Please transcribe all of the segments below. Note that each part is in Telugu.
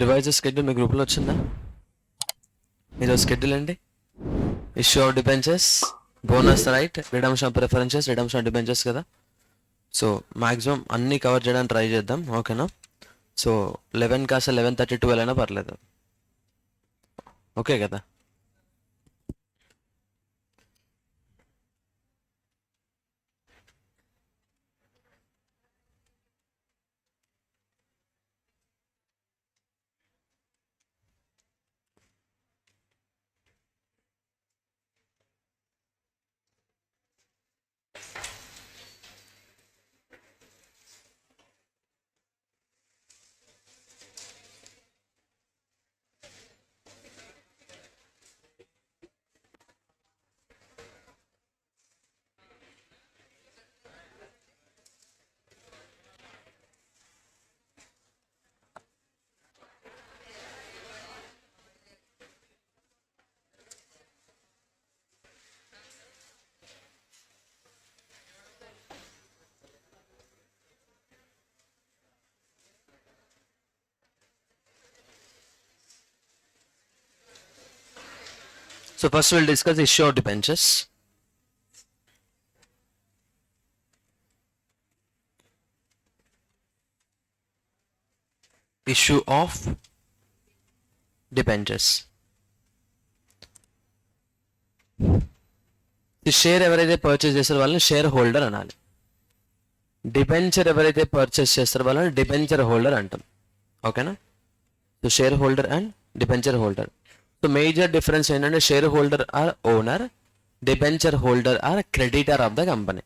రివైజ్ స్కెడ్యూల్ మీ గ్రూప్లో వచ్చిందా? ఈరోజు స్కెడ్యూల్ అండి. Issue of debentures, bonus right, redemption of preferences, redemption of debentures కదా. సో మ్యాక్సిమం అన్నీ కవర్ చేయడానికి ట్రై చేద్దాం, ఓకేనా? సో 11 కాస్త 11:30 12 అయినా పర్లేదు, ఓకే కదా? So first we'll discuss issue of debentures. Issue of debentures. ఈ షేర్ ఎవరైతే పర్చేస్ చేస్తారో వాళ్ళని షేర్ హోల్డర్ అనాలి. డిబెంచర్ ఎవరైతే పర్చేస్ చేస్తారో వాళ్ళని డిబెంచర్ హోల్డర్ అంటాం, ఓకేనా? So share holder and debenture holder. So major difference ఏంటంటే share holder are owner, debenture holder are creditor of the company.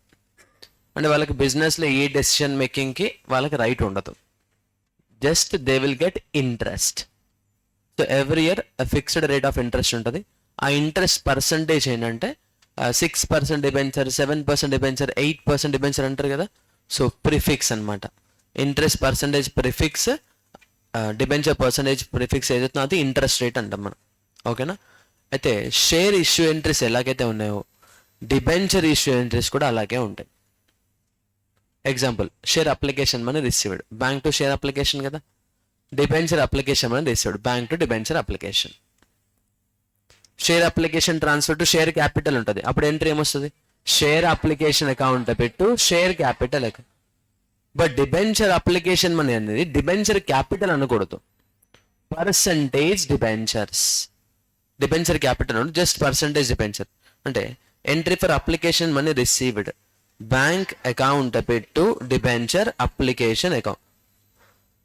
అంటే వాళ్ళకి బిజినెస్లో ఏ డెసిషన్ మేకింగ్కి వాళ్ళకి రైట్ ఉండదు, just they will get interest. So every year fixed rate of interest ఉంటుంది. ఆ ఇంట్రెస్ట్ పర్సంటేజ్ ఏంటంటే 6% డిబెంచర్, 7% డిబెంచర్, 8% డిబెంచర్ అంటారు కదా. సో ప్రిఫిక్స్ అనమాట. Interest percentage prefix, debenture percentage prefix ఏదైతే అది ఇంట్రెస్ట్ రేట్ అంటాం మనం, ఓకేనా? అయితే షేర్ ఇష్యూ ఎంట్రీస్ ఎలాగైతే ఉన్నాయో డిబెంచర్ ఇష్యూ ఎంట్రీస్ కూడా అలాగే ఉంటాయి. Example, share application money received, bank to share application కదా. Debenture application money received, bank to debenture application. Share application transfer to share capital ఉంటుంది, అప్పుడు ఎంట్రీ ఏమొస్తుంది? షేర్ అప్లికేషన్ అకౌంట్ పెట్టు share capital account. But debenture application money అనేది డిబెంచర్ క్యాపిటల్ అనకూడదు, పర్సంటేజ్ డిబెంచర్స్. డిబెంచర్ క్యాపిటల్ అంటే జస్ట్ పర్సంటేజ్ డిబెంచర్. అంటే entry for application money received, bank account పెట్టు debenture application account.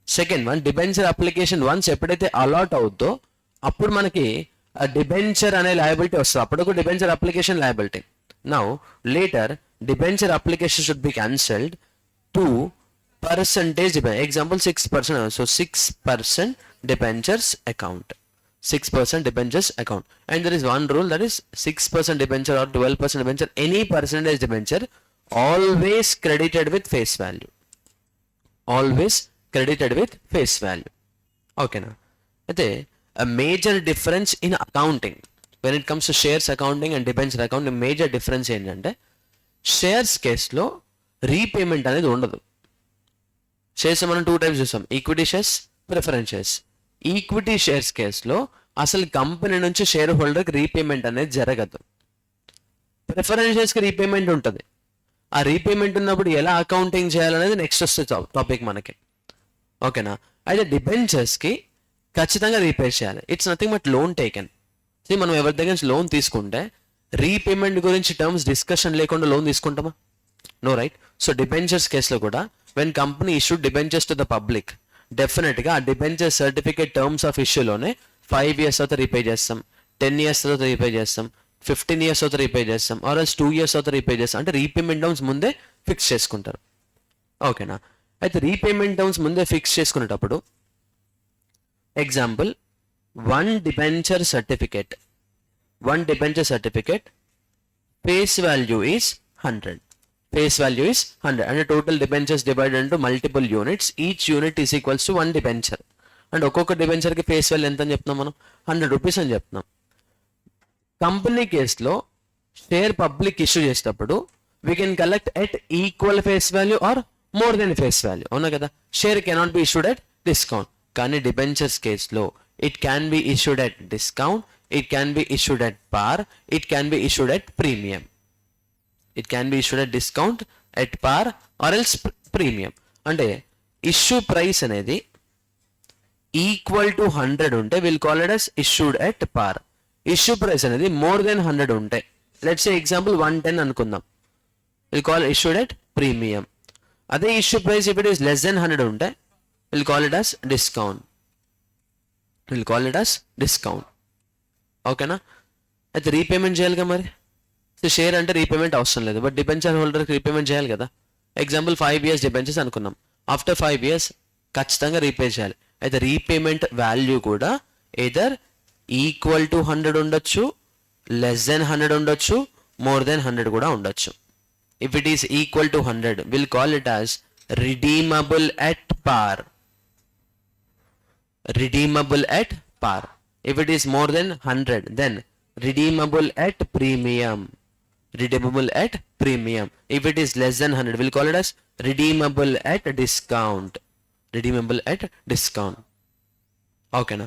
Second one, debenture application once ఎప్పుడైతే అలాట్ అవుద్దో అప్పుడు మనకి డిబెంచర్ అనే లయబిలిటీ వస్తుంది, అప్పుడు debenture application liability. Now later debenture application should be cancelled to percentage debenture. Example 6%, so 6% debentures account, 6% debentures account. And there is one rule, that is 6% debenture or 12% debenture, any percentage debenture always credited with face value, always credited with face value, okay na? అయితే a major difference in accounting when it comes to shares accounting and debenture accounting, major difference ఏంటంటే షేర్స్ కేసులో రీపేమెంట్ అనేది ఉండదు. షేర్స్ మనం 2 టైప్స్ చూస్తాం, equity shares, preference shares. Equity shares కేసులో అసలు కంపెనీ నుంచి షేర్ హోల్డర్కి రీపేమెంట్ అనేది జరగదు. ప్రిఫరెన్స్ షేర్స్కి రీపేమెంట్ ఉంటుంది. ఆ రీపేమెంట్ ఉన్నప్పుడు ఎలా అకౌంటింగ్ చేయాలనేది నెక్స్ట్ వస్తే టాపిక్ మనకి, ఓకేనా? అయితే డిబెంచర్స్కి ఖచ్చితంగా రీపే చేయాలి. It's nothing but loan taken. మనం ఎవరి దగ్గర నుంచి లోన్ తీసుకుంటే రీపేమెంట్ గురించి టర్మ్స్ డిస్కషన్ లేకుండా లోన్ తీసుకుంటామా? No, right? సో డిబెంచర్స్ కేసులో కూడా when company issue debentures to the public, డెఫినెట్గా ఆ డిబెంచర్ సర్టిఫికేట్ టర్మ్స్ ఆఫ్ ఇష్యూలోనే 5 years తర్వాత రీపే చేస్తాం, 10 years తర్వాత రీపే చేస్తాం, 15 years తర్వాత రీపే చేస్తాం, ఆర్ 2 years తర్వాత రీపే చేస్తాం. అంటే రీపేమెంట్ టర్మ్స్ ముందే ఫిక్స్ చేసుకుంటారు, ఓకేనా? అయితే రీపేమెంట్ టర్మ్స్ ముందే ఫిక్స్ చేసుకునేటప్పుడు example, one debenture certificate face value is 100. Face value is 100 and the total debentures divided into multiple units. Each unit is equals to 1 debenture. And ఒక్కొక్క డిబెంచర్ కి ఫేస్ వాల్యూ ఎంత అని చెప్తున్నాం మనం? 100 rupees అని చెప్తున్నాం. కంపెనీ కేసులో షేర్ పబ్లిక్ ఇష్యూ చేసేటప్పుడు we can collect at equal face value or more than face value. అవునా కదా? Share cannot be issued at discount. కానీ డిబెంచర్స్ కేసులో it can be issued at discount, it can be issued at par, it can be issued at premium. It can be issued at discount, at par or else premium. అంటే ఇష్యూ ప్రైస్ అనేది ఈక్వల్ టు 100 ఉంటే will call it as issued at par. Issue price అనేది మోర్ దెన్ 100 ఉంటే, లెట్స్ సే ఎగ్జాంపుల్ 110 అనుకుందాం, will call issued at premium. అదే issue price if it is less than 100 ఉంటే will call it as discount. Will call it as discount. ఓకేనా? అయితే రీపేమెంట్ చేయాలిగా మరి. సో షేర్ అంటే రీపేమెంట్ అవసరం లేదు, బట్ డిబెంచర్ హోల్డర్కి రీపేమెంట్ చేయాలి కదా. ఎగ్జాంపుల్ 5 years డిబెంచర్స్ అనుకున్నాం, ఆఫ్టర్ 5 years ఖచ్చితంగా రీపే చేయాలి. అయితే రీపేమెంట్ వాల్యూ కూడా ఎదర్ ఈక్వల్ టు 100 ఉండొచ్చు, లెస్ దెన్ 100 ఉండొచ్చు, మోర్ దెన్ 100 కూడా ఉండొచ్చు. If it is equal to 100 will call it as redeemable at par. Redeemable at par. If it is more than 100 then redeemable at premium. Redeemable at premium. If it is less than 100 we'll call it as redeemable at discount. Redeemable at discount. Okay na?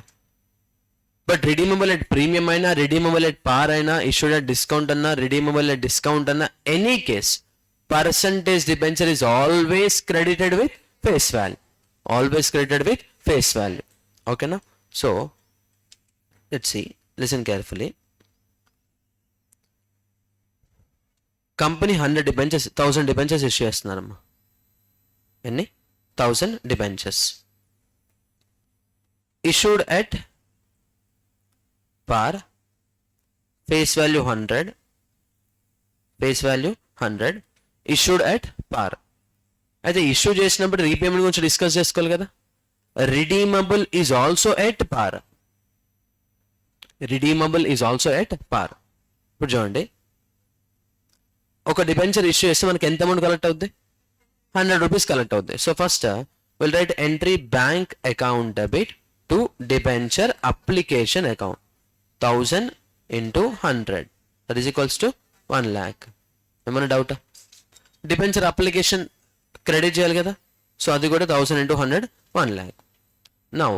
But redeemable at premium aina, redeemable at par aina, issued at discount anna, redeemable at discount anna, any case percentage debenture is always credited with face value. Always credited with face value. Okay na? So let's see, listen carefully. Company 100 debentures 1000 debentures issue చేస్తున్నారమ్మా. ఎన్ని? 1000 debentures issued at par, face value 100, face value 100, issued at par. అయితే ఇష్యూ చేసినప్పుడు రీపేమెంట్ గురించి డిస్కస్ చేసుకోవాలి కదా. redeemable is also at par. redeemable is also at par. ఇప్పుడు చూడండి, ఒక డిబెంచర్ ఇష్యూ చేస్తే మనకి ఎంత అమౌంట్ కలెక్ట్ అవుద్ది? 100 రూపీస్ కలెక్ట్ అవుద్ది. So first will write entry bank account debit to debenture application account 1000 into 100 that is equals to 1 lakh. ఏమైనా డౌట్? డిబెంచర్ అప్లికేషన్ క్రెడిట్ చేయాలి కదా, సో అది కూడా 1000 into 100 1 lakh. Now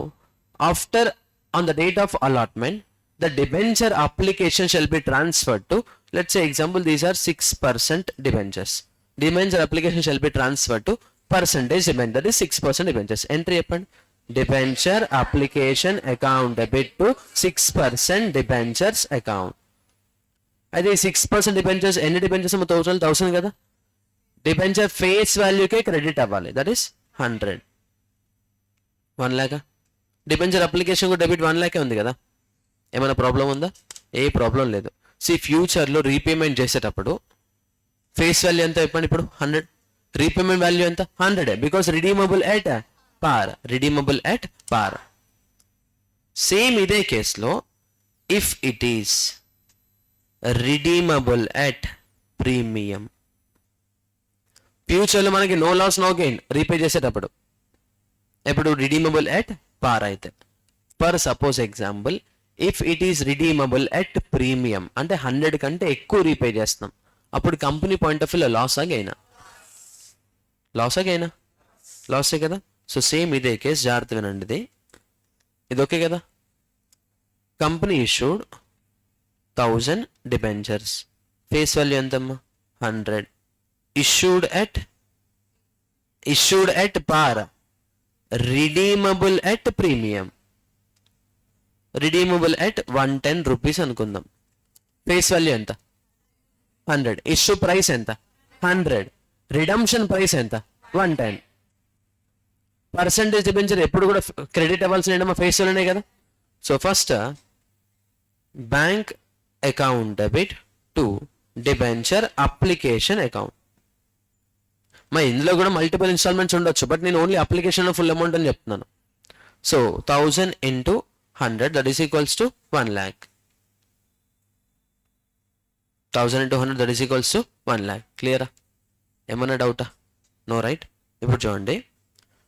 after on the date of allotment the debenture application shall be transferred to, let's say example these are 6% debentures. Debenture application shall be transferred to percentage debenture, that is 6% debentures. Entry happen, debenture application account debit to 6% debentures account. అయితే 6% debentures ఎన్ని debentures 1000 కదా, debenture face value కే క్రెడిట్ అవ్వాలి, that is 100. 1 lakh. debenture application కు డెబిట్ 1 lakh ఉంది కదా, ఏమైనా ప్రాబ్లం ఉందా? ఏ ప్రాబ్లం లేదు. సి ఫ్యూచర్లో రీపేమెంట్ చేసేటప్పుడు ఫేస్ వాల్యూ ఎంత చెప్పండి, ఇప్పుడు 100, రీపేమెంట్ వాల్యూ ఎంత? 100, because redeemable at par. Redeemable at par. Same ఇదే కేసులో if it is redeemable at premium, ఫ్యూచర్లో మనకి no loss no gain repay చేసేటప్పుడు. ఎప్పుడు? రిడీమబుల్ ఎట్ పార్ అయితే. For suppose example if it is redeemable at premium అంటే 100 కంటే ఎక్కువ రీపే చేస్తున్నాం, అప్పుడు కంపెనీ పాయింట్ ఆఫ్ వ్యూలో లాసా గెయినా? లాసా గెయినా? లాసే కదా. సో సేమ్ ఇదే కేసు, జాగ్రత్త వినండి, ఇది ఓకే కదా. Company issued 1000 debentures, face value ఎంతమ్మా? 100, issued at par, redeemable at premium. Redeemable at 110 rupees అనుకుందాం. ఫేస్ వాల్యూ ఎంత? 100. ఇష్యూ ప్రైస్ ఎంత? 100. రిడమ్షన్ ప్రైస్ ఎంత? 110. పర్సంటేజ్ డిబెంచర్ ఎప్పుడు కూడా క్రెడిట్ అవ్వాల్సిన ఏంటమ్మా? ఫేస్ వాల్యూనే కదా. So first bank account debit to debenture application account. మా ఇందులో కూడా మల్టిపుల్ ఇన్స్టాల్మెంట్స్ ఉండొచ్చు, బట్ నేను ఓన్లీ అప్లికేషన్లో ఫుల్ అమౌంట్ అని చెప్తున్నాను. So 1000 into 100 that is equals to 1 lakh. 1000 into 100 that is equals to 1 lakh. Clear? ఏమన్నా డౌటా? No right. ఇప్పుడు చూడండి,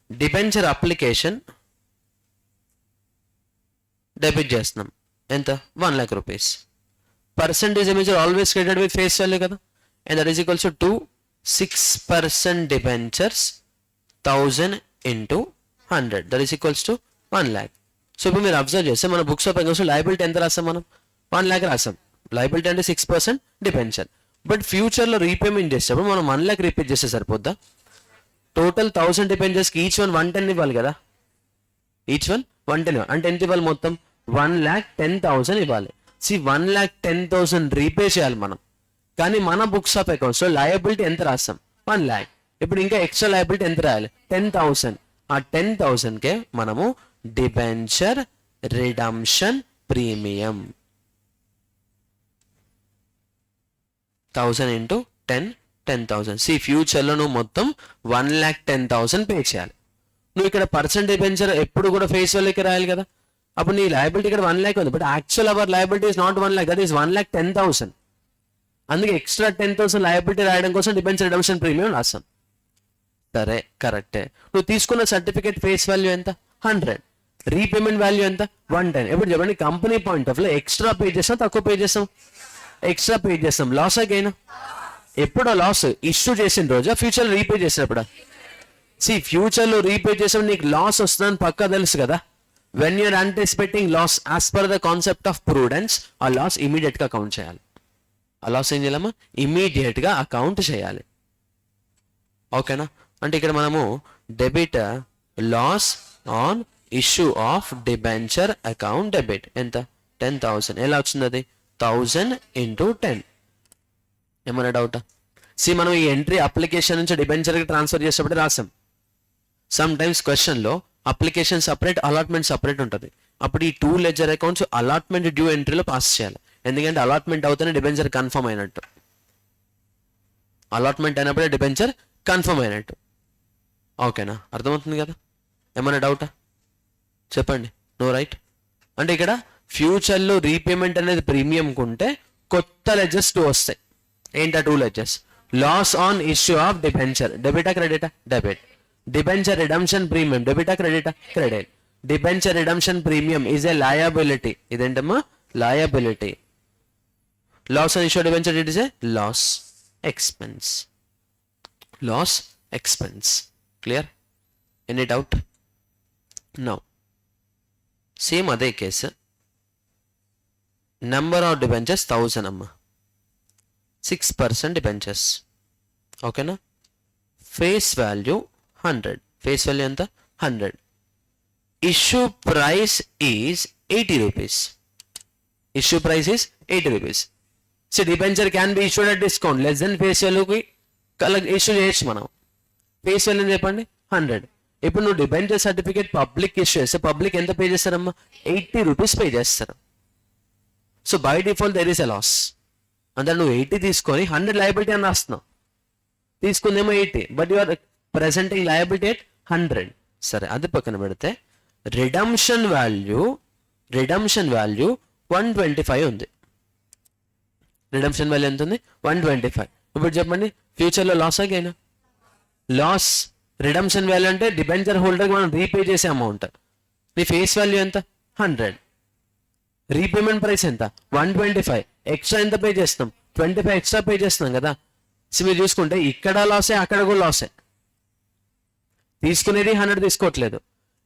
డిబెంచర్ అప్లికేషన్ డెబిట్ చేస్తున్నాం, ఎంత? 1 lakh rupees. Percentage debenture always credited with face value కదా. and that is equals to 6% debentures 1000 into 100 that is equals to 1 lakh. So ఇప్పుడు మీరు అబ్జర్వ్ చేస్తే మన బుక్స్ ఆఫ్ అకౌంట్స్ లయబిలిటీ ఎంత రాస్తాం మనం 1 lakh రాస్తాం. లయబిలిటీ అంటే 6% డిబెంచర్. బట్ ఫ్యూచర్లో రీపేమెంట్ చేసేటప్పుడు మనం 1 lakh రీపే చేస్తే సరిపోద్దా? టోటల్ 1000 డిబెంచర్స్కి ఈచ్ వన్ 110 ఇవ్వాలి కదా, ఈచ్ వన్ 110 అంటే ఎంత ఇవ్వాలి మొత్తం 1,10,000 ఇవ్వాలి. 1,10,000 రీపే చేయాలి మనం. కానీ మన బుక్స్ ఆఫ్ అకౌంట్స్లో లయబిలిటీ ఎంత రాస్తాం 1 lakh. ఇప్పుడు ఇంకా ఎక్స్ట్రా లయబిలిటీ ఎంత రాయాలి 10,000. ఆ 10,000కే మనము డిబెంచర్ రిడమ్షన్ ప్రీమియం 1000 into 10, 10,000. ఫ్యూచర్లో నువ్వు మొత్తం 1,10,000 పే చేయాలి. నువ్వు ఇక్కడ పర్సెంట్ డిబెంచర్ ఎప్పుడు కూడా ఫేస్ వాల్యూకి రాయాలి కదా. అప్పుడు నీ లయబిలిటీ ఇక్కడ 1 lakh ఉంది, but actual our liability is not 1 lakh, that is 1,10,000. అందుకే ఎక్స్ట్రా 10,000 లయబిలిటీ రాయడం కోసం డిబెంచర్ రిడమ్షన్ ప్రీమియం రాస్తాం. సరే కరెక్టే. నువ్వు తీసుకున్న సర్టిఫికేట్ ఫేస్ వాల్యూ ఎంత 100, రీపేమెంట్ వాల్యూ ఎంత 110. ఎప్పుడు చెప్పండి కంపెనీ పాయింట్ ఆఫ్ లో ఎక్స్ట్రా పే చేస్తాం తక్కువ పే చేస్తాం? ఎక్స్ట్రా పే చేస్తాం. లాస్ అగైనా ఎప్పుడో లాస్ ఇష్యూ చేసిన రోజా ఫ్యూచర్లో రీపే చేసినప్పుడు? ఫ్యూచర్లో రీపే చేసినప్పుడు నీకు లాస్ వస్తుందని పక్కా తెలుసు కదా. When you're anticipating loss as per the concept of prudence, ఆ లాస్ ఇమీడియట్ గా అకౌంట్ చేయాలి. ఆ లాస్ ఏం చేయాలమ్మా ఇమీడియట్ గా అకౌంట్ చేయాలి. ఓకేనా? అంటే ఇక్కడ మనము debit loss on issue of debenture account debit ఎంత 10,000. ఎలా వచ్చింది అది 1000 into 10. ఏమైనా డౌటా? మనం ఈ ఎంట్రీ అప్లికేషన్ నుంచి డిబెంచర్కి ట్రాన్స్ఫర్ చేసేటప్పుడు రాసాం. సమ్ టైమ్స్ క్వశ్చన్లో అప్లికేషన్ సపరేట్ అలాట్మెంట్ సపరేట్ ఉంటుంది. అప్పుడు ఈ 2 లెడ్జర్ అకౌంట్స్ అలాట్మెంట్ డ్యూ ఎంట్రీలో పాస్ చేయాలి. ఎందుకంటే అలాట్మెంట్ అవుతేనే డిబెంచర్ కన్ఫర్మ్ అయినట్టు. అలాట్మెంట్ అయినప్పుడే డిబెంచర్ కన్ఫర్మ్ అయినట్టు. ఓకేనా? అర్థమవుతుంది కదా? ఏమైనా డౌటా చెప్పండి. No right? అంటే ఇక్కడ ఫ్యూచర్లో రీపేమెంట్ అనేది ప్రీమియం ఉంటే కొత్త లెడ్జర్స్ 2 వస్తాయి. ఏంటా 2 ledgers? Loss on issue of debenture డెబిటా క్రెడిటా? డెబిట్. డిబెంచర్ రిడమ్షన్ ప్రీమియం డెబిటా క్రెడిటా? Credit. Debenture redemption premium is a liability. ఇదేంటమ్మా liability. Loss on issue debenture it is a loss expense. Loss expense. Clear? Any doubt? No. Same అదే కేసు. నెంబర్ ఆఫ్ డిబెంచర్స్ 1000 అమ్మా, 6% డిబెంచర్స్. ఓకేనా? Face value 100. ఫేస్ వాల్యూ ఎంత 100. Issue price is 80 rupees. Issue price is 80 rupees. Debenture can be issued at discount less than face వాల్యూకి ఇష్యూ చేయొచ్చు మనం. ఫేస్ వాల్యూ చెప్పండి 100. ఇప్పుడు నువ్వు డిబెంచర్ సర్టిఫికేట్ పబ్లిక్ ఇష్యూ చేస్తే పబ్లిక్ ఎంత పే చేస్తారమ్మా 80 rupees పే చేస్తారు. So by default there is a loss. అంటే నువ్వు 80 తీసుకొని 100 లయబిలిటీ అని రాస్తున్నావు. తీసుకుందేమో 80, but you are presenting liability at 100. సరే అది పక్కన పెడితే రిడమ్షన్ వాల్యూ 125 ఉంది. రిడమ్షన్ వాల్యూ ఎంత ఉంది 125. ఇప్పుడు చెప్పండి ఫ్యూచర్లో లాస్ అగైనా? లాస్. రిడమ్షన్ వాల్యూ అంటే డిబెంచర్ హోల్డర్కి మనం రీపే చేసే అమౌంట్. నీ ఫేస్ వాల్యూ ఎంత 100. రీపేమెంట్ ప్రైస్ ఎంత 125. ఎక్స్ట్రా ఎంత పే చేస్తాం 25 ఎక్స్ట్రా పే చేస్తున్నాం కదా. మీరు చూసుకుంటే ఇక్కడ లాసే అక్కడ కూడా లాసే. తీసుకునేది 100 తీసుకోవట్లేదు,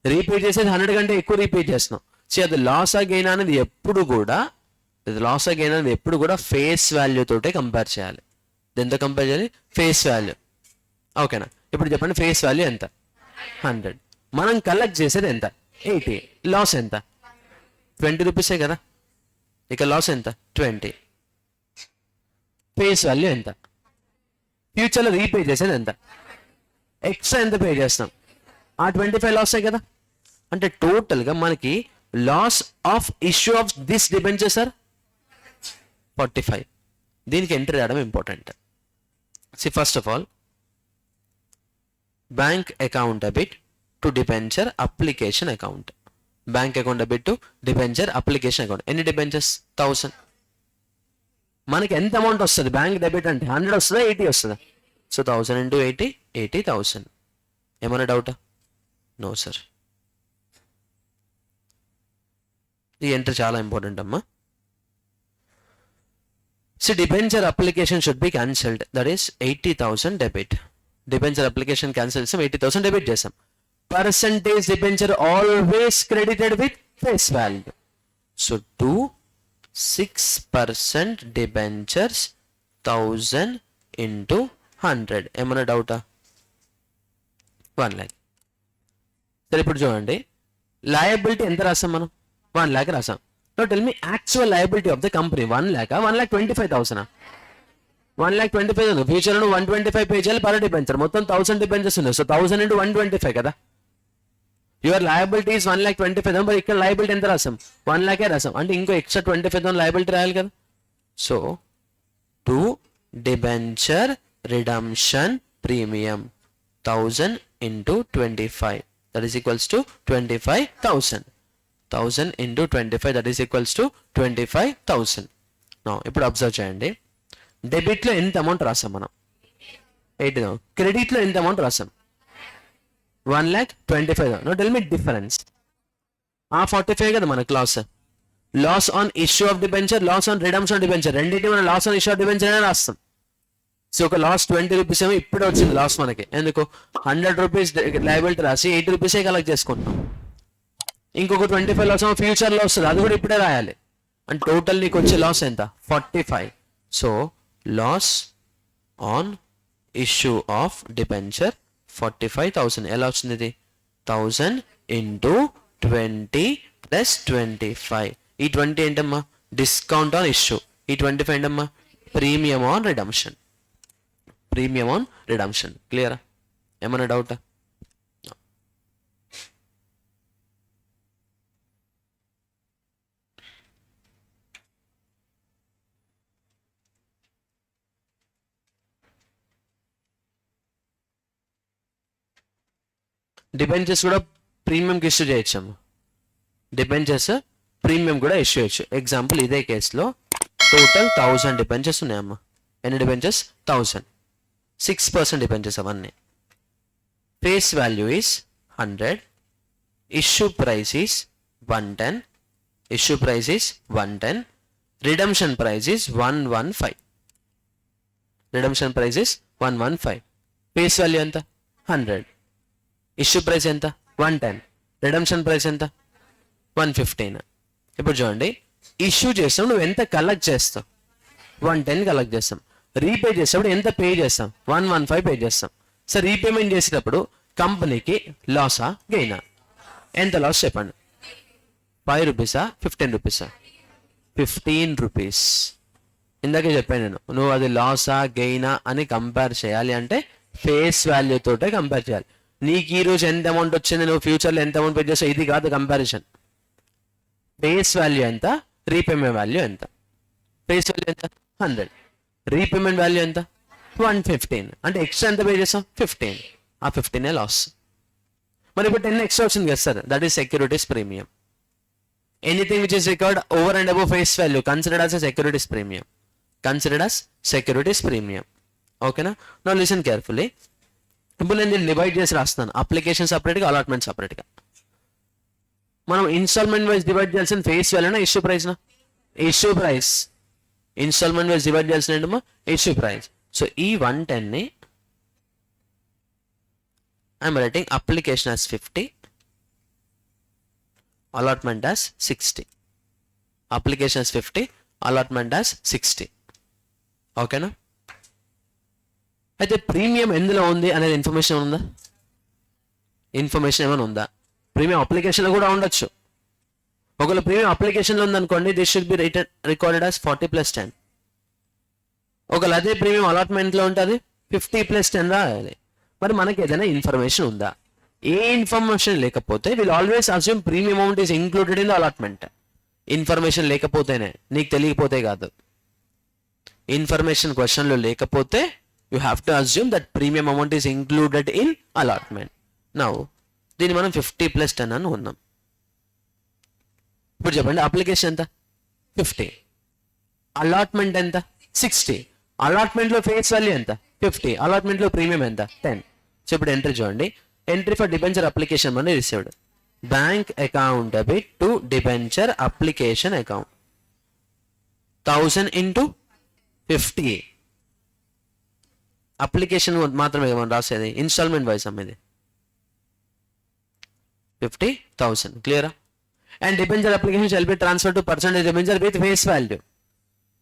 రీపే చేసేది 100 కంటే ఎక్కువ రీపే చేస్తున్నాం. అది లాస్ అగైన్ అనేది ఎప్పుడు కూడా ఫేస్ వాల్యూ తోటే కంపేర్ చేయాలి. దీంతో కంపేర్ చేయాలి ఫేస్ వాల్యూ. ఓకేనా? ఇప్పుడు చెప్పండి ఫేస్ వాల్యూ ఎంత 100. మనం కలెక్ట్ చేసేది ఎంత 80. లాస్ ఎంత 20 రూపీసే కదా. ఇక లాస్ ఎంత 20. ఫేస్ వాల్యూ ఎంత? ఫ్యూచర్లో రీపే చేసేది ఎంత? ఎక్స్ట్రా ఎంత పే చేస్తాం? ఆ 25 లాసే కదా. అంటే టోటల్గా మనకి loss of issue of this debenture sir 45. దీనికి ఎంట్రీ రావడం important. First of all bank account debit to debenture application account. Bank account debit to debenture application account. ఎన్ని డిబెంచర్స్ 1000. మనకి ఎంత అమౌంట్ వస్తుంది బ్యాంక్ డెబిట్ అంటే 100 వస్తుందా 80 వస్తుందా? 1000 into 80, 80,000. ఏమైనా డౌటా? No sir. ఈ ఎంట్రీ చాలా ఇంపార్టెంట్ అమ్మా. So debenture application should be cancelled. That is 80,000 debit. Debenture application cancelled. So 80,000 debit చేసాం. Percentage debenture always credited with face value. So do 6% debentures 1000 into 100. ఏమన్నా డౌటా? 1 lakh. సరే ఇప్పుడు చూడండి, లయబిలిటీ ఎంత రాసాం మనం? 1 lakh రాసాం. Now tell me actual liability of the company. 1 lakh, 1,25,000. 1,25,000. Future లో 125 పే చేయాలి పర్ డిబెంచర్. మొత్తం 1000 డిబెంచర్స్ ఉన్నాయి. సో 1000 into 125 కదా. Your liability is 1,25,000. మరి ఇక్కడ లయబిలిటీ ఎంత రాసాం? 1 lakh రాసాం. అంటే ఇంకో ఎక్స్ట్రా 25,000 లయబిలిటీ రాయాలి కదా. So to debenture redemption premium 1000 into 25. That is equals to 25,000. 1000 into 25, that is equals to 25,000. Now ఇప్పుడు అబ్జర్వ్ చేయండి, డెబిట్ లో ఎంత అమౌంట్ రాసాం మనం? 80,000. క్రెడిట్ లో ఎంత అమౌంట్ రాసాం? 1,25,000. Now tell me difference. 45 కదా మనకు loss. Loss on issue of debenture, loss on redemption debenture, రెండింటి మనం loss on issue of debenture అనే రాస్తాం. సో ఒక లాస్ 20 రూపీస్ ఏమో ఇప్పుడే వచ్చింది లాస్ మనకి. ఎందుకు? 100 రూపీస్ లయబిలిటీ రాసి 80 రూపీసే కలెక్ట్ చేసుకుంటున్నాం. ఇంకొక 25 లాస్ ఏమో ఫ్యూచర్ లో వస్తుంది, అది కూడా ఇప్పుడే రాయాలి. అండ్ టోటల్ నీకు వచ్చే లాస్ ఎంత? 45. So loss on issue of debenture 45,000. ఎలా వచ్చింది ఇది? 1000 into 20 plus 25. ఈ 20 ఏంటమ్మా? Discount on issue. ఈ 25 ఏంటమ్మా? Premium on redemption. Premium on redemption. క్లియరా? ఏమన్నా డౌటా? డిబెంచర్స్ కూడా ప్రీమియంకి ఇష్యూ చేయొచ్చమ్మా. డిబెంచర్స్ ప్రీమియం కూడా ఇష్యూ చేయొచ్చు. ఎగ్జాంపుల్ ఇదే కేసులో టోటల్ 1000 డిబెంచర్స్ ఉన్నాయమ్మా. ఎన్ని డిబెంచర్స్? 1000. 6% డిబెంచర్స్ అవన్నీ. Face value is 100. Issue price is 110. Issue price is 110. Redemption price is 115. Redemption price is 115. Face value ఎంత? 100. ఇష్యూ ప్రైస్ ఎంత? 110. రిడమ్షన్ ప్రైస్ ఎంత? 115. ఇప్పుడు చూడండి, ఇష్యూ చేస్తాం నువ్వు ఎంత కలెక్ట్ చేస్తావు? 110 కలెక్ట్ చేస్తాం. రీపే చేసేటప్పుడు ఎంత పే చేస్తాం? 115 పే చేస్తాం. సో రీపేమెంట్ చేసేటప్పుడు కంపెనీకి లాసా గెయినా? ఎంత లాస్ చెప్పండి? 5 రూపీసా 15 రూపీసా? 15 రూపీస్. ఇందాకే చెప్పాను నేను, నువ్వు అది లాసా గెయినా అని కంపేర్ చేయాలి అంటే ఫేస్ వాల్యూ తోటే కంపేర్ చేయాలి. నీకు ఈ రోజు ఎంత అమౌంట్ వచ్చింది, నువ్వు ఫ్యూచర్లో ఎంత అమౌంట్ పే చేస్తావు, ఇది కాదు కంపారిజన్. ఫేస్ వాల్యూ ఎంత, రీపేమెంట్ వాల్యూ ఎంత? ఫేస్ వాల్యూ ఎంత? 100. రీపేమెంట్ వాల్యూ ఎంత? 115. అంటే ఎక్స్ట్రా ఎంత పే చేస్తాం? 15. ఆ 15 లాస్. మరి ఇప్పుడు 10 ఎక్స్ట్రా వచ్చింది కదా sir, that is securities premium. Anything which is record over and above face value considered as a securities premium. Considered as securities premium. ఓకేనా? Now listen carefully. ఇప్పుడు నేను దీన్ని డివైడ్ చేసి రాస్తున్నాను, అప్లికేషన్ సపరేట్గా, అలాట్మెంట్ సపరేట్గా. మనం ఇన్స్టాల్మెంట్ వైజ్ డివైడ్ చేయాల్సిన ఫేస్ వాల్యూనా ఇష్యూ ప్రైస్నా? Issue price. Installment wise divide చేయాల్సిన ఏంటమ్మా? Issue price. సో ఈ 110ని I'm writing application as 50, allotment as 60. Application as 50, allotment as 60. ఓకేనా? అయితే ప్రీమియం ఎందులో ఉంది అనేది ఇన్ఫర్మేషన్ ఉందా? ఇన్ఫర్మేషన్ ఏమైనా ఉందా? ప్రీమియం అప్లికేషన్లో కూడా ఉండొచ్చు. ఒకవేళ ప్రీమియం అప్లికేషన్లో ఉందనుకోండి, this should be recorded as 40 + 10. ఒకవేళ అదే ప్రీమియం అలాట్మెంట్లో ఉంటుంది 50 + 10 రాయాలి. మరి మనకి ఏదైనా ఇన్ఫర్మేషన్ ఉందా? ఏ ఇన్ఫర్మేషన్ లేకపోతే will always assume premium amount is included in the allotment. Information లేకపోతేనే, నీకు తెలియకపోతే కాదు. ఇన్ఫర్మేషన్ క్వశ్చన్లో లేకపోతే you have to assume that premium amount is included in allotment. Now దీన్ని మనం 50 + 10 అని ఉన్నాం. ఇప్పుడు చెప్పండి, అప్లికేషన్ ఎంత? 50. అలాట్మెంట్ ఎంత? 60. అలాట్మెంట్లో ఫేస్ వాల్యూ ఎంత? 50. అలాట్మెంట్లో ప్రీమియం ఎంత? 10. సో ఇప్పుడు ఎంట్రీ చూడండి, entry for debenture application money received. Bank account debit to debenture application account 1000 into 50 application మాత్రమే మనం రాసేది, ఇన్స్టాల్మెంట్ వైస్ అమ్మేది 50,000. క్లియరా? And debenture application shall be transfer to percentage debenture with face value.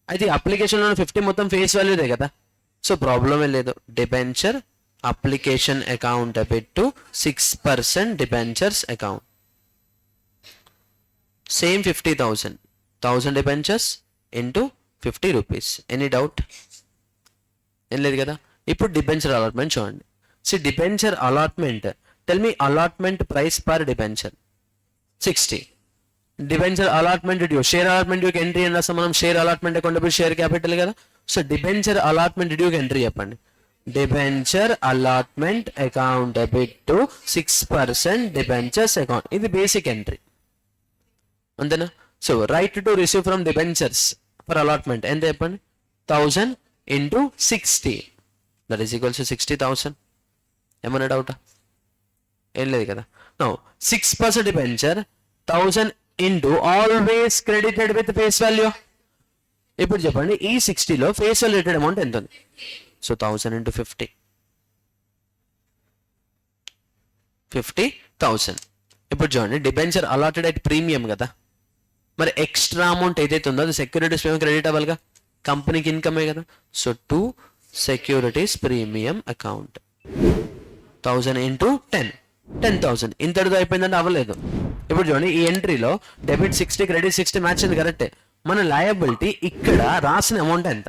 అయితే అప్లికేషన్లో 50 మొత్తం ఫేస్ వాల్యూదే కదా, సో ప్రాబ్లమే లేదు. Debenture application account debit to 6% debentures account. Same 50,000, 1000 debentures into 50 rupees. Any doubt? ఏం లేదు కదా. ఇప్పుడు డిబెంచర్ అలాట్మెంట్ చూడండి. Debenture allotment, tell me allotment price per debenture 60. Debenture allotment due, share allotment డ్యూకి ఎంట్రీ అని రాస్తాం మనం. Share allotment account debit share capital కదా. సో డిబెంచర్ అలాట్మెంట్ డ్యూకి ఎంట్రీ చెప్పండి. Debenture allotment account debit to 6% debentures account. ఇది బేసిక్ ఎంట్రీ అంతేనా. So right to receive from debentures for allotment ఎంత చెప్పండి, 1000 into 60, that is equals to 60,000. ఏమన్నా డౌటా? ఏం లేదు కదా. No 6% debenture 1000 into always credited with face value. ఇప్పుడు చెప్పండి ఈ 60లో ఫేస్ వాల్యూ రేటెడ్ అమౌంట్ ఎంత ఉంది? So 1000 into 50,000. ఇప్పుడు చూడండి డిబెంచర్ అలాటెడ్ అట్ ప్రీమియం కదా, మరి ఎక్స్ట్రా అమౌంట్ ఏదైతే ఉందో అది సెక్యూరిటీస్ ప్రీమియం క్రెడిట్ అవ్వాలిగా, కంపెనీకి ఇన్కమే కదా. So to securities premium account 1000 into 10,000. ఇంతటితో అయిపోయిందంటే అవ్వలేదు. ఇప్పుడు చూడండి ఈ ఎంట్రీలో డెబిట్ 60 క్రెడిట్ 60 మ్యాచ్ అయింది కరెక్టే. మన లయబిలిటీ ఇక్కడ రాసిన అమౌంట్ ఎంత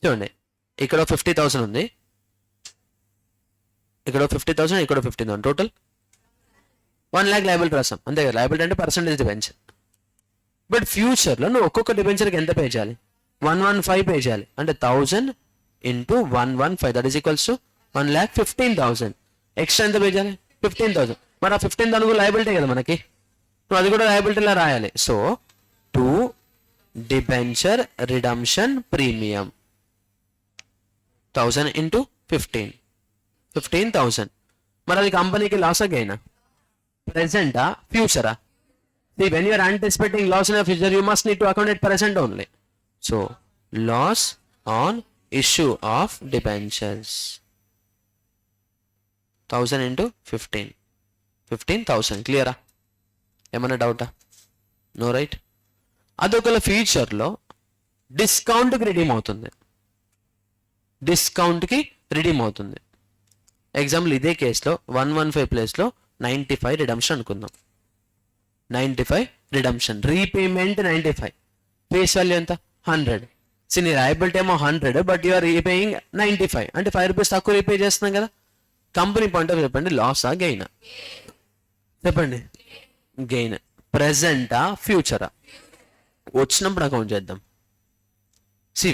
చూడండి. ఇక్కడ 50,000 ఉంది, ఇక్కడ 50,000, ఇక్కడ 15,000, టోటల్ 1 lakh లయబిలిటీ రాసాం అంతే కదా. లయబిలిటీ అంటే పర్సెంటేజ్ డిబెంచర్. బట్ ఫ్యూచర్లో నువ్వు ఒక్కొక్క డిబెంచర్కి ఎంత పే చేయాలి? 115 పే చేయాలి. అంటే 1000 into 115, that is equals to 1,15,000. Extra ఎంత పే చేయాలి? 15,000. మరి ఆ 15,000 లయబిలిటీ కదా మనకి, నువ్వు అది కూడా లయబిలిటీలా రాయాలి. So to debenture redemption premium 1000 into 15,000. మరి అది కంపెనీకి loss గెయినా? ప్రెసెంటా ఫ్యూచరా? when you are anticipating loss in the future, you must need to account it present only. So loss on issue of debentures 1000 into 15,000. క్లియరా? ఏమన్నా డౌటా? No right. అదొకల ఫ్యూచర్లో డిస్కౌంట్కి రిడీమ్ అవుతుంది, డిస్కౌంట్కి రిడీమ్ అవుతుంది. ఎగ్జాంపుల్ ఇదే కేసులో 115 ప్లేస్లో 95 రిడమ్షన్ అనుకుందాం. 95 రిడమ్షన్, రీపేమెంట్ 95, ఫేస్ వాల్యూ ఎంత? 100. నీ లయబిలిటీ ఏమో 100, బట్ యూఆర్ రీపేయింగ్ 95, అంటే 5 రూపీస్ తక్కువ రీపే చేస్తున్నాం కదా. కంపెనీ పాయింట్ ఆఫ్ చెప్పండి, లాసా గెయినా? చెప్పండి. గెయిన్. ప్రెసెంటా ఫ్యూచరా? వచ్చినప్పుడు అకౌంట్ చేద్దాం.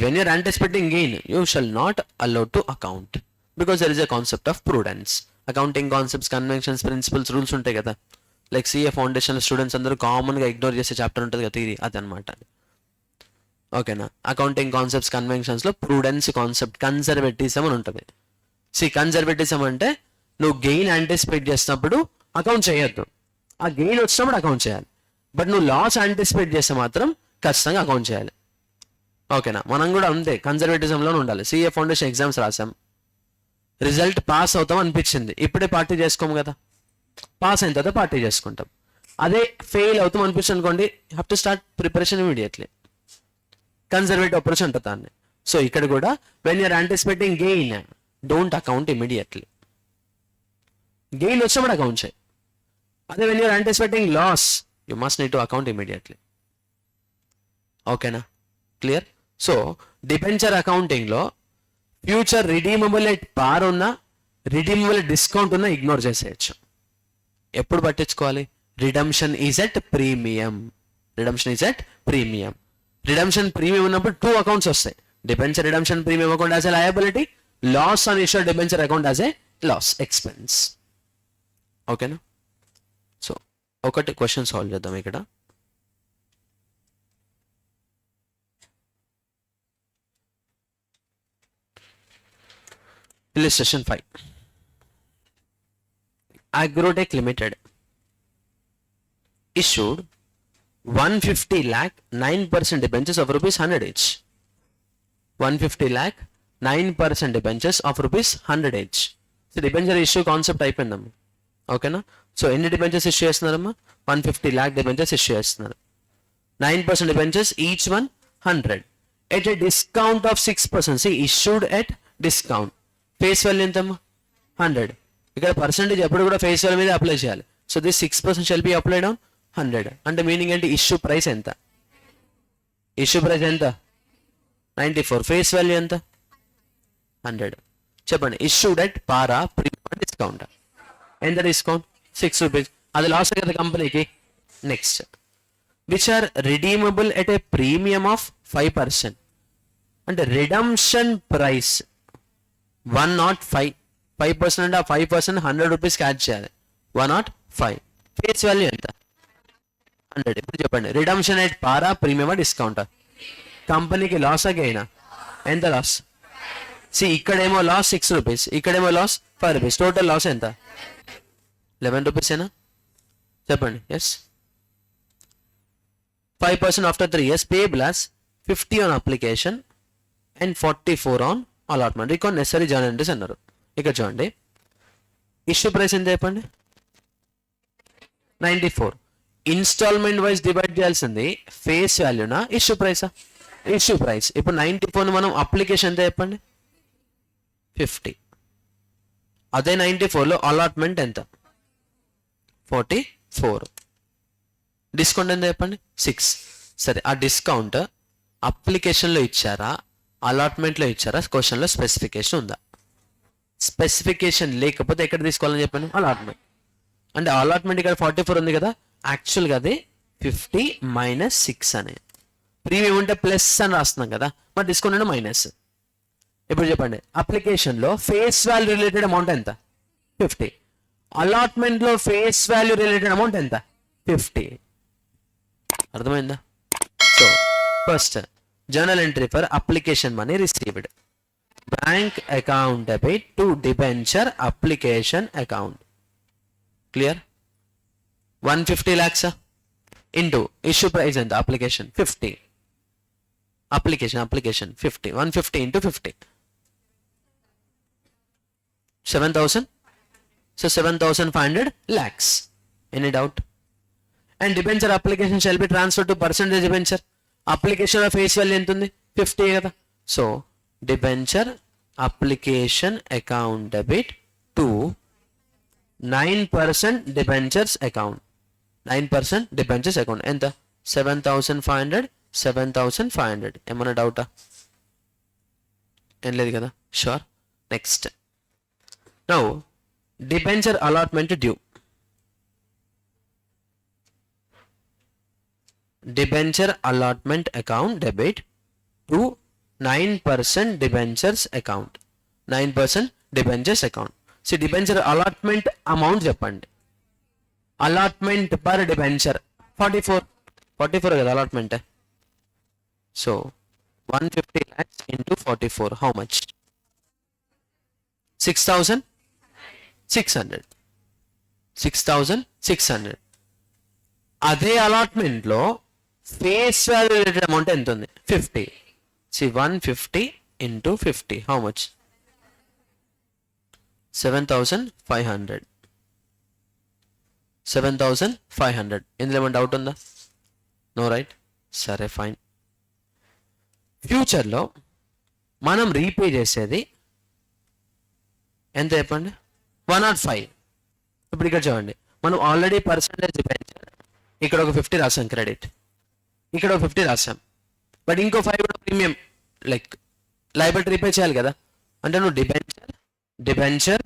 when you're anticipating gain, you shall not allow to account because there is a concept of prudence. Accounting concepts, conventions, principles, rules ఉంటాయి కదా. లైక్ సిఏ ఫౌండేషన్ స్టూడెంట్స్ అందరూ కామన్గా ఇగ్నోర్ చేసే చాప్టర్ ఉంటుంది కదా, ఇది అదనమాట. ఓకేనా? అకౌంటింగ్ కాన్సెప్ట్స్ కన్వెన్షన్స్లో ప్రూడెన్స్ కాన్సెప్ట్, కన్జర్వేటిజం అని ఉంటుంది. కన్జర్వేటిజం అంటే నువ్వు గెయిన్ యాంటిసిపేట్ చేసినప్పుడు అకౌంట్ చేయొద్దు, ఆ గెయిన్ వచ్చినప్పుడు అకౌంట్ చేయాలి. బట్ నువ్వు లాస్ యాంటిసిపేట్ చేస్తే మాత్రం ఖచ్చితంగా అకౌంట్ చేయాలి. ఓకేనా? మనం కూడా అంతే కన్జర్వేటిజంలోనే ఉండాలి. సిఏ ఫౌండేషన్ ఎగ్జామ్స్ రాసాం, రిజల్ట్ పాస్ అవుతాం అనిపించింది, ఇప్పుడే పార్టీ చేసుకోము కదా, పాస్ అయిన తర్వాత పార్టీ చేసుకుంటాం. అదే ఫెయిల్ అవుతాం అనిపిస్తుంది అనుకోండి, have to start preparation immediately. Conservative approach అంటారు దాన్ని. సో ఇక్కడ కూడా when you're anticipating gain, don't account immediately. Gain వచ్చినప్పుడు అకౌంట్ చేయి. అదే when you're anticipating loss, you must need to account immediately. ఓకేనా? క్లియర్? సో డిబెంచర్ అకౌంటింగ్లో ఫ్యూచర్ రిడీమబుల్ ఎట్ పార్ ఉన్నా, రిడీమబుల్ డిస్కౌంట్ ఉన్నా ఇగ్నోర్ చేసేయచ్చు. ఎప్పుడు పట్టించుకోవాలి? Redemption is at premium. Redemption is at premium. Redemption premium ఉన్నప్పుడు 2 అకౌంట్స్ వస్తాయి. Debenture redemption premium account as a liability, loss on issue debenture account as a loss expense. ఓకేనా? సో ఒకటి క్వశ్చన్ సాల్వ్ చేద్దాం ఇక్కడ. Illustration 5. Agrotech Limited issued 150 lakh 9% debentures of rupees 100 each. 150 lakh 9% debentures of rupees 100 each. So debenture issue concept అయిపోయిందమ్మా. ఓకేనా? సో ఎన్ని డిబెంచర్స్ ఇష్యూ చేస్తున్నారమ్మా? 150 lakh డిబెంచర్స్ ఇష్యూ చేస్తున్నారు. 9% debentures, each one 100 at a discount of 6%. See, issued at discount. Face value ఎంతమ్మా? 100. ఇక్కడ పర్సెంటేజ్ ఎప్పుడు కూడా ఫేస్ వాల్యూ మీద అప్లై చేయాలి. So this 6% shall be applied on 100. అంటే మీనింగ్ ఏంటి? ఇష్యూ ప్రైస్ ఎంత? ఇష్యూ ప్రైస్ ఎంత? 94. ఫేస్ వాల్యూ ఎంత? 100. చెప్పండి. Issued at par premium discount. ఎంత డిస్కౌంట్? 6 రూపీస్. అది లాస్ కదా కంపెనీకి. Next, which are redeemable at a premium of 5%. అంటే రిడమ్షన్ ప్రైస్ 105. 5% అంటే ఆ 5% 100 రూపీస్ క్యాచ్ చేయాలి. 105. ఫేస్ వాల్యూ ఎంత? 100. ఇప్పుడు చెప్పండి. రిడమ్షన్ ఎట్ పారా ప్రీమియమా డిస్కౌంట్? కంపెనీకి లాస్ అగైనా? ఎంత లాస్? సి ఇక్కడేమో లాస్ 6 రూపీస్, ఇక్కడేమో లాస్ 5 రూపీస్. టోటల్ లాస్ ఎంత? 11 రూపీస్ ఏనా? చెప్పండి. Yes. 5% after 3 years, payable as 50 on application and 44 on allotment. Record necessary journal entries అన్నారు. ఇక్కడ చూడండి. ఇష్యూ ప్రైస్ ఎంత చెప్పండి? 94. ఇన్స్టాల్మెంట్ వైజ్ డివైడ్ చేయాల్సింది ఫేస్ వాల్యూనా ఇష్యూ ప్రైసా? Issue price. ఇప్పుడు 94 మనం అప్లికేషన్ ఎంత చెప్పండి? 50. అదే 94లో అలాట్మెంట్ ఎంత? 44. డిస్కౌంట్ ఎంత చెప్పండి? 6. సరే, ఆ డిస్కౌంట్ అప్లికేషన్లో ఇచ్చారా, అలాట్మెంట్లో ఇచ్చారా? క్వశ్చన్లో స్పెసిఫికేషన్ ఉందా? స్పెసిఫికేషన్ లేకపోతే ఎక్కడ తీసుకోవాలని చెప్పాను? అలాట్మెంట్. అంటే అలాట్మెంట్ ఇక్కడ 44 ఉంది కదా, యాక్చువల్గా అది 50 మైనస్ 6 అనే. ప్రీమియం ఉంటే ప్లస్ అని రాస్తున్నాం కదా, మరి డిస్కౌంట్ అంటే మైనస్. ఇప్పుడు చెప్పండి. అప్లికేషన్లో ఫేస్ వాల్యూ రిలేటెడ్ అమౌంట్ ఎంత? 50. అలాట్మెంట్లో ఫేస్ వాల్యూ రిలేటెడ్ అమౌంట్ ఎంత? 50. అర్థమైందా? So first journal entry for application money received. Bank account debit to debenture application account. Clear? 150 lakhs into issue price ఎంత? Application 50. Application 50. 150 into 50 7,000. So 7,500 lakhs. Any doubt? And debenture application shall be transfer to percentage debenture. Application face value ఎంత ఉంది? 50 కదా. So debenture application account debit to 9% debentures account. 9% debentures account ఎంత? 7,500. 7,500. ఏమన్నా డౌటా? ఏం లేదు కదా. Sure. Next, now debenture allotment due. Debenture allotment account debit to 9% debentures account. 9% debentures account. See debenture allotment amount చెప్పండి. అలాట్మెంట్ పర్ డిబెంచర్ 44 కదా allotment. So 150 lakhs into 44 how much? 6,600. 6,600. అదే అలాట్మెంట్లో ఫేస్ వాల్యూ రిలేటెడ్ అమౌంట్ ఎంత ఉంది? 50. See 150 into 50 how much? 7,500. 7,500. ఇందులో ఏమైనా డౌట్ ఉందా? No right. సరే ఫైన్. ఫ్యూచర్లో మనం రీపే చేసేది ఎంత చెప్పండి? 105. ఇప్పుడు ఇక్కడ చూడండి. మనం ఆల్రెడీ పర్సెంటేజ్ డిబెంచర్ ఇక్కడ ఒక 50 రాసాం క్రెడిట్, ఇక్కడ ఒక 50 రాసాం. బట్ ఇంకో 5 కూడా ప్రీమియం లైక్ లైబిలిటీ రీపే చేయాలి కదా. అంటే నువ్వు debenture redemption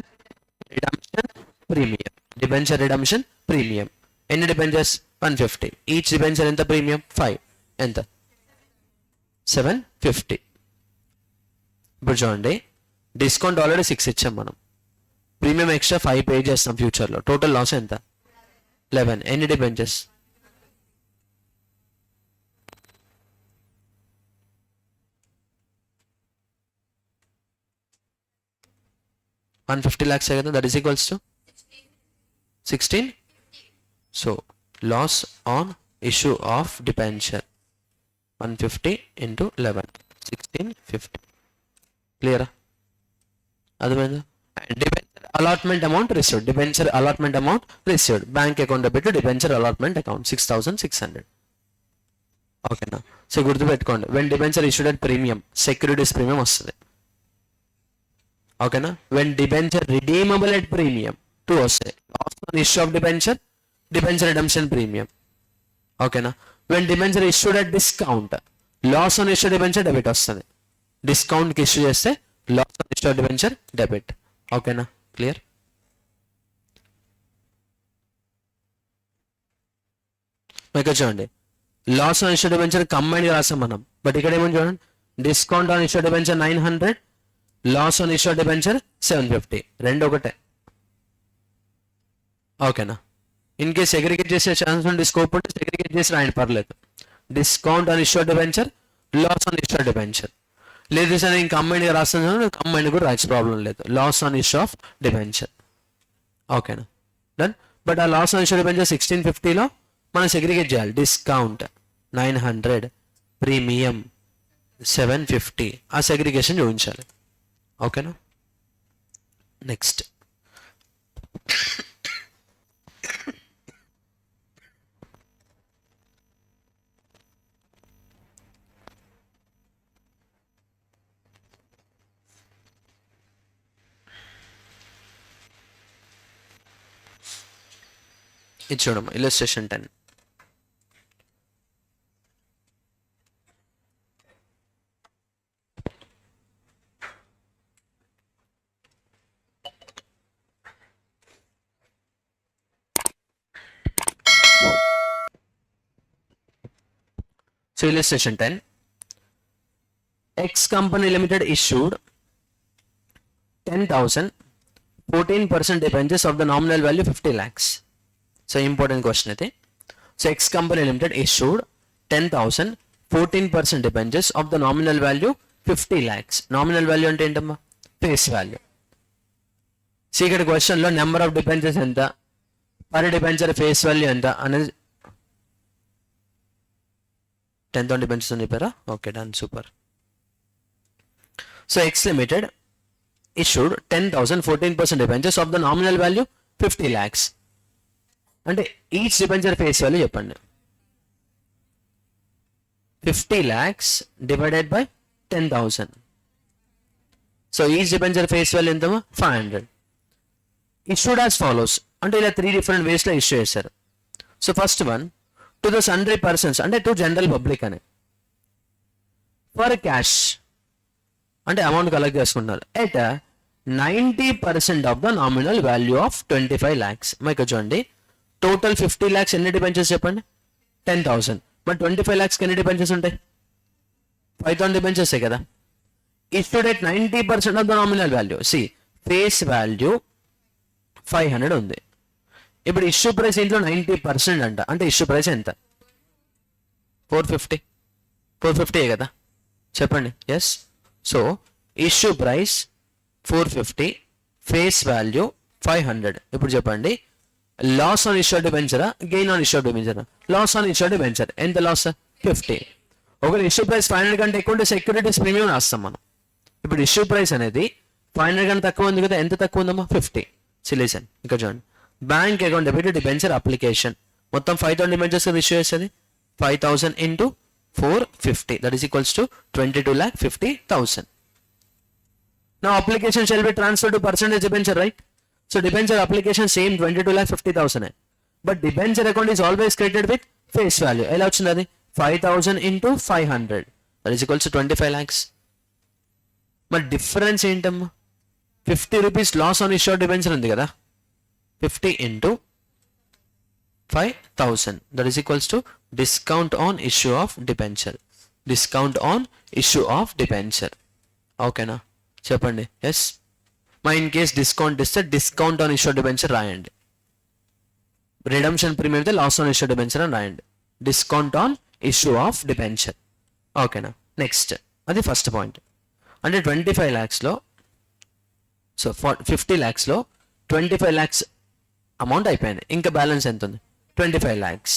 premium, debenture redemption premium. ఎన్ని డిబెంచర్స్? 150. ఈచ్ డిబెంచర్ ఎంత ప్రీమియం? 5. ఎంత? 750. ఇప్పుడు చూడండి, డిస్కౌంట్ ఆల్రెడీ 6 ఇచ్చాం మనం, ప్రీమియం ఎక్స్ట్రా 5 పే చేస్తాం ఫ్యూచర్లో. టోటల్ లాస్ ఎంత? 11. ఎన్ని డిబెంచర్స్? 150 lakhs కదా, that is equals to 16. So loss on issue of debenture 150 into 11, 1650. క్లియరా? అర్థమైందా? Debenture allotment amount received, debenture allotment amount received, bank account debit debenture allotment account 6600. ఓకేనా? సో గుర్తుపెట్టుకోండి, when debenture issued at premium securities premium వస్తుంది. ఓకేనా? When debenture redeemable at premium 2 వస్తాయి. Issue of debenture debenture redemption premium. ఓకేనా? When debenture issued at discount loss on issue debenture debit వస్తుంది. డిస్కౌంట్కి ఇష్యూ చేస్తే loss on issue debenture debit. ఓకేనా? క్లియర్? ఇక్కడ చూడండి, లాస్ ఆన్ ఇష్యూ డిబెంచర్ కంబైన్గా రాసాం మనం, బట్ ఇక్కడ ఏమని చూడండి, discount on issue debenture 900, loss on issue debenture 750, రెండు ఒకటే. ఓకేనా? ఇన్ కేస్ సెగ్రిగేట్ చేసే ఛాన్స్ ఉంటే స్కోప్ ఉంటే సెగ్రిగేట్ చేసి రాయండి, పర్లేదు. డిస్కౌంట్ ఆన్ ఇష్యూ డిబెంచర్, లాస్ ఆన్ ఇష్యూ డిబెంచర్. లేదు సార్ నేను కంబైన్గా రాస్తాను, కంబైన్ కూడా రాయచ్చు, ప్రాబ్లం లేదు. Loss on issue of debenture. ఓకేనా? డన్. బట్ ఆ లాస్ ఆన్ ఇష్యూ డిబెంచర్ 1650లో మనం సెగ్రిగేట్ చేయాలి. డిస్కౌంట్ 900, ప్రీమియం 750, ఆ సెగ్రిగేషన్ చూపించాలి. ఓకేనా? నెక్స్ట్ ఇది చూడమ్మా, illustration 10. So illustration 10. X company limited issued 10,000, 14% debentures of the nominal value 50 lakhs. So important question అయితే. So X company limited issued 10,000, 14% debentures of the nominal value 50 lakhs. Nominal value అంటే ఏంటమ్మా? Face value. సో ఇక్కడ క్వశ్చన్లో నెంబర్ ఆఫ్ డిబెంచర్స్ ఎంత, పర్ డిబెంచర్ ఫేస్ వాల్యూ ఎంత అనేది 10,000 debentures అని చెప్పారా? Okay, done, super. So X limited issued 10,000, 14% debentures of the nominal value 50 lakhs. అంటే ఈచ్ డిబెంచర్ ఫేస్ వాల్యూ చెప్పండి. 50 lakhs divided by 10,000. So each debenture face value ఎంతమా? 500. ఇష్యూడ్ యాజ్ ఫాలోస్, అంటే ఇలా 3 different వేస్లో ఇష్యూ చేశారు. So first one, to the sundry persons, అంటే టు జనరల్ పబ్లిక్ అని, ఫర్ క్యాష్ అంటే అమౌంట్ కలెక్ట్ చేసుకుంటున్నారు, at 90% of the nominal value of 25 lakhs. మీకు చూడండి, టోటల్ 50 lakhs ఎన్ని డిబెంచర్స్ చెప్పండి? 10,000. మరి 25 lakhs ఎన్ని డిబెంచర్స్ ఉంటాయి? 5,000 డిబెంచర్స్ కదా. Issued at 90% of the nominal value. See, face value 500 ఉంది. ఇప్పుడు ఇష్యూ ప్రైస్ ఇంట్లో 90% అంట, అంటే ఇష్యూ ప్రైస్ ఎంత? 450. 450 కదా, చెప్పండి. Yes. So issue price 450, face value 500. ఇప్పుడు చెప్పండి, లాస్ ఆన్ ఇష్యూ డిబెంచరా, గెయిన్ ఆన్ ఇష్యూ డిబెంచరా? Loss on issue debenture. ఎంత లాస్? 50. ఒకవేళ ఇష్యూ ప్రైస్ 500 కంటే ఎక్కువ ఉంటే సెక్యూరిటీస్ ప్రీమియం రాస్తాం మనం. ఇప్పుడు ఇష్యూ ప్రైస్ అనేది 500 కంటే తక్కువ ఉంది కదా, ఎంత తక్కువ ఉందమ్మా? 50. సిలిసన్ ఇక్కడ చూడండి, bank account debit debenture application మొత్తం 5,000 డిబెంచర్స్ ఇష్యూ చేస్తుంది. 5,000 into 450, that is equals to 22,50,000. Now application shall be transferred to percentage debenture, right? So debenture application same 22,50,000. But debenture account is always credited with face value. ఎలా వచ్చింది అది? 5,000 into 500, that is equals to 25 lakhs. మరి డిఫరెన్స్ ఏంటమ్మా? 50 rupees loss on issue debenture ఉంది కదా, 50 into 5,000, that is equals to discount on issue of debenture. Discount on issue of debenture. ఓకేనా? చెప్పండి. ఎస్. మా ఇన్ కేస్ డిస్కౌంట్ ఇస్తే డిస్కౌంట్ ఆన్ ఇష్యూ డిబెంచర్ రాయండి. రిడమ్షన్ ప్రీమియం అయితే లాస్ ఆన్ ఇష్యూ డిబెంచర్ అని రాయండి. Discount on issue of debenture. ఓకేనా? నెక్స్ట్, అది ఫస్ట్ పాయింట్. అంటే 25 lakhsలో, సో 50 lakhsలో 25 lakhs అమౌంట్ అయిపోయింది. ఇంకా బ్యాలెన్స్ ఎంత ఉంది? 25 lakhs.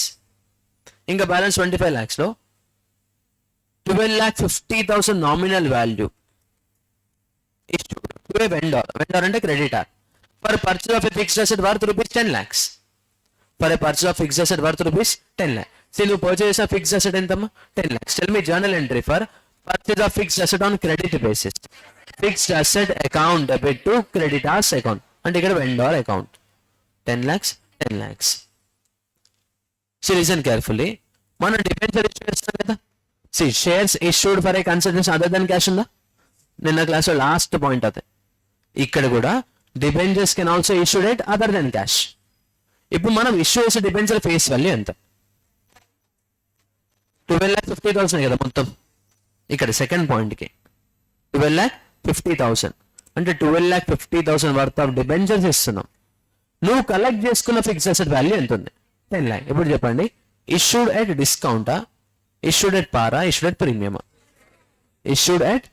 ఇంకా balance 25 lakhsలో 12,50,000 nominal value issued to a vendor. Vendor అంటే creditor. For purchase of a fixed asset worth rupees 10 lakhs. For a purchase of fixed asset worth rupees 10 lakhs. See, you purchase a fixed asset ఎంతమ్మా 10 lakhs. Tell me journal entry for purchase of fixed asset on credit basis. Fixed asset account debit to creditors account. అంటే ఇక్కడ vendor account. 10 lakhs, 10 lakhs. See, listen carefully. మనం డిబెంచర్ ఇష్యూ చేస్తాం కదా. See, shares issued for a consideration other than cash ఉందా? నిన్న క్లాస్లో లాస్ట్ పాయింట్ అదే. ఇక్కడ కూడా debentures can also issued at other than cash. ఇప్పుడు మనం ఇష్యూ చేసే డిబెంచర్ ఫేస్ వాల్యూ ఎంత? 12,50,000 కదా మొత్తం. ఇక్కడ సెకండ్ పాయింట్కి 12,50,000 అంటే 12,50,000 వర్త్ ఆఫ్ డిబెంచర్స్ ఇస్తున్నాం. నువ్వు కలెక్ట్ చేసుకున్న ఫిక్స్ అసెట్ వాల్యూ ఎంత ఉంది? 10 lakh. ఇప్పుడు చెప్పండి, ఇష్యూడ్ ఎట్ డిస్కౌంటా, ఇష్యూడ్ ఎట్ పారా, ఇష్యూడ్ ఎట్ ప్రీమియమా? Issued at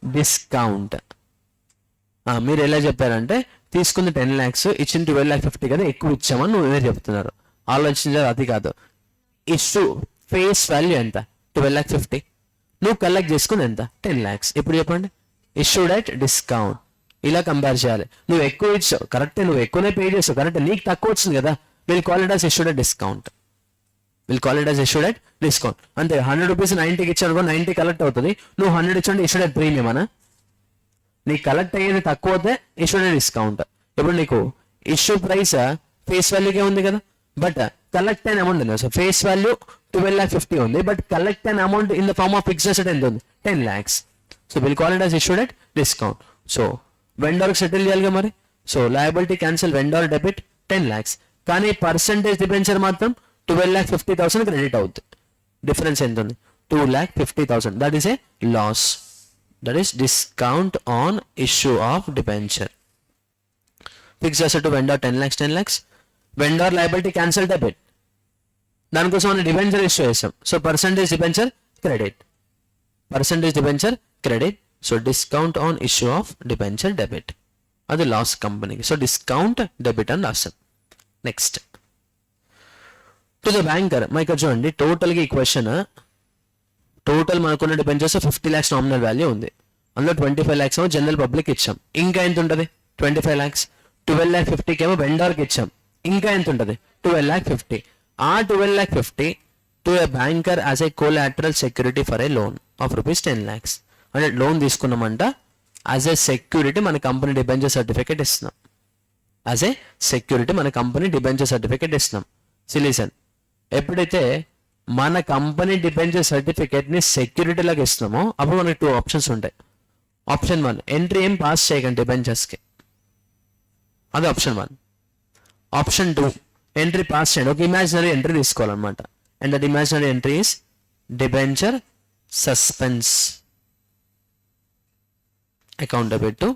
discount. మీరు ఎలా చెప్పారంటే తీసుకుంది 10 lakhs, ఇచ్చిన 12,50,000 కదా, ఎక్కువ ఇచ్చామని నువ్వే చెప్తున్నారు. ఆలోచించారు, అది కాదు. ఇష్యూ ఫేస్ వాల్యూ ఎంత? 12,50,000. నువ్వు కలెక్ట్ చేసుకుంది ఎంత? 10 lakhs. ఇప్పుడు చెప్పండి, ఇష్యూడ్ ఎట్ డిస్కౌంట్. ఇలా కంపేర్ చేయాలి. నువ్వు ఎక్కువ ఇచ్చావు కరెక్టే, నువ్వు ఎక్కువనే పే చేసావు కరెక్ట్, నీకు తక్కువ వచ్చింది కదా, will call it as issued at discount. Will call it as issued at discount. అంతే, 100 రూపీస్ 90కి ఇచ్చాను, 90 కలెక్ట్ అవుతుంది. నువ్వు 100 ఇచ్చాడు, issued at premium అనా? నీకు కలెక్ట్ అయ్యేది తక్కువ అయితే issued at discount. ఇప్పుడు నీకు ఇష్యూ ప్రైస్ ఫేస్ వాల్యూకే ఉంది కదా, బట్ కలెక్ట్ అయిన అమౌంట్ ఉంది. సో ఫేస్ వాల్యూ 12,50,000 ఉంది, బట్ కలెక్ట్ అయిన amount in the form of fixed asset ఎంత ఉంది? 10 lakhs. So will call it as issued at discount. So వెండర్కి సెటిల్ చేయాలిగా మరి. So liability cancel, vendor debit 10 lakhs. కానీ పర్సంటేజ్ డిబెంచర్ మాత్రం 12,50,000 క్రెడిట్ అవుతుంది. డిఫరెన్స్ ఎంత ఉంది? 2,50,000. That is a loss. That is discount on issue of debenture. Fixed asset to vendor 10 lakhs, 10 lakhs. Vendor liability cancel debit. దానికోసం మనం డిబెంచర్ ఇష్యూ చేసాం. So percentage debenture credit, percentage debenture credit. So discount on issue of debenture debit, అది లాస్ కంపెనీకి. సో డిస్కౌంట్ డెబిట్ అని రాస్తాం. Next to the banker. మా ఇక్కడ చూడండి, టోటల్గా ఈ క్వశ్చన్ టోటల్ మనకున్న డిబెంచర్స్ 50 lakhs నామినల్ వాల్యూ ఉంది. అందులో 25 lakhs ఏమో జనరల్ పబ్లిక్ ఇచ్చాం. ఇంకా ఎంత ఉంటుంది? 25 lakhs. 12,50,000 ఏమో వెండర్కి ఇచ్చాం. ఇంకా ఎంత ఉంటుంది? 12,50,000. ఆ 12,50,000 to a banker as a collateral security for a loan of rupees 10 lakhs. అంటే లోన్ తీసుకున్నామంట, యాజ్ ఏ సెక్యూరిటీ మన కంపెనీ డిబెంచర్ సర్టిఫికేట్ ఇస్తున్నాం. యాజ్ ఏ సెక్యూరిటీ మన కంపెనీ డిబెంచర్ సర్టిఫికేట్ ఇస్తున్నాం. సిలిసన్, ఎప్పుడైతే మన కంపెనీ డిబెంచర్ సర్టిఫికేట్ని సెక్యూరిటీ లాగా ఇస్తున్నామో అప్పుడు మనకి 2 ఆప్షన్స్ ఉంటాయి. ఆప్షన్ 1, ఎంట్రీ ఏం పాస్ చేయకండి డిబెంచర్స్కి, అది ఆప్షన్ 1. ఆప్షన్ 2, ఎంట్రీ పాస్ చేయండి, ఒక ఇమాజినరీ ఎంట్రీ తీసుకోవాలన్నమాట. And that imaginary entry is debenture suspense account debit to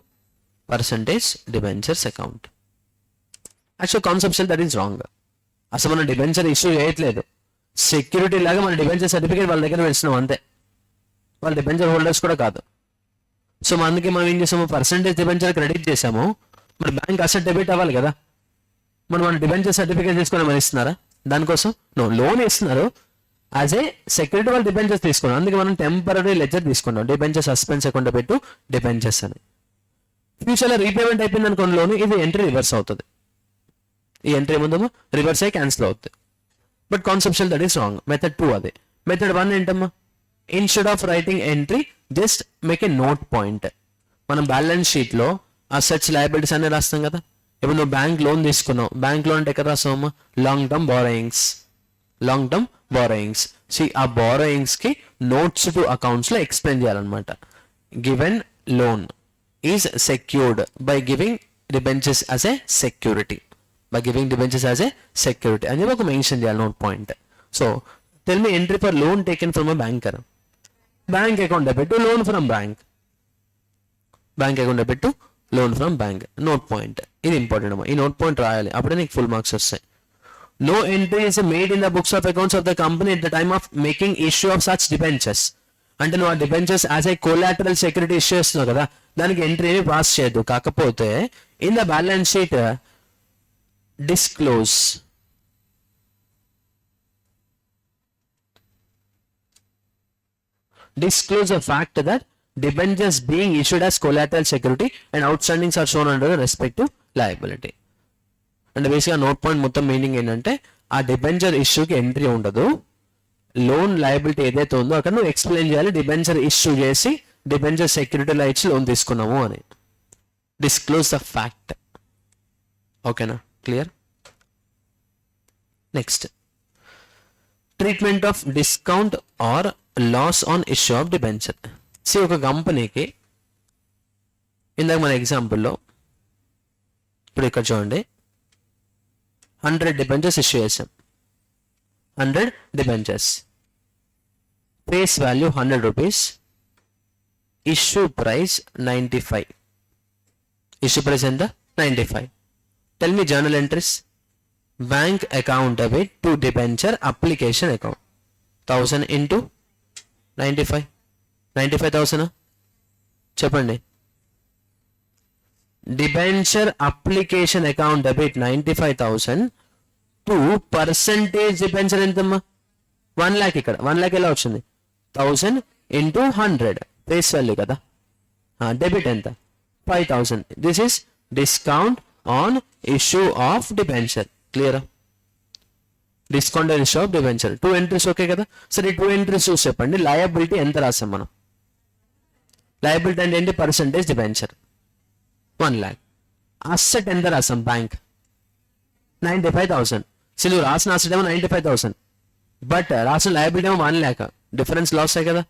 percentage debentures account. Actual conception that is wrong. అసలు మనం డిబెంచర్ ఇష్యూ చేయట్లేదు, సెక్యూరిటీ లాగా మన డిబెంచర్ సర్టిఫికేట్ వాళ్ళ దగ్గర పెంచుతున్నాం అంతే. వాళ్ళ డిబెంచర్ హోల్డర్స్ కూడా కాదు. సో అందుకే మనం ఏం చేసాము, పర్సంటేజ్ డిబెంచర్ క్రెడిట్ చేసాము. మరి బ్యాంక్ అసెట్ డెబిట్ అవ్వాలి కదా, మనం మన డిబెంచర్ సర్టిఫికేట్ తీసుకొని మనం ఇస్తున్నారా? దానికోసం లోన్ ఇస్తున్నారు, యాజ్ ఏ సెక్యూరిటీ వాళ్ళు డిబెంచర్స్ తీసుకున్నాం. అందుకే మనం టెంపరీ లెజర్ తీసుకున్నాం, డిబెంచర్ సస్పెన్స్ అకౌంట్ పెట్టు డిబెంచర్స్ అని. ఫ్యూచర్లో రీపేమెంట్ అయిపోయింది అనుకోండి లోన్, ఇది ఎంట్రీ రివర్స్ అవుతుంది. ఈ ఎంట్రీ ఏముందేమో రివర్స్ అయ్యి క్యాన్సిల్ అవుతుంది. But conception that is wrong. Method 2 అదే. మెథడ్ 1 ఏంటమ్మా, instead of writing entry just make a note point. మనం బ్యాలెన్స్ షీట్లో అసెట్స్ లయబిలిటీస్ అనే రాస్తాం కదా. ఇప్పుడు నువ్వు బ్యాంక్ లోన్ తీసుకున్నావు, బ్యాంక్ లోన్ అంటే ఎక్కడ రాస్తావమ్మా? Long term borrowings, long term borrowings. సి ఆ బారోయింగ్స్ కి నోట్స్ టు అకౌంట్స్ లో ఎక్స్ప్లెయిన్ చేయాలన్నమాట. Given loan is secured by giving debentures as a security, by giving debentures as a security అని ఒక మెన్షన్ చేయాలి note point. So tell me entry for loan taken from a banker, bank account debit to loan from bank, bank account debit to loan from bank. Note point ఇది ఇంపార్టెంట్ అమ్మా, ఈ నోట్ పాయింట్ రాయాలి, అప్పుడే నీకు ఫుల్ మార్క్స్ వస్తాయి. No entry is made in the books of accounts of the company at the time of making issue of such debentures. అంటే నువ్వు ఆ debentures as a collateral security issue చేస్తున్నావు కదా, దానికి ఎంట్రీ ఏమి పాస్ చేయొద్దు. కాకపోతే in the balance sheet disclose the fact that debentures being issued as collateral security and outstandings are shown under the respective liability. అంటే బేసిక్గా నోట్ పాయింట్ మొత్తం మీనింగ్ ఏంటంటే ఆ డిబెంచర్ ఇష్యూకి ఎంట్రీ ఉండదు, లోన్ లయబిలిటీ ఏదైతే ఉందో అక్కడ నువ్వు ఎక్స్ప్లెయిన్ చేయాలి, డిబెంచర్ ఇష్యూ చేసి డిబెంచర్ సెక్యూరిటీలో ఇచ్చి లోన్ తీసుకున్నాము అని. Disclose the fact. ఓకేనా, clear? Next, treatment of discount or loss on issue of debenture. ఒక కంపెనీకి ఇందాక మన ఎగ్జాంపుల్లో ఇప్పుడు ఇక్కడ చూడండి 100 డిబెంచర్స్ ఇష్యూ చేసాం. 100 debentures, face value 100 rupees, issue price 95. Issue price ఎంత? 95. Tell me journal entries. Bank account debit to debenture application account 1000 into 95. 95,000 చెప్పండి. Debenture application account debit 95,000 to percentage debenture ఎంతమ్మా? 1 lakh. ఇక్కడ 1 lakh ఎలా వచ్చింది? 1000 ఇంటూ 100 ఫేస్ వాల్యూ కదా. డెబిట్ ఎంత? 5,000. This is discount on issue of debenture. క్లియరా? Discount on issue of debenture. 2 entries okay కదా. సరే 2 ఎంట్రీస్ చూసి చెప్పండి. లయబిలిటీ ఎంత రాసాం మనం? లయబిలిటీ అంటే ఏంటి? Percentage debenture 1 lakh. అసెట్ ఎంత రాసాం? బ్యాంక్ 95,000. నువ్వు రాసిన అసెట్ ఏమో 95,000, బట్ రాసిన లయబిలిటీ ఏమో 1 lakh. డిఫరెన్స్ లాస్ అయ్యి కదా.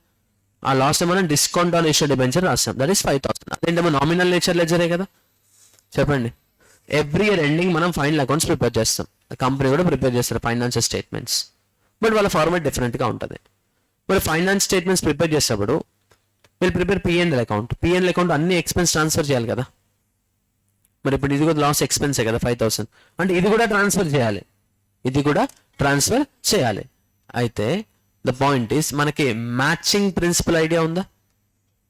ఆ లాస్ ఏమో డిస్కౌంట్ ఆన్ ఇష్యూ డిబెంచర్ రాస్తాం, దట్ ఈస్ 5,000. అదేంటేమో నామినల్ నేచర్ లెజరే కదా. చెప్పండి. ఎవ్రీ ఇయర్ ఎండింగ్ మనం ఫైనల్ అకౌంట్స్ ప్రిపేర్ చేస్తాం, కంపెనీ కూడా ప్రిపేర్ చేస్తారు ఫైనాన్షియల్ స్టేట్మెంట్స్, బట్ వాళ్ళ ఫార్మాట్ డిఫరెంట్గా ఉంటుంది. మరి ఫైనాన్స్ స్టేట్మెంట్స్ ప్రిపేర్ చేసేటప్పుడు వీళ్ళు prepare PNL account. PNL account అన్ని ఎక్స్పెన్స్ ట్రాన్స్ఫర్ చేయాలి కదా. మరి ఇప్పుడు ఇది కూడా లాస్ ఎక్స్పెన్సే కదా 5,000, అంటే ఇది కూడా ట్రాన్స్ఫర్ చేయాలి, ఇది కూడా ట్రాన్స్ఫర్ చేయాలి. అయితే ద పాయింట్ ఈస్ మనకి మ్యాచింగ్ ప్రిన్సిపల్ ఐడియా ఉందా?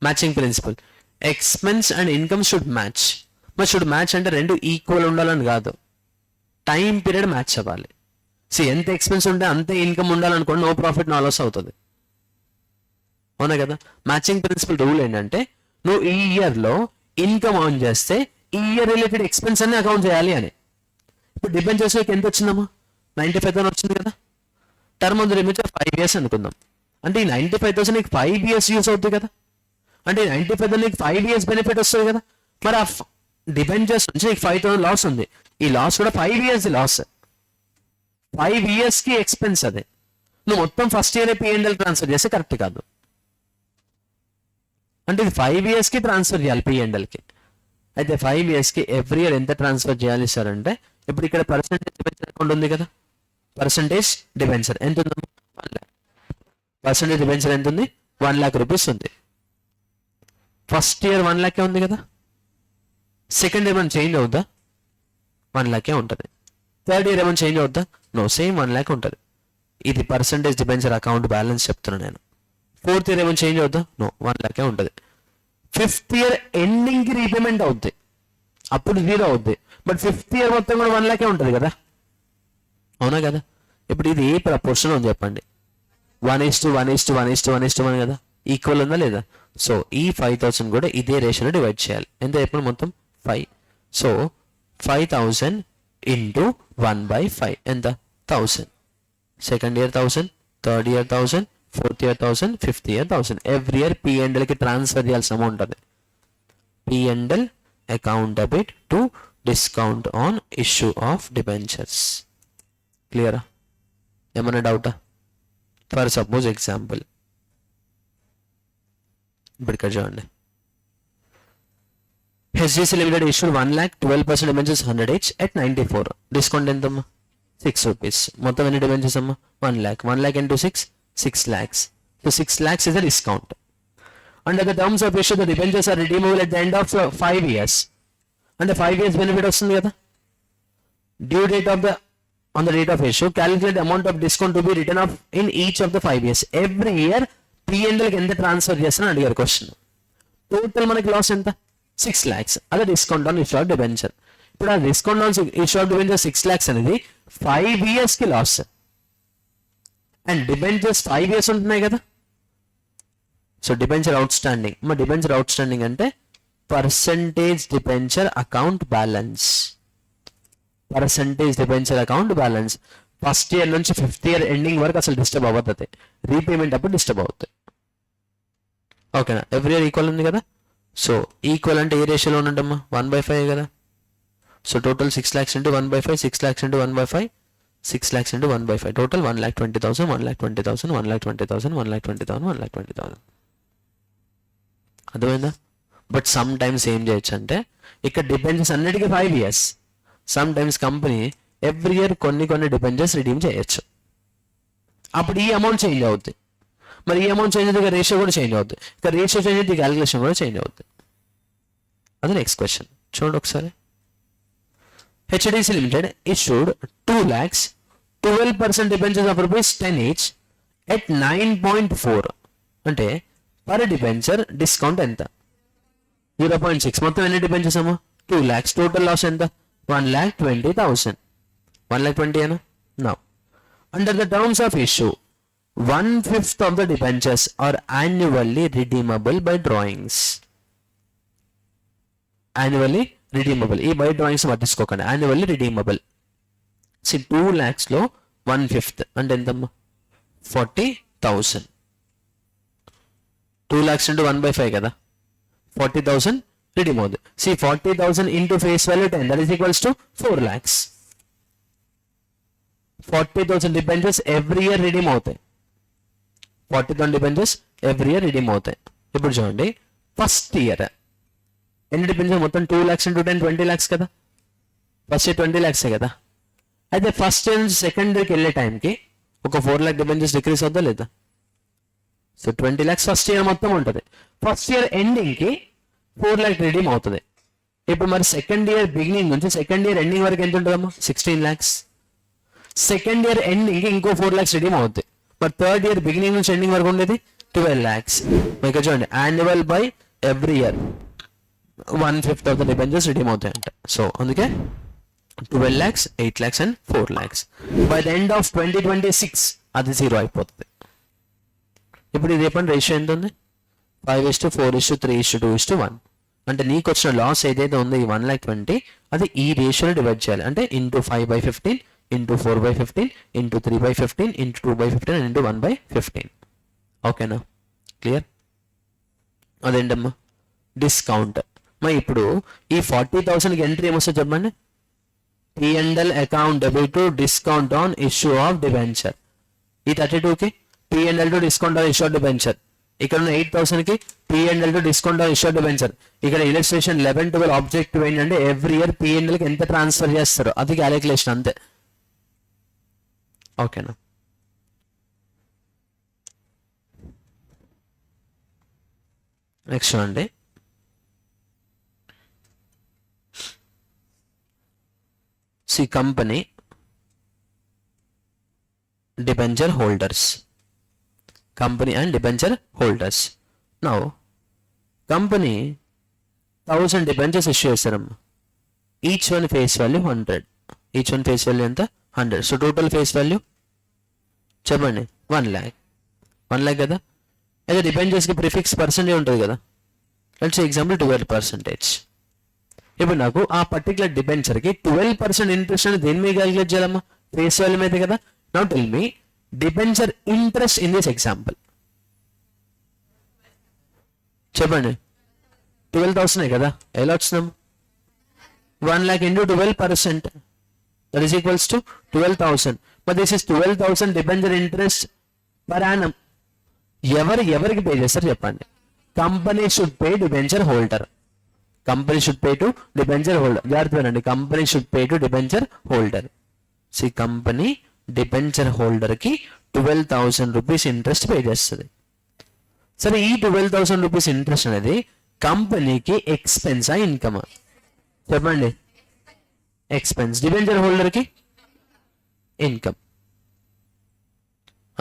Matching principle, expense and income should match. మరి షుడ్ మ్యాచ్ అంటే రెండు ఈక్వల్ ఉండాలని కాదు, టైం పీరియడ్ మ్యాచ్ అవ్వాలి. ఎంత ఎక్స్పెన్స్ ఉంటే అంతే ఇన్కమ్ ఉండాలనుకోండి, నో ప్రాఫిట్ నో లాస్ అవుతుంది. అవునా కదా. మ్యాచింగ్ ప్రిన్సిపల్ రూల్ ఏంటంటే నువ్వు ఈ ఇయర్లో ఇన్కమ్ ఆన్ చేస్తే ఈ ఇయర్ రిలేటెడ్ ఎక్స్పెన్స్ అన్ని అకౌంట్ చేయాలి అని. ఇప్పుడు డిబెంచర్స్ ఎంత వచ్చిందమ్మా? 95,000 వచ్చింది కదా. Term of the debenture 5 years అనుకుందాం. అంటే ఈ 95,000 నీకు 5 years యూస్ అవుతుంది కదా. అంటే 95,000 నీకు 5 years బెనిఫిట్ వస్తుంది కదా. మరి ఆ డిబెంచర్స్ నుంచి నీకు 5,000 లాస్ ఉంది. ఈ లాస్ కూడా 5 years లాస్, 5 years కి ఎక్స్పెన్స్. అదే నువ్వు మొత్తం ఫస్ట్ ఇయర్ పిఎన్ఎల్ ట్రాన్స్ఫర్ చేస్తే కరెక్ట్ కాదు. అంటే ఇది 5 years కి ట్రాన్స్ఫర్ చేయాలి పిఎన్ఎల్కి. అయితే 5 years కి ఎవ్రీ ఇయర్ ఎంత ట్రాన్స్ఫర్ చేయాలి సార్ అంటే, ఇప్పుడు ఇక్కడ పర్సెంటేజ్ డిబెంచర్ అకౌంట్ ఉంది కదా. పర్సెంటేజ్ డిబెంచర్ ఎంత ఉంది? 1 lakh. పర్సెంటేజ్ డిబెంచర్ ఎంత ఉంది? 1 lakh రూపీస్ ఉంది. ఫస్ట్ ఇయర్ 1 lakh ఉంది కదా. సెకండ్ ఇయర్ ఏమైనా చేంజ్ అవుద్దా? 1 lakh ఉంటుంది. థర్డ్ ఇయర్ ఏమైనా చేంజ్ అవుద్దా? నో, సేమ్ 1 lakh ఉంటుంది. ఇది పర్సెంటేజ్ డిబెంచర్ అకౌంట్ బ్యాలెన్స్ చెప్తున్నాను నేను. ఫోర్త్ ఇయర్ ఏమైనా చేంజ్ అవుద్దా? నో, 1 lakh ఉంటుంది. ఫిఫ్త్ ఇయర్ ఎండింగ్ కి రీపేమెంట్ అవుద్ది, అప్పుడు 0 అవుద్ది. బట్ ఫిఫ్త్ ఇయర్ మొత్తం కూడా 1 lakh ఉంటుంది కదా. అవునా కదా. ఇప్పుడు ఇది ఏ ప్రపోర్షన్ ఉంది చెప్పండి? 1:1:1:1:1 కదా. ఈక్వల్ ఉందా లేదా? సో ఈ 5,000 కూడా ఇదే రేషియోలో డివైడ్ చేయాలి. ఎంత చెప్పండి? మొత్తం 5. సో 5,000 ఇంటూ 1/5 ఎంత? 1,000. Second year 1,000, third year 1,000, fourth year 1,000, fifth year 1,000. Every year పిఎన్ఎల్కి ట్రాన్స్ఫర్ చేయాల్సిన అమౌంట్ అది. PNL account debit to discount on issue of debentures. క్లియరా? ఏమైనా డౌటా? ఫర్ సపోజ్ ఎగ్జాంపుల్ ఇప్పుడు ఇక్కడ చూడండి. HDC limited issued 1 lakh 12% debentures 100 each at 94. Discount ఎంతమ్మా? 6 rupees. మొత్తం ఎన్ని డిబెంచర్స్ అమ్మా? 1 lakh. 1 lakh into 6 lakhs. So 6 lakhs is the discount. Under the terms of issue, the debentures are redeemable at the end of 5 years. Under 5 years benefit వస్తుంది కదా. Due date of the on the date of issue, calculate the amount of discount to be written off in each of the 5 years. Every year P&L కి ఎంత ట్రాన్స్ఫర్ చేస్తాను అడిగారు క్వశ్చన్. టోటల్ మనకి లాస్ ఎంత? 6 lakhs. అదే discount on issue of debenture. ఇప్పుడు ఆ discount on issue of debenture 6 lakhs అనేది 5 years కి లాస్. అండ్ డిబెంచర్స్ 5 years ఉంటున్నాయి కదా. So debenture out standing. మా డిబెంచర్ అవుట్ స్టాండింగ్ అంటే percentage debenture account balance. Percentage debenture account balance first year నుంచి ఫిఫ్త్ ఇయర్ ఎండింగ్ వరకు అసలు డిస్టర్బ్ అవ్వద్ది, రీపేమెంట్ అప్పుడు డిస్టర్బ్ అవుతుంది. ఓకేనా? ఎవ్రీ ఇయర్ ఈక్వల్ ఉంది కదా. సో ఈక్వల్ అంటే ఏ రేషియోలో ఉండమ్మా? 1/5 కదా. So total 6 lakhs into 1/5, 6 lakhs into 1/5, 6 lakhs into 1/5, total 1,20,000, 1,20,000, 1,20,000, 1,20,000, 1,20,000. అర్థమైందా? బట్ సమ్ టైమ్స్ ఏం చేయొచ్చు అంటే ఇక్కడ డిబెంచర్స్ అన్నిటికీ 5 years. Some times company every year కొన్ని డిబెంచర్స్ రిడీమ్ చేయొచ్చు. అప్పుడు ఈ అమౌంట్ చేంజ్ అవుద్ది. మరి ఈ అమౌంట్ చేంజ్ అయితే రేషియో కూడా చేంజ్ అవుద్ది. ఇక రేషియో చేంజ్ అయితే క్యాలిక్యులేషన్ కూడా చేంజ్ అవుద్ది. అది నెక్స్ట్ క్వశ్చన్ చూడండి ఒకసారి. HDC Limited issued 2 lakhs 12% debentures of rupees 10 each at 9.4. అంటే పర్ డిబెంచర్ డిస్కౌంట్ ఎంత? 0.6. మొత్తం ఎన్ని డిబెంచర్స్ అమ్మా? 2 lakhs. టోటల్ లాస్ ఎంత? 1,20,000. 1,20,000 అనా? Now under the terms of issue 1/5 of the debentures are annually redeemable by drawings. Annually redeemable. ఈ బై డ్రాయింగ్స్ పట్టించుకోకండి. Annually redeemable. 2 lakhs లో 1/5 అంటే ఎంతమ్మా? 40,000. 2 lakhs into 1/5 కదా, 40,000 రిడీమ్ అవుతుంది. 40,000 into face value 10, that is equals to 4 lakhs. 40,000 debentures every year redeem అవుతాయి. 40,000 debentures every year రిడీమ్ అవుతాయి. ఇప్పుడు చూడండి, ఫస్ట్ ఇయర్ ఎన్ని డిబెంచర్స్? మొత్తం 2 lakhs into 10, 20 lakhs కదా. ఫస్ట్ ఇయర్ 20 lakhs కదా. అయితే ఫస్ట్ ఇయర్ నుంచి సెకండ్ ఇయర్కి వెళ్ళే టైంకి ఒక 4 lakh డిబెంచర్స్ డిక్రీస్ అవుతా లేదా? సో 20 lakhs ఫస్ట్ ఇయర్ మొత్తం ఉంటుంది. ఫస్ట్ ఇయర్ ఎండింగ్కి 4 lakh రిడీమ్ అవుతుంది. ఇప్పుడు మరి సెకండ్ ఇయర్ బిగినింగ్ నుంచి సెకండ్ ఇయర్ ఎండింగ్ వరకు ఎంత ఉంటుందమ్మా? 16 lakhs. సెకండ్ ఇయర్ ఎండింగ్కి ఇంకో 4 lakhs రిడీమ్ అవుతుంది. మరి థర్డ్ ఇయర్ బిగినింగ్ నుంచి ఎండింగ్ వరకు ఉండేది 12 lakhs. మీకు చూడండి, annual by every year 1/5 of the debentures redeem అవుతాయంట. సో అందుకే 12 lakhs, 8 lakhs and 4 lakhs. By the end of 2026 అది 0 అయిపోతుంది. ఇప్పుడు ఇది చెప్పండి, రేషియో ఎంత ఉంది? 5:4:3:2:1. అంటే నీకు వచ్చిన లాస్ ఏదైతే ఉందో ఈ 1,20,000 అది ఈ రేషియోలో డివైడ్ చేయాలి. అంటే into 5/15, into 4/15, into 3/15, into 2/15 and into 1/15. ఓకేనా? క్లియర్? అదేంటమ్మా? డిస్కౌంట్. మరి ఇప్పుడు ఈ 40,000కి ఎంట్రీ ఏమొస్తుంది చెప్పండి? P&L account debit to discount on issue of debenture. ఈ 32కి P&L to discount on issue of debenture. ఇక్కడ ఉన్న 8,000కి P&L to discount on issue of debenture. ఇక్కడ ఇలస్ట్రేషన్ 11, 12 ఆబ్జెక్టివ్ ఏంటంటే ఎవ్రీ ఇయర్ P&Lకి ఎంత ట్రాన్స్ఫర్ చేస్తారో అది క్యాలిక్యులేషన్ అంతే. ఓకేనా? నెక్స్ట్ చూడండి, company debenture holders. Company and debenture holders. Now company 1000 debentures issue చేస్తారమ్మ. Each one face value 100. Each one face value ఎంత? 100. సో టోటల్ ఫేస్ వాల్యూ చెప్పండి, 1 lakh. 1 lakh కదా. అయితే డిబెంచర్స్కి ప్రిఫిక్స్ పర్సెంటేజ్ ఉంటుంది కదా. Let's say example 12%. ఇప్పుడు నాకు ఆ పర్టికులర్ డిబెంచర్కి 12% ఇంట్రెస్ట్ అని దేని మీద క్యాలిక్యులేట్ చేయాలమ్మా? ఫేస్ వాల్యూ మీద కదా. Now tell me debenture interest in this example. చెప్పండి, 12,000 కదా. ఎలా వచ్చినాం? 1 lakh into 12%, that is equals to 12,000. but this is 12,000 debenture interest per annum. ఎవరికి పే చేస్తారు చెప్పండి? Company should pay debenture holder. Company should pay to debenture holder. జాగ్రత్తగానండి, company should pay to debenture holder. Company debenture హోల్డర్కి 12,000 రూపీస్ ఇంట్రెస్ట్ పే చేస్తుంది. సరే, ఈ 12,000 రూపీస్ ఇంట్రెస్ట్ అనేది కంపెనీకి ఎక్స్పెన్సా ఇన్కమా? చెప్పండి, ఎక్స్పెన్స్. Debenture హోల్డర్కి income.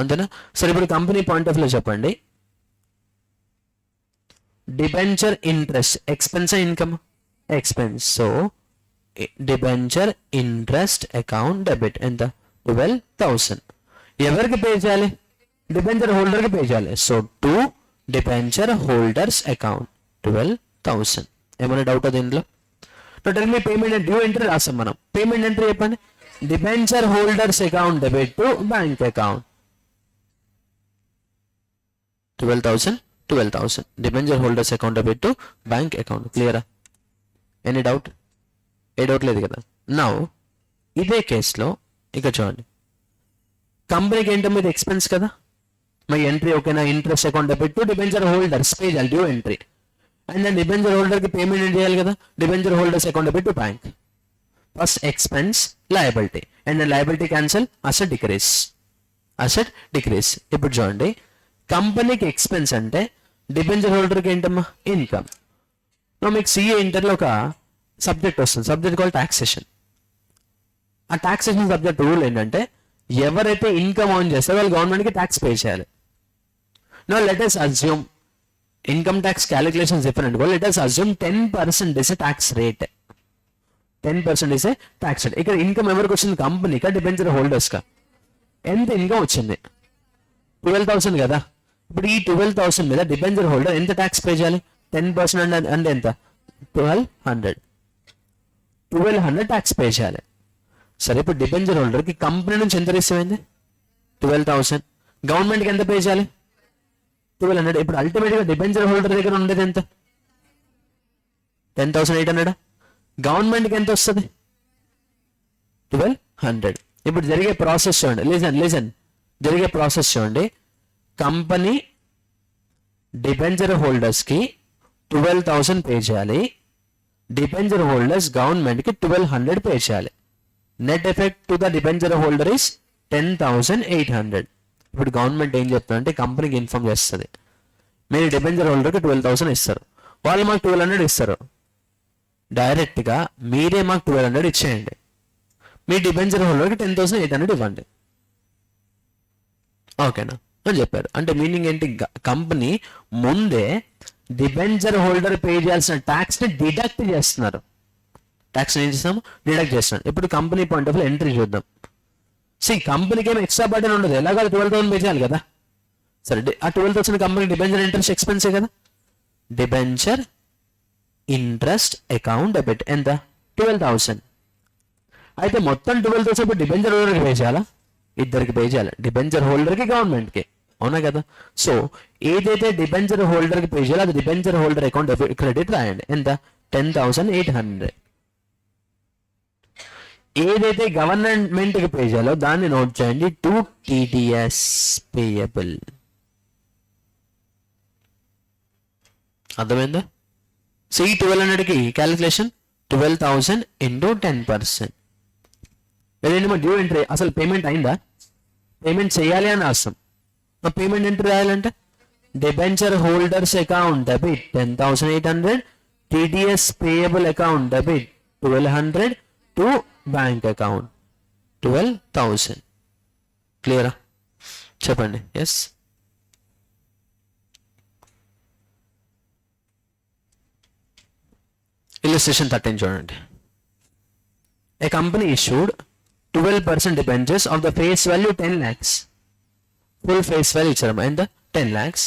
అంతేనా? సరే, ఇప్పుడు కంపెనీ పాయింట్ ఆఫ్ వ్యూ చెప్పండి, debenture interest expense income? Expense. So debenture interest account debit ఎంత? 12,000. ఎవరికి పే చేయాలి? డిబెంచర్ హోల్డర్కి పే చేయాలి. So 2 debenture holders account 12,000. ఏమైనా డౌట్ దీంట్లో? టోటల్ మీ పేమెంట్ డ్యూ ఎంట్రీ రాస్తాం మనం. పేమెంట్ ఎంట్రీ చెప్పండి. Debenture holders account debit to bank account 12,000. Debenture holders account debit to bank account. క్లియరా? Any doubt? ఏ డౌట్ లేదు కదా. నౌ ఇదే కేసులో ఇక చూడండి, కంపెనీకి ఏంటో మీద ఎక్స్పెన్స్ కదా, మై ఎంట్రీ ఓకేనా? Interest account debit to debenture holders pay చేయాలి due entry. And then debenture హోల్డర్కి పేమెంట్ ఏం చేయాలి కదా, debenture holders account debit to bank. First expense liability and then liability cancel, asset decrease. ఇప్పుడు చూడండి, కంపెనీకి ఎక్స్పెన్స్ అంటే డిబెంచర్ హోల్డర్కి ఏంటమ్మా? ఇన్కమ్. మీకు సిఏ ఇంటర్లో ఒక సబ్జెక్ట్ వస్తుంది, సబ్జెక్ట్ కాల్ టాక్సేషన్. ఆ టాక్సేషన్ సబ్జెక్ట్ రూల్ ఏంటంటే ఎవరైతే ఇన్కమ్ ఆన్ చేస్తారో వాళ్ళు గవర్నమెంట్కి ట్యాక్స్ పే చేయాలి. No let us assume income tax calculations different. Let us assume 10% is a tax rate. 10% is a tax rate. ఇక్కడ ఇన్కమ్ ఎవరికి వచ్చింది? కంపెనీకా డిబెంచర్ హోల్డర్స్కా? ఎంత ఇన్కమ్ వచ్చింది? 12,000 కదా. ఇప్పుడు ఈ 12,000 మీద డిబెంచర్ హోల్డర్ ఎంత ట్యాక్స్ పే చేయాలి? 10% అంటే ఎంత? 1200 ట్యాక్స్ పే చేయాలి. సరే, ఇప్పుడు డిబెంచర్ హోల్డర్కి కంపెనీ నుంచి ఎంత రిసీవ్ అయింది? 12,000. గవర్నమెంట్కి ఎంత పే చేయాలి? 1200. ఇప్పుడు అల్టిమేట్గా డిబెంచర్ హోల్డర్ దగ్గర ఉండేది ఎంత? 10,800. గవర్నమెంట్కి ఎంత వస్తుంది? 1200. ఇప్పుడు జరిగే ప్రాసెస్ చూడండి, లిజన్ జరిగే ప్రాసెస్ చూడండి. కంపెనీ డిబెంచర్ హోల్డర్స్కి 12,000 పే చేయాలి, డిబెంచర్ హోల్డర్స్ గవర్నమెంట్కి 1200 పే చేయాలి. Net effect to the debenture holder is 10,800. ఇప్పుడు గవర్నమెంట్ ఏం చెప్తుందంటే కంపెనీకి ఇన్ఫార్మ్ చేస్తుంది, మీరు డిబెంచర్ హోల్డర్కి 12,000 ఇస్తారు, వాళ్ళు మాకు 1200 ఇస్తారు. డైరెక్ట్గా మీరే మాకు 1200 ఇచ్చేయండి, మీ డిబెంచర్ హోల్డర్కి 10,800 ఇవ్వండి. ఓకేనా అని చెప్పారు. అంటే మీనింగ్ ఏంటి? కంపెనీ ముందే డిబెంచర్ హోల్డర్ పే చేయాల్సిన ట్యాక్స్ని డిడక్ట్ చేస్తున్నారు. ట్యాక్స్ ఏం చేస్తాము? డిడక్ట్ చేస్తున్నాడు. ఇప్పుడు కంపెనీ పాయింట్ ఆఫ్ ఎంట్రీ చూద్దాం. కంపెనీకి ఏమి ఎక్స్ట్రా బర్డెన్ ఉండదు, ఎలాగో 12,000 పే చేయాలి కదా. సరే, ఆ 12,000 కంపెనీ డిబెంచర్ ఇంట్రెస్ట్ ఎక్స్పెన్సే కదా. డిబెంచర్ ఇంట్రెస్ట్ అకౌంట్ డెబిట్ ఎంత? 12,000. అయితే మొత్తం 12,000 డిబెంచర్ హోల్డర్కి పే చేయాలా? ఇద్దరికి పే చేయాలి, డిబెంచర్ హోల్డర్కి గవర్నమెంట్కి. అవునా కదా. సో ఏదైతే డిబెంచర్ హోల్డర్కి పే చేయాలో అది డిబెంచర్ హోల్డర్ అకౌంట్ క్రెడిట్ రాయండి. ఎంత? 10,800. ఏదైతే గవర్నమెంట్కి పే చేయాలో దాన్ని నోట్ చేయండి, టు టీడీఎస్ పేయబుల్. అర్థమైందా? ఈ 1200కి క్యాలిక్యులేషన్ 12,000 ఇంటూ 10%. ఏదైనా డ్యూ ఎంట్రీ అసలు పేమెంట్ అయిందా? పేమెంట్ చేయాలి అని రాస్తాం. పేమెంట్ ఎంట్రీ రాయాలంటే debenture holders account debit 10,800, TDS payable account debit 1,200 to bank account 12,000. క్లియరా? చెప్పండి. ఎస్. ఇల్లస్ట్రేషన్ 13 చూడండి. A company issued 12% debentures of the face value 10 lakhs. Full face value ఇచ్చారు ఎంత? 10 lakhs.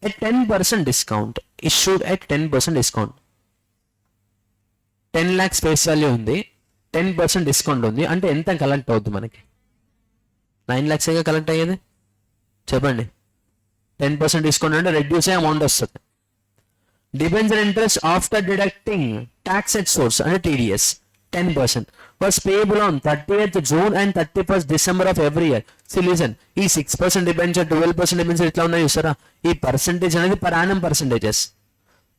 At 10% discount. Issued at 10% discount. 10 lakhs face value ఉంది, 10% డిస్కౌంట్ ఉంది అంటే ఎంత కలెక్ట్ అవుద్ది మనకి? 9 lakhs కలెక్ట్ అయ్యేది. చెప్పండి. 10% డిస్కౌంట్ అంటే రెడ్యూస్ అయ్యే అమౌంట్ వస్తుంది. Debenture interest after deducting tax at source అంటే TDS 10% was payable on 30th June and 31st December of every year. See, listen, ఈ 6% డిబెంచర్ 12% డిబెంచర్ ఇట్లా ఉన్నాయి చూసారా, ఈ పర్సంటేజ్ అనేది per annum percentages.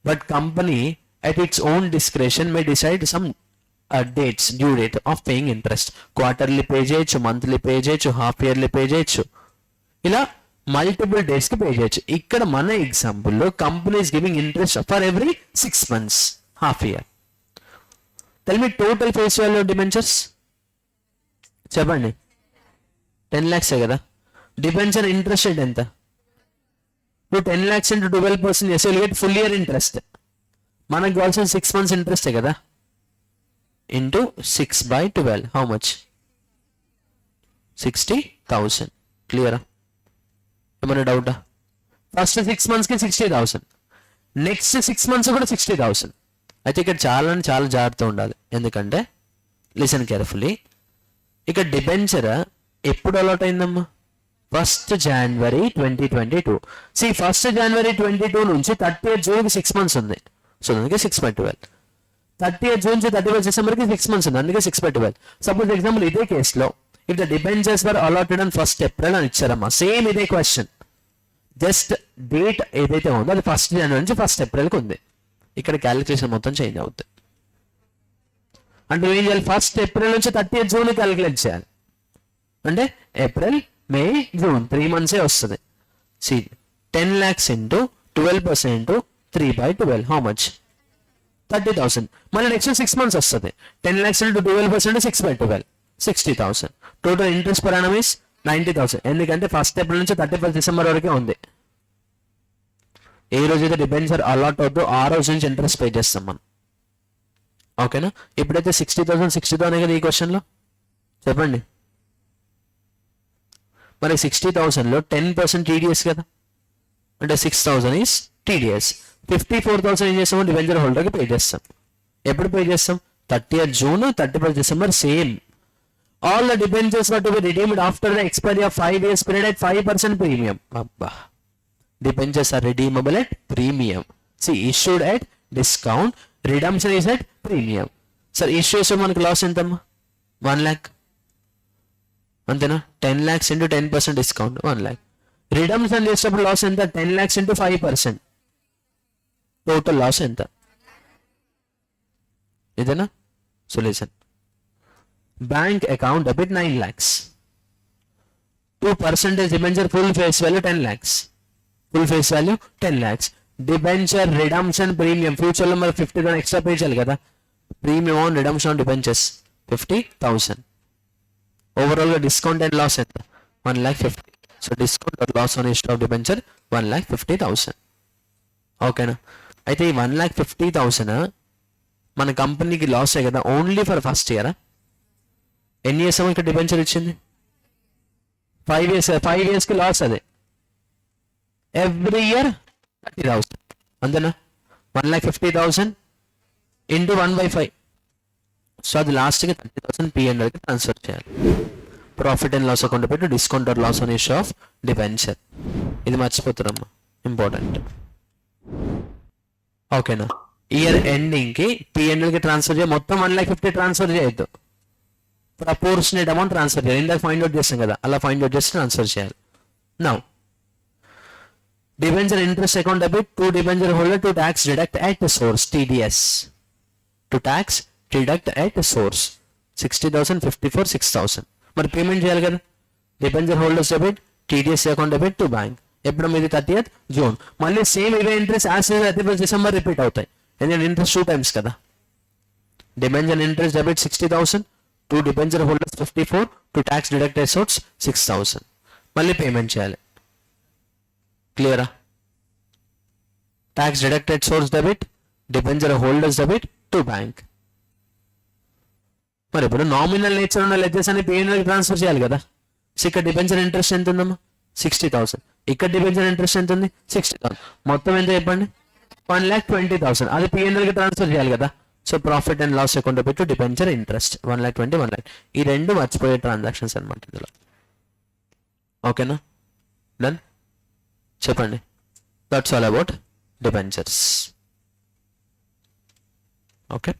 But company at its own discretion may decide some dates, due date of paying interest. Quarterly pay చేయొచ్చు, మంత్లీ పే చేయొచ్చు, హాఫ్ ఇయర్లీ పే చేయొచ్చు, ఇలా మల్టిపుల్ డేట్స్ కి పే చేయొచ్చు. ఇక్కడ మన ఎగ్జాంపుల్లో company is giving interest for every 6 months, half year. Tell me total face value of debentures. చెప్పండి. 10 lakhs కదా. డిబెంచర్ ఇంట్రెస్ట్ రేట్ ఎంత? నువ్వు 10 lakhs into 12% చేస్తే will get full year interest. మనకు కావాల్సిన 6 months ఇంట్రెస్టే కదా. Into 6/12 how much? 60,000. క్లియరా? ఏమైనా డౌటా? ఫస్ట్ 6 monthsకి 60,000, నెక్స్ట్ 6 months కూడా 60,000. అయితే ఇక్కడ చాలా చాలా జాగ్రత్త ఉండాలి. ఎందుకంటే లిసన్ కేర్ఫుల్లీ, ఇక్కడ డిబెంచర్ ఎప్పుడు అలాట్ అయిందమ్మా? 1st January 2022. C 1st January 2022 నుంచి 30th June 6 months ఉంది. సో అందుకే 6/12. 30th June నుంచి 31st December 6 months ఉంది, అందుకే 6/12. సపోజ్ ఎగ్జాంపుల్ ఇదే కేసులో if the debentures were allotted on 1st April అని ఇచ్చారమ్మా, సేమ్ ఇదే క్వశ్చన్, జస్ట్ డేట్ ఏదైతే ఉందో అది 1st January నుంచి 1st Aprilకి ఉంది. ఇక్కడ క్యాలిక్యులేషన్ మొత్తం చేంజ్ అవుతుంది. అంటే ఏం చేయాలి? 1st April నుంచి 30th June క్యాలిక్యులేట్ చేయాలి. అంటే ఏప్రిల్, మే, జూన్ 3 months వస్తుంది. See 10 lakhs into 12% into 3/12 how much? 30,000. మళ్ళీ నెక్స్ట్ 6 months వస్తుంది. 10 lakhs into 12% 6/12 60,000. Total interest per annum is 90,000. ఎందుకంటే 1st April నుంచి 31st December వరకే ఉంది. ఏ రోజైతే డిబెంచర్ అలాట్ అవుతుందో ఆ రోజు నుంచి ఇంట్రెస్ట్ పే చేస్తాం మనం. ఓకేనా? ఇప్పుడైతే 60,000 కదా ఈ క్వశ్చన్లో, చెప్పండి. మరి 60,000లో 10% టీడీఎస్ కదా, అంటే 6,000 ఈస్ టీడీఎస్. 54,000 ఏం చేస్తాము? డిబెంచర్ హోల్డర్కి పే చేస్తాం. ఎప్పుడు పే చేస్తాం? 30th June, 31st December same. All the debentures were to be redeemed after the expiry of 5 years period at 5% premium. Abba. Debentures are redeemable at premium. See, issued at discount, redemption is at premium. Sir, issue చేస్తే మనకి లాస్ ఎంతమ్మా? 1 lakh. అంతేనా? 10 lakhs into 10% discount 1 lakh. Redemption చేసేటప్పుడు లాస్ ఎంత? 10 lakhs into 5%. టోటల్ లాస్ ఎంత? ఇదేనా solution. Bank account debit 9 lakhs. 2% debenture full face value 10 lakhs. Full face value 10 lakhs. Debenture redemption premium ఫ్యూచర్లో మరి 50,000 ఎక్స్ట్రా పే చేయాలి కదా. Premium on redemption on debentures 50,000. Overall గా డిస్కౌంట్ అండ్ లాస్ ఎంత? 1,50,000. So discount or loss on issue of debenture 1,50,000. ఓకేనా? అయితే ఈ 1,50,000 మన కంపెనీకి లాసే కదా, ఓన్లీ ఫర్ ఫస్ట్ ఇయర్. ఎన్ని ఇయర్స్ ఇక్కడ డిబెంచర్ ఇచ్చింది? 5 years. 5 yearsకి లాస్ అదే. Every year 30,000. అంతేనా? 1,50,000 ఇంటూ 1/5. సో అది లాస్ట్కి 30,000 P&Lకి ట్రాన్స్ఫర్ చేయాలి. ప్రాఫిట్ అండ్ లాస్ అకౌంట్ పెట్టి discount or loss on issue of debenture. ఇది మర్చిపోతారమ్మా, ఇంపార్టెంట్. ఓకేనా? ఇయర్ ఎండింగ్కి P&Lకి ట్రాన్స్ఫర్ చేయాలి. మొత్తం 1,50,000 ట్రాన్స్ఫర్ చేయొద్దు, ప్రపోర్షనేట్ అమౌంట్ ట్రాన్స్ఫర్ చేయాలి. ఇందాక ఫైండ్ అవుట్ చేస్తాం కదా, అలా ఫైండ్ అవుట్ చేసి ట్రాన్స్ఫర్ చేయాలి. Now debenture interest account debit to debenture holder to tax deduct at source TDS. To tax deduct at source 60,000, 54, 6,000. మరి పేమెంట్ చేయాలి కదా. Debenture holders debit, TDS account debit to bank. ఎప్పుడు మీది 30th June. మళ్ళీ సేమ్ ఇవే interest as 31st December repeat అవుతాయి. ఎందుకంటే ఇంట్రెస్ట్ 2 times కదా. Debenture interest debit 60,000 to debenture holders 54, to tax deduct at source 6,000. మళ్ళీ పేమెంట్ చేయాలి. క్లియరా? Tax deduct at source debit, debenture holders debit to bank. మరి ఇప్పుడు నామినల్ నేచర్ ఉన్న లెడ్జెస్ అని P&Lకి ట్రాన్స్ఫర్ చేయాలి కదా. సో ఇక్కడ డిబెంచర్ ఇంట్రెస్ట్ ఎంత ఉందమ్మా? 60,000. ఇక్కడ డిబెంచర్ ఇంట్రెస్ట్ ఎంత ఉంది? 60,000. మొత్తం ఎంత చెప్పండి? 1,20,000. అది P&Lకి ట్రాన్స్ఫర్ చేయాలి కదా. So profit and loss account పెట్టు డిబెంచర్ ఇంట్రెస్ట్ 1,20,000, 1 lakh. ఈ రెండు మర్చిపోయే ట్రాన్సాక్షన్స్ అనమాట ఇందులో. ఓకేనా? డన్. చెప్పండి. That's all about debentures. Okay.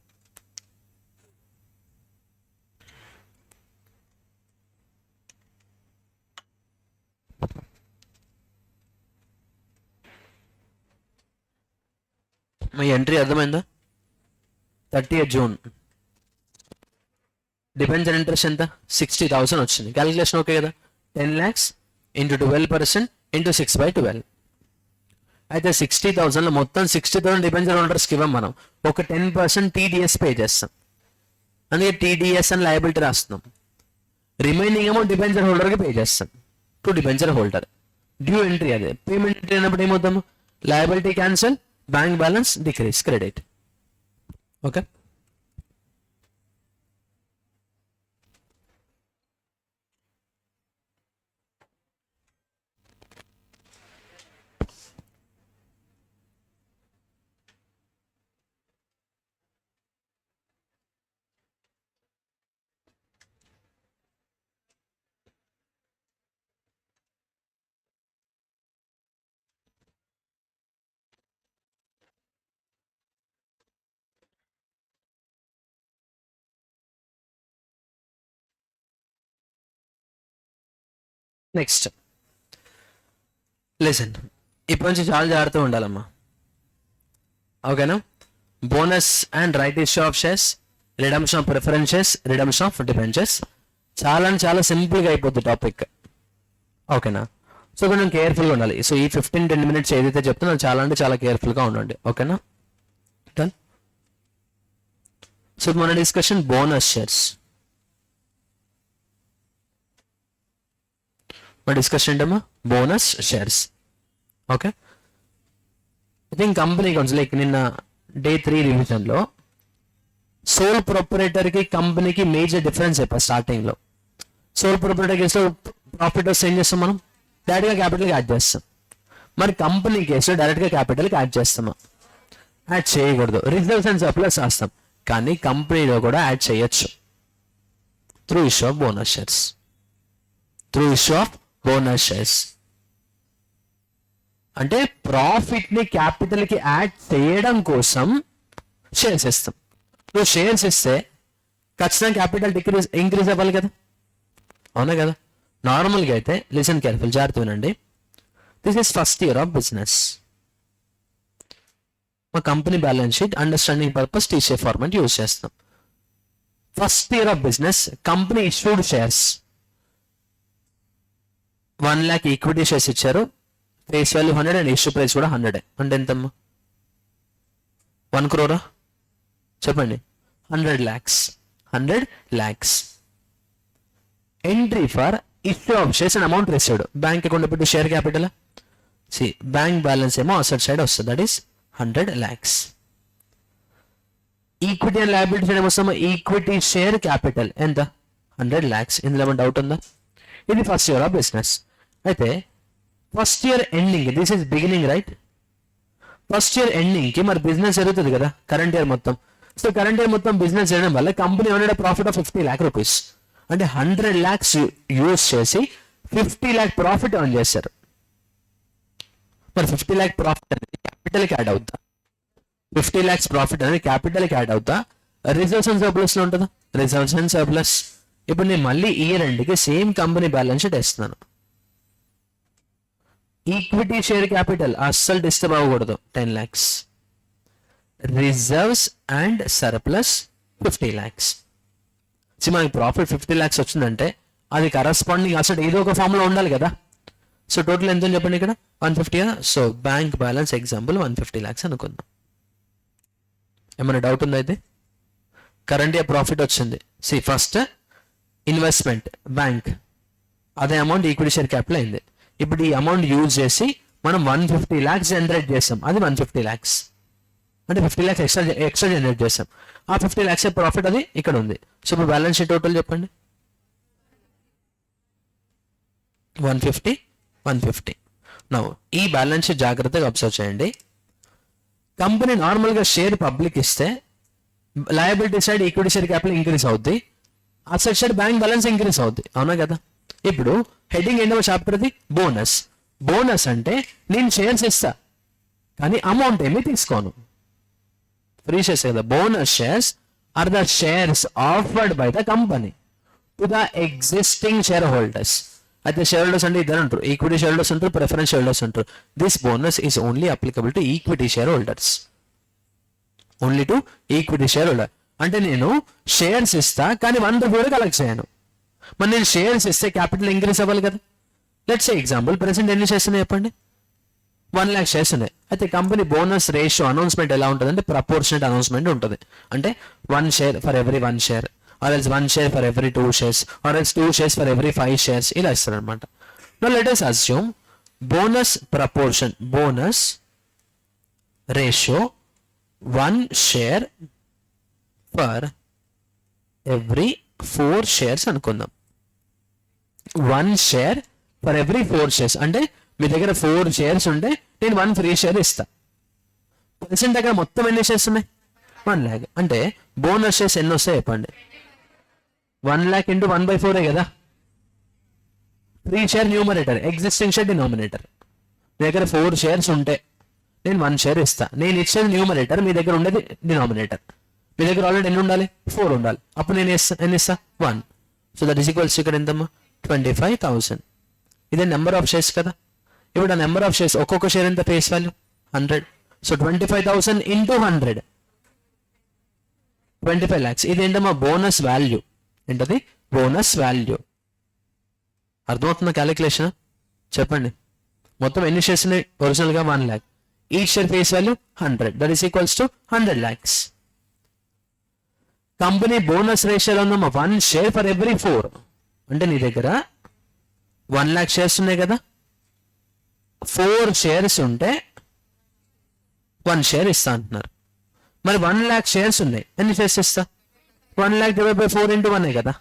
Me entry అర్థమైందా? 30th June డిబెంచర్ ఇంట్రెస్ట్ ఎంత? 60,000 వచ్చింది. క్యాలిక్యులేషన్ ఓకే కదా. 10 lakhs into 12% into 6/12. అయితే 60,000లో మొత్తం 60,000 డిబెంచర్ హోల్డర్స్కి ఇవ్వం మనం. ఒక 10% TDS పే చేస్తాం. అందుకే TDS అని లయబిలిటీ రాస్తున్నాం. రిమైనింగ్ అమౌంట్ డిబెంచర్ హోల్డర్కి పే చేస్తాం. To debenture holder. Due entry అదే. పేమెంట్ ఎంట్రీ అయినప్పుడు ఏమవుతాము? Liability cancel, bank balance decrease, credit. Okay. Next listen, ఇప్పటి నుంచి చాలా జాగ్రత్తగా ఉండాలమ్మా, ఓకేనా? Bonus and right issue of shares, redemption of preferences, redemption of debentures, చాలా అంటే చాలా సింపుల్గా అయిపోద్ది టాపిక్, ఓకేనా? సో కొంచెం కేర్ఫుల్గా ఉండాలి. సో ఈ 15-10 minutes ఏదైతే చెప్తున్నా చాలా అంటే చాలా కేర్ఫుల్గా ఉండండి, ఓకేనా? డన్. సో మన డిస్కషన్ బోనస్ షేర్స్. మన డిస్కషన్ ఏంటమ్మా? Bonus shares, okay? I think company council like నిన్న డే 3 రివిజన్లో సోల్ ప్రొపరేటర్కి కంపెనీకి మేజర్ డిఫరెన్స్ చెప్పా స్టార్టింగ్లో. సోల్ ప్రొపరేటర్ కేసులో ప్రాఫిట్ వస్తే ఏం చేస్తాం మనం? డైరెక్ట్గా క్యాపిటల్కి యాడ్ చేస్తాం. మరి కంపెనీ కేసులో డైరెక్ట్గా క్యాపిటల్కి యాడ్ చేస్తామా? యాడ్ చేయకూడదు. రిజర్వ్స్ అండ్ సర్ప్లస్ రాస్తాం, కానీ కంపెనీలో కూడా యాడ్ చేయొచ్చు through issue of bonus shares. Through issue of bonus shares అంటే ప్రాఫిట్ ని క్యాపిటల్ కి యాడ్ చేయడం కోసం షేర్స్ ఇస్తాం. నువ్వు షేర్స్ ఇస్తే ఖచ్చితంగా క్యాపిటల్ ఇంక్రీజ్ అవ్వాలి కదా, అవునా కదా? నార్మల్గా అయితే లిసన్ కేర్ఫుల్, జాగ్రత్త వినండి. This is first year of business. మా company balance sheet understanding purpose TCA format use చేస్తాం. First year of business company issued shares 1 lakh equity shares ఇచ్చారు. Face value 100 and issue price కూడా 100. అంటే ఎంతమ్మా? 1 crore చెప్పండి. 100 lakhs. 100 lakhs. Entry for issue of shares and amount received. Bank account పెట్టి షేర్ క్యాపిటల్ బ్యాంక్ బ్యాలెన్స్ ఏమో అసెట్ సైడ్ వస్తుంది, that is 100 lakhs. Equity and liability side ఏమొస్తామో ఈక్విటీ షేర్ క్యాపిటల్ ఎంత? 100 lakhs. ఇందులో ఏమైనా డౌట్ ఉందా? ఇది ఫస్ట్ ఇయర్ ఆఫ్ బిజినెస్. అయితే first year ending, this is beginning right. First year ending కి మరి బిజినెస్ జరుగుతుంది కదా కరెంట్ ఇయర్ మొత్తం. సో కరెంట్ ఇయర్ మొత్తం బిజినెస్ చేయడం వల్ల కంపెనీ ఏమైనా ప్రాఫిట్ ఆఫ్ 50 lakh rupees. అంటే 100 lakhs యూజ్ చేసి 50 lakh ప్రాఫిట్ ఎర్న్ చేశారు. మరి 50 lakh ప్రాఫిట్ అనేది క్యాపిటల్కి యాడ్ అవుతా? 50 lakhs ప్రాఫిట్ అనేది క్యాపిటల్కి యాడ్ అవుతా? రిజర్వ్స్ అండ్ సర్ప్లస్ లో ఉంటుందా? Reserves and surplus. ఇప్పుడు నేను మళ్ళీ ఇయర్ ఎండ్కి సేమ్ కంపెనీ బ్యాలెన్స్ షీట్ వేస్తున్నాను. ఈక్విటీ షేర్ క్యాపిటల్ అస్సలు డిస్టర్బ్ అవ్వకూడదు, 10 lakhs. Reserves and surplus 50 lakhs. మనకి ప్రాఫిట్ 50 lakhs వచ్చిందంటే అది కరస్పాండింగ్ అసలు ఏదో ఒక ఫామ్ లో ఉండాలి కదా. సో టోటల్ ఎంత చెప్పండి ఇక్కడ? 150. So bank balance example 150 lakhs అనుకుందాం. ఏమైనా డౌట్ ఉందా? అయితే కరెంట్ ఇయర్ ప్రాఫిట్ వచ్చింది. ఫస్ట్ ఇన్వెస్ట్మెంట్ బ్యాంక్, అదే అమౌంట్ ఈక్విటీ షేర్ క్యాపిటల్ అయింది. ఇప్పుడు ఈ అమౌంట్ యూజ్ చేసి మనం 150 lakhs జనరేట్ చేస్తాం. అది 150 lakhs అంటే 50 lakhs ఎక్స్ట్రా జనరేట్ చేస్తాం. ఆ 50 lakhs ప్రాఫిట్ అది ఇక్కడ ఉంది. సో ఇప్పుడు బ్యాలెన్స్ షీట్ టోటల్ చెప్పండి. 150. నౌ ఈ బ్యాలెన్స్ షీట్ జాగ్రత్తగా అబ్జర్వ్ చేయండి. కంపెనీ నార్మల్గా షేర్ పబ్లిక్ ఇస్తే liability side equity share capital increase అవుద్ది, asset side bank balance increase అవుద్ది, అవునా కదా? ఇప్పుడు హెడ్డింగ్ ఏంటో చాప్టర్ది బోనస్. బోనస్ అంటే నేను షేర్స్ ఇస్తా కానీ అమౌంట్ ఏమీ తీసుకోను, ఫ్రీ షేర్స్ కదా. Bonus shares are the shares offered by the company to the existing share holders. అయితే షేర్ హోల్డర్స్ అంటే ఇద్దరు ఉంటారు, ఈక్విటీ షేర్ హోల్డర్స్ ఉంటారు, ప్రిఫరెన్స్ షేర్ హోల్డర్స్ ఉంటారు. This bonus is only applicable to equity share holders. Only to equity share holder. అంటే నేను షేర్స్ ఇస్తా కానీ 1 రూపీ కూడా కలెక్ట్ చేయను. మరి నేను షేర్స్ ఇస్తే క్యాపిటల్ ఇంక్రీస్ అవ్వాలి కదా. లెట్స్ సే ఎగ్జాంపుల్ ప్రెసెంట్ ఎన్ని షేర్స్ ఉన్నాయి చెప్పండి? 1 lakh షేర్స్ ఉన్నాయి. అయితే కంపెనీ బోనస్ రేషియో అనౌన్స్మెంట్ ఎలా ఉంటుంది అంటే ప్రపోర్షనెట్ అనౌన్స్మెంట్ ఉంటుంది. అంటే 1 share for every 1 share, or else 1 share for every 2 shares, or else 2 shares for every 5 shares, ఇలా ఇస్తారు అనమాట. Now let us assume bonus proportion, bonus ratio 1 share for every 4 shares అనుకుందాం. 1 share ఫర్ ఎవ్రీ 4 shares అంటే మీ దగ్గర 4 shares ఉంటే నేను 1 ఫ్రీ షేర్ ఇస్తా. ప్రెసెంట్ దగ్గర మొత్తం ఎన్ని షేర్స్ ఉన్నాయి? 1 lakh. అంటే బోనస్ షేర్స్ ఎన్ని వస్తాయి చెప్పండి? 1 lakh ఇంటూ 1/4 కదా. Free share numerator, existing share denominator. మీ దగ్గర 4 shares ఉంటే నేను 1 share ఇస్తా. నేను ఇచ్చేది న్యూమరేటర్, మీ దగ్గర ఉండేది డినామినేటర్. మీ దగ్గర ఆల్రెడీ ఎన్ని ఉండాలి? 4 ఉండాలి. అప్పుడు నేను ఎన్ని ఇస్తా? 1. సో దట్ ఈస్ ఈక్వల్స్ ఇక్కడ ఎంతమ్మా? 25,000. ఇదే నెంబర్ ఆఫ్ షేర్స్ కదా. ఇప్పుడు ఆ నెంబర్ ఆఫ్ షేర్స్ ఒక్కొక్క షేర్ ఎంత face value 100. So 25,000 into 100 25 lakhs. ఇదేంటమ్మా బోనస్ వాల్యూ. ఏంటది? Bonus value. అర్థమవుతుందా క్యాలిక్యులేషన్? చెప్పండి. మొత్తం ఎన్ని షేర్స్ ఉన్నాయి? ఒరిజినల్గా 1 lakh. Each share face value 100. That is equals to 100 lakhs. Company bonus రేషియోలో ఉందమ్మా 1 షేర్ ఫర్ ఎవ్రీ 4. అంటే నీ దగ్గర 1 lakh షేర్స్ ఉన్నాయి కదా, 4 షేర్స్ ఉంటే 1 షేర్ ఇస్తా అంటున్నారు. మరి 1 lakh షేర్స్ ఉన్నాయి, ఎన్ని షేర్స్ ఇస్తా? 1 lakh డివైడ్ బై 4 ఇంటూ 1 కదా.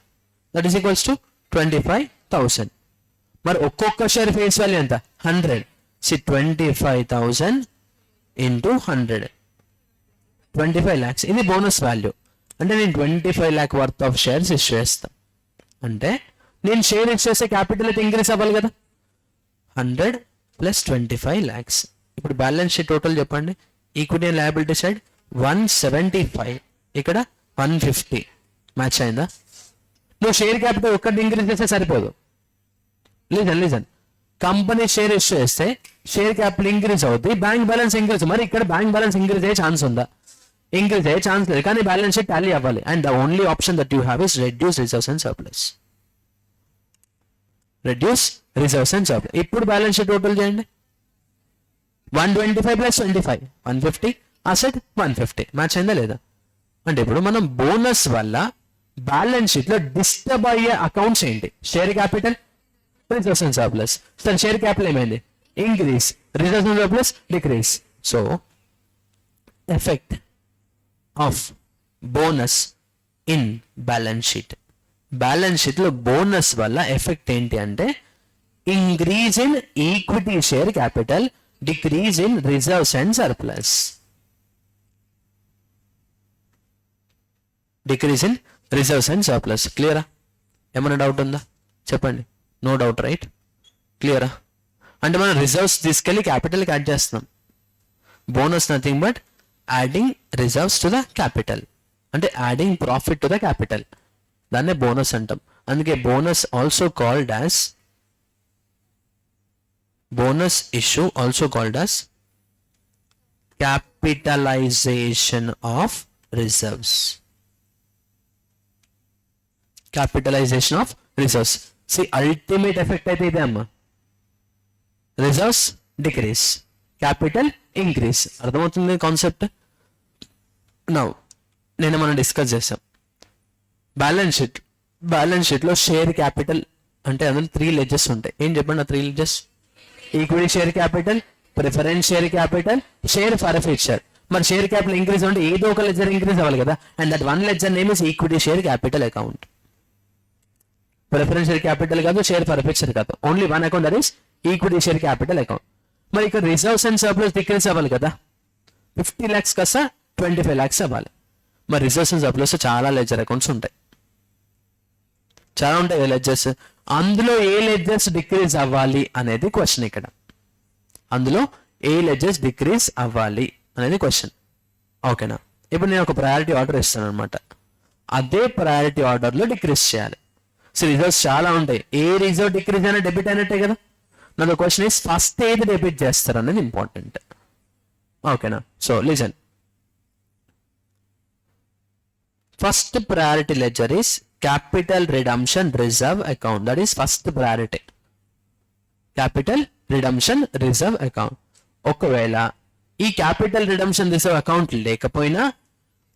That is equals to 25,000. మరి ఒక్కొక్క షేర్ ఫేస్ వాల్యూ ఎంత? 100. 25,000 ఇంటూ 100 25 lakhs. ఇది బోనస్ వాల్యూ. అంటే నేను 25 lakh worth of shares issue చేస్తాను. అంటే నేను షేర్ ఇష్యూ చేస్తే క్యాపిటల్ అయితే ఇంక్రీస్ అవ్వాలి కదా. 100 ప్లస్ 25 lakhs. ఇప్పుడు బ్యాలెన్స్ షీట్ టోటల్ చెప్పండి. ఈక్విటీ అండ్ లయబిలిటీ సైడ్ 175, ఇక్కడ 150. మ్యాచ్ అయిందా? నువ్వు షేర్ క్యాపిటల్ ఒక్కటి ఇంక్రీజ్ చేస్తే సరిపోదు. లీజన్ కంపెనీ షేర్ ఇష్యూ చేస్తే షేర్ క్యాపిటల్ ఇంక్రీజ్ అవుతుంది, బ్యాంక్ బ్యాలెన్స్ ఇంక్రీజ్. మరి ఇక్కడ బ్యాంక్ బ్యాలెన్స్ ఇంక్రీజ్ అయ్యే ఛాన్స్ ఉందా? ఇంక్రీజ్ అయ్యే ఛాన్స్ లేదు, కానీ బ్యాలెన్స్ షీట్ టాలీ అవ్వాలి. And the only option that you have is reduce reserves and surplus. Reduce reserves and surplus. ఇప్పుడు బ్యాలెన్స్ షీట్ టోటల్ చేయండి. 125 ప్లస్ 25 150, అసెట్ 150. మ్యాచ్ అయిందా లేదా? అంటే ఇప్పుడు మనం బోనస్ వల్ల బ్యాలెన్స్ షీట్ లో డిస్టర్బ్ అయ్యే అకౌంట్స్ ఏంటి? Share capital, reserves and surplus. సరే షేర్ క్యాపిటల్ ఏమైంది? Increase. Reserves and surplus decrease. So effect of bonus in balance sheet. Balance sheet లో బోనస్ వల్ల ఎఫెక్ట్ ఏంటి అంటే increase in equity share capital, decrease in reserves and surplus. Decrease in reserves and surplus. క్లియరా? ఏమైనా డౌట్ ఉందా? చెప్పండి. No doubt, right? క్లియరా? అంటే మనం రిజర్వ్స్ తీసుకెళ్ళి క్యాపిటల్కి యాడ్ చేస్తున్నాం. Bonus nothing but adding reserves to the capital, అంటే adding profit to the capital. దాన్నే బోనస్ అంటాం. అందుకే bonus also called as bonus issue, also called as capitalisation of reserves. Capitalisation of reserves. See ultimate effect అయితే ఇదే అమ్మా. Reserves decrease, capital increase. అర్థమవుతుంది కాన్సెప్ట్? నౌ నేను మనం డిస్కస్ చేసాం బ్యాలెన్స్ షీట్. బ్యాలెన్స్ షీట్లో షేర్ క్యాపిటల్ అంటే అందులో 3 లెడ్జెస్ ఉంటాయి. ఏం చెప్పండి ఆ 3 ledgers? Equity share capital, preference share capital, share forfeiture. మరి షేర్ క్యాపిటల్ ఇంక్రీజ్ అంటే ఏదో ఒక లెడ్జర్ ఇంక్రీజ్ అవ్వాలి కదా. And that 1 ledger name is equity share capital account. Preference share capital కాదు, షేర్ ఫర్ఫిక్చర్ కాదు, only 1 account, that is equity share capital account. మరి ఇక్కడ రిజర్వ్స్ అండ్ సర్ప్లస్ డిక్రీజ్ అవ్వాలి కదా. 50 lakhs కాస్త 25 lakhs అవ్వాలి. మరి రిజర్వ్స్ అండ్ సర్ప్లస్ చాలా లెడ్జర్ అకౌంట్స్ ఉంటాయి, చాలా ఉంటాయి లెడ్జర్స్. అందులో ఏ లెడ్జర్స్ డిక్రీజ్ అవ్వాలి అనేది క్వశ్చన్ ఇక్కడ. అందులో ఏ లెడ్జర్స్ డిక్రీజ్ అవ్వాలి అనేది క్వశ్చన్. ఓకేనా? ఇప్పుడు నేను ఒక ప్రయారిటీ ఆర్డర్ ఇస్తాను అనమాట. అదే ప్రయారిటీ ఆర్డర్లో డిక్రీజ్ చేయాలి. సో రిజర్వ్స్ చాలా ఉంటాయి. ఏ రిజర్వ్ డిక్రీజ్ అయినా డెబిట్ అయినట్టే కదా. నా క్వశ్చన్ ఇస్ ఫస్ట్ ఏది డెబిట్ చేస్తారు అనేది ఇంపార్టెంట్. ఓకేనా? So listen. First priority ledger is capital redemption reserve account. That is first priority. Capital redemption reserve account. ఒకవేళ ఈ క్యాపిటల్ రిడమ్షన్ రిజర్వ్ అకౌంట్ లేకపోయినా,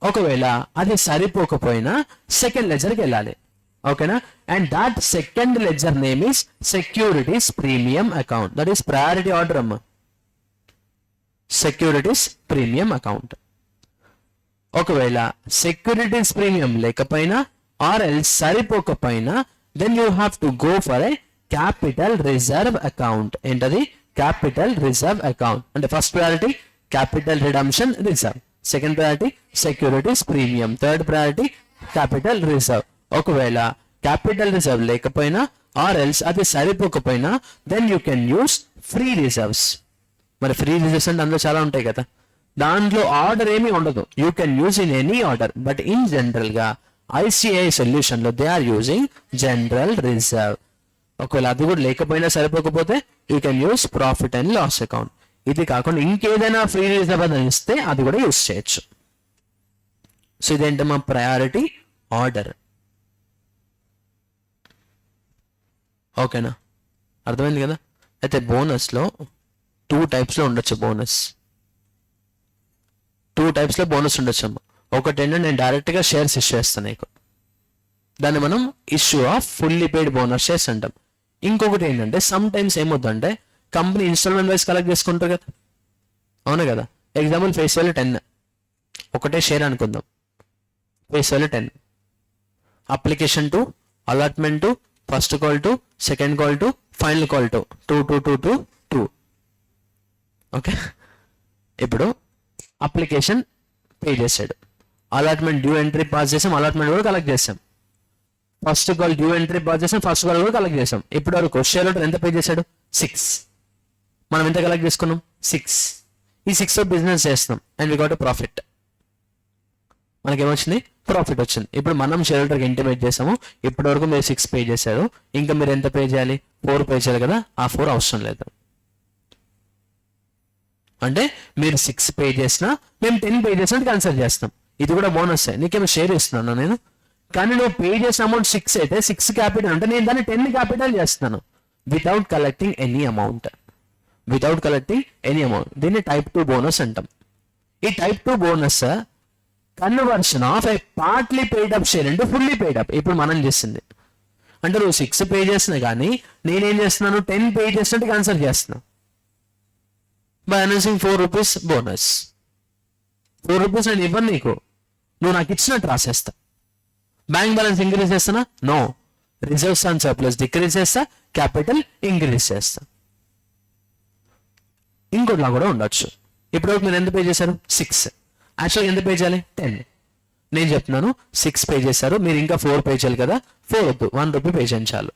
ఒకవేళ అది సరిపోకపోయినా సెకండ్ లెడ్జర్కి వెళ్ళాలి. ఓకేనా? And that second ledger name is securities premium account. That is priority order అమ్మా. Securities premium account. ఒకవేళ సెక్యూరిటీస్ ప్రీమియం లేకపోయినా ఆర్ ఎల్స్ సరిపోకపోయినా, then you have to go for a capital reserve account. ఏంటది? Capital reserve account. అంటే first priority capital redemption reserve, second priority securities premium, third priority capital reserve. ఒకవేళ క్యాపిటల్ రిజర్వ్ లేకపోయినా ఆర్ ఎల్స్ అది సరిపోకపోయినా, then you can use free reserves. మరి ఫ్రీ రిజర్వ్స్ అంటే అందులో చాలా ఉంటాయి కదా. దాంట్లో ఆర్డర్ ఏమీ ఉండదు. You can use in any order, but in general గా ICAI సొల్యూషన్ లో they are using general reserve. ఒకవేళ అది కూడా లేకపోయినా సరిపోకపోతే you can use profit and loss account. ఇది కాకుండా ఇంకేదైనా ఫ్రీ రిజర్వ్ అని ఇస్తే అది కూడా యూస్ చేయొచ్చు. సో ఇదేంటి మా ప్రయారిటీ ఆర్డర్. ఓకేనా, అర్థమైంది కదా. అయితే బోనస్లో 2 typesలో ఉండొచ్చు. టూ టైప్స్లో బోనస్ ఉండొచ్చు అమ్మ. ఒకటి ఏంటంటే నేను డైరెక్ట్గా షేర్స్ ఇష్యూ చేస్తాను నీకు, దాన్ని మనం issue of fully paid bonus shares అంటాం. ఇంకొకటి ఏంటంటే సమ్ టైమ్స్ ఏమవుతుందంటే కంపెనీ ఇన్స్టాల్మెంట్ వైజ్ కలెక్ట్ చేసుకుంటారు కదా, అవునా కదా. ఎగ్జాంపుల్ ఫేస్ వాల్యూ 10, ఒకటే షేర్ అనుకుందాం. Face value 10, application to, allotment to, first call to, second call to, final call to 2. Okay, ఇప్పుడు అప్లికేషన్ పే చేశాడు, అలాట్మెంట్ డ్యూ ఎంట్రీ పాస్ చేసాం, అలాట్మెంట్ కూడా కలెక్ట్ చేసాం, first call due entry pass చేసాం, ఫస్ట్ కాల్ కూడా కలెక్ట్ చేసాం. ఇప్పుడు వరకు షేర్ హోల్డర్ ఎంత పే చేశాడు? 6. మనం ఎంత కలెక్ట్ చేసుకున్నాం? 6. ఈ 6 బిజినెస్ చేస్తున్నాం అండ్ వి గాట్ ప్రాఫిట్. మనకేమొచ్చింది? ప్రాఫిట్ వచ్చింది. ఇప్పుడు మనం షేర్ హోల్డర్కి ఇంటిమేట్ చేసాము, ఇప్పటి వరకు మీరు 6 పే చేశారు, ఇంకా మీరు ఎంత పే చేయాలి? 4 పే చేయాలి కదా. ఆ 4 అవసరం లేదు. అంటే మీరు 6 పే చేసినా మేము 10 పే చేసినట్టు కన్సిడర్ చేస్తాం. ఇది కూడా బోనస్. నీకేమో షేర్ ఇస్తున్నాను నేను, కానీ నువ్వు పే చేసిన అమౌంట్ 6 అయితే 6 క్యాపిటల్ అంటే నేను దాన్ని 10 క్యాపిటల్ చేస్తున్నాను వితౌట్ కలెక్టింగ్ ఎనీ అమౌంట్. దీన్ని టైప్ 2 బోనస్ అంటాం. ఈ type 2 bonus conversion of A partly paid up share into fully paid up. ఇప్పుడు మనం చేసింది అంటే నువ్వు 6 పే చేసినా కానీ నేనేం చేస్తున్నాను? 10 పే చేసినట్టు కన్సిడర్ చేస్తున్నాను by announcing 4 rupees bonus. 4 rupees నేను ఇవ్వను నీకు, నువ్వు నాకు ఇచ్చినట్టు రాసేస్తా. బ్యాంక్ బ్యాలెన్స్ ఇంక్రీజ్ చేస్తానా? No. Reserves and surplus decrease చేస్తా, క్యాపిటల్ ఇంక్రీజ్ చేస్తా. ఇంకోటిలా కూడా ఉండొచ్చు. ఇప్పటివరకు మీరు ఎంత పే చేశారు? 6. యాక్చువల్గా ఎంత పే చేయాలి? 10. నేను చెప్తున్నాను 6 పే చేశారు, మీరు ఇంకా 4 పే చేయాలి కదా. 4 వద్దు, 1 రూపీ పే చేయండి చాలు.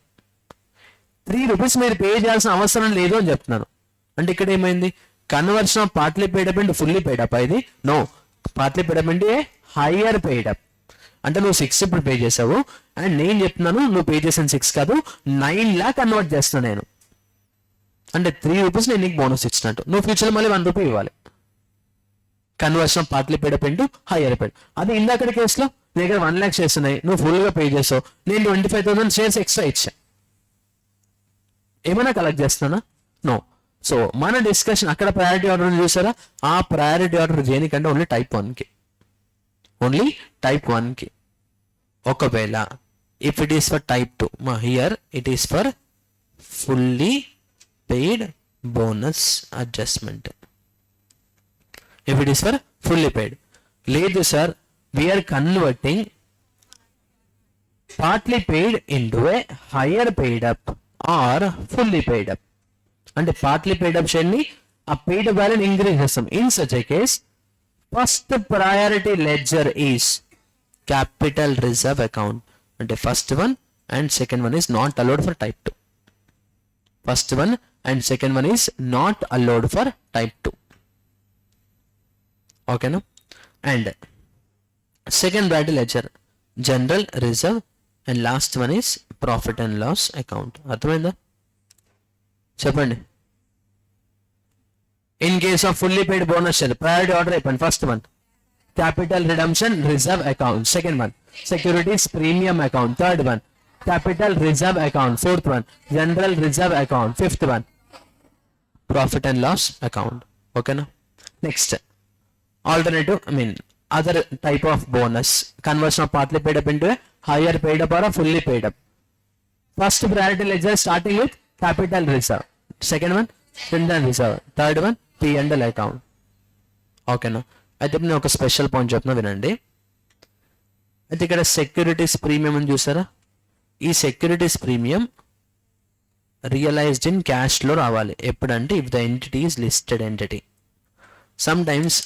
3 rupees మీరు పే చేయాల్సిన అవసరం లేదు అని చెప్తున్నాను. అంటే ఇక్కడ ఏమైంది? Conversion of partly paid up into fully paid up. ఇది నో, పార్ట్లీ పెయిడ్ అప్ అంటే హైయర్ పెయిడ్ అప్. అంటే నువ్వు 6 ఇప్పుడు పే చేసావు అండ్ నేను చెప్తున్నాను నువ్వు పే చేసిన 6 కాదు 9 lakh కన్వర్ట్ చేస్తున్నాను నేను. అంటే 3 rupees నేను నీకు బోనస్ ఇచ్చినట్టు. నువ్వు ఫ్యూచర్లో మళ్ళీ 1 రూపీ ఇవ్వాలి. Conversion of partly paid up into hire paid. అది ఇందాక కేసులో నీ దగ్గర 1 lakh షేర్స్ ఉన్నాయి, నువ్వు ఫుల్గా పే చేసావు, నేను 25,000 షేర్స్ ఎక్స్ట్రా ఇచ్చా. ఏమైనా కలెక్ట్ చేస్తున్నానా? నో. సో మన డిస్కషన్ అక్కడ ప్రయారిటీ ఆర్డర్ చూసారా? ఆ ప్రయారిటీ ఆర్డర్ దేనికంటే ఓన్లీ టైప్ 1కి. ఒకవేళ if it is for type 2, here it is for fully paid bonus adjustment. If it is for fully paid. లేదు sir, we are converting partly paid into a higher paid up or fully paid up. అంటే పార్ట్లీ పెయిడ్ అప్ షేర్ ని ఆ పెయిడ్ అప్ వాల్యూని ఇంక్రీజ్ చేస్తాం. In such A case first priority ledger is capital reserve account. అంటే first one and second one is not allowed for type 2. First one and second one is not allowed for type 2. ఓకేనా. And second priority ledger general reserve and last one is profit and loss account. అర్థమైందా? చెప్పండి. In case of fully paid bonus share priority order అయిపోయింది. First one capital redemption reserve account, second one securities premium account, third one capital reserve account, fourth one general reserve account, fifth one profit and loss account. ఓకేనా. Next alternative other type of bonus, conversion of partly paid up into a higher paid up or a fully paid up. First priority ledger starting with capital reserve, second one general reserve, third one P&L account. ఓకేనా. అయితే నేను ఒక స్పెషల్ పాయింట్ చెప్తున్నా వినండి. అయితే ఇక్కడ సెక్యూరిటీస్ ప్రీమియం అని చూసారా? ఈ సెక్యూరిటీస్ ప్రీమియం రియలైజ్డ్ ఇన్ క్యాష్లో రావాలి. ఎప్పుడంటే if the entity is listed entity. Sometimes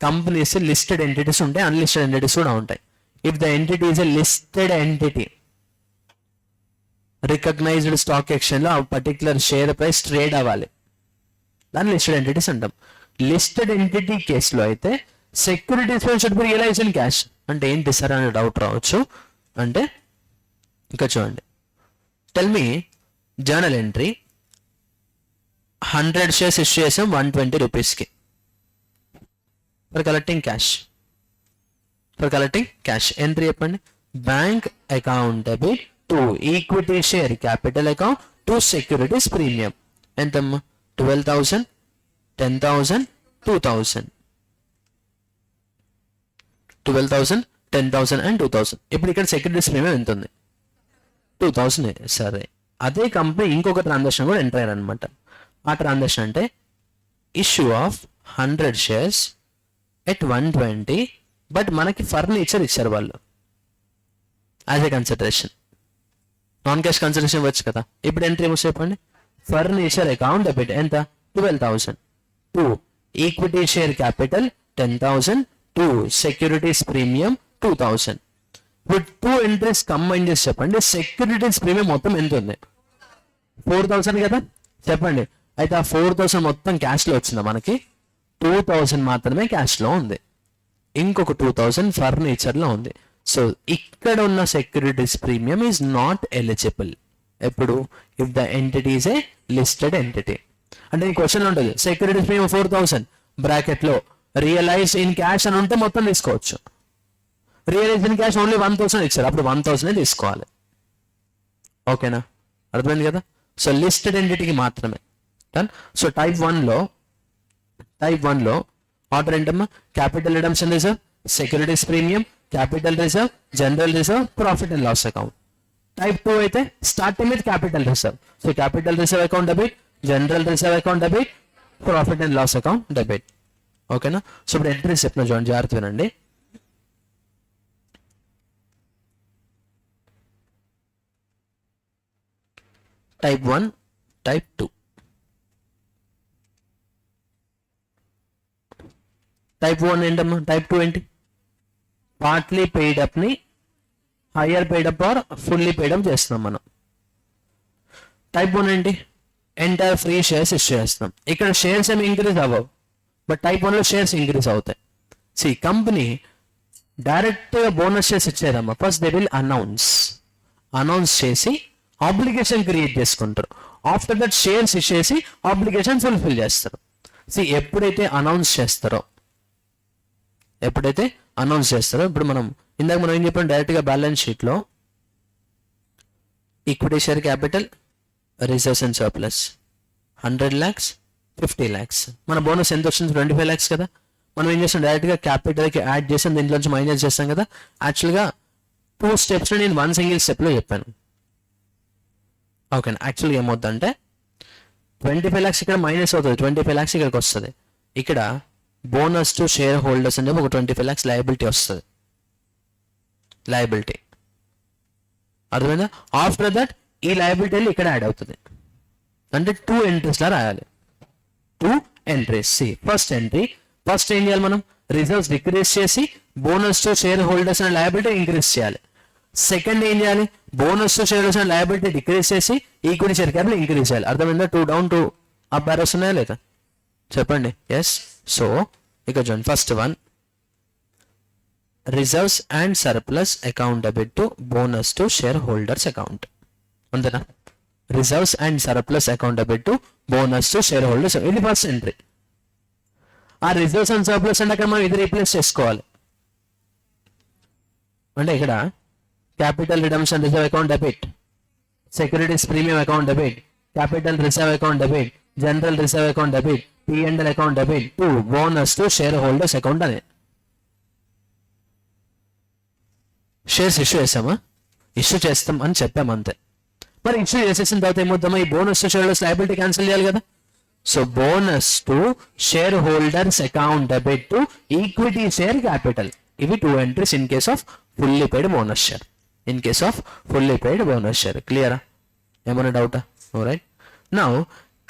companies listed entities ఉంటాయి, అన్లిస్టెడ్ ఎంటిటీస్ కూడా ఉంటాయి. If the entity is a listed entity, recognised stock exchange లో ఆ పర్టికులర్ షేర్ ప్రైస్ ట్రేడ్ అవ్వాలి, దాన్ని లిస్టెడ్ ఎంటిటీస్ అంటాం. లిస్టెడ్ ఎంటిటీ కేసులో అయితే securities should be realised in cash. అంటే ఏంటి సార్ అనే డౌట్ రావచ్చు. అంటే ఇంకా చూడండి, tell me journal entry 100 shares issue చేసాం 120 రూపీస్కి ఫర్ కలెక్టింగ్ క్యాష్ ఎంట్రీ చెప్పండి. Bank account debit to equity share capital account to securities premium ఎంతమ్మా 12,000 10,000 2,000 12,000 10,000 అండ్ 2,000. ఇప్పుడు ఇక్కడ సెక్యూరిటీస్ ప్రీమియం ఎంత ఉంది 2,000. సరే అదే కంపెనీ ఇంకొక ట్రాన్సాక్షన్ కూడా ఎంటర్ అయ్యారు అనమాట. ఆ ట్రాన్సాక్షన్ అంటే issue of 100 shares at 120 but మనకి ఫర్నిచర్ ఇచ్చారు వాళ్ళు as a consideration. Non cash consideration ఇవ్వచ్చు కదా. ఇప్పుడు ఎంట్రీ ఏమో చెప్పండి. ఫర్నిచర్ అకౌంట్ డెబిట్ ఎంత 12,000 to equity share capital 10,000 to securities premium 2,000. ఇప్పుడు 2 ఎంట్రీస్ కంబైన్ చేసి చెప్పండి సెక్యూరిటీస్ ప్రీమియం మొత్తం ఎంత ఉంది 4,000 కదా. చెప్పండి అయితే ఆ 4,000 మొత్తం క్యాష్లో వచ్చిందా మనకి 2,000 మాత్రమే క్యాష్లో ఉంది, ఇంకొక 2,000 ఫర్నిచర్లో ఉంది. సో ఇక్కడ ఉన్న securities premium is not eligible ఎప్పుడు if the entity is a listed entity. అంటే ఈ క్వశ్చన్లో ఉంటుంది సెక్యూరిటీస్ ప్రీమియం 4,000 బ్రాకెట్లో రియలైజ్ ఇన్ క్యాష్ అని ఉంటే మొత్తం తీసుకోవచ్చు. రియలైజ్ ఇన్ క్యాష్ ఓన్లీ 1,000 ఇచ్చారు, అప్పుడు 1,000 తీసుకోవాలి. ఓకేనా, అర్థమైంది కదా. సో లిస్టెడ్ ఎంటిటీకి మాత్రమే. సో టైప్ 1లో ఆర్డర్ ఏంటమ్మా capital redemption reserve, securities premium, capital reserve, general reserve, profit and loss account. Type 2 అయితే starting with capital reserve. So capital reserve account debit, general reserve account debit, profit and loss account debit. ఓకేనా. సో ఇప్పుడు ఎంట్రీస్ చెప్పిన చూడండి, జాగ్రత్త వినండి. Type 1, type 2. టైప్ 1 ఏంటమ్మా, టైప్ 2 ఏంటి పార్ట్లీ పెయిడప్ ని higher paid up or fully paid up చేస్తున్నాం మనం. టైప్ 1 ఏంటి ఎంటైర్ ఫ్రీ షేర్స్ ఇష్యూ చేస్తున్నాం. ఇక్కడ షేర్స్ ఏమి ఇంక్రీజ్ అవ్వవు, బట్ టైప్ 1లో షేర్స్ ఇంక్రీజ్ అవుతాయి. సి కంపెనీ డైరెక్ట్గా బోనస్ షేర్స్ ఇచ్చేదమ్మా. ఫస్ట్ దే విల్ అనౌన్స్ చేసి ఆబ్లిగేషన్ క్రియేట్ చేసుకుంటారు. ఆఫ్టర్ దట్ షేర్స్ ఇచ్చేసి ఆబ్లిగేషన్ ఫుల్ఫిల్ చేస్తారు. సి ఎప్పుడైతే అనౌన్స్ చేస్తారో ఇప్పుడు ఇందాక మనం ఏం చెప్పాం డైరెక్ట్గా బ్యాలెన్స్ షీట్లో equity share capital, reserves and surplus 100 lakhs 50 lakhs. మన బోనస్ ఎంత వచ్చింది 25 lakhs కదా. మనం ఏం చేస్తాం డైరెక్ట్గా క్యాపిటల్కి యాడ్ చేసాం, దీంట్లోంచి మైనస్ చేస్తాం కదా. యాక్చువల్గా 2 steps నేను 1 single స్టెప్లో చెప్పాను. ఓకేనా. యాక్చువల్గా ఏమవుతుందంటే 25 lakhs ఇక్కడ మైనస్ అవుతుంది, 25 lakhs ఇక్కడికి వస్తుంది. ఇక్కడ బోనస్ టు షేర్ హోల్డర్స్ అని చెప్పి ఒక 25 lakhs లయబిలిటీ వస్తుంది. లయబిలిటీ అర్థమైందా. ఆఫ్టర్ దట్ ఈ లయబిలిటీ ఇక్కడ యాడ్ అవుతుంది. అంటే 2 entries లా రాయాలి. 2 entries. ఫస్ట్ ఎంట్రీ ఫస్ట్ ఏం చేయాలి మనం రిజర్వ్స్ డిక్రీజ్ చేసి బోనస్ టు షేర్ హోల్డర్స్ అనే లయబిలిటీ ఇంక్రీజ్ చేయాలి. సెకండ్ ఏం చేయాలి బోనస్ టు షేర్ హోల్డర్స్ అనే లయబిలిటీ డిక్రీజ్ చేసి ఈక్విటీ షేర్ క్యాపిటల్ ఇంక్రీజ్ చేయాలి. అర్థమైందా. 2 down 2 up arrows ఉన్నాయా లేదా చెప్పండి. ఎస్. సో ఇక చూడండి first one reserves and surplus account debit to bonus to share holders account అంతేనా. Reserves and surplus account debit to bonus to share holders, ఇది ఫస్ట్ ఎంట్రీ. ఆ రిజర్వ్స్ అండ్ సర్ప్లస్ అంటే అక్కడ మనం ఇది రీప్లేస్ చేసుకోవాలి. అంటే ఇక్కడ capital redemption reserve account debit, securities premium account debit, capital reserve account debit, general reserve account debit, P&L account debit to bonus to share holders account అని. షేర్స్ ఇష్యూ చేస్తామా, ఇష్యూ చేస్తాం అని చెప్పాం అంతే. మరి ఇష్యూ చేసేసిన తర్వాత ఏమవుతామా ఈ bonus to share holders liability cancel చేయాలి కదా. So bonus to share holders account debit to equity share capital, ఇవి 2 entries in case of fully paid bonus share. In case of fully paid bonus share. క్లియరా, ఏమైనా డౌటా. Right. Now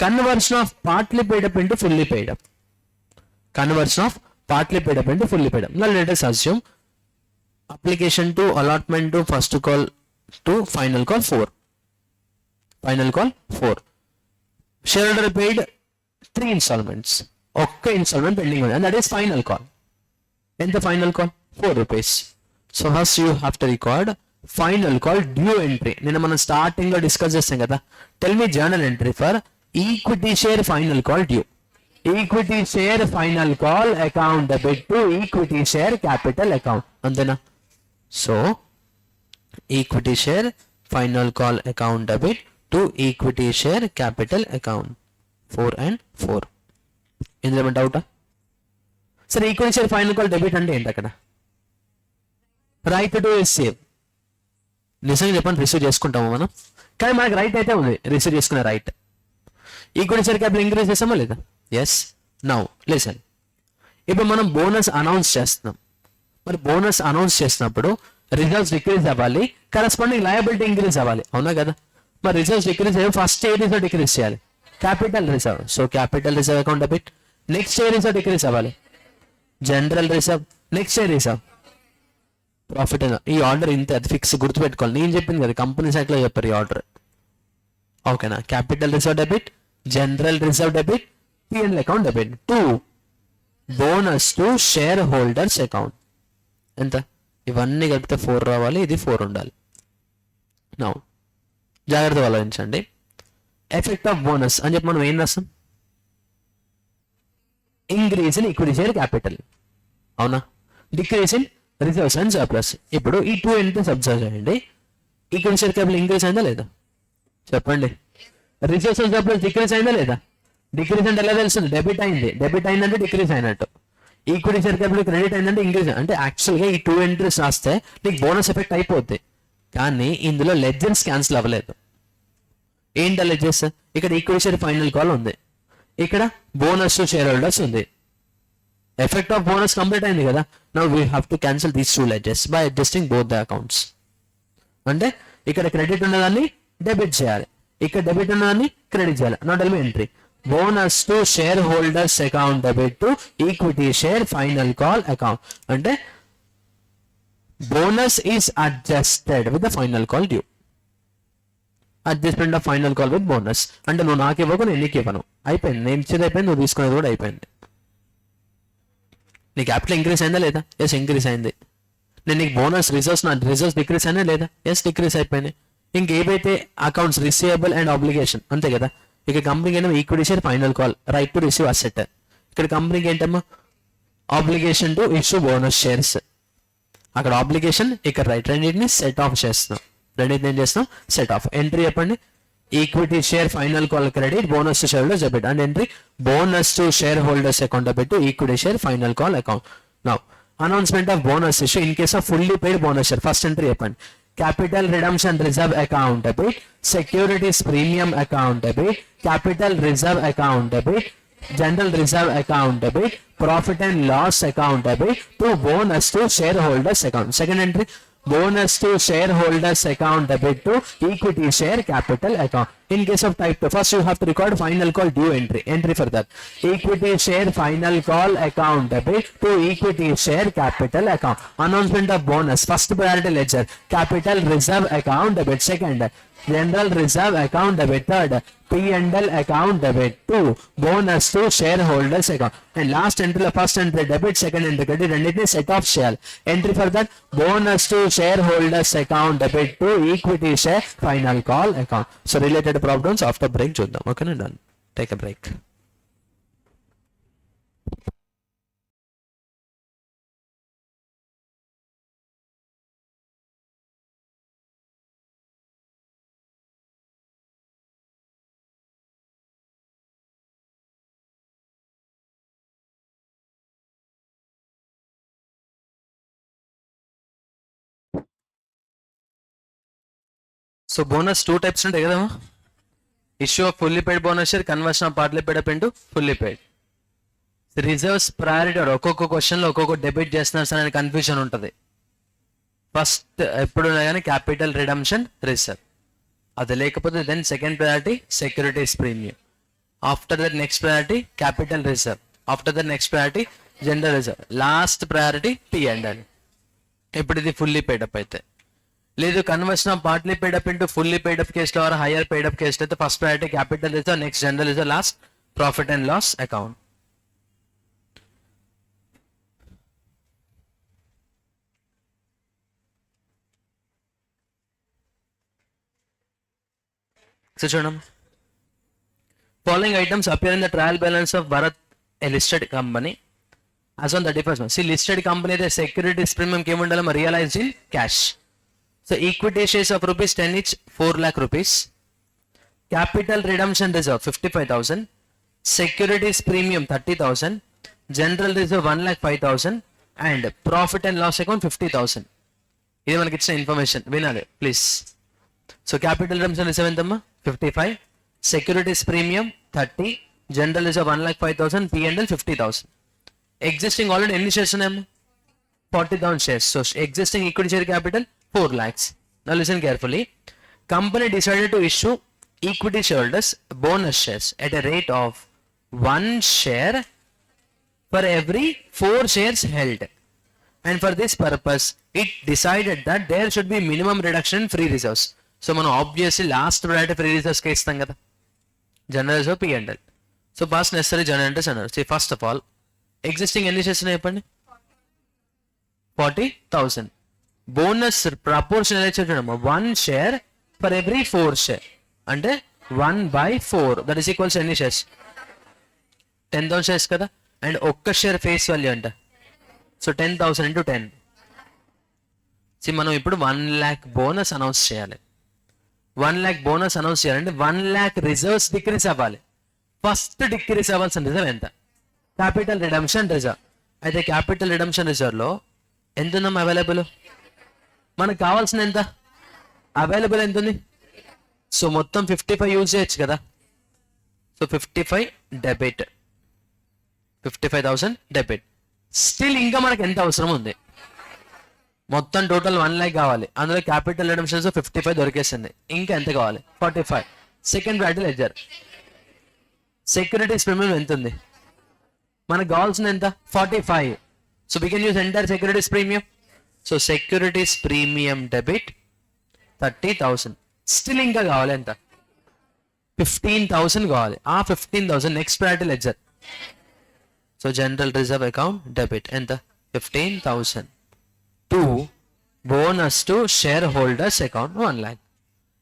conversion of partly paid up into fully paid up. Conversion of partly paid up into fully paid up. Now let us assume application to allotment to first call to final call 4. Final call 4. Shareholder paid 3 installments. ఒక్క ఇన్స్టాల్మెంట్ పెండింగ్ ఉంది and that is final call. ఎంత final call 4 rupees. So first you have to record final call due entry. నిన్న మనం స్టార్టింగ్ లో డిస్కస్ చేస్తాం కదా. Tell me journal entry for equity share final call due. Equity share final call account debit to equity share capital account, అంతేనా? So equity share final call account debit to equity share capital account 4 and 4. ఇందులో ఏమైనా డౌటా? సరే, equity share final call debit అంటే ఏంటి అక్కడ? Right to receive. నిజంగా చెప్పండి, రిసీవ్ చేసుకుంటాము మనం, కానీ మనకి రైట్ అయితే ఉంది, రిసీవ్ చేసుకునే right. Equity share capital increase చేస్తామా లేదా? ఎస్. నౌ లిసన్, ఇప్పుడు మనం బోనస్ అనౌన్స్ చేస్తున్నాం. మరి బోనస్ అనౌన్స్ చేసినప్పుడు రిజర్వ్స్ డిక్రీజ్ అవ్వాలి, కరస్పాండింగ్ లయబిలిటీ ఇంక్రీజ్ అవ్వాలి, అవునా కదా? మరి రిజర్వ్స్ డిక్రీజ్ అయ్యి ఫస్ట్ ఏ రిజర్వ్ డిక్రీజ్ చేయాలి? Capital reserve. So capital reserve account debit. Next ఏ రిజర్వ్ డిక్రీజ్ అవ్వాలి? General reserve. నెక్స్ట్ ఏ రిజర్వ్? Profit and. ఈ ఆర్డర్ ఇంతే, అది ఫిక్స్, గుర్తుపెట్టుకోవాలి. నేను చెప్పింది కదా, కంపెనీ సైట్లో చెప్పారు ఈ ఆర్డర్, ఓకేనా? Capital reserve debit, general reserve debit, P&L account debit. 2 bonus to share holders account. ఎంత? ఇవన్నీ కలిపితే 4 రావాలి, ఇది 4 ఉండాలి. నౌ జాగ్రత్తగా ఆలోచించండి. ఎఫెక్ట్ ఆఫ్ బోనస్ అని చెప్పి మనం ఏం రాస్తాం? Increase in equity share capital, అవునా? Decrease in reserves and surplus. ఇప్పుడు ఈ 2 ఎంట్రీస్ అబ్జర్వ్ చేయండి. ఈక్విటీ షేర్ క్యాపిటల్ ఇంక్రీజ్ అయిందా లేదా? చెప్పండి. రిజర్వ్స్ అండ్ సర్ప్లస్ డిక్రీజ్ అయిందా లేదా? డిక్రీజ్ అంటే ఎలా తెలుస్తుంది? డెబిట్ అయింది. డెబిట్ అయిందంటే డిక్రీజ్ అయినట్టు. ఈక్విటీ షేర్ క్యాపిటల్ క్రెడిట్ అయిందంటే ఇంక్రీజ్. అంటే యాక్చువల్గా ఈ 2 ఎంట్రీస్ రాస్తే నీకు బోనస్ ఎఫెక్ట్ అయిపోద్ది, కానీ ఇందులో లెడ్జర్స్ క్యాన్సిల్ అవ్వలేదు. ఏంటి లెడ్జర్స్? ఇక్కడ ఈక్విటీ షేర్ ఫైనల్ కాల్ ఉంది, ఇక్కడ బోనస్ టు షేర్ హోల్డర్స్ ఉంది. ఎఫెక్ట్ ఆఫ్ బోనస్ కంప్లీట్ అయింది కదా. Now we have to cancel these 2 ledgers by adjusting both the accounts. అంటే ఇక్కడ క్రెడిట్ ఉన్నదాన్ని డెబిట్ చేయాలి, ఇక్కడ డెబిట్ ఉన్నదాన్ని క్రెడిట్ చేయాలి. Now tell me entry. Bonus to share holders account debit to equity share final call account. అంటే bonus is adjusted with the final call due. Adjustment of final call with bonus. అంటే నువ్వు నాకు ఇవ్వకు, నేను నీకు ఇవ్వను, అయిపోయింది. నేను ఇచ్చేది అయిపోయింది, నువ్వు తీసుకునేది కూడా అయిపోయింది. నీ క్యాపిటల్ ఇంక్రీజ్ అయిందా లేదా? ఎస్, ఇంక్రీజ్ అయింది. నేను నీకు బోనస్ రిజర్వ్స్, నా రిజర్వ్స్ డిక్రీజ్ అయినా లేదా? ఎస్, డిక్రీజ్ అయిపోయినాయి. ఇంకేవైతే అకౌంట్స్ రిసీవబుల్ అండ్ ఆబ్లిగేషన్, అంతే కదా. ఇక్కడ కంపెనీకి ఏంటమ్మా? Equity share final call, right to receive asset. ఇక్కడ కంపెనీకి ఏంటమ్మా? Obligation to issue bonus shares. అక్కడ ఆబ్లిగేషన్, ఇక్కడ రైట్. రెండింటిని సెట్ ఆఫ్ చేస్తున్నాం. రెండింటిని ఏం చేస్తున్నాం? Set of. ఎంట్రీ చెప్పండి. Equity share final call credit, bonus to share holders debit. And entry bonus to share holders account debit to equity share final call account. Now announcement of bonus issue in case of fully paid bonus share. First entry చెప్పండి. Capital redemption reserve account debit, securities premium account debit, capital reserve account debit, general reserve account debit, profit and loss account debit to bonus to shareholders account. Second entry, bonus to shareholders account debit to equity share capital account. In case of type 2, first you have to record final call due entry. Entry for that. Equity share final call account debit to equity share capital account. Announcement of bonus. First priority ledger. Capital reserve account debit. Second, general reserve account debit. Third, P&L account debit. 2, bonus to shareholders account. And last entry, first entry debit, second entry credit, and it is set off share. Entry for that, bonus to shareholders account debit to equity share final call account. So related problems after break చూద్దాం. ఓకేనా? Done. Take a break. So bonus 2 types ఉంటాయి కదమ్మా. Issue of fully paid bonus share, conversion of partly paid up into fully paid. Reserves priority ఒక్కొక్క క్వశ్చన్లో ఒక్కొక్క డెబిట్ చేస్తున్నారు సార్ అనే కన్ఫ్యూజన్ ఉంటుంది. ఫస్ట్ ఎప్పుడున్నా కానీ క్యాపిటల్ రిడమ్షన్ రిజర్వ్, అది లేకపోతే then second priority securities premium. After that next priority capital reserve. After that next priority general reserve. Last priority P&L. ఇప్పుడు ఇది ఫుల్లీ పెయిడ్ అప్ అయితే. లేదు conversion of partly paid up into fully paid up కేసులో ఆర్ హైయర్ పెయిడ్ అప్ కేసులో అయితే first priority capital reserve, next general reserve, last profit and loss account. So చూడండి, following items appear in the trial balance of Bharat, a listed company, as on 31st March. See, listed company the securities premium came under realized in cash. So equity shares of rupees 10 each, 4 lakh rupees. Capital redemption reserve 55,000. Securities premium 30,000. General reserve 1,05,000. And profit and loss account 50,000. ఇది మనకి ఇచ్చిన ఇన్ఫర్మేషన్ వినాలి please. So capital redemption reserve ఎంతమ్మా? 55. Securities premium 30. General reserve 1,05,000. P&L 50,000. Existing already ఎన్ని షేర్స్ ఉన్నాయమ్మా? 40,000 shares. So existing equity share capital 4 lakhs. Now listen carefully. Company decided to issue equity shareholders bonus shares at a rate of 1 share for every 4 shares held. And for this purpose, it decided that there should be minimum reduction in free reserves. So మనం obviously last priority free reserves కే ఇస్తాం కదా, general reserve P&L. So pass necessary general interest అన్నారు. See, first of all, existing ఎన్ని షేర్స్ ఉన్నాయి చెప్పండి? 40,000. బోనస్ ప్రపోర్షన్ ఎలా చూడండి, 1 share for every 4 share, అంటే 1/4, దట్ ఈస్ ఈక్వల్స్ ఎన్ని షేర్స్? 10,000 షేర్స్ కదా. అండ్ ఒక్క షేర్ ఫేస్ వాల్యూ అంట. So 10,000 into 10. మనం ఇప్పుడు 1 lakh బోనస్ అనౌన్స్ చేయాలి. 1 lakh బోనస్ అనౌన్స్ చేయాలంటే 1 lakh రిజర్వ్స్ డిక్రీస్ అవ్వాలి. ఫస్ట్ డిక్రీస్ అవ్వాల్సిన రిజర్వ్ ఎంత? Capital redemption reserve. అయితే క్యాపిటల్ రిడమ్షన్ రిజర్వ్ లో ఎంత ఉందమ్మా అవైలబుల్? మనకు కావాల్సిన ఎంత అవైలబుల్ ఎంత ఉంది? సో మొత్తం 55 యూజ్ చేయొచ్చు కదా. So 55 debit, 55,000 debit. స్టిల్ ఇంకా మనకు ఎంత అవసరం ఉంది? మొత్తం టోటల్ 1 lakh కావాలి. అందులో క్యాపిటల్ రిడమ్షన్స్ 55 దొరికేసింది. ఇంకా ఎంత కావాలి? 45. Second bracket ledger. Securities premium ఎంత ఉంది? మనకు కావాల్సిన ఎంత? 45. So we can use entire securities premium. So securities premium debit 30,000. Still ఇంకా కావాలి ఎంత? 15,000 కావాలి. ఆ 15,000 next priority ledger. So general reserve account debit ఎంత? 15,000 to bonus to share holders account 1 lakh.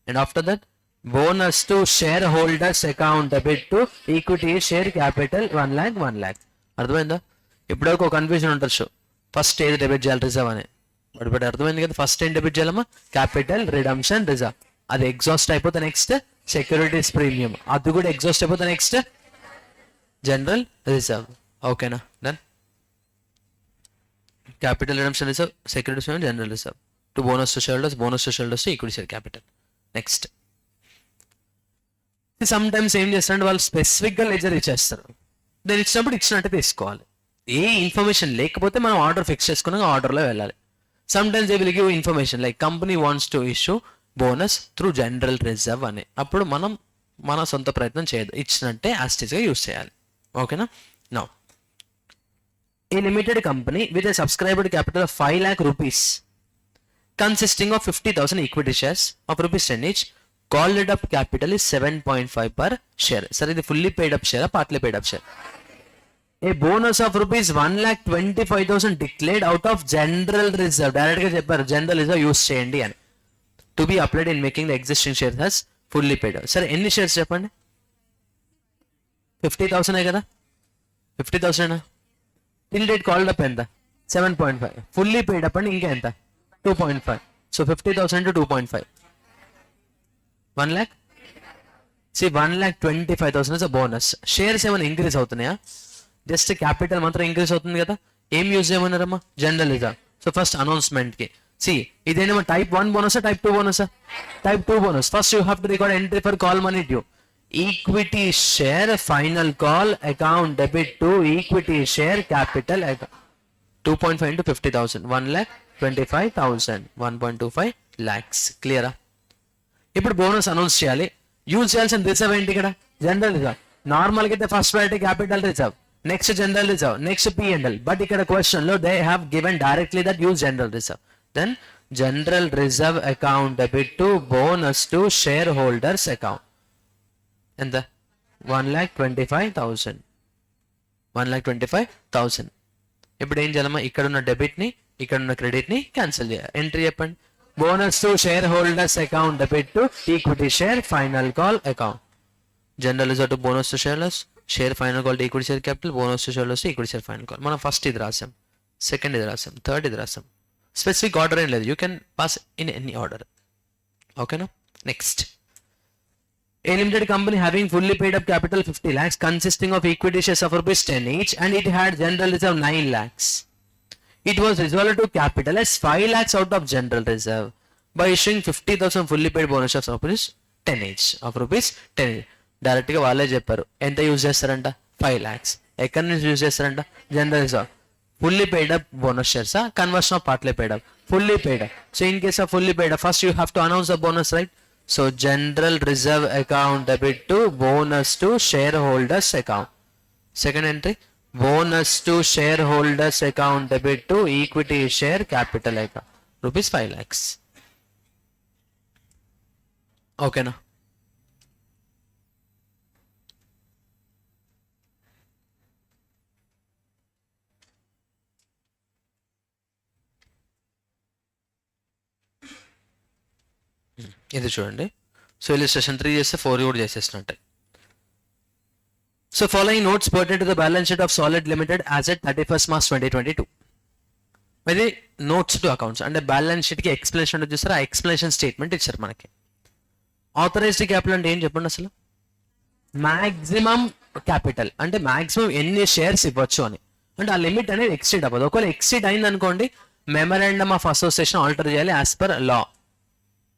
And after that bonus to share holders account debit to equity share capital 1 lakh, 1 lakh. అర్థమైందా? ఇప్పుడు ఒక కన్ఫ్యూజన్ ఉంటుంది, ఫస్ట్ ఏది డెబిట్ చేయాలి రిజర్వ్ అని. బట్ అర్థమైంది కదా, ఫస్ట్ ఏం డెబిట్ చేయాలమ్మా? Capital redemption reserve. అది ఎగ్జాస్ట్ అయిపోతే నెక్స్ట్ సెక్యూరిటీస్ ప్రీమియం, అది కూడా ఎగ్జాస్ట్ అయిపోతే నెక్స్ట్ జనరల్ రిజర్వ్. ఓకేనా? Done. Capital redemption reserve, securities premium, general reserve. To bonus to shareholders, bonus to shareholders, equity share capital. Next sometimes ఏం చేస్తారంటే వాళ్ళు స్పెసిఫిక్ గా లెజర్ ఇచ్చేస్తారు. నేను ఇచ్చినప్పుడు ఇచ్చినట్టే తీసుకోవాలి. ఏ ఇన్ఫర్మేషన్ లేకపోతే మనం ఆర్డర్ ఫిక్స్ చేసుకున్నాక ఆర్డర్లో వెళ్ళాలి. Some times they will give information like company wants to issue bonus through general reserve అని. అప్పుడు మనం మన సొంత ప్రయత్నం చేయదు, ఇచ్చినట్టే యాస్టిస్గా యూజ్ చేయాలి. ఓకేనా? Now a limited company with a subscribed capital of 5 lakh rupees consisting of 50,000 equity shares of rupees 10 each, called up capital is 7.5 per share. సరే, ఇది fully paid up share, partly paid up share. A bonus of rupees 1,25,000 declared out of general reserve. Direct గా చెప్పారు జనరల్ రిజర్వ్ యూస్ చేయండి అని. To be applied in making the existing share has fully paid. సరే, ఎన్ని షేర్స్ చెప్పండి? 50,000 కదా. 50,000 టిల్ డేట్ కాల్డ్ అప్ ఎంత? 7.5. ఫుల్లీ పెయిడ్ అప్ అంటే ఇంకా ఎంత? 2.5. So 50,000 to 2.5, 1 lakh. See, 1,25,000 is a bonus. Shares ఏమైనా ఇంక్రీజ్ అవుతున్నాయా? జస్ట్ క్యాపిటల్ మాత్రం ఇంక్రీజ్ అవుతుంది కదా. ఏం యూజ్ చేయమన్నారమ్మా? General reserve. So first announcement కి ఇదేమో type 1 bonus, type 2 bonus? Type 2 bonus. First you have to record entry for call money due. Equity share final call account debit to equity share capital account. 2.5 into 50,000, 1,25,000, 1.25 lakhs. క్లియరా? ఇప్పుడు బోనస్ అనౌన్స్ చేయాలి. యూజ్ చేయాల్సిన రిజర్వ్ ఏంటి ఇక్కడ? General reserve. నార్మల్గా అయితే first priority capital reserve, next general reserve, next P&L. But ఇక్కడ క్వశ్చన్ లో they have given directly that use general reserve. Then general reserve account debit to bonus to share holders account ఎంత? 1,25,000, 1,25,000. ఇప్పుడు ఏం చేయాలమ్మా? ఇక్కడ ఉన్న డెబిట్ ని, ఇక్కడ ఉన్న క్రెడిట్ ని క్యాన్సిల్ చేయాలి. ఎంట్రీ చెప్పండి. Bonus to share holders account debit to equity share final call account. General reserve to bonus to shareholders, share final call to equity share capital, bonus to shareholders equity share final call. మనం ఫస్ట్ ఇది రాసాం, సెకండ్ ఇది రాసాం, థర్డ్ ఇది రాసాం. స్పెసిఫిక్ ఆర్డర్ ఏం లేదు, you can pass in any order. ఓకేనా. Next, a limited company having fully paid up capital 50 lakhs consisting of equity shares of rupees 10 each and it had general reserve 9 lakhs. It was resolved to capitalize 5 lakhs out of general reserve by issuing 50,000 fully paid bonus shares of rupees 10 each of rupees 10 each. డైరెక్ట్గా వాళ్ళే చెప్పారు ఎంత యూజ్ చేస్తారంట, 5 lakhs. ఎక్కడి నుంచి యూజ్ చేస్తారంట, general reserve. Fully paid up bonus shares, conversion of partly paid up, fully paid up. So in case of fully paid up, first you have to announce the bonus, right? So general reserve account debit to bonus to shareholders account. Second entry, bonus to shareholders account debit to equity share capital account, rupees 5 lakhs. Okay na. ఇది చూడండి. సో ఇలిస్ట్రేషన్ 3 చేస్తే 4 కూడా చేసేసినట్టే. So following notes pertinent to the balance sheet of Solid Limited as at 31st March 2022. ఇది నోట్స్ టు అకౌంట్స్ అంటే బ్యాలెన్స్ షీట్కి ఎక్స్ప్లెనేషన్ చూస్తారు, ఆ ఎక్స్ప్లెనేషన్ స్టేట్మెంట్ ఇచ్చారు మనకి. ఆథరైజ్డ్ క్యాపిటల్ అంటే ఏం చెప్పండి అసలు? మాక్సిమం క్యాపిటల్ అంటే మాక్సిమం ఎన్ని షేర్స్ ఇవ్వచ్చు అని. అంటే ఆ లిమిట్ అనేది ఎక్సీడ్ అవ్వదు. ఒకవేళ ఎక్సీడ్ అయింది అనుకోండి, మెమరాండమ్ ఆఫ్ అసోసియేషన్ ఆల్టర్ చేయాలి యాజ్ పర్ లా.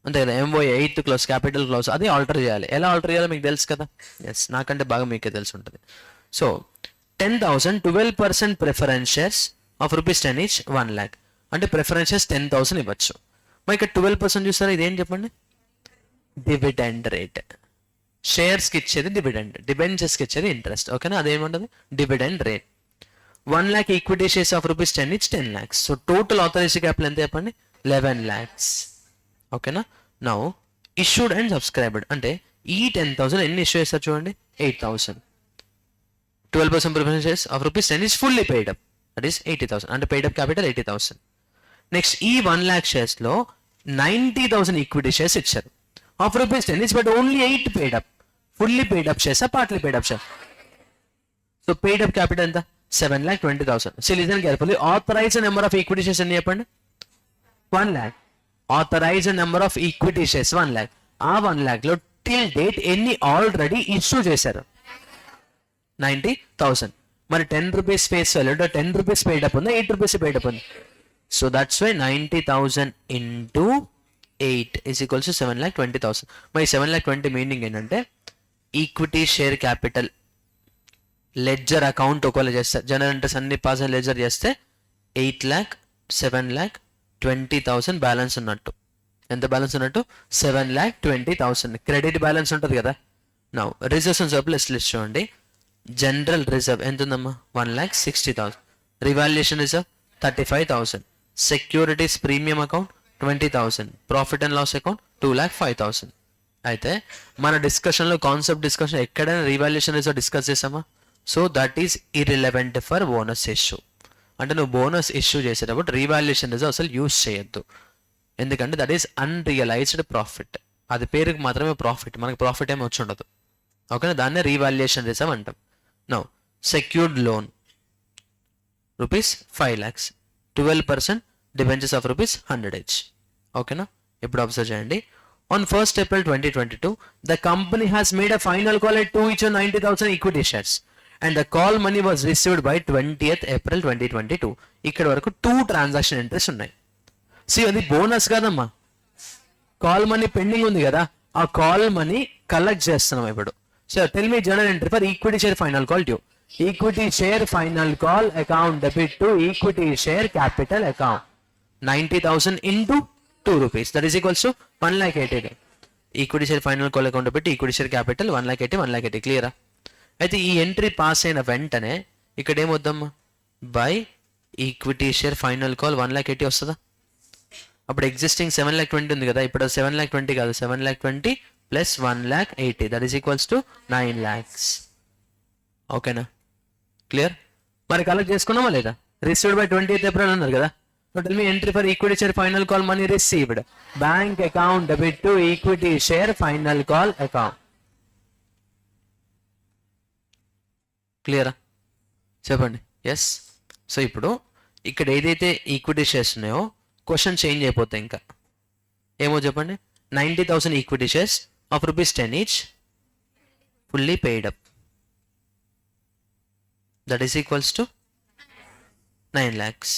అంతే కదా, MOA 8th clause capital class అది ఆల్టర్ చేయాలి. ఎలా ఆల్టర్ చేయాలో మీకు తెలుసు కదా. ఎస్, నాకంటే బాగా మీకే తెలిసి ఉంటుంది. So 10,000 12% preference shares of rupees 10 each 1 lakh అంటే ప్రిఫరెన్స్ షేర్స్ 10,000 ఇవ్వచ్చు. మరి ఇక్కడ 12% చూస్తారా, ఇదేం చెప్పండి? Dividend rate. షేర్స్కి ఇచ్చేది డివిడెండ్, డిబెంచర్స్కి ఇచ్చేది ఇంట్రెస్ట్. ఓకేనా, అదేమంటుంది? Dividend rate. 1 lakh equity shares of rupees 10 each 10 lakhs. So total authorised capital ఎంత చెప్పండి? 11 lakhs. ఓకేనా. నౌ ఇష్యూడ్ అండ్ సబ్స్క్రైబ్డ్ అంటే ఈ 10,000 ఎన్ని ఇష్యూ చేస్తారు చూడండి, 8,000. 12% preference shares of rupees 10 each fully paid up, that is 80,000 అంటే పెయిడ్ అప్ క్యాపిటల్ 80,000. నెక్స్ట్ ఈ 1 lakh షేర్స్ లో 90,000 ఈక్విటీ షేర్స్ ఇచ్చారు of rupees 10 each but only 8 paid up. Fully paid up shares, partly paid up share. So paid up capital ఎంత? 7,20,000. So listen carefully, authorised number of equity shares ఎన్ని చెప్పండి? 1 lakh. Authorised number of equity shares 1 lakh. ఆ 1 lakh లో టిల్ డేట్ ఎన్ని ఆల్రెడీ ఇష్యూ చేశారు? 90,000. మరి 10 rupees face value, 10 rupees paid up ఉందా, 8 రూపీస్ పెయిడ్ అప్ ఉంది? So that's why 90,000 into 8 is equals to 7,20,000. మరి 7,20 మీనింగ్ ఏంటంటే equity share capital ledger account ఒకవేళ చేస్తే, జనరల్ ఎంట్రీస్ అన్ని పాస్ అయిన లెడ్జర్ చేస్తే 8 lakh 7,20,000 బ్యాలెన్స్ ఉన్నట్టు. ఎంత బ్యాలెన్స్ ఉన్నట్టు? 7,20,000. క్రెడిట్ బ్యాలెన్స్ ఉంటుంది కదా. Now reserves and surplus list చూడండి. జనరల్ రిజర్వ్ ఎంత ఉందమ్మా? 1,60,000. Revaluation reserve 35,000. Securities premium account 20,000. Profit and loss account 2,05,000. అయితే మన డిస్కషన్లో కాన్సెప్ట్ డిస్కషన్ ఎక్కడైనా రివాల్యుయేషన్ రిజర్వ్ డిస్కస్ చేసామా? So that is irrelevant for bonus issue. అంటే నువ్వు బోనస్ ఇష్యూ చేసేటప్పుడు రీవాల్యుయేషన్ రిజర్వ్ అసలు యూజ్ చేయొద్దు, ఎందుకంటే దట్ ఈస్ అన్రియలైజ్డ్ ప్రాఫిట్. అది పేరుకి మాత్రమే ప్రాఫిట్, మనకి ప్రాఫిట్ ఏమి వచ్చి ఉండదు. ఓకేనా, దాన్నే రీవాల్యుయేషన్ రిజర్వ్ అంటాం. No secured loan rupees 5 lakhs, 12% debentures of rupees 100 each. ఓకేనా, ఇప్పుడు అబ్జర్వ్ చేయండి. On 1st April 2022 the company has made a final call at 2 each on 90,000 equity shares and the call money was received by 20th April 2022. ఇక్కడ వరకు 2 ట్రాన్సాక్షన్ ఎంట్రీస్ ఉన్నాయి. సి అది బోనస్ కాదమ్మా, కాల్ మనీ పెండింగ్ ఉంది కదా, ఆ కాల్ మనీ కలెక్ట్ చేస్తున్నాం ఇప్పుడు. So tell me general entry for equity share final call due. Equity share final call account debit to equity share capital account 90,000 into 2 rupees, that is equals to 1,80,000. Equity share final call account debit equity share capital 1,80,000. క్లియరా? అయితే ఈ ఎంట్రీ పాస్ అయిన వెంటనే ఇక్కడ ఏమొద్దమ్మా, by equity share final call 1,80,000 వస్తుందా? అప్పుడు ఎగ్జిస్టింగ్ 7,20,000 ఉంది కదా, ఇప్పుడు 7,20,000 కాదు, 7,20,000 plus 1,80,000 that is equals to 9 lakhs. ఓకేనా, క్లియర్? మరి కలెక్ట్ చేసుకున్నామా లేదా? రిసీవ్డ్ బై 20th April అన్నారు కదా, Tell me entry for equity share final call money received. Bank account debit to equity share final call account. క్లియరా? చెప్పండి. ఎస్. సో ఇప్పుడు ఇక్కడ ఏదైతే ఈక్విటీ షేర్స్ ఉన్నాయో క్వశ్చన్ చేంజ్ అయిపోతాయి. ఇంకా ఏమో చెప్పండి. 90,000 equity shares of ₹10 each fully paid up. That is equals to 9 lakhs.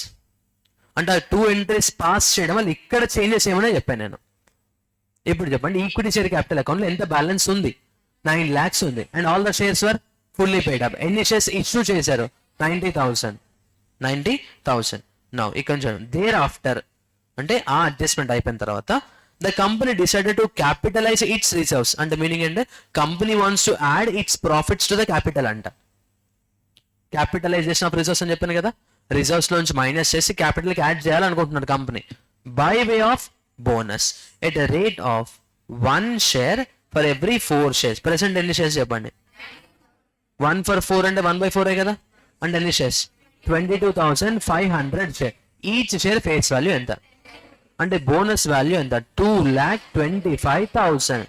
అంటే ఆ 2 ఎంట్రీస్ పాస్ చేయడం వల్ల ఇక్కడ చేంజెస్ ఏమైనా చెప్పాను నేను. ఇప్పుడు చెప్పండి, ఈక్విటీ షేర్ క్యాపిటల్ అకౌంట్లో ఎంత బ్యాలెన్స్ ఉంది? 9 lakhs ఉంది. And all the shares were fully paid up. ఎన్ని షేర్స్ ఇష్యూ చేశారు? 90,000. నౌ ఇక్కడ చూడండి, దేర్ ఆఫ్టర్ అంటే ఆ అడ్జస్ట్మెంట్ అయిపోయిన తర్వాత the company decided to capitalise it's reserves. అంటే మీనింగ్ ఏంటంటే company wants to add it's profits to the capital అంట. క్యాపిటలైజేషన్ ఆఫ్ రిజర్వ్స్ అని చెప్పాను కదా, రిజర్వ్స్ లోంచి మైనస్ చేసి క్యాపిటల్కి యాడ్ చేయాలనుకుంటున్నారు company by way of bonus at the rate of 1 share for every 4 shares. Present ఎన్ని షేర్స్ చెప్పండి? 1 for 4 అంటే 1/4 కదా. అంటే ఎన్ని shares? 22,500 share. Each share face value ఎంత అంటే బోనస్ వాల్యూ ఎంత? 2,25,000.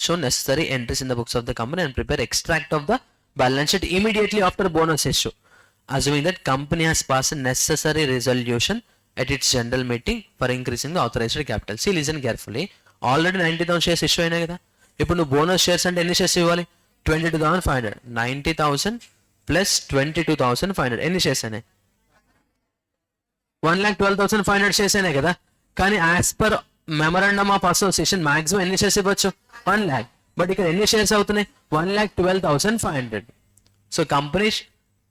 Show necessary entries in the books of the company and prepare extract of the balance sheet immediately after bonus issue, assuming that company has passed a necessary resolution at its general meeting for increasing the authorized capital. See, listen carefully. Already 90,000 shares issue అయినాయి కదా. ఇప్పుడు నువ్వు బోనస్ షేర్స్ అంటే ఎన్ని షేర్స్ ఇవ్వాలి? 22,500. 90,000 ప్లస్ 22,500 ఎన్ని షేర్స్ అయినాయి? 1,12,500 షేర్స్ అయినాయి కదా. కానీ as per memorandum of association maximum ఎన్ని షేర్స్ ఇవ్వచ్చు? 1 lakh. బట్ ఇక్కడ ఎన్ని షేర్స్ అవుతున్నాయి? 1,12,500. So company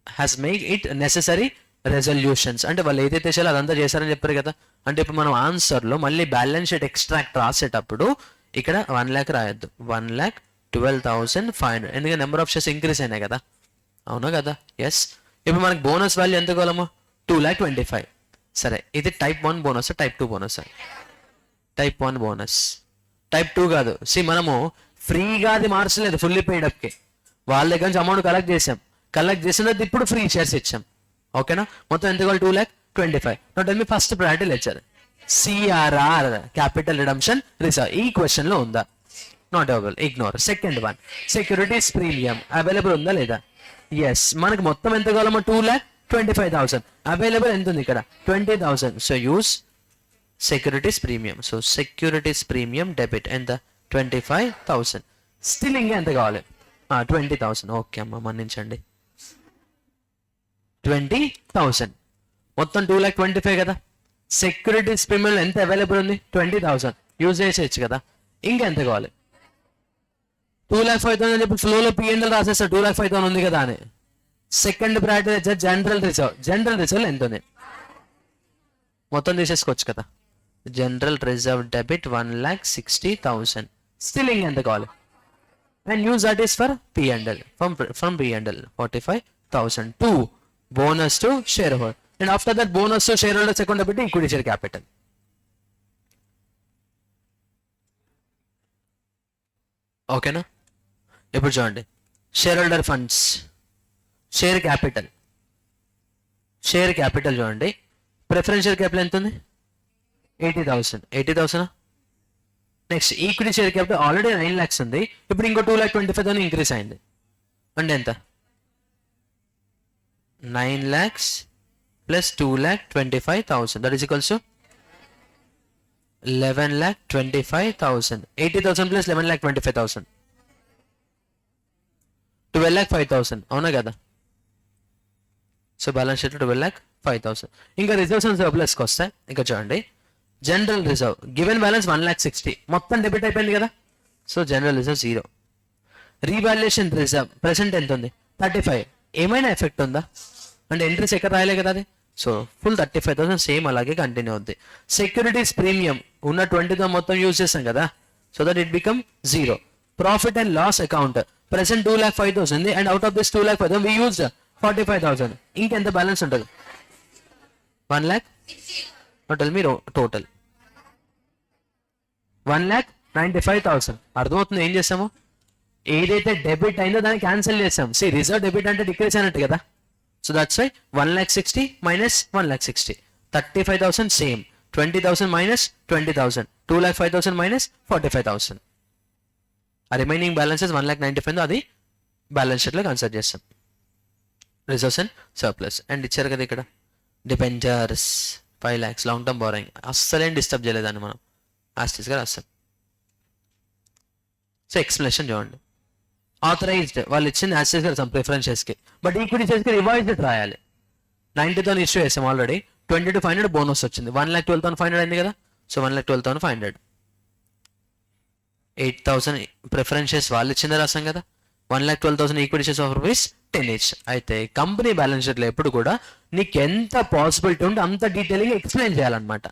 has make it necessary resolutions. అంటే వాళ్ళు ఏదైతే చేయాలో అదంతా చేశారని చెప్పారు కదా. అంటే ఇప్పుడు మనం ఆన్సర్లో మళ్ళీ బ్యాలెన్స్ షీట్ ఎక్స్ట్రాక్ట్ రాసేటప్పుడు ఇక్కడ 1 lakh రాయొద్దు, 1,12,500. ఎందుకంటే నెంబర్ ఆఫ్ షేర్స్ ఇంక్రీస్ అయినాయి కదా. అవునా కదా? ఎస్. ఇప్పుడు మనకి బోనస్ వాల్యూ ఎంత కావాలమ్మా? 2,25,000. సరే, ఇది type 1 bonus, type 2 bonus? Type 1 bonus. Type 2 కాదు. మనము ఫ్రీగా అది మార్చలేదు, ఫుల్లీ పెయిడ్ అప్కి వాళ్ళ దగ్గర నుంచి అమౌంట్ కలెక్ట్ చేసాం. కలెక్ట్ చేసినది ఇప్పుడు ఫ్రీ షేర్స్ ఇచ్చాం. ఓకేనా? మొత్తం ఎంత కావాలి? 2,25,000. Not me first priority lecture CRR, capital redemption reserve. ఈ క్వశ్చన్ లో ఉందా? Not available, ignore. Second one, securities premium available ఉందా లేదా? ఎస్. మనకి మొత్తం ఎంత కావాలమ్మా? 2,25,000. అవైలబుల్ ఎంత ఉంది ఇక్కడ? 20,000. So use securities premium. So securities premium debit ఎంత? 25,000. స్టిల్ ఇంకా ఎంత కావాలి? 20,000. ఓకే అమ్మ, మన్నించండి. 20,000. మొత్తం 2,25,000 కదా. సెక్యూరిటీస్ ప్రీమియం ఎంత అవైలబుల్ ఉంది? 20,000. యూజ్ చేసేయచ్చు కదా. ఇంకా ఎంత కావాలి? 2,05,000 అని చెప్పి ఫ్లోలో పిఎన్ఎల్ రాసేస్తా. 2,05,000 ఉంది కదా అని. Second priority general reserve. General reserve ఎంత ఉంది? మొత్తం తీసేసుకోవచ్చు కదా. General reserve debit 1,60,000. స్టిల్ ఇంకా ఎంత కావాలి? And use that is for PNL. From PNL 45,000 to bonus to share holder. And after that bonus to share holders account debit equity share capital. ఓకేనా? ఇప్పుడు చూడండి, share holder funds, share capital. Share capital చూడండి, ప్రిఫరెన్షియల్ క్యాపిటల్ ఎంత ఉంది? 80,000. 80,000. Next equity share capital already 9 lakhs ఉంది. ఇప్పుడు ఇంకో 2,25,000 ఇంక్రీస్ అయింది. అంటే ఎంత? 9 lakhs plus 2,25,000. That is equals to 11,25,000. 80,000 plus 11,25,000, 12,05,000. అవునా కదా? So balance sheet 12,05,000. ఇంకా రిజర్వ్స్ అండ్ సర్ప్లస్కి వస్తాయి. ఇంకా చూడండి, జనరల్ రిజర్వ్ గివెన్ బ్యాలెన్స్ 1,60,000 మొత్తం డెబిట్ అయిపోయింది కదా. So general reserve 0. Revaluation reserve present ఎంత ఉంది? 35. ఏమైనా ఎఫెక్ట్ ఉందా? అంటే ఎంట్రీస్ ఎక్కడ రాయలే కదా అది. సో ఫుల్ 35,000 సేమ్ అలాగే కంటిన్యూ అవుద్ది. సెక్యూరిటీస్ ప్రీమియం ఉన్న 20,000 మొత్తం యూజ్ చేస్తాం కదా. So that it become 0. Profit and loss account present 2,05,000 ఉంది. And out of this 2,05,000 we use 45,000. ఇంకెంత బ్యాలెన్స్ ఉంటుంది? 1,00,000. టోటల్ మీరు టోటల్ 1,95,000. అర్థమవుతుంది ఏం చేస్తాము? ఏదైతే డెబిట్ అయిందో దాన్ని క్యాన్సిల్ చేస్తాం. సి రిజర్వ్ డెబిట్ అంటే డిక్రీస్ అయినట్టు కదా. So that's why 1,60,000 minus 1,60,000 35,000 same, 20,000 minus 20,000, 2,05,000 minus 45,000. ఆ రిమైనింగ్ బ్యాలెన్సెస్ 1,95,000 అది బ్యాలెన్స్ షీట్లో కన్సిడర్ చేస్తాం. Reserves and surplus. అండ్ ఇచ్చారు కదా ఇక్కడ debentures 5 lakhs long term borrowing. అస్సలేం డిస్టర్బ్ చేయలేదని మనం యాస్టిస్గా రాస్తాం. సో ఎక్స్ప్లెనేషన్ చూడండి. ఆథరైజ్డ్ వాళ్ళు ఇచ్చింది యాస్టిస్గా రాస్తాం ప్రిఫరెన్సెస్కి, బట్ ఈక్విటీ షేర్స్కి రివైజ్డ్ రాయాలి. 90,000 ఇష్యూ చేసాం ఆల్రెడీ, 22,500 బోనస్ వచ్చింది, 1,12,500 అయింది కదా. సో 1,12,500, 8,000 ప్రిఫరెన్సెస్ వాళ్ళు ఇచ్చింది రాసాం కదా, 1,12,000 equity shares of rupees 10 each. అయితే కంపెనీ బ్యాలెన్స్ షీట్లో ఎప్పుడు కూడా నీకు ఎంత పాసిబిలిటీ ఉంటే అంత డీటెయిల్గా ఎక్స్ప్లెయిన్ చేయాలన్నమాట.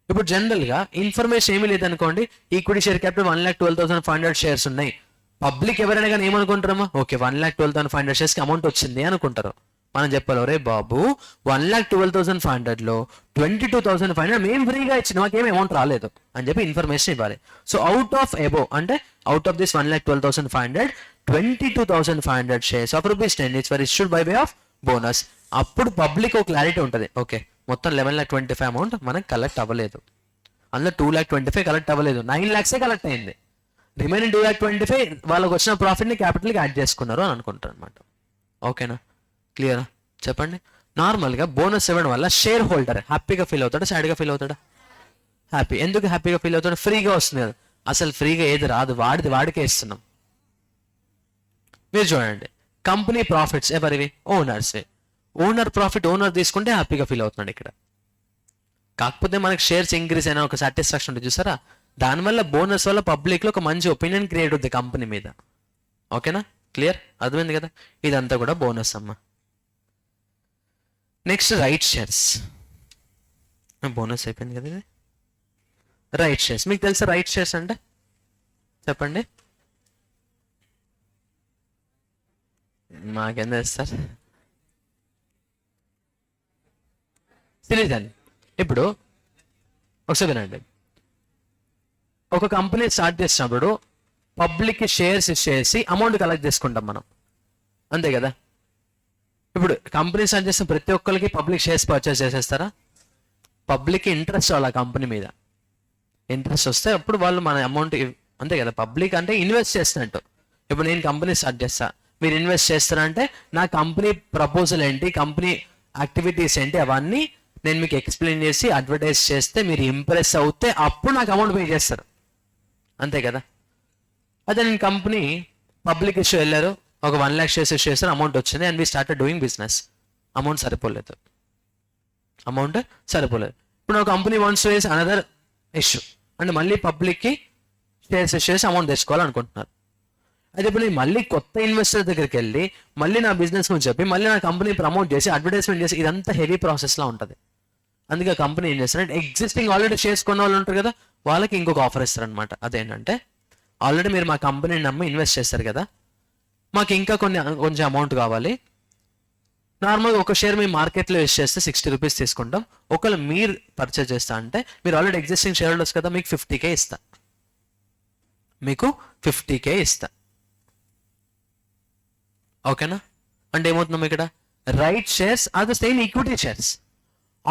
ఇప్పుడు జనరల్గా ఇన్ఫర్మేషన్ ఏమీ లేదనుకోండి, ఈక్విటీ షేర్ క్యాపిటల్ 1,12,500 షేర్స్ ఉన్నాయి. పబ్లిక్ ఎవరైనా కానీ ఏమనుకుంటారమ్మా, ఓకే 1,12,500 షేర్స్కి అమౌంట్ వచ్చింది అనుకుంటారు. మనం చెప్పాలి, రే బాబు 1,12,500లో 22,500 మేము ఫ్రీగా ఇచ్చిన మాకేం అమౌంట్ రాలేదు అని చెప్పి ఇన్ఫర్మేషన్ ఇవ్వాలి. సో అవుట్ ఆఫ్ ఎబో అంటే out of this 1,12,500, 22,500 shares of rupees 10 each were issued by way of bonus. అప్పుడు పబ్లిక్ ఒక క్లారిటీ ఉంటుంది, ఓకే మొత్తం 11,25,000 అమౌంట్ మనకు కలెక్ట్ అవ్వలేదు, అందులో 2,25,000 కలెక్ట్ అవ్వలేదు, 9 lakhs కలెక్ట్ అయింది, రిమైనింగ్ 2,25,000 వాళ్ళకి వచ్చిన ప్రాఫిట్ని క్యాపిటల్కి యాడ్ చేసుకున్నారు అని అనుకుంటారు అనమాట. ఓకేనా, క్లియరా? చెప్పండి. నార్మల్గా బోనస్ ఇవ్వడం వల్ల షేర్ హోల్డర్ హ్యాపీగా ఫీల్ అవుతాడా, సాడ్గా ఫీల్ అవుతాడా? హ్యాపీ. ఎందుకు హ్యాపీగా ఫీల్ అవుతాడు? ఫ్రీగా వస్తుంది కదా. అసలు ఫ్రీగా ఏది రాదు, వాడికే ఇస్తున్నాం. మీరు చూడండి, కంపెనీ ప్రాఫిట్స్ ఎవరివి? ఓనర్స్వి. ఓనర్ ప్రాఫిట్ ఓనర్ తీసుకుంటే హ్యాపీగా ఫీల్ అవుతున్నాడు ఇక్కడ. కాకపోతే మనకి షేర్స్ ఇంక్రీజ్ అయినా ఒక సాటిస్ఫాక్షన్ ఉంటుంది చూసారా, దానివల్ల బోనస్ వల్ల పబ్లిక్లో ఒక మంచి ఒపీనియన్ క్రియేట్ అవుతుంది కంపెనీ మీద. ఓకేనా, క్లియర్? అర్థమైంది కదా. ఇదంతా కూడా బోనస్ అమ్మ. Next right shares. బోనస్ అయిపోయింది కదా ఇది. రైట్ షేర్స్ మీకు తెలుసా? రైట్ షేర్స్ అంటే చెప్పండి. మాకేం తెలుస్తారు? తెలీదండి. ఇప్పుడు ఒకసారి వినండి, ఒక కంపెనీ స్టార్ట్ చేసినప్పుడు పబ్లిక్కి షేర్స్ ఇచ్చేసి అమౌంట్ కలెక్ట్ చేసుకుంటాం మనం, అంతే కదా. ఇప్పుడు కంపెనీ స్టార్ట్ చేసిన ప్రతి ఒక్కరికి పబ్లిక్ షేర్స్ పర్చేస్ చేసేస్తారా? పబ్లిక్కి ఇంట్రెస్ట్ వాళ్ళ కంపెనీ మీద ఇంట్రెస్ట్ వస్తే అప్పుడు వాళ్ళు మన అమౌంట్, అంతే కదా. పబ్లిక్ అంటే ఇన్వెస్ట్ చేస్తున్నట్టు. ఇప్పుడు నేను కంపెనీ స్టార్ట్ చేస్తా, మీరు ఇన్వెస్ట్ చేస్తారంటే నా కంపెనీ ప్రపోజల్ ఏంటి, కంపెనీ యాక్టివిటీస్ ఏంటి, అవన్నీ నేను మీకు ఎక్స్ప్లెయిన్ చేసి అడ్వర్టైజ్ చేస్తే మీరు ఇంప్రెస్ అవుతే అప్పుడు నాకు అమౌంట్ పే చేస్తారు, అంతే కదా. అదే నేను కంపెనీ పబ్లిక్ ఇష్యూ వెళ్ళారు, ఒక 1 lakh షేర్స్ ఇష్యూ చేస్తారు, అమౌంట్ వచ్చింది and we started doing business. Amount సరిపోలేదు. ఇప్పుడు ఒక company wants to raise another issue అంటే మళ్ళీ పబ్లిక్కి షేర్స్ ఇష్యూ చేసి అమౌంట్ తెచ్చుకోవాలనుకుంటున్నారు. అయితే ఇప్పుడు నేను మళ్ళీ కొత్త ఇన్వెస్టర్ దగ్గరికి వెళ్ళి మళ్ళీ నా బిజినెస్ గురించి చెప్పి మళ్ళీ నా కంపెనీ ప్రమోట్ చేసి అడ్వర్టైజ్మెంట్ చేసి ఇదంతా హెవీ ప్రాసెస్లా ఉంటుంది. అందుకే కంపెనీ ఏం చేస్తారంటే ఎగ్జిస్టింగ్ ఆల్రెడీ షేర్స్ కొన్న వాళ్ళు ఉంటారు కదా, వాళ్ళకి ఇంకొక ఆఫర్ ఇస్తారనమాట. అదేంటంటే ఆల్రెడీ మీరు మా కంపెనీని నమ్మి ఇన్వెస్ట్ చేస్తారు కదా, మాకు ఇంకా కొంచెం అమౌంట్ కావాలి. నార్మల్గా ఒక షేర్ మేము మార్కెట్లో యూస్ చేస్తే 60 rupees తీసుకుంటాం. ఒకవేళ మీరు పర్చేజ్ చేస్తా అంటే మీరు ఆల్రెడీ ఎగ్జిస్టింగ్ షేర్ హోల్డర్స్ కదా, మీకు 50K ఇస్తా. ఓకేనా. అంటే ఏమవుతున్నాం ఇక్కడ, right shares are the same equity shares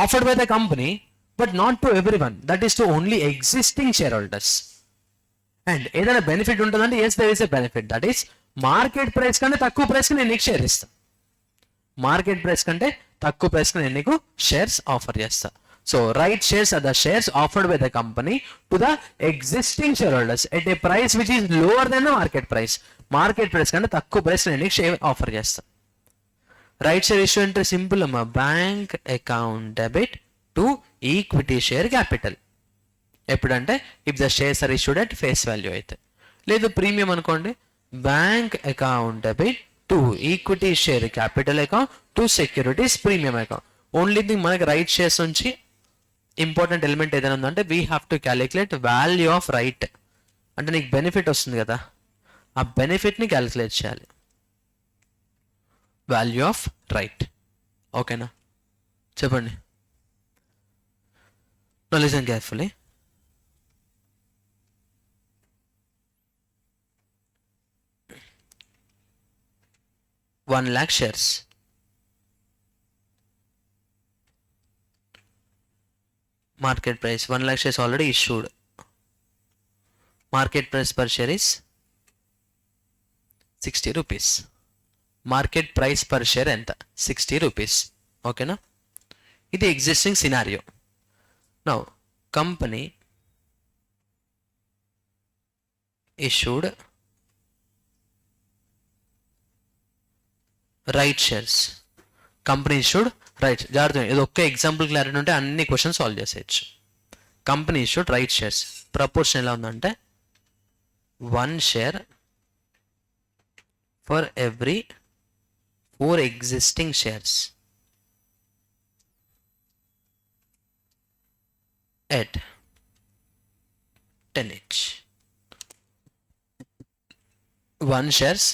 offered by the company but not to everyone, that is to only existing share holders. And ఏదైనా బెనిఫిట్ ఉంటుందంటే yes there is a benefit, that is market price కంటే తక్కువ ప్రైస్కి నేను నీకు షేర్ ఇస్తాను. మార్కెట్ ప్రైస్ కంటే తక్కువ ప్రైస్కి నేను నీకు షేర్స్ ఆఫర్ చేస్తా. So right shares are the shares offered by the company to the existing share holders at a price which is lower than the market price. Market price కంటే తక్కువ ప్రైస్ నేను నీకు షేర్ ఆఫర్ చేస్తా. రైట్ షేర్ ఇష్యూ అంటే సింపుల్ అమ్మా, bank account debit to equity share capital. ఎప్పుడంటే if the shares are issued at face value అయితే. లేదు ప్రీమియం అనుకోండి, bank account debit to equity share capital account to securities premium account. Only thing మనకి రైట్ షేర్స్ నుంచి ఇంపార్టెంట్ ఎలిమెంట్ ఏదైనా ఉందంటే we have to calculate value of right. అంటే నీకు బెనిఫిట్ వస్తుంది కదా, ఆ బెనిఫిట్ని క్యాలిక్యులేట్ చేయాలి, వాల్యూ ఆఫ్ రైట్. ఓకేనా, చెప్పండి. Now listen carefully. $1 lakh shares. Market price 1 lakh shares already issued. Market price per share is 60 rupees. Market price per share ఎంత 60 rupees. ఓకేనా, ఇది existing scenario. Now company issued right shares. Company issued right. జాగ్రత్త, ఇది ఒక్క ఎగ్జాంపుల్ క్లారిటీ ఉంటే అన్ని క్వశ్చన్స్ సాల్వ్ చేసేయచ్చు. Company issued right shares. Proportion ఎలా ఉందంటే 1 share for every 4 existing shares at 10 each. 1 shares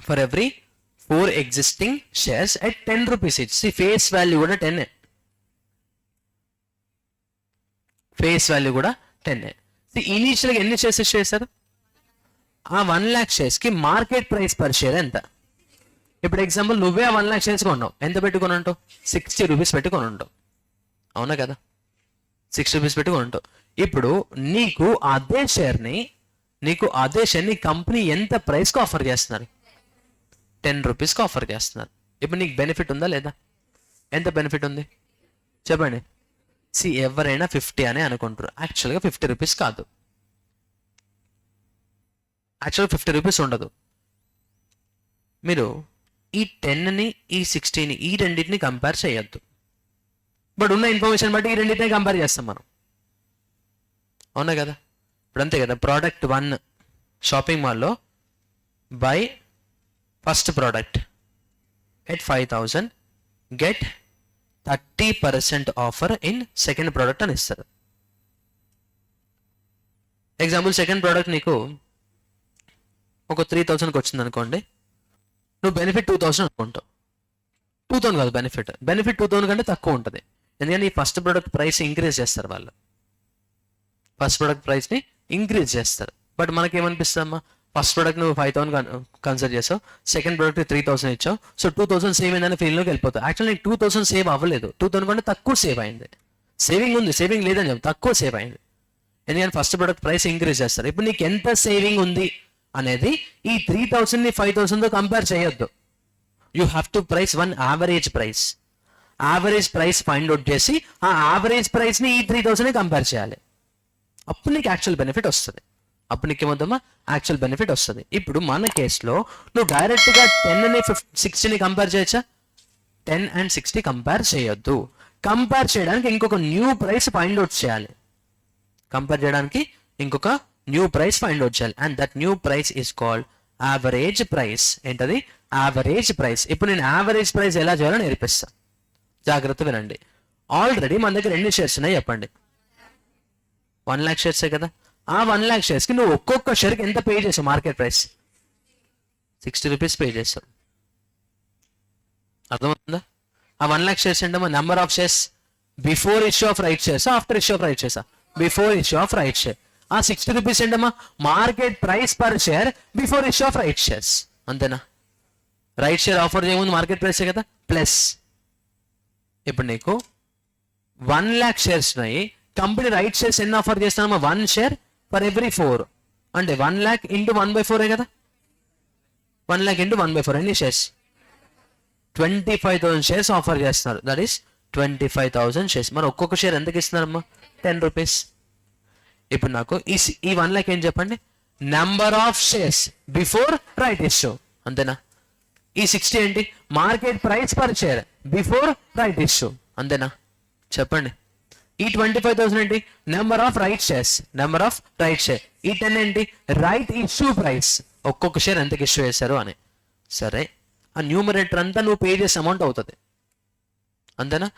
for every 4 existing shares at 10 rupees each. See, face value కూడా 10. ఫేస్ వాల్యూ కూడా 10. See, ఇనీషియల్గా ఎన్ని షేర్స్ చేశారు? ఆ 1 lakh shares కి మార్కెట్ ప్రైస్ పర్ షేర్ ఎంత? ఇప్పుడు ఎగ్జాంపుల్ నువ్వే ఆ 1 lakh shares కొన్నావు, ఎంత పెట్టుకొని ఉంటావు? 60 rupees పెట్టుకొని ఉంటావు, అవునా కదా? 60 rupees పెట్టుకొని ఉంటావు. ఇప్పుడు నీకు అదే షేర్ని కంపెనీ ఎంత ప్రైస్కి ఆఫర్ చేస్తున్నారు? 10 rupeesకి ఆఫర్ చేస్తున్నారు. ఇప్పుడు నీకు బెనిఫిట్ ఉందా లేదా? ఎంత బెనిఫిట్ ఉంది చెప్పండి. ఎవరైనా 50 అనే అనుకుంటారు, యాక్చువల్గా 50 rupees కాదు. యాక్చువల్గా 50 rupees ఉండదు. మీరు ఈ 10ని ఈ 60ని ఈ రెండింటిని కంపేర్ చేయొద్దు. బట్ ఉన్న ఇన్ఫర్మేషన్ బట్టి ఈ రెండింటిని కంపేర్ చేస్తాం మనం, అవునా కదా? ఇప్పుడు అంతే కదా. ప్రోడక్ట్ 1 షాపింగ్ మాల్లో by first product at 5,000 get 30% offer in second product అని ఇస్తారు. ఎగ్జాంపుల్ సెకండ్ ప్రోడక్ట్ నీకు ఒక 3,000కి వచ్చింది అనుకోండి, నువ్వు బెనిఫిట్ 2,000 అనుకుంటావు. 2,000 కాదు బెనిఫిట్ 2,000 కంటే తక్కువ ఉంటుంది. ఎందుకంటే ఈ ఫస్ట్ ప్రోడక్ట్ ప్రైస్ ఇంక్రీజ్ చేస్తారు వాళ్ళు, ఫస్ట్ ప్రోడక్ట్ ప్రైస్ని ఇంక్రీజ్ చేస్తారు. బట్ మనకేమనిపిస్తుందమ్మా, ఫస్ట్ ప్రోడక్ట్ నువ్వు 5,000 కన్సిడర్ చేసావు, సెకండ్ ప్రోడక్ట్ 3,000 ఇచ్చావు, సో 2,000 సేవ్ అయిందని ఫీల్డ్లోకి వెళ్ళిపోతావు. యాక్చువల్లీ నీకు 2,000 సేవ్ అవ్వలేదు, 2,000 కంటే తక్కువ సేవ్ అయింది. సేవింగ్ ఉంది, సేవింగ్ లేదని చెప్పి తక్కువ సేవ్ అయింది. ఎందుకంటే ఫస్ట్ ప్రోడక్ట్ ప్రైస్ ఇంక్రీజ్ చేస్తారు. ఇప్పుడు నీకు ఎంత సేవింగ్ ఉంది అనేది ఈ 3,000ని 5,000తో కంపేర్ చేయొద్దు. You have to price one average price. Average price find out చేసి ఆ యావరేజ్ ప్రైస్ని ఈ 3,000ని కంపేర్ చేయాలి. అప్పుడు నీకు యాక్చువల్ బెనిఫిట్ వస్తుంది. అప్పుడు నీకు ఏమవుతామా, యాక్చువల్ బెనిఫిట్ వస్తుంది. ఇప్పుడు మన కేసులో నువ్వు డైరెక్ట్గా 10ని 60ని కంపేర్ చేయొచ్చా? 10 and 60 కంపేర్ చేయొద్దు. కంపేర్ చేయడానికి ఇంకొక న్యూ ప్రైస్ ఫైండ్ అవుట్ చేయాలి. కంపేర్ చేయడానికి ఇంకొక న్యూ ప్రైస్ ఫైండ్ అవుట్ చేయాలి. And that new price is called average price. ఏంటది? Average price. ఇప్పుడు నేను యావరేజ్ ప్రైస్ ఎలా చేయాలో నేర్పిస్తాను, జాగ్రత్త వినండి. ఆల్రెడీ మన దగ్గర ఎన్ని షేర్స్ ఉన్నాయి చెప్పండి? 1 lakh షేర్సే కదా. ఆ 1 lakh షేర్స్కి నువ్వు ఒక్కొక్క షేర్కి ఎంత పే చేసావు? మార్కెట్ ప్రైస్ 60 rupees పే చేస్తావు. అర్థమవుతుందా? ఆ 1 lakh షేర్స్ ఏంటమ్మా, number of shares before issue of right shares, after issue of right shares? Before issue of right share. ఆ 60 rupees ఏంటమ్మా, market price per share before issue of right shares. అంతేనా? రైట్ షేర్ ఆఫర్ చేయముందు మార్కెట్ ప్రైసే కదా, ప్లస్ ఇప్పుడు నీకు 1 lakh షేర్స్ ఉన్నాయి, కంపెనీ రైట్ షేర్స్ ఎన్ని ఆఫర్ చేస్తానమ్మా? 1 share ఫర్ ఎవ్రీ 4, అంటే 1 lakh ఇంటూ 1/4 కదా. 1 lakh ఇంటూ 1/4 ఎన్ని షేర్స్? 25,000 షేర్స్ ఆఫర్ చేస్తున్నారు. That is 25,000 shares. మరి ఒక్కొక్క షేర్ ఎంతకి ఇస్తున్నారమ్మా? 10 rupees. ఇప్పుడు నాకు ఈ 1 lakh ఏం చెప్పండి? Number of shares before right issue, అంతేనా? ఈ 60 ఏంటి? Market price per share before right issue, అంతేనా? చెప్పండి. ఈ 25,000 ఏంటి? Number of right shares, number of right share. ఈ 10 ఏంటి? రైట్ ఇష్యూ ప్రైస్, ఒక్కొక్క షేర్ ఎంతకి ఇష్యూ చేశారు అని. సరే, ఆ న్యూమరేటర్ అంతా నువ్వు పే చేసే అమౌంట్ అవుతుంది, అంతేనా?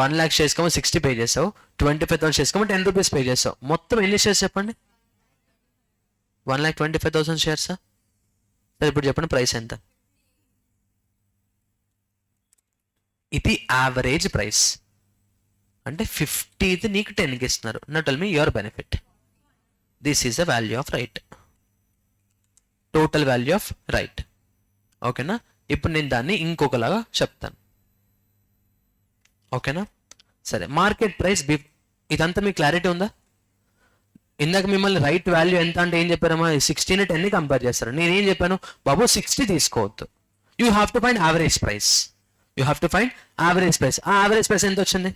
1 lakh షేర్స్ కమో 60 పే చేసావు, 25,000 షేర్స్ కమో 10 rupees పే చేసావు. మొత్తం ఎన్ని షేర్స్ చెప్పండి? 1,25,000 షేర్సా? సరే, ఇప్పుడు చెప్పండి ప్రైస్ ఎంత? ఇది యావరేజ్ ప్రైస్, అంటే 50ది నీకు 10కి ఇస్తున్నారు. నా tell me your benefit. This is the value of right, total value of right. ఓకేనా? ఇప్పుడు నేను దాన్ని ఇంకొకలాగా చెప్తాను, ఓకేనా? సరే, మార్కెట్ ప్రైస్ ఇదంతా మీకు క్లారిటీ ఉందా? ఇందాక మిమ్మల్ని రైట్ వాల్యూ ఎంత అంటే ఏం చెప్పారమ్మా, 60ని 10ని కంపేర్ చేస్తారు. నేనేం చెప్పాను, బాబు 60 తీసుకోవద్దు, you have to find average price. You have to find average price. ఆ యావరేజ్ ప్రైస్ ఎంత వచ్చింది?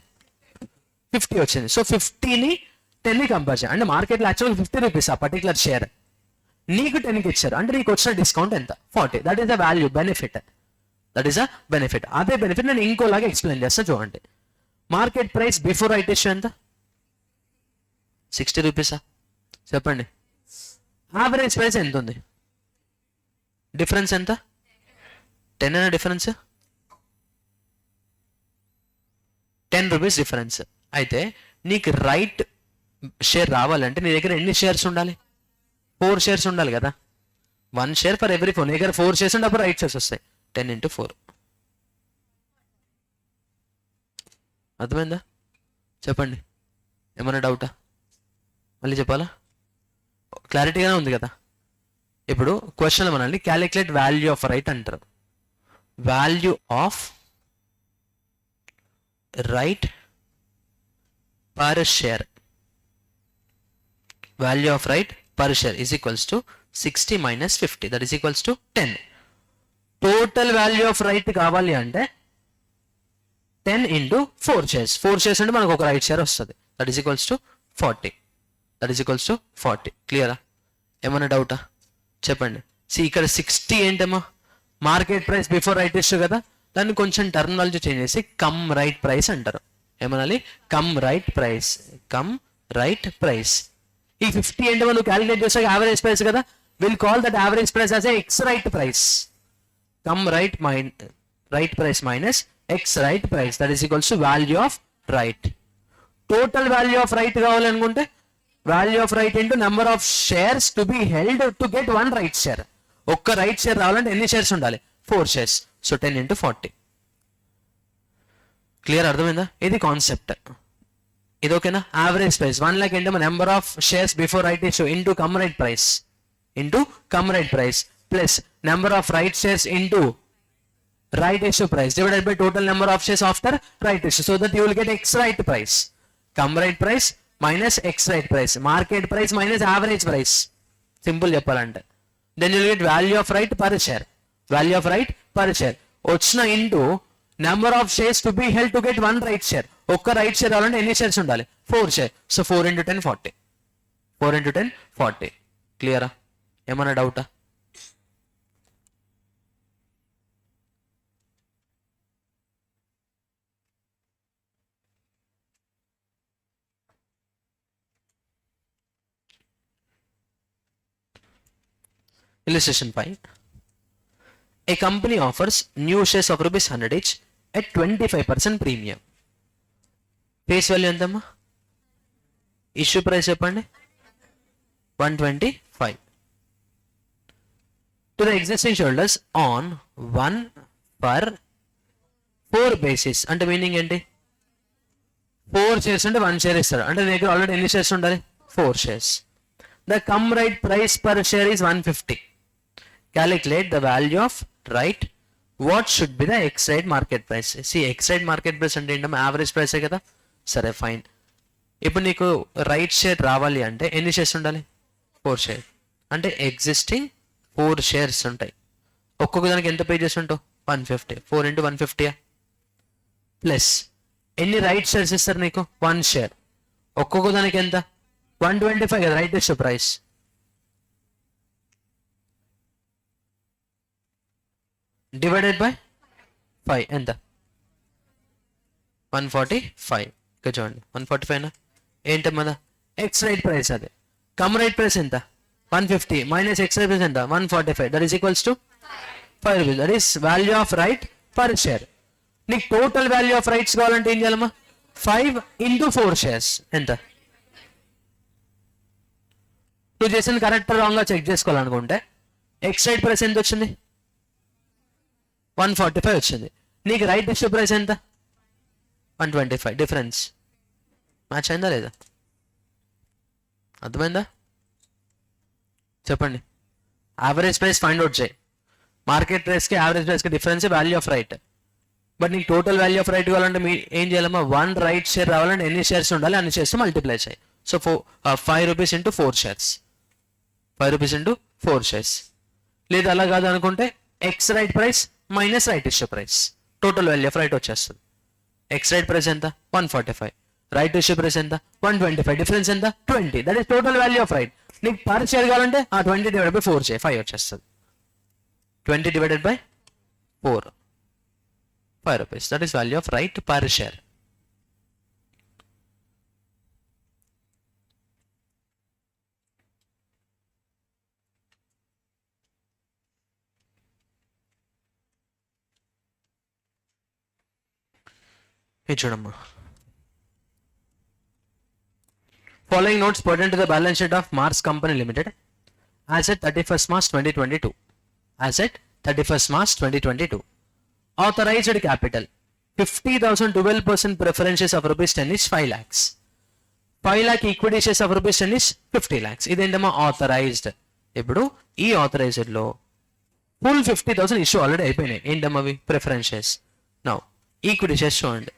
50 వచ్చింది. సో 50ని 10ని కంపేర్ చేయాలి. అంటే మార్కెట్లో యాక్చువల్గా 50 రూపీస్ ఆ పర్టికులర్ షేర్, నీకు 10కి ఇచ్చారు అంటే నీకు వచ్చిన డిస్కౌంట్ ఎంత? 40. That is the value, benefit. That is a benefit. అదే బెనిఫిట్ నేను ఇంకోలాగా ఎక్స్ప్లెయిన్ చేస్తాను చూడండి. Market price before right issue ఎంత? 60 రూపీసా? చెప్పండి. యావరేజ్ ప్రైస్ ఎంత ఉంది? డిఫరెన్స్ ఎంత? 10 అనే డిఫరెన్స్, 10 రూపీస్ డిఫరెన్స్. అయితే నీకు రైట్ షేర్ రావాలంటే నీ దగ్గర ఎన్ని షేర్స్ ఉండాలి? 4 షేర్స్ ఉండాలి కదా. 1 షేర్ ఫర్ ఎవ్రీ 4. నీ దగ్గర 4 షేర్స్ ఉంటే అప్పుడు రైట్ షేర్స్ వస్తాయి. 10 into 4. అర్థమైందా? చెప్పండి. ఏమైనా డౌటా? మళ్ళీ చెప్పాలా? క్లారిటీగానే ఉంది కదా. ఇప్పుడు క్వశ్చన్ మనల్ని క్యాలిక్యులేట్ వాల్యూ ఆఫ్ రైట్ అంటారు. Value of right per share, value of right per share is equals to 60 minus 50, that is equals to 10. Total value of right కావాలి అంటే 10 into 4 shares. 4 shares అంటే మనకు ఒక రైట్ షేర్ వస్తుంది. that is equals to 40. that is equals to 40. క్లియరా? ఏమైనా డౌటా? చెప్పండి. ఇక్కడ 60 ఏంటమ్మా, market price before right issue కదా, దాన్ని కొంచెం టర్మినాలజీ చేంజ్ చేసి కమ్ రైట్ ప్రైస్ అంటారు. ఏమనాలి? Cum right price. Cum right price. ఈ 50 అంటే మనం క్యాలిక్యులేట్ చేసాక యావరేజ్ ప్రైస్ కదా, will call that average price as ex right price. Cum right right price minus ex right price, that is equals to value of right. Total value of right కావాలనుకుంటే value of right into number of shares to be held to get 1 right share. ఒక్క రైట్ షేర్ రావాలంటే ఎన్ని షేర్స్ ఉండాలి? 4 షేర్స్. So 10 into 40. క్లియర్? అర్థమైందా? ఇది కాన్సెప్ట్. ఇది ఓకేనా? యావరేజ్ ప్రైస్ 1 lakh అంటే number of shares before right issue into cum right price, into cum right price plus number of right shares into right issue price divided by total number of shares after right issue, so that you will get ex right price. Cum right price minus ex right price, market price minus average price. Simple చెప్పాలంటే then you will get value of right per share. Value of right per share వచ్చిన into number of shares to be held to get 1 right share. ఒక్క రైట్ షేర్ రావాలంటే ఎన్ని షేర్స్ ఉండాలి? 4 షేర్. So 4 into 10 40. 4 into 10 40. క్లియరా? ఏమన్నా డౌటా? Illustration 5. A company offers new shares of rupees 100 each at 25% premium. Face value ఎంతమ్మా? ఇష్యూ ప్రైస్ చెప్పండి. 125 to the existing shoulders on 1/4 basis. అంటే మీనింగ్ ఏంటి? 4 షేర్స్ అంటే 1 షేర్ ఇస్తారు. అంటే నీ దగ్గర ఆల్రెడీ ఎన్ని షేర్స్ ఉండాలి? 4 shares. The come right price per share is 150. Calculate the value of right. What should be the X right market price? X right market price అంటే ఏంటమ్మా? యావరేజ్ ప్రైసే కదా. సరే ఫైన్. ఇప్పుడు నీకు రైట్ షేర్ రావాలి అంటే ఎన్ని షేర్స్ ఉండాలి? 4 షేర్. అంటే ఎగ్జిస్టింగ్ 4 షేర్స్ ఉంటాయి. ఒక్కొక్క దానికి ఎంత పే చేసి ఉంటావు? 150. 4 into 150 ప్లస్ ఎన్ని రైట్ షేర్స్ ఇస్తారు నీకు? 1 షేర్. ఒక్కొక్క దానికి ఎంత? 125 కదా right issue price. Divided by 5 ఎంత? 145. ఇక్కడ చూడండి 145 ఏంటమ్మా? X right price. అదే కమ్ రైట్ ప్రైస్ ఎంత? 150 మైనస్ ఎక్స్ రైట్ ప్రైస్ ఎంత? 145. That is equals to 5 rupees. That is value of right per share. నీకు టోటల్ వాల్యూ ఆఫ్ రైట్స్ కావాలంటే ఏం చేయాలమ్మా? 5 into 4 షేర్స్ ఎంత? నువ్వు చేసిన కరెక్ట్ రాంగ్గా చెక్ చేసుకోవాలనుకుంటే ఎక్స్ రైట్ ప్రైస్ ఎంత వచ్చింది? 145 వచ్చింది. నీకు రైట్ ఇష్యూ ప్రైస్ ఎంత? 125. డిఫరెన్స్ మ్యాచ్ అయిందా లేదా? అర్థమైందా? చెప్పండి. యావరేజ్ ప్రైస్ ఫైండ్ అవుట్ చేయి. మార్కెట్ ప్రైస్కి యావరేజ్ ప్రైస్కి difference value of right. But నీకు టోటల్ వాల్యూ ఆఫ్ రైట్ కావాలంటే మీ ఏం చేయాలమ్మా, 1 రైట్ షేర్ రావాలంటే ఎన్ని షేర్స్ ఉండాలి, అన్ని షేర్స్ మల్టిప్లై చేయి. So 5 rupees into 4 shares, 5 rupees into 4 shares. లేదు అలా కాదు అనుకుంటే X right price minus right issue price, total value of right వచ్చేస్తుంది. ఎక్స్ రైట్ ప్రైస్ ఎంత 145, రైట్ ఇష్యూ ప్రైస్ ఎంత 125, డిఫరెన్స్ ఎంత 20, that is total value of right. నీకు పర్ షేర్ కావాలంటే 20 డివైడెడ్ బై 4 చేయి, 5 వచ్చేస్తుంది. 20 divided by 4, 5 rupees. That is value of right per share. Hey, chudamma. Following notes pertain to the balance sheet of Mars Company Limited as at 31st March 2022. As at 31st March 2022. Authorized capital 50,000, 12% preference shares of rupees 10 is 5 lakhs. 5 lakh equity shares of rupees 10 is 50 lakhs. ఇదేంటమ్మా authorized. ఇప్పుడు ఈ authorized లో full 50,000 ఇష్యూ ఆల్రెడీ అయిపోయినాయి. ఏంటమ్మా అవి preference shares. Now equity shares చూడండి,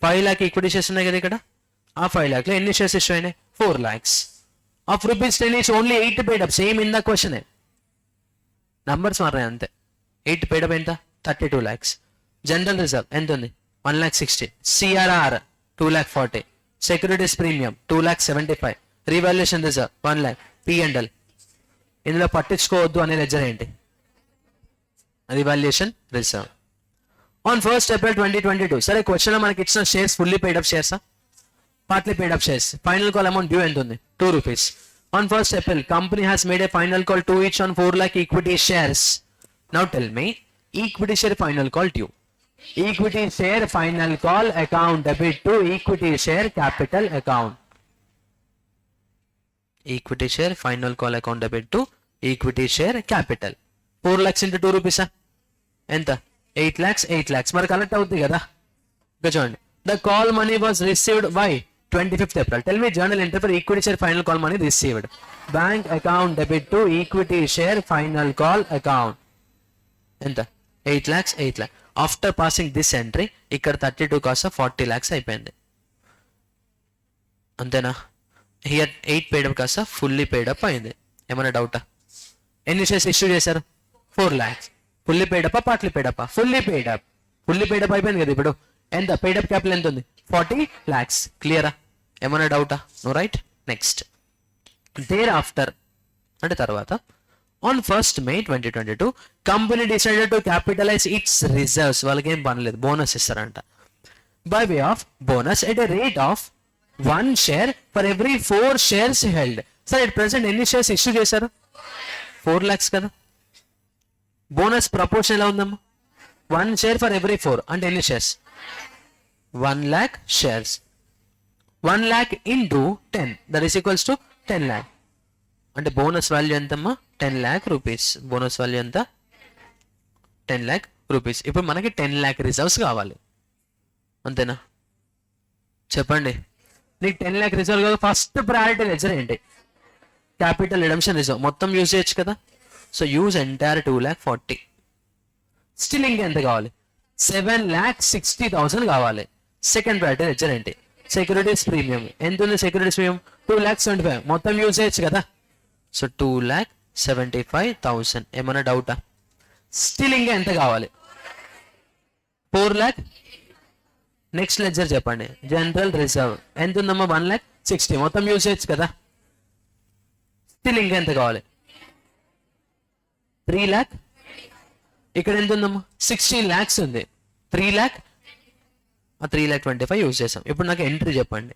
5 lakh ఈక్విటీ షేర్స్ ఉన్నాయి కదా ఇక్కడ. ఆ 5 lakh లో ఎన్ని షేర్స్ ఇష్యూ అయినాయి, 4 lakhs. Of rupees 10 is only 8 paid up. Same in the question, numbers మారాయి అంతే. 8 paid up ఎంత 32 lakhs. జనరల్ రిజర్వ్ ఎంత ఉంది 1,60,000. CRR 2,40,000. Securities premium 2,75,000. Revaluation reserve 1 lakh. P&L ఇందులో పట్టించుకోవద్దు అనే లెజర్ ఏంటి, revaluation reserve. On 1st April 2022. సరే క్వశ్చన్ లో మనకి ఇచ్చిన షేర్స్ ఫుల్లీ పెయిడ్ అప్ షేర్సా, partly paid up shares. Final call amount due ఎంత ఉంది 2 rupees. On 1st April, company has made a final call 2 each on 4 lakh equity shares. Now tell me, equity share final call due. Equity share final call account debit to equity share capital account. Equity share final call account debit to equity share capital. 4 lakhs into 2 rupees. ఎంత 8 lakhs, 8 lakhs. మరి కలెక్ట్ అవుతుంది కదా. ఇంకా చూడండి, the call money was received by 25th April. Tell me journal entry for equity share final call money received. Bank account debit to equity share final call account. ఎంత 8 lakhs, 8 lakhs. After passing this entry, ఇక్కడ 32 కాస్త 40 lakhs అయిపోయింది. అంతేనా? హియర్ 8 paid up కాస్త ఫుల్లీ paid up అయింది. ఏమైనా డౌటా? ఎన్ని షేర్స్ ఇష్యూ చేశారు, 4 lakhs. Fully paid up partly paid up? Fully paid up. Fully paid up అయిపోయింది కదా. ఇప్పుడు ఎంత paid up క్యాపిటల్ ఎంత ఉంది 40 lakhs. క్లియరా? ఏమైనా డౌటా? No right. Next, thereafter అంటే తర్వాత, on 1st May 2022, company decided to capitalize its reserves. వాళ్ళకి ఏం పనిలేదు, బోనస్ ఇస్తారంట. By way of bonus at a rate of 1 share for every 4 shares held. Sir at present ఎన్ని షేర్స్ ఇష్యూ చేశారు, 4 lakhs కదా. బోనస్ ప్రపోర్షన్ ఎలా ఉందమ్మా, 1 share for every 4 అంటే ఎన్ని shares, 1 lakh shares. 1 lakh into 10, that is equals to 10 lakh. అంటే బోనస్ వాల్యూ ఎంతమ్మా, 10 lakh rupees. బోనస్ వాల్యూ ఎంత, 10 lakh rupees. ఇప్పుడు మనకి 10 lakh రిజర్వ్స్ కావాలి, అంతేనా? చెప్పండి, నీకు 10 lakh రిజర్వ్ కావాలి. ఫస్ట్ ప్రయారిటీ లెజర్ ఏంటి, క్యాపిటల్ రిడమ్షన్ రిజర్వ్. మొత్తం యూజ్ చేయొచ్చు కదా. So use entire 2,40,000. స్టిల్ ఇంకా ఎంత కావాలి, 7,60,000 కావాలి. సెకండ్ ప్రయారిటీ లెజర్ ఏంటి, సెక్యూరిటీస్ ప్రీమియం. ఎంత ఉంది సెక్యూరిటీస్ ప్రీమియం, 2,75,000. మొత్తం యూజ్ చేయొచ్చు కదా. సో 2,75,000. ఏమైనా డౌటా? స్టిల్ ఇంకా ఎంత కావాలి, 4 lakh. నెక్స్ట్ లెజర్ చెప్పండి, జనరల్ రిజర్వ్ ఎంత ఉందమ్మా, 1,60,000. మొత్తం యూజ్ చేయొచ్చు కదా. స్టిల్ ఇంకా ఎంత కావాలి, 3 lakh. ఇక్కడ ఎంత ఉందమ్మా, 16 lakhs ఉంది. 3 lakh, 3,25,000 యూజ్ చేసాం. ఇప్పుడు నాకు ఎంట్రీ చెప్పండి,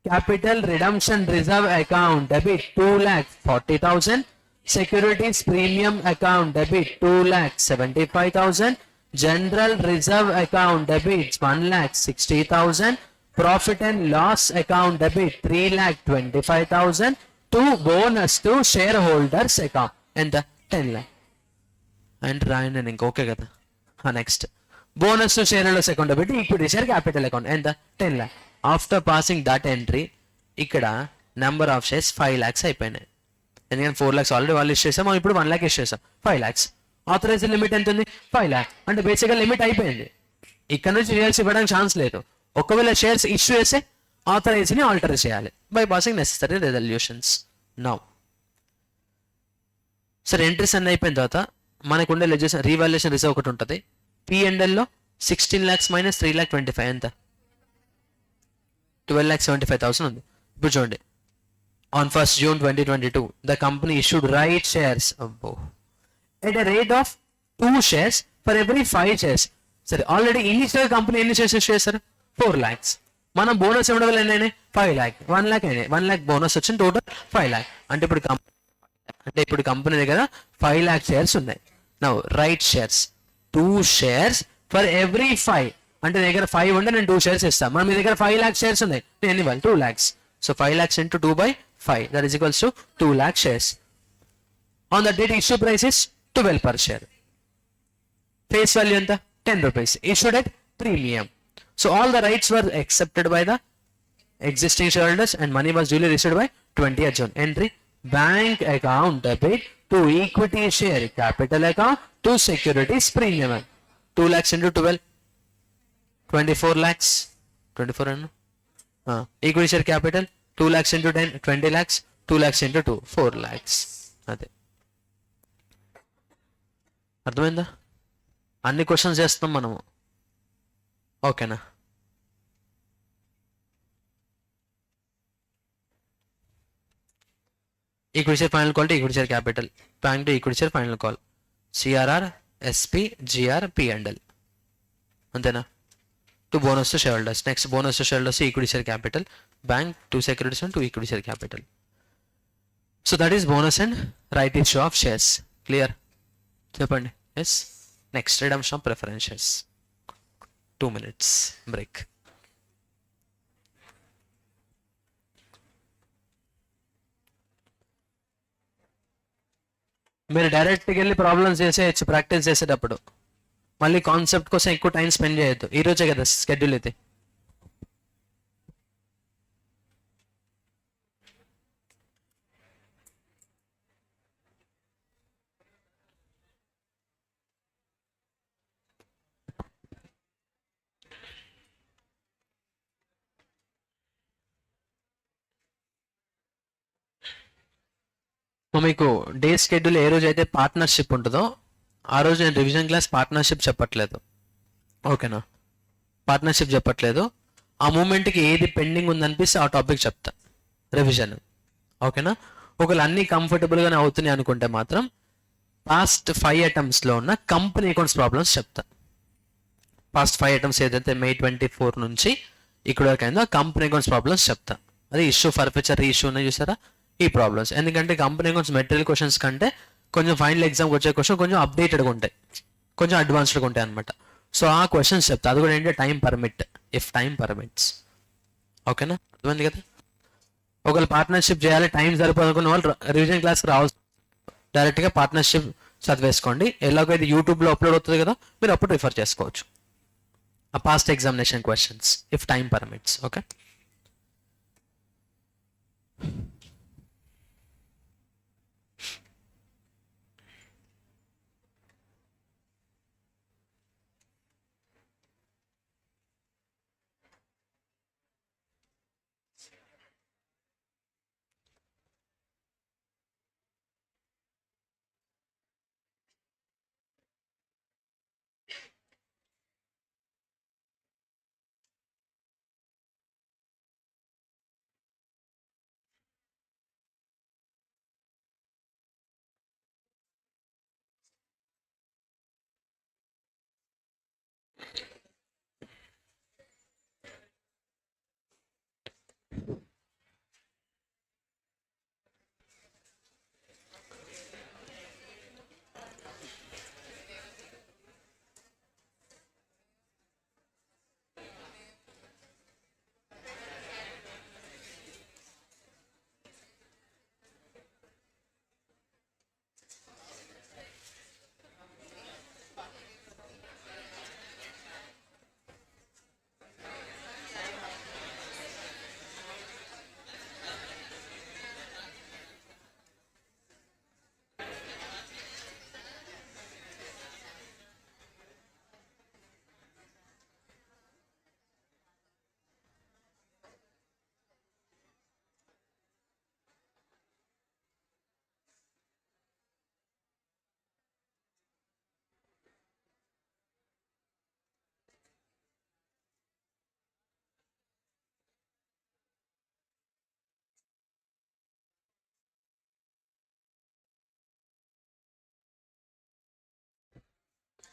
capital redemption reserve account debit 2,40,000. Securities premium account debit 2,75,000. General reserve account debit 1,60,000. Profit and loss account debit 3,25,000. To bonus to share holders account ఎంత, 10 lakh. అండ్ రాయండి నేను ఇంకా, ఓకే కదా. Next, bonus to share holders account debit equity share capital account ఎంత, 10 lakh. After passing that entry, ఇక్కడ నెంబర్ ఆఫ్ షేర్స్ 5 lakhs అయిపోయినాయి. ఎందుకంటే 4 lakhs ఆల్రెడీ వాళ్ళు ఇష్యూ చేసాం, మనం ఇప్పుడు 1 lakh ఇష్యూ చేసాం. 5 lakhs. ఆథరైజ్ లిమిట్ ఎంత ఉంది 5 lakh అంటే బేసిక్గా లిమిట్ అయిపోయింది. ఇక్కడ నుంచి షేర్స్ ఇవ్వడానికి ఛాన్స్ లేదు. ఒకవేళ షేర్స్ ఇష్యూ చేస్తే ఆథరైజ్ని ఆల్టర్ చేయాలి by passing necessary resolutions. Now సరే ఎంట్రీస్ అన్ని అయిపోయిన తర్వాత మనకు ఉండే లెజెస్ రీవాల్యుయేషన్ రిజర్వ్ ఒకటి ఉంటుంది. P&L 16 lakhs మైనస్ 3,25,000 ఎంత 12,75,000 ఉంది. ఇప్పుడు చూడండి, on 1st June 2022 the company issued right shares at a rate of 2 shares for every 5 shares. సరే ఆల్రెడీ ఇనిషియల్ కంపెనీ ఎన్ని షేర్స్ ఇష్యూ చేస్తారు 4 lakhs. మనం బోనస్ ఇవ్వడం వల్ల ఎన్ని అయినాయి 5 lakh 1 lakh అయినాయి. 1 lakh బోనస్ వచ్చింది, టోటల్ 5 lakh. అంటే ఇప్పుడు కంపెనీ దగ్గర 5 lakh షేర్స్ ఉన్నాయి. Now right shares 2 shares for every 5 అంటే దగ్గర 5 ఉంటే నేను 2 shares ఇస్తాను. మన మీ దగ్గర 5 lakh షేర్స్ ఉన్నాయి, నేను ఇవ్వాలి 2 lakhs. So 5 lakhs into 2/5 that is equals to 2 lakh shares. On the date issue price is 12 per share. Face value ఎంత 10 rupees. Issued at premium. So all the rights were accepted by the existing shareholders and money was duly received by 20th June. Entry bank account debit to equity share capital account to securities premium. 2 lakhs into 12 24 lakhs 24 and equity share capital 2 lakhs into 10 20 lakhs 2 lakhs into 2 4 lakhs. అదే అర్థమైందా? అన్ని క్వశ్చన్స్ చేస్తాం మనము, ఓకేనా? Equity share final call to equity share capital, bank to equity share final call, CRR SP GR P&L అంతేనా? To bonus to share holders. Next bonus to share holders equity share capital, bank to securities and to equity share capital. So that is bonus and right issue of shares. Clear? చెప్పండి. Yes. Next redemption of preference shares. 2 minutes break. మీరు డైరెక్ట్గా వెళ్ళి ప్రాబ్లమ్స్ చేసేయచ్చు ప్రాక్టీస్ చేసేటప్పుడు. మళ్ళీ కాన్సెప్ట్ కోసం ఎక్కువ టైం స్పెండ్ చేయొద్దు. ఈరోజే కదా స్కెడ్యూల్ అయితే. మీకు డే స్కెడ్యూల్ ఏ రోజు అయితే పార్ట్నర్షిప్ ఉంటుందో ఆ రోజు నేను రివిజన్ క్లాస్ పార్ట్నర్షిప్ చెప్పట్లేదు, ఓకేనా? పార్ట్నర్షిప్ చెప్పట్లేదు. ఆ మూమెంట్కి ఏది పెండింగ్ ఉందనిపిస్తే ఆ టాపిక్ చెప్తా, రివిజన్, ఓకేనా? ఒకవేళ అన్నీ కంఫర్టబుల్గానే అవుతున్నాయి అనుకుంటే మాత్రం పాస్ట్ 5 అటెంప్ట్స్లో ఉన్న కంపెనీ అకౌంట్స్ ప్రాబ్లమ్స్ చెప్తా. పాస్ట్ 5 అటెంప్ట్స్ ఏదైతే May 24 నుంచి ఇక్కడ వరకు అయిందో కంపెనీ అకౌంట్స్ ప్రాబ్లమ్స్ చెప్తా. అది ఇష్యూ ఫర్ఫీచర్ ఇష్యూ ఉన్నాయి చూసారా, ఈ ప్రాబ్లమ్స్. ఎందుకంటే కంపెనీ అకౌంట్స్ మెటీరియల్ క్వశ్చన్స్ కంటే కొంచెం ఫైనల్ ఎగ్జామ్కి వచ్చే క్వశ్చన్ కొంచెం అప్డేటెడ్గా ఉంటాయి, కొంచెం అడ్వాన్స్డ్గా ఉంటాయి అనమాట. సో ఆ క్వశ్చన్స్ చెప్తా. అది కూడా ఏంటంటే time permit, if time permits, ఓకేనా? అర్థమైంది కదా? ఒకవేళ పార్ట్నర్షిప్ చేయాలి టైం సరిపోదుకున్న వాళ్ళు రివిజన్ క్లాస్కి రావచ్చు, డైరెక్ట్గా పార్ట్నర్షిప్ చదివేసుకోండి. ఎలాగైతే యూట్యూబ్లో అప్లోడ్ అవుతుంది కదా, మీరు అప్పుడు రిఫర్ చేసుకోవచ్చు ఆ past examination questions if time permits, okay?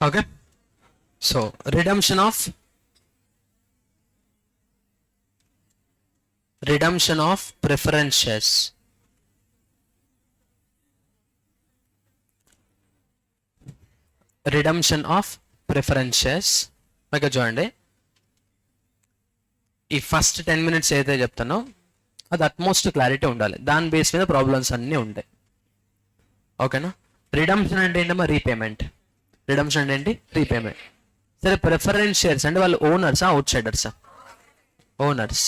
Okay. So redemption of preference shares. Redemption of preference shares మీకు చూడండి, ఈ ఫస్ట్ 10 minutes ఏదైతే చెప్తానో అది అట్మోస్ట్ క్లారిటీ ఉండాలి, దాని బేస్ మీద ప్రాబ్లమ్స్ అన్నీ ఉంటాయి. ఓకేనా. రిడమ్షన్ అంటే ఏంటమ్మా? రీపేమెంట్. రిడమ్షన్ అంటే ఏంటి? రీపేమెంట్. సరే, ప్రిఫరెన్స్ షేర్స్ అంటే వాళ్ళు ఓనర్సా అవుట్ సైడర్సా? ఓనర్స్.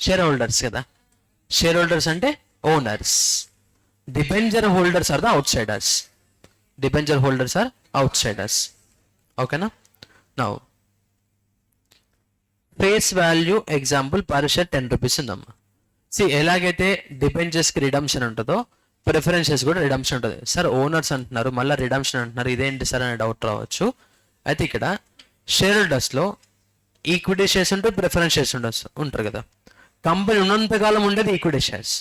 షేర్ హోల్డర్స్ కదా. షేర్ హోల్డర్స్ అంటే owners. Debenture holders are the outsiders. Debenture holders are outsiders. ఓకేనా. Now face value example per share 10 rupees ఉందమ్మా. ఎలాగైతే డిబెంచర్స్కి రిడమ్షన్ ఉంటుందో ప్రిఫరెన్సెస్ కూడా రిడమ్షన్ ఉంటుంది. సార్ ఓనర్స్ అంటున్నారు, మళ్ళీ రిడమ్షన్ అంటున్నారు, ఇదేంటి సార్ అనే డౌట్ రావచ్చు. అయితే ఇక్కడ షేర్ హోల్డర్స్లో ఈక్విటీ షేర్స్ ఉంటే ప్రిఫరెన్స్ షేర్స్ ఉంటారు కదా. కంపెనీ ఉన్నంతకాలం ఉండేది equity shares,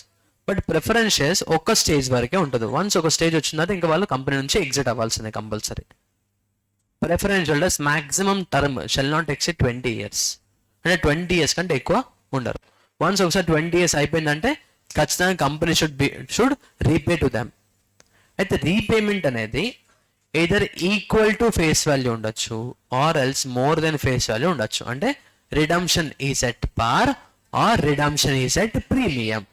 but preference shares ఒక్క స్టేజ్ వరకే ఉంటుంది. వన్స్ ఒక స్టేజ్ వచ్చిన తర్వాత ఇంకా వాళ్ళు కంపెనీ నుంచి ఎగ్జిట్ అవ్వాల్సిందే compulsory. Preference holders maximum term shall not exceed 20 years, అంటే 20 years కంటే ఎక్కువ ఉండరు. వన్స్ ఒకసారి 20 years అయిపోయిందంటే ఖచ్చితంగా company should repay to them. అయితే రీపేమెంట్ అనేది either equal to face value ఉండొచ్చు or else more than face value ఉండొచ్చు. అంటే redemption is at par or redemption is at premium.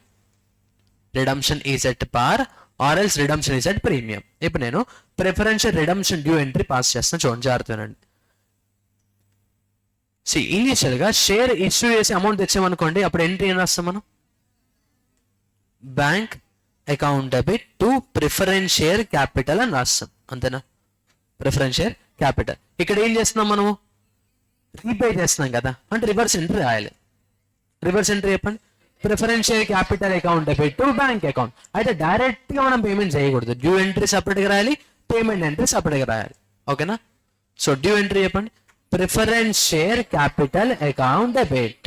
Redemption is at par or else redemption is at premium. ఇప్పుడు నేను preferential redemption due entry pass చేస్తాను, చూడండి జాగ్రత్తనండి. ఇనిషియల్గా షేర్ ఇష్యూ చేసి అమౌంట్ తెచ్చామనుకోండి, అప్పుడు ఎంట్రీ ఏం రాస్తాం మనం? Bank account debit to preference share capital అని రాస్తాం, అంతేనా? Preference share capital. ఇక్కడ ఏం చేస్తున్నాం మనము? రీపే చేస్తున్నాం కదా, అంటే రివర్స్ ఎంట్రీ రాయాలి. రివర్స్ ఎంట్రీ చెప్పండి. Preference share capital account debit to bank account. అయితే డైరెక్ట్గా మనం పేమెంట్ చేయకూడదు, డ్యూ ఎంట్రీ సపరేట్గా రాయాలి, పేమెంట్ ఎంట్రీ సపరేట్గా రాయాలి. ఓకేనా. సో డ్యూ ఎంట్రీ చెప్పండి. Preference share capital account debit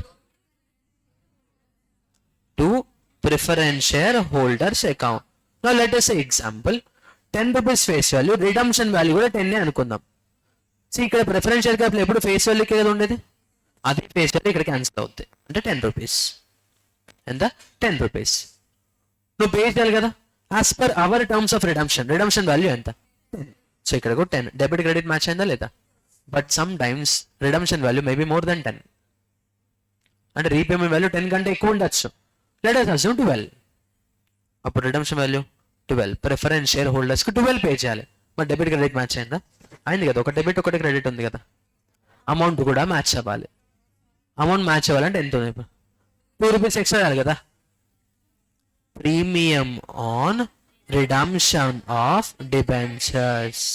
to preference share holders account. Now let us say example 10 rupees face value, redemption value కూడా 10 అనుకుందాం. ఇక్కడ ప్రిఫరెన్స్ షేర్ క్యాపిటల్ ఎప్పుడు ఫేస్ వాల్యూకి కదా ఉండేది, అది ఫేస్ వాల్యూ ఇక్కడ క్యాన్సిల్ అవుతుంది, అంటే 10 rupees. ఎంత? 10 rupees. నువ్వు పే చేయాలి కదా, as per our terms of redemption value ఎంత? 10. సో ఇక్కడ కూడా 10. డెబిట్ క్రెడిట్ మ్యాచ్ అయిందా లేదా? But sometimes redemption value maybe more than 10, అంటే రీపేమెంట్ వాల్యూ 10 కంటే ఎక్కువ ఉండొచ్చు. Let us assume 12. అప్పుడు రిడమ్షన్ వాల్యూ 12. ప్రిఫరెన్స్ షేర్ హోల్డర్స్కి 12 పే చేయాలి. మరి డెబిట్ క్రెడిట్ మ్యాచ్ అయిందా? అయింది కదా. ఒక డెబిట్ ఒకటి క్రెడిట్ ఉంది కదా. అమౌంట్ కూడా మ్యాచ్ అవ్వాలి. అమౌంట్ మ్యాచ్ అవ్వాలంటే ఎంత ఉంది? 2 rupees ఎక్స్ట్రా చేయాలి కదా. Premium on redemption of debentures.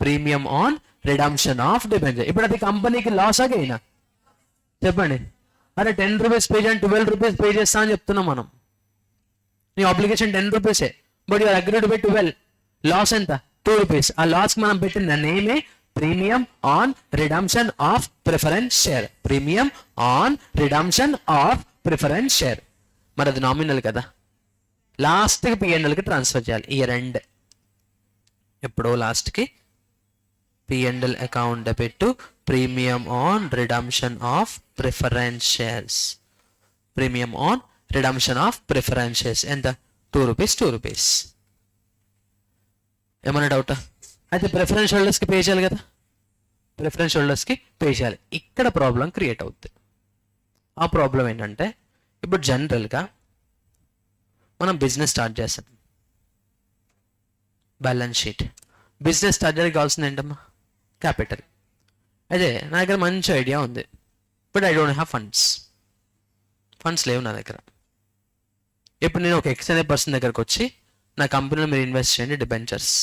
Premium on redemption of debenture. ఇప్పుడు అది కంపెనీకి లాస్ అయినా చెప్పండి. అరే 10 rupees పే చేయండి, 12 rupees పే చేస్తా అని చెప్తున్నాం మనం. నీ application 10 rupees, but you're agree to pay 12. Loss ఎంత? 2 rupees. ఆ లాస్కి మనం పెట్టిన నేమే premium on redemption of preference share. Premium on redemption of preference share. మరి అది నామినల్ కదా, లాస్ట్కి పిఎన్ఎల్కి ట్రాన్స్ఫర్ చేయాలి. ఇయర్ ఎండ్ ఎప్పుడో లాస్ట్కి P&L account debit to premium on redemption of preference shares. Premium on redemption of preference shares. ఎంత? 2 rupees, 2 rupees. ఏమన్నా డౌటా? అయితే ప్రిఫరెన్స్ హోల్డర్స్కి పే చేయాలి కదా, ప్రిఫరెన్స్ హోల్డర్స్కి పే చేయాలి. ఇక్కడ ప్రాబ్లం క్రియేట్ అవుతుంది. ఆ ప్రాబ్లం ఏంటంటే, ఇప్పుడు జనరల్గా మనం బిజినెస్ స్టార్ట్ చేస్తాం, బ్యాలెన్స్ షీట్. బిజినెస్ స్టార్ట్ చేయడానికి కావాల్సింది ఏంటమ్మా? క్యాపిటల్. అయితే నా దగ్గర మంచి ఐడియా ఉంది, but I don't have funds లేవు నా దగ్గర. ఇప్పుడు నేను ఒక ఎక్స్ అనే పర్సన్ దగ్గరకు వచ్చి, నా కంపెనీలో మీరు ఇన్వెస్ట్ చేయండి, డిబెంచర్స్,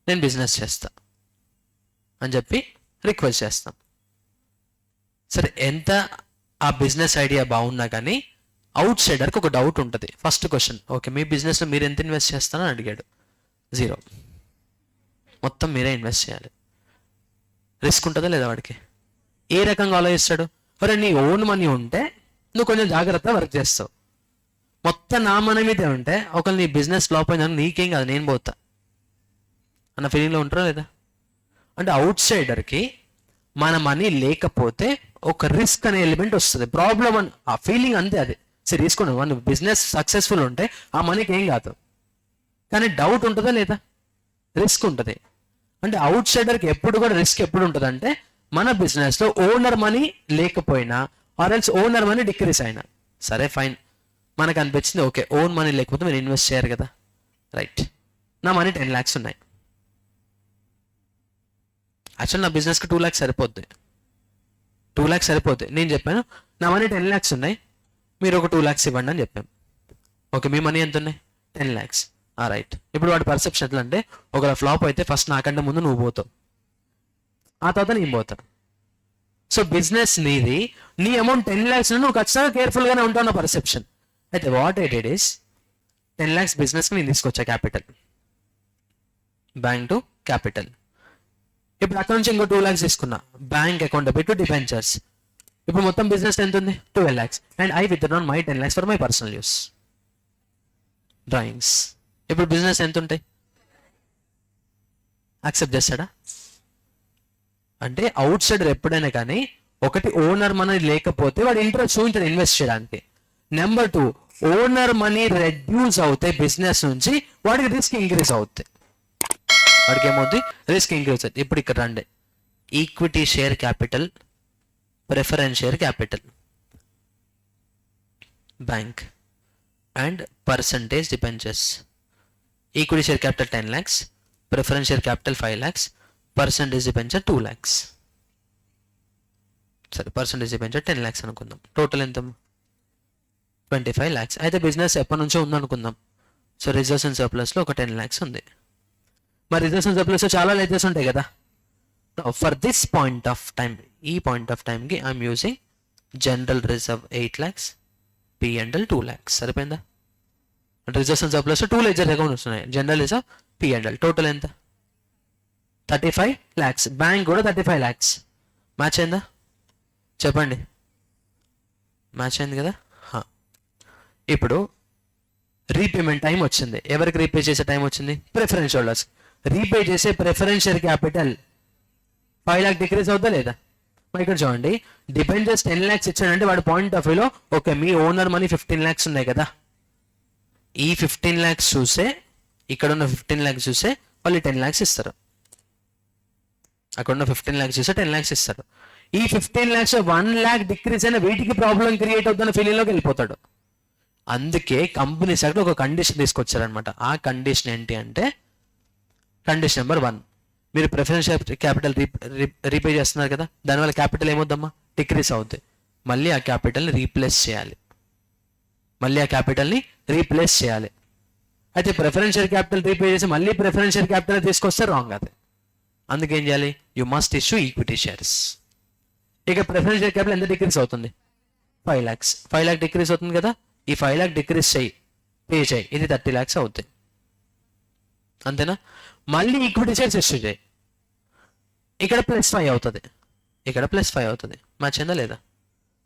నేను బిజినెస్ చేస్తా అని చెప్పి రిక్వెస్ట్ చేస్తాం. సరే, ఎంత ఆ బిజినెస్ ఐడియా బాగున్నా కానీ అవుట్ సైడర్కి ఒక డౌట్ ఉంటుంది. ఫస్ట్ క్వశ్చన్, ఓకే మీ బిజినెస్లో మీరు ఎంత ఇన్వెస్ట్ చేస్తానని అడిగాడు. 0. మొత్తం మీరే ఇన్వెస్ట్ చేయాలి. రిస్క్ ఉంటుందా లేదా వాడికి? ఏ రకంగా ఆలోచిస్తాడు? మరి నీ ఓన్ మనీ ఉంటే నువ్వు కొంచెం జాగ్రత్తగా వర్క్ చేస్తావు. మొత్తం నా మనీ మీదే ఉంటే ఒకళ్ళు నీ బిజినెస్ ఫ్లాప్ అయిందని నీకేం కాదు, నేను పోతా అన్న ఫీలింగ్లో ఉంటారా లేదా? అంటే అవుట్ సైడర్కి మన మనీ లేకపోతే ఒక రిస్క్ అనే ఎలిమెంట్ వస్తుంది. ప్రాబ్లం అని ఆ ఫీలింగ్ అంతే. అది సరే తీసుకోండి, మన బిజినెస్ సక్సెస్ఫుల్ ఉంటే ఆ మనీకి ఏం కాదు, కానీ డౌట్ ఉంటుందా లేదా, రిస్క్ ఉంటుంది. అంటే అవుట్ సైడర్కి ఎప్పుడు కూడా రిస్క్ ఎప్పుడు ఉంటుంది అంటే మన బిజినెస్లో ఓనర్ మనీ లేకపోయినా or else owner money decrease అయినా. సరే ఫైన్, మనకు అనిపించింది ఓకే ఓన్ మనీ లేకపోతే మీరు ఇన్వెస్ట్ చేయరు కదా, రైట్. నా మనీ 10 lakhs ఉన్నాయి. యాక్చువల్ నా బిజినెస్కి 2 lakhs సరిపోద్ది, 2 lakhs సరిపోద్ది. నేను చెప్పాను నా మనీ 10 lakhs ఉన్నాయి, మీరు ఒక 2 lakhs ఇవ్వండి అని చెప్పాను. ఓకే, మీ మనీ ఎంత ఉన్నాయి? 10 lakhs. రైట్. ఇప్పుడు వాడి పర్సెప్షన్ ఎట్లా అంటే ఒకవేళ ఫ్లాప్ అయితే ఫస్ట్ నాకంటే ముందు నువ్వు పోతావు, ఆ తర్వాత నేను పోతా. సో బిజినెస్ నీది, నీ అమౌంట్ 10 lakhs నువ్వు ఖచ్చితంగా కేర్ఫుల్గానే ఉంటావు నా పర్సెప్షన్. అయితే what I did is 10 lakhs బిజినెస్కి నేను తీసుకొచ్చా క్యాపిటల్, బ్యాంక్ టు క్యాపిటల్. ఇప్పుడు అక్కడ నుంచి ఇంకో 2 lakhs తీసుకున్నా, బ్యాంక్ అకౌంట్ పెట్టు డిబెంచర్స్. ఇప్పుడు మొత్తం బిజినెస్ ఎంత ఉంది? 12 lakhs. And I withdrawn my 10 lakhs for my personal use, drawings. ఇప్పుడు బిజినెస్ ఎంత ఉంటాయి? యాక్సెప్ట్ చేస్తాడా? అంటే అవుట్ సైడర్ ఎప్పుడైనా కానీ ఒకటి ఓనర్ మనీ లేకపోతే వాడు ఇంట్రెస్ట్ చూపించాడు ఇన్వెస్ట్ చేయడానికి. నెంబర్ 2, ఓనర్ మనీ రెడ్యూస్ అవుతాయి బిజినెస్ నుంచి, వాడికి రిస్క్ ఇంక్రీజ్ అవుతాయి. వాడికి ఏమవుతుంది? రిస్క్ ఇంక్రీజ్ అవుతుంది. ఇప్పుడు ఇక్కడ రండి, equity share capital, preference share capital, bank and percentage debentures. Equity share capital 10 lakhs, preference share capital 5 lakhs, percentage debenture 2 lakhs. సరే, పర్సంటేజ్ డిబెంచర్ 10 lakhs అనుకుందాం. టోటల్ ఎంత? 25 lakhs. అయితే బిజినెస్ ఎప్పటి నుంచో ఉందనుకుందాం. సో రిజర్వ్స్ అండ్ సర్ప్లస్లో ఒక 10 lakhs ఉంది. మరి రిజర్వ్స్ అండ్ సర్ప్లస్లో చాలా లెజర్స్ ఉంటాయి కదా. For this point of time, ఈ పాయింట్ ఆఫ్ టైంకి I'm using general reserve 8 lakhs, P&L 2 lakhs. సరిపోయిందా? Reserves and surplus 2 ledger accounts ఉన్నాయి, జనరల్ రిజర్వ్, P&L. టోటల్ ఎంత? 35 lakhs. బ్యాంక్ కూడా 35 lakhs. మ్యాచ్ అయిందా? చెప్పండి, మ్యాచ్ అయింది కదా. ఇప్పుడు రీపేమెంట్ టైం వచ్చింది. ఎవరికి రీపే చేసే టైం వచ్చింది? Preference holders. రీపే చేసే preference share capital 5 lakh decrease అవుతా లేదా? మరి ఇక్కడ చూడండి, డిబెంచర్స్ 10 lakhs ఇచ్చాడంటే వాడి పాయింట్ ఆఫ్ వ్యూలో ఓకే మీ ఓనర్ మనీ 15 lakhs ఉన్నాయి కదా, ఈ 15 lakhs చూసే, ఇక్కడ ఉన్న 15 lakhs చూసే వాళ్ళు 10 lakhs ఇస్తారు. అక్కడ ఉన్న 15 lakhs చూసే 10 lakhs ఇస్తారు. ఈ 15 lakhs 1 lakh డిక్రీజ్ అయినా వీటికి ప్రాబ్లం క్రియేట్ అవుతున్న ఫీలింగ్లోకి వెళ్ళిపోతాడు. అందుకే కంపెనీ సైడ్ ఒక కండిషన్ తీసుకొచ్చారనమాట. ఆ కండిషన్ ఏంటి అంటే, కండిషన్ నెంబర్ 1, మీరు ప్రిఫరెన్స్ క్యాపిటల్ రీపే చేస్తున్నారు కదా, దానివల్ల క్యాపిటల్ ఏమవుద్దమ్మా? డిక్రీస్ అవుద్ది. మళ్ళీ ఆ క్యాపిటల్ని రీప్లేస్ చేయాలి, అయితే ప్రిఫరెన్స్ షేర్ క్యాపిటల్ రీపే చేసి మళ్ళీ ప్రిఫరెన్స్ షేర్ క్యాపిటల్ తీసుకొస్తే రాంగ్. అది అందుకేం చేయాలి? You must issue equity shares. ఇక ప్రిఫరెన్స్ షేర్ క్యాపిటల్ ఎంత డిక్రీస్ అవుతుంది? 5 lakhs. 5 lakh డిక్రీస్ అవుతుంది కదా, ఈ 5 lakh డిక్రీస్ చేయి, పే చేయి, ఇది 30 lakhs అవుతుంది. అంతేనా? మళ్ళీ ఈక్విటీ షేర్స్ ఇష్యూ చేయి, ఇక్కడ +5 అవుతుంది, ఇక్కడ +5 అవుతుంది. మ్యాచ్ అయిందా లేదా?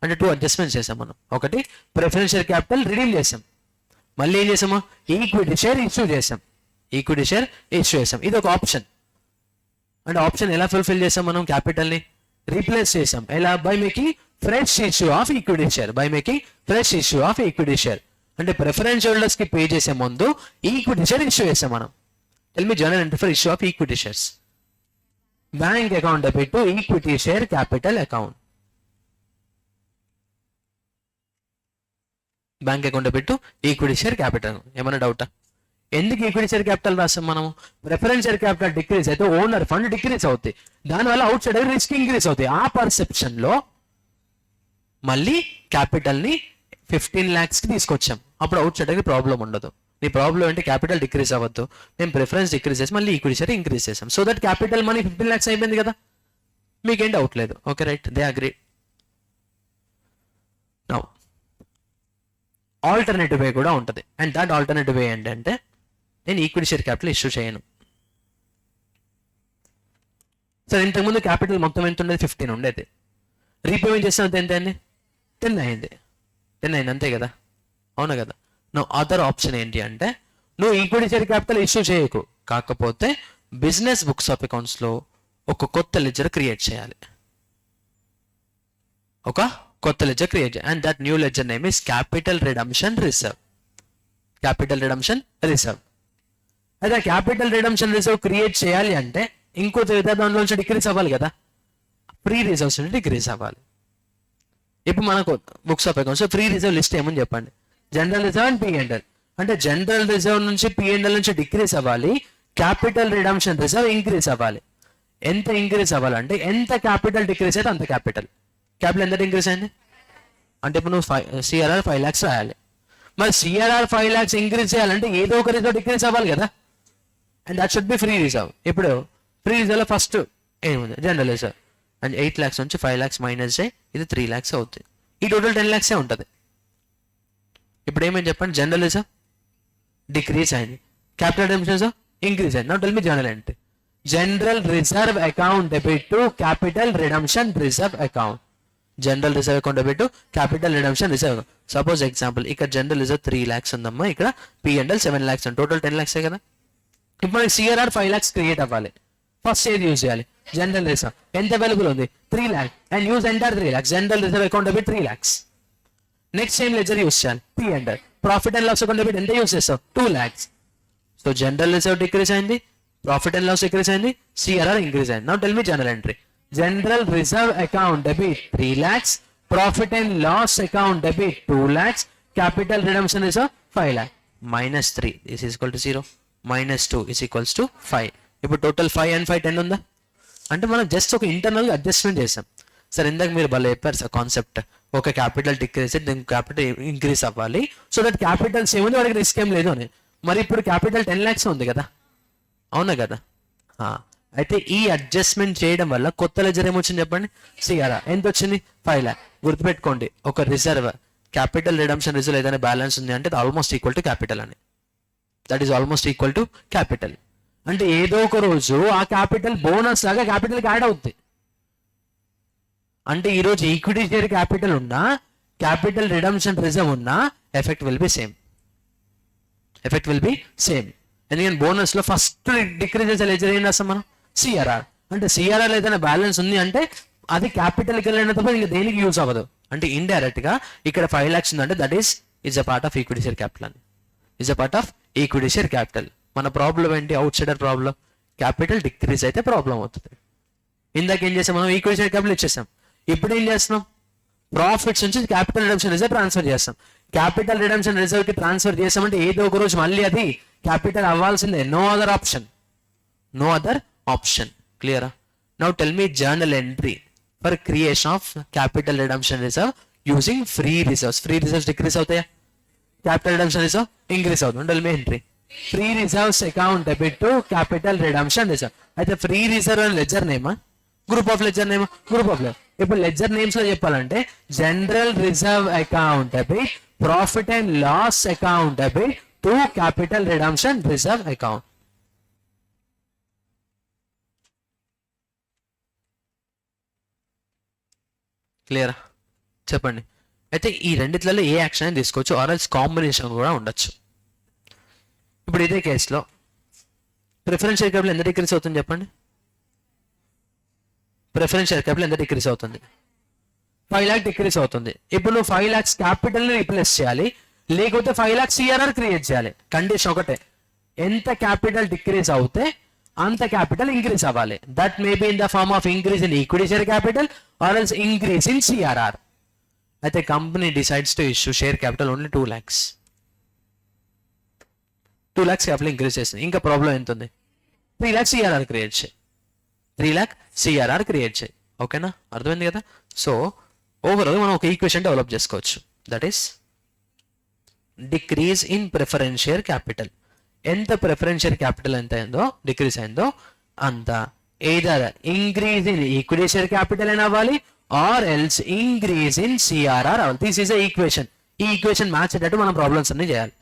అంటే 2 అడ్జస్ట్మెంట్స్ చేసాం మనం. ఒకటి ప్రిఫరెన్స్ షేర్ క్యాపిటల్ రిడీమ్ చేసాం, మళ్ళీ ఏం చేసాము? ఈక్విటీ షేర్ ఇష్యూ చేసాం, ఇది ఒక ఆప్షన్. అంటే ఆప్షన్ ఎలా ఫుల్ఫిల్ చేసాం మనం? క్యాపిటల్ని రీప్లేస్ చేసాం. ఎలా? By making fresh issue of equity share. అంటే ప్రిఫరెన్స్ హోల్డర్స్ కి పే చేసే ముందు ఈక్విటీ షేర్ ఇష్యూ చేసాం మనం. Tell me general entry for issue of equity shares. Bank account పెట్టు equity share capital account, bank account పెట్టు ఈక్విటీ షేర్ క్యాపిటల్. ఏమైనా డౌటా? ఎందుకు ఈక్విటీ షేర్ క్యాపిటల్ రాస్తాం మనము? ప్రిఫరెన్స్ షేర్ క్యాపిటల్ డిక్రీజ్ అయితే ఓనర్ ఫండ్ డిక్రీజ్ అవుతాయి, దానివల్ల అవుట్ సైడ్ రిస్క్ ఇంక్రీజ్ అవుతాయి. ఆ పర్సెప్షన్ లో మళ్ళీ క్యాపిటల్ ని 15 lakhs కి తీసుకొచ్చాం. అప్పుడు అవుట్ సైడ్ ప్రాబ్లం ఉండదు. నీ ప్రాబ్లం అంటే క్యాపిటల్ డిక్రీజ్ అవ్వద్దు, మేము ప్రిఫరెన్స్ డిక్రీజ్ చేసి మళ్ళీ ఈక్విటీ షేర్ ఇంక్రీజ్ చేసాం. So that capital money 15 lakhs అయిపోయింది కదా, మీకేం డౌట్ లేదు. Okay right, they agree. Now alternative way కూడా ఉంటుంది. అండ్ దట్ ఆల్టర్నేటివ్ వే ఏంటంటే, నేను ఈక్విటీ షేర్ క్యాపిటల్ ఇష్యూ చేయను. సరే, ఇంతకుముందు క్యాపిటల్ మొత్తం ఎంత ఉండేది? 15 ఉండేది. రీపేమెంట్ చేసినంత ఎంత అయింది? 10 అయింది. అంతే కదా, అవునా కదా. నువ్వు అదర్ ఆప్షన్ ఏంటి అంటే, నువ్వు ఈక్విటీ షేర్ క్యాపిటల్ ఇష్యూ చేయకు, కాకపోతే బిజినెస్ బుక్స్ ఆఫ్ అకౌంట్స్లో ఒక కొత్త లెడ్జర్ క్రియేట్ చేయాలి. ఒక కొత్త లెడ్జర్ క్రియేట్ చేయాలి. And that new ledger name is capital redemption reserve. Capital redemption reserve. అయితే క్యాపిటల్ రిడమ్షన్ రిజర్వ్ క్రియేట్ చేయాలి అంటే ఇంకో దాంట్లో నుంచి డిక్రీస్ అవ్వాలి కదా, ఫ్రీ రిజర్వ్స్ నుంచి డిక్రీస్ అవ్వాలి. ఇప్పుడు మనకు books of accounts free reserve list ఏమని చెప్పండి. General reserve and P&L. అంటే జనరల్ రిజర్వ్ నుంచి P&L నుంచి డిక్రీస్ అవ్వాలి, క్యాపిటల్ రిడమ్షన్ రిజర్వ్ ఇంక్రీజ్ అవ్వాలి. ఎంత ఇంక్రీజ్ అవ్వాలంటే ఎంత క్యాపిటల్ డిక్రీస్ అయితే అంత క్యాపిటల్ ఎంత ఇంక్రీజ్ అయింది అంటే ఇప్పుడు నువ్వు CRR 5 lakhs రాయాలి. మరి CRR 5 lakhs ఇంక్రీజ్ చేయాలంటే ఏదో ఒక రిజర్వ్ డిక్రీజ్ అవ్వాలి కదా, and that should be free reserve. ఇప్పుడు ఫ్రీ రిజర్వ్లో ఫస్ట్ ఏముంది జనరల్ రిజర్వ్, అండ్ 8 lakhs నుంచి 5 lakhs మైనస్ చేయి, ఇది 3 lakhs అవుతుంది. ఈ టోటల్ 10 lakhs ఉంటుంది. ఇప్పుడు ఏమని చెప్పండి, జనరల్ రిజర్వ్ డిక్రీజ్ అయింది, క్యాపిటల్ రిడమ్షన్ ఇంక్రీజ్ అయింది. Now tell me general entry. General reserve account debit to capital redemption reserve account. General reserve account debit to capital redemption reserve. Suppose example ఇక్కడ జనరల్ రిజర్వ్ 3 lakhs ఉందమ్మా, ఇక్కడ P&L 7 lakhs ఉంది, టోటల్ 10 lakhs కదా. ఇప్పుడు మనకి CRR 5 lakhs క్రియేట్ అవ్వాలి. ఫస్ట్ ఏది యూజ్ చేయాలి, జనరల్ రిజర్వ్. ఎంత అవైలబుల్ ఉంది 3 lakhs, and use entire 3 lakhs. General reserve account debit 3 lakhs. Next same ledger use చేయాలి, P&L. Profit and loss account debit ఎంత యూజ్ చేస్తావు 2 lakhs. So general reserve decrease అయింది, ప్రాఫిట్ అండ్ లాస్ డిక్రీజ్ అయింది, CRR ఇంక్రీజ్ అయింది. Now tell me general entry. General reserve account debit 3 lakhs, profit and loss account debit 2 lakhs, capital redemption reserve 5 lakhs. -3 is equal to 0, -2 is equals to 5. ఇప్పుడు టోటల్ 5 and 5 10 ఉందా అంటే మనం జస్ట్ ఒక ఇంటర్నల్ అడ్జస్ట్మెంట్ చేసాం. సార్ ఇందాక మీరు భలే చెప్పారు సార్ కాన్సెప్ట్, ఒక క్యాపిటల్ డిక్రీజ్ అయితే దీనికి క్యాపిటల్ ఇంక్రీజ్ అవ్వాలి, సో దట్ క్యాపిటల్ సేమ్ ఉంది, వాడికి రిస్క్ ఏం లేదు అని. మరి ఇప్పుడు క్యాపిటల్ 10 lakhs ఉంది కదా, అవునా కదా. అయితే ఈ అడ్జస్ట్మెంట్ చేయడం వల్ల కొత్త లెజర్ ఏమొచ్చింది చెప్పండి, CRR ఎంత వచ్చింది 5 lakhs. గుర్తుపెట్టుకోండి, ఒక రిజర్వ్ క్యాపిటల్ రిడమ్షన్ రిజర్వ్ ఏదైనా బ్యాలెన్స్ ఉంది అంటే ఆల్మోస్ట్ ఈక్వల్ టు క్యాపిటల్ అని. That is almost equal to capital. అంటే ఏదో ఒక రోజు ఆ క్యాపిటల్ బోనస్ లాగా క్యాపిటల్కి యాడ్ అవుతుంది. అంటే ఈరోజు ఈక్విటీ షేర్ క్యాపిటల్ ఉన్నా, క్యాపిటల్ రిడమ్షన్ రిజర్వ్ ఉన్నా, effect will be same. Effect will be same. ఎందుకంటే బోనస్ లో ఫస్ట్ డిక్రీజ్ చేసే లెజర్ ఏం రాస్తాం మనం, CRR. అంటే CRR ఏదైనా బ్యాలెన్స్ ఉంది అంటే అది క్యాపిటల్కి వెళ్ళిన తప్ప ఇంకా దేనికి యూజ్ అవ్వదు. అంటే ఇండైరెక్ట్ గా ఇక్కడ 5 lakhs ఉందంటే that is a part of equity share capital అని. Is a part of equity share capital. మన ప్రాబ్లం ఏంటి, outsider problem. Capital decrease అయితే ప్రాబ్లం అవుతుంది. ఇందాక ఏం చేసాం మనం, ఈక్విటీ షేర్ క్యాపిటల్ ఇచ్చేసాం. ఇప్పుడు ఏం చేస్తున్నాం, ప్రాఫిట్స్ నుంచి క్యాపిటల్ రిడమ్షన్ రిజర్వ్ ట్రాన్స్ఫర్ చేస్తాం. క్యాపిటల్ రిడమ్షన్ రిజర్వ్ కి ట్రాన్స్ఫర్ చేసామంటే ఏదో ఒక రోజు మళ్ళీ అది క్యాపిటల్ అవ్వాల్సిందే. No other option, no other option. క్లియరా? Now tell me journal entry for creation of capital redemption reserve using free reserves. Free reserves decrease అవుతాయా, క్యాపిటల్ రిడమ్షన్ రిజర్వ్ ఇంక్రీస్ అవుతుంది. Tell me entry free reserves account debit to capital redemption reserve. అయితే ఫ్రీ రిజర్వ్ అని లెజర్ నేమా, గ్రూప్ ఆఫ్ లెజర్ నేమా, గ్రూప్ ఆఫ్ లెజర్. ఇప్పుడు లెజర్ నేమ్స్ లో చెప్పాలంటే general reserve account debit, profit and loss account debit to capital redemption reserve account. క్లియరా? చెప్పండి. అయితే ఈ రెండిట్లలో ఏ యాక్షన్ తీసుకోవచ్చు, ఆర్ఎల్స్ కాంబినేషన్ కూడా ఉండొచ్చు. ఇప్పుడు ఇదే కేసులో ప్రిఫరెన్స్ షేర్ క్యాపిటల్ ఎంత డిక్రీస్ అవుతుంది చెప్పండి. ప్రిఫరెన్స్ షేర్ క్యాపిటల్ ఎంత డిక్రీస్ అవుతుంది, 5 lakhs డిక్రీస్ అవుతుంది. ఇప్పుడు నువ్వు 5 lakhs క్యాపిటల్ ని రీప్లేస్ చేయాలి, లేకపోతే 5 lakhs CRR క్రియేట్ చేయాలి. కండిషన్ ఒకటే, ఎంత క్యాపిటల్ డిక్రీస్ అవుతే అంత క్యాపిటల్ ఇంక్రీజ్ అవ్వాలి. That may be in the form of increase in equity share capital or else increase in CRR. అయితే company decides to issue share capital only 2 lakhs. 2 lakhs capital increase చేస్తుంది. ఇంకా ప్రాబ్లం ఎంత ఉంది, 3 lakhs CRR క్రియేట్ చేయి, 3 lakhs CRR క్రియేట్ చేయి. ఓకేనా, అర్థమైంది కదా. సో ఓవరాల్ మనం ఒక ఈక్వేషన్ డెవలప్ చేసుకోవచ్చు. That is decrease in preference share capital. ఎంత ప్రిఫరెన్స్ షేర్ క్యాపిటల్ ఎంత అయిందో, డిక్రీజ్ అయిందో అంత either increase in equity share capital అని అవ్వాలి are else increase in CRR అవ్వాలి. This is a equation. ఈ ఈక్వేషన్ మ్యాచ్ అయ్యేటట్టు మనం ప్రాబ్లమ్స్ అన్ని చేయాలి.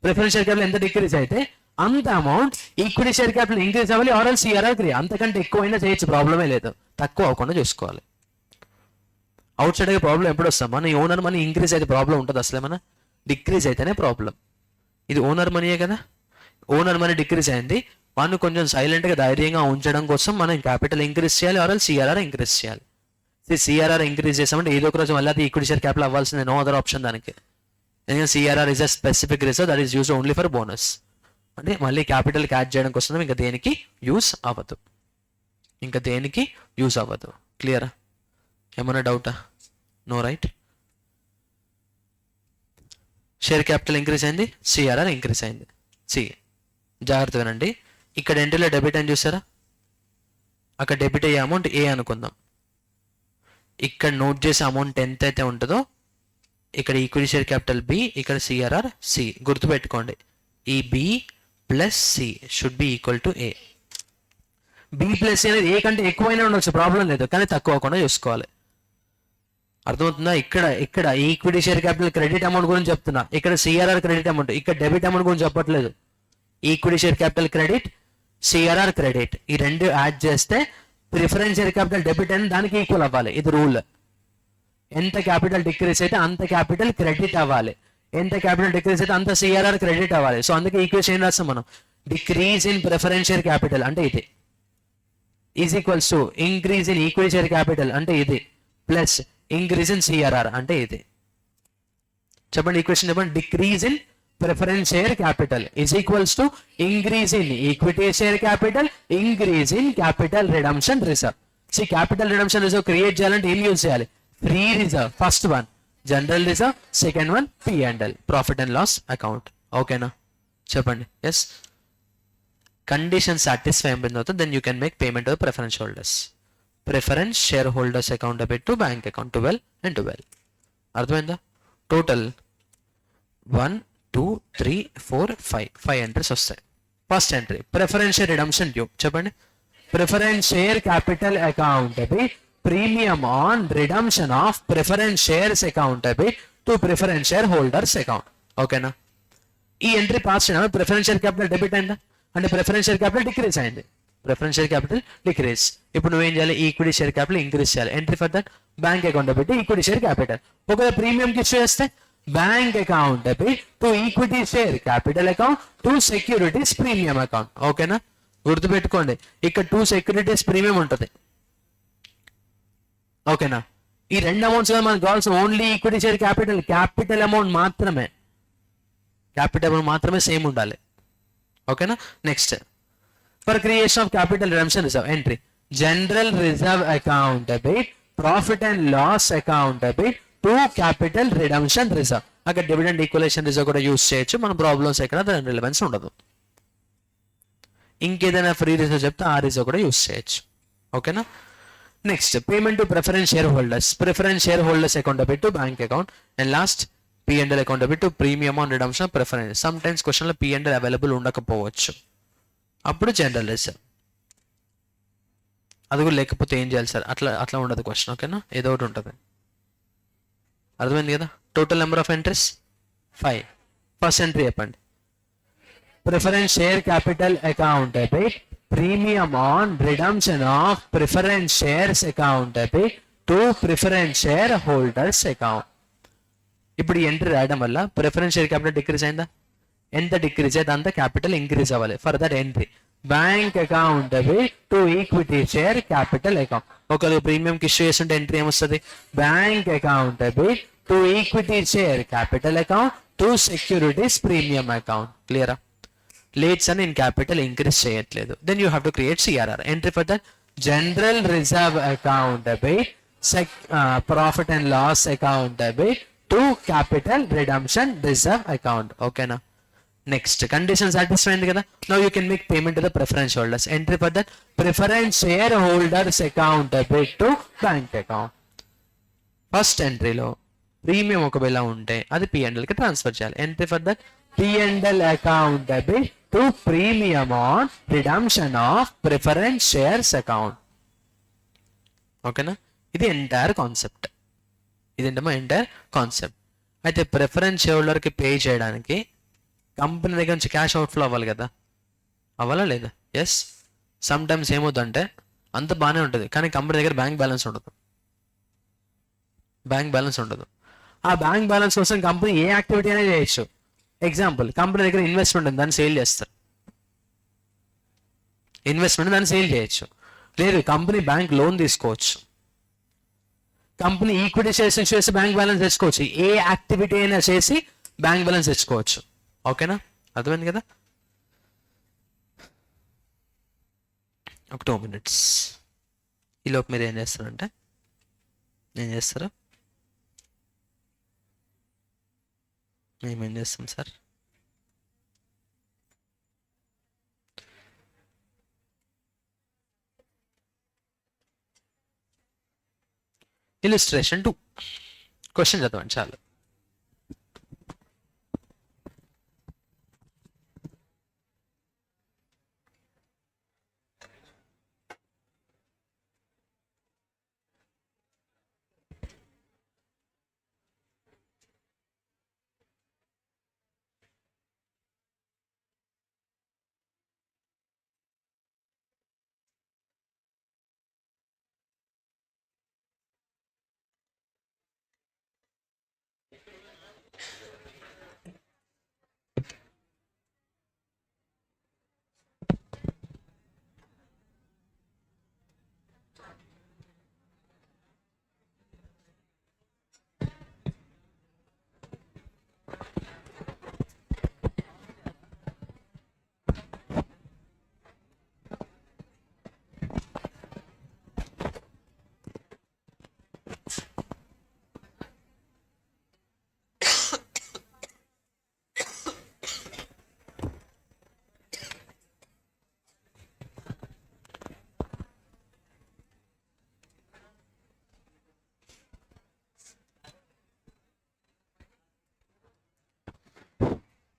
ప్రిఫరెన్స్ షేర్ క్యాపిటల్ ఎంత డిక్రీజ్ అయితే అంత amount equity share capital increase అవ్వాలి ఆర్ ఎల్స్ CRR క్రియేట్. అంతకంటే ఎక్కువైనా చేయొచ్చు, ప్రాబ్లమే లేదు. తక్కువ అవ్వకుండా చూసుకోవాలి. అవుట్ సైడ్ ప్రాబ్లం ఎప్పుడు వస్తాం, మన ఓనర్ మనీ ఇంక్రీజ్ అయితే ప్రాబ్లం ఉంటుంది, అసలు ఏమన్నా డిక్రీజ్ అయితేనే ప్రాబ్లం. ఇది ఓనర్ మనీయే కదా, ఓనర్ మనీ డిక్రీజ్ అయింది, వాడిని కొంచెం సైలెంట్గా ధైర్యంగా ఉంచడం కోసం మనం క్యాపిటల్ ఇంక్రీజ్ చేయాలి, ఆర్ సిఆర్ఆర్ ఇంక్రీజ్ చేయాలి. సిఆర్ఆర్ ఇంక్రీజ్ చేసామంటే ఏదో ఒక రోజు మళ్ళీ అది ఈక్విటీ షేర్ క్యాపిటల్ అవ్వాల్సిందే, నో అదర్ ఆప్షన్ దానికి. ఎందుకంటే CRR is a specific reserve that is use only for bonus. అంటే మళ్ళీ క్యాపిటల్కి యాడ్ చేయడం కోసం ఇంకా దేనికి యూస్ అవ్వదు, ఇంకా దేనికి యూస్ అవ్వదు. క్లియరా? ఏమన్నా డౌటా? No right. Share capital increase అయింది, సిఆర్ఆర్ ఇంక్రీజ్ అయింది. జాగ్రత్త వినండి, ఇక్కడ ఎంట్రీలో డెబిట్ అని చూసారా, అక్కడ డెబిట్ అయ్యే అమౌంట్ ఏ అనుకుందాం. ఇక్కడ నోట్ చేసే అమౌంట్ ఎంత అయితే ఉంటుందో ఇక్కడ ఈక్విటీ షేర్ క్యాపిటల్ బి, ఇక్కడ సిఆర్ఆర్ సి. గుర్తుపెట్టుకోండి, ఈ B plus C should be equal to A. B plus C అనేది ఏ కంటే ఎక్కువైనా ఉండొచ్చు, ప్రాబ్లం లేదు, కానీ తక్కువ అవ్వకుండా చూసుకోవాలి. అర్థమవుతుందా? ఇక్కడ equity share capital credit amount గురించి చెప్తున్నా, ఇక్కడ సిఆర్ఆర్ క్రెడిట్ అమౌంట్, ఇక్కడ డెబిట్ అమౌంట్ గురించి చెప్పట్లేదు. Equity share capital credit, CRR credit, ఈ రెండు యాడ్ చేస్తే ప్రిఫరెన్స్ షేర్ క్యాపిటల్ డెబిట్ అని దానికి ఈక్వల్ అవ్వాలి. ఇది రూల్. ఎంత క్యాపిటల్ డిక్రీస్ అయితే అంత క్యాపిటల్ క్రెడిట్ అవ్వాలి, ఎంత క్యాపిటల్ డిక్రీస్ అయితే అంత సిఆర్ఆర్ క్రెడిట్ అవ్వాలి. సో అందుకే ఈక్వేషన్ ఏం రాస్తాం మనం, decrease in preference share capital అంటే ఇది is equals to increase in equity share capital అంటే ఇది ప్లస్ ఇంక్రీజ్ ఇన్ సిఆర్ఆర్ అంటే ఇది. చెప్పండి ఈక్వేషన్ చెప్పండి. Decrease in preference share capital is equals to increase in equity share capital, increase in capital redemption reserve. Capital redemption reserve create చేయాలంటే ఏం యూజ్ చేయాలి? Free reserve. First one general reserve, second one P&L, profit and loss account. ఓకేనా? చెప్పండి. ఎస్. కండిషన్ సాటిస్ఫై అయిన తర్వాత then you can make payment to preference holders. Preference share holders account debit to bank account 12 and 12. అర్థమైందా? టోటల్ 1 2 3 4 5 ఎంట్రీస్ వస్తాయి. First entry preference share redemption due. చెప్పండి. Preference share capital account debit premium on redemption of preference shares account debit to preference share holders account. ఓకేనా? ఈ ఎంట్రీ పాస్ చేయడం ప్రిఫరెన్స్ షేర్ క్యాపిటల్ డెబిట్ అయిందా అంటే ప్రిఫరెన్స్ షేర్ క్యాపిటల్ డిక్రీజ్ అయింది. Preference share capital decrease. ఇప్పుడు నువ్వేం చేయాలి? ఈక్విటీ షేర్ క్యాపిటల్ ఇంక్రీజ్ చేయాలి. Entry for that bank account debit equity share capital. ఒకవేళ ప్రీమియం కి ఇష్యూ చేస్తే bank account debit to equity share capital account to securities premium account. ఓకేనా? గుర్తుపెట్టుకోండి, ఇక్కడ 2 సెక్యూరిటీస్ ప్రీమియం ఉంటుంది. ఓకేనా? ఈ రెండు అమౌంట్స్ మనకు కావాల్సిన only equity share capital amount మాత్రమే, క్యాపిటల్ అమౌంట్ మాత్రమే సేమ్ ఉండాలి. ఓకేనా? Next for creation of capital redemption reserve entry general reserve account debit profit and loss account debit to capital redemption reserve. అక్కడ డివిడెండ్ ఈక్వలేషన్ రిజర్వ్ కూడా యూస్ చేయొచ్చు. మన ప్రాబ్లమ్స్ ఎక్కడ దాని రిలవెన్స్ ఉండదు. ఇంకేదైనా ఫ్రీ రిజర్వ్ చెప్తే ఆ రిజర్వ్ కూడా యూస్ చేయొచ్చు. ఓకేనా? Next payment to preference share holders. Preference share holders account debit to bank account. And last P&L account debit to premium on redemption preference. Some times క్వశ్చన్లో P&L అవైలబుల్ ఉండకపోవచ్చు, అప్పుడు జనరల్ రిజర్వ్. అది కూడా లేకపోతే ఏం చేయాలి సార్? అట్లా ఉండదు క్వశ్చన్. ఓకేనా? ఏదో ఒకటి ఉంటుంది. అర్థమైంది కదా? Total number of entries 5. First entry చెప్పండి. Preference share capital account debit premium on redemption of preference shares account debit to preference share holders account. ఇప్పుడు ఈ ఎంట్రీ రాయడం వల్ల ప్రిఫరెన్స్ షేర్ క్యాపిటల్ డిక్రీజ్ అయిందా? ఎంత డిక్రీజ్ అయితే అంత క్యాపిటల్ ఇంక్రీజ్ అవ్వాలి. For that entry bank account debit to equity share capital account. ఒకవేళ ప్రీమియం కి ఇష్యూ చేస్తుంటే ఎంట్రీ ఏమొస్తుంది? Bank account debit to equity share capital account to securities premium account. క్లియరా? లేట్స్ అని నేను క్యాపిటల్ ఇంక్రీజ్ చేయట్లేదు. Then you have to create CRR. Entry for that general reserve account debit profit and loss account debit to capital redemption reserve account. ఓకేనా? నెక్స్ట్ కండిషన్ సాటిస్ఫై అయింది కదా. Now you can make payment to the preference holders. Entry for that preference share holders account debit to bank account. First ఎంట్రీలో ప్రీమియం ఒకవేళ ఉంటే అది P&L కి ట్రాన్స్ఫర్ చేయాలి. Entry for that P&L account debit to premium on redemption of preference shares account. ఓకేనా? ఇది ఎంటైర్ కాన్సెప్ట్. ఇదేంటమ్మా ఎంటైర్ కాన్సెప్ట్. అయితే ప్రిఫరెన్స్ షేర్ హోల్డర్కి పే చేయడానికి కంపెనీ దగ్గర నుంచి క్యాష్ అవుట్ఫ్లో అవ్వాలి కదా, అవ్వాలా లేదా? ఎస్. సమ్ టైమ్స్ ఏమవుతుందంటే అంత బాగానే ఉంటుంది కానీ కంపెనీ దగ్గర బ్యాంక్ బ్యాలెన్స్ ఉండదు. ఆ బ్యాంక్ బ్యాలెన్స్ కోసం కంపెనీ ఏ యాక్టివిటీ అనేది చేయొచ్చు. ఎగ్జాంపుల్, కంపెనీ దగ్గర ఇన్వెస్ట్మెంట్ ఉంది, దాన్ని సేల్ చేస్తారు. ఇన్వెస్ట్మెంట్ దాన్ని సేల్ చేయొచ్చు. లేదు కంపెనీ బ్యాంక్ లోన్ తీసుకోవచ్చు, కంపెనీ ఈక్విటీ షేర్స్ చేసి బ్యాంక్ బ్యాలెన్స్ తెచ్చుకోవచ్చు. ఏ యాక్టివిటీ అయినా చేసి బ్యాంక్ బ్యాలెన్స్ తెచ్చుకోవచ్చు. ఓకేనా, అర్థమైంది కదా. ఒక 2 minutes. ఈలోపు మీరు ఏం చేస్తారంటే ఏం చేస్తారు, మేమేం చేస్తాం సార్, ఇలిస్ట్రేషన్ 2 క్వశ్చన్ చదవండి చాలు.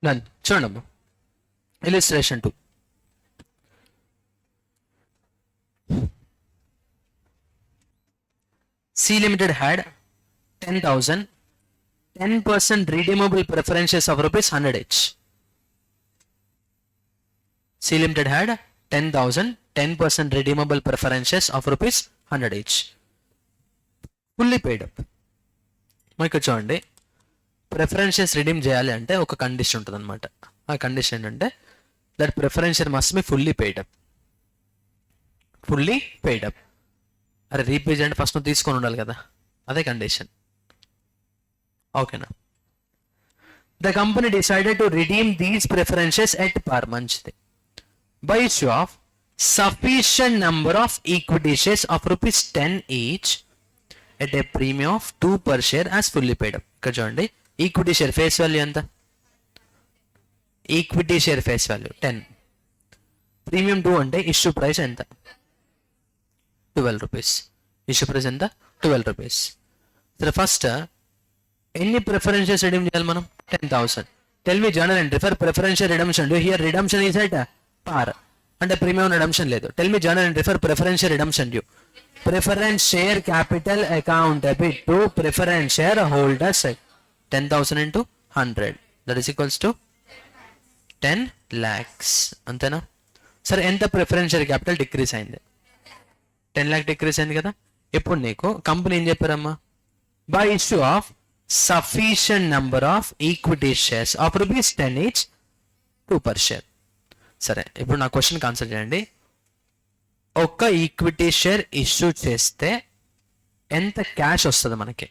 Done. చూడండి illustration 2. C Limited had 10,000 10% redeemable preferences of rupees 100 each. C Limited had 10,000 10% redeemable preferences of rupees 100 each. Fully paid up. మీకు చూడండి, ప్రిఫరెన్షియస్ రిడీమ్ చేయాలి అంటే ఒక కండిషన్ ఉంటుంది అనమాట. ఆ కండిషన్ ఏంటంటే that preferential must be fully paid up. Fully paid up. అరే రీపేజ్ అంటే ఫస్ట్ నువ్వు తీసుకొని ఉండాలి కదా, అదే కండిషన్. ఓకేనా. The company decided to redeem these preferences at par, మంచిది, by issue of sufficient number of equity shares of rupees 10 each at a premium of 2 per share as fully paid up. ఇక్కడ చూడండి, ఈక్విటీ షేర్ ఫేస్ వాల్యూ ఎంత, equity share face value 10, premium 2 అంటే ఇష్యూ ప్రైస్ ఎంత, 12 rupees. ఇష్యూ ప్రైస్ ఎంత, 12 rupees. సరే ఫస్ట్ ఎన్ని ప్రిఫరెన్షియస్ రిడీమ్ చేయాలి మనం, 10,000. Tell me general entry for preferential redemption. Here redemption is at par, అంటే ప్రీమియం రిడమ్షన్ లేదు. Tell me general entry for preferential redemption due. Preference share capital account debit to preference share holders 10,000 into 100 that is equals to 10 lakhs. అంతేనా. సరే ఎంత ప్రిఫరెన్షియల్ క్యాపిటల్ డిక్రీస్ అయింది, 10 lakh డిక్రీస్ అయింది కదా. ఇప్పుడు నీకు కంపెనీ ఏం చెప్పారమ్మా, by issue of sufficient number of equity shares of rupees 10 each 2 per share. సరే ఇప్పుడు నా క్వశ్చన్ ఆన్సర్ చేయండి. ఒక్క ఈక్విటీ షేర్ ఇష్యూ చేస్తే ఎంత క్యాష్ వస్తుంది మనకి,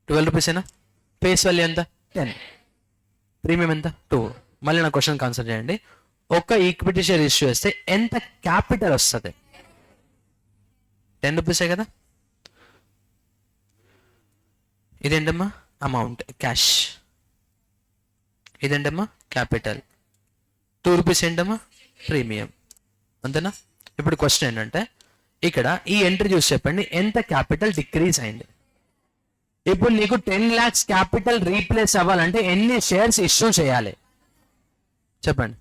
12 rupees ఏనా. ఫేస్ వాల్యూ ఎంత, 10, ప్రీమియం ఎంత, 2. మళ్ళీ నా క్వశ్చన్ ఆన్సర్ చేయండి. ఒక్క ఈక్విటీ షేర్ ఇష్యూ చేస్తే ఎంత క్యాపిటల్ వస్తుంది, 10 rupees కదా. ఇదేంటమ్మా అమౌంట్ క్యాష్, ఇదేంటమ్మా క్యాపిటల్, 2 rupees ఏంటమ్మా ప్రీమియం, అంతేనా. ఇప్పుడు క్వశ్చన్ ఏంటంటే ఇక్కడ ఈ ఎంట్రీ చూసి చెప్పండి ఎంత క్యాపిటల్ డిక్రీజ్ అయింది. ఇప్పుడు నీకు 10 lakhs క్యాపిటల్ రీప్లేస్ అవ్వాలంటే ఎన్ని షేర్స్ ఇష్యూ చేయాలి చెప్పండి.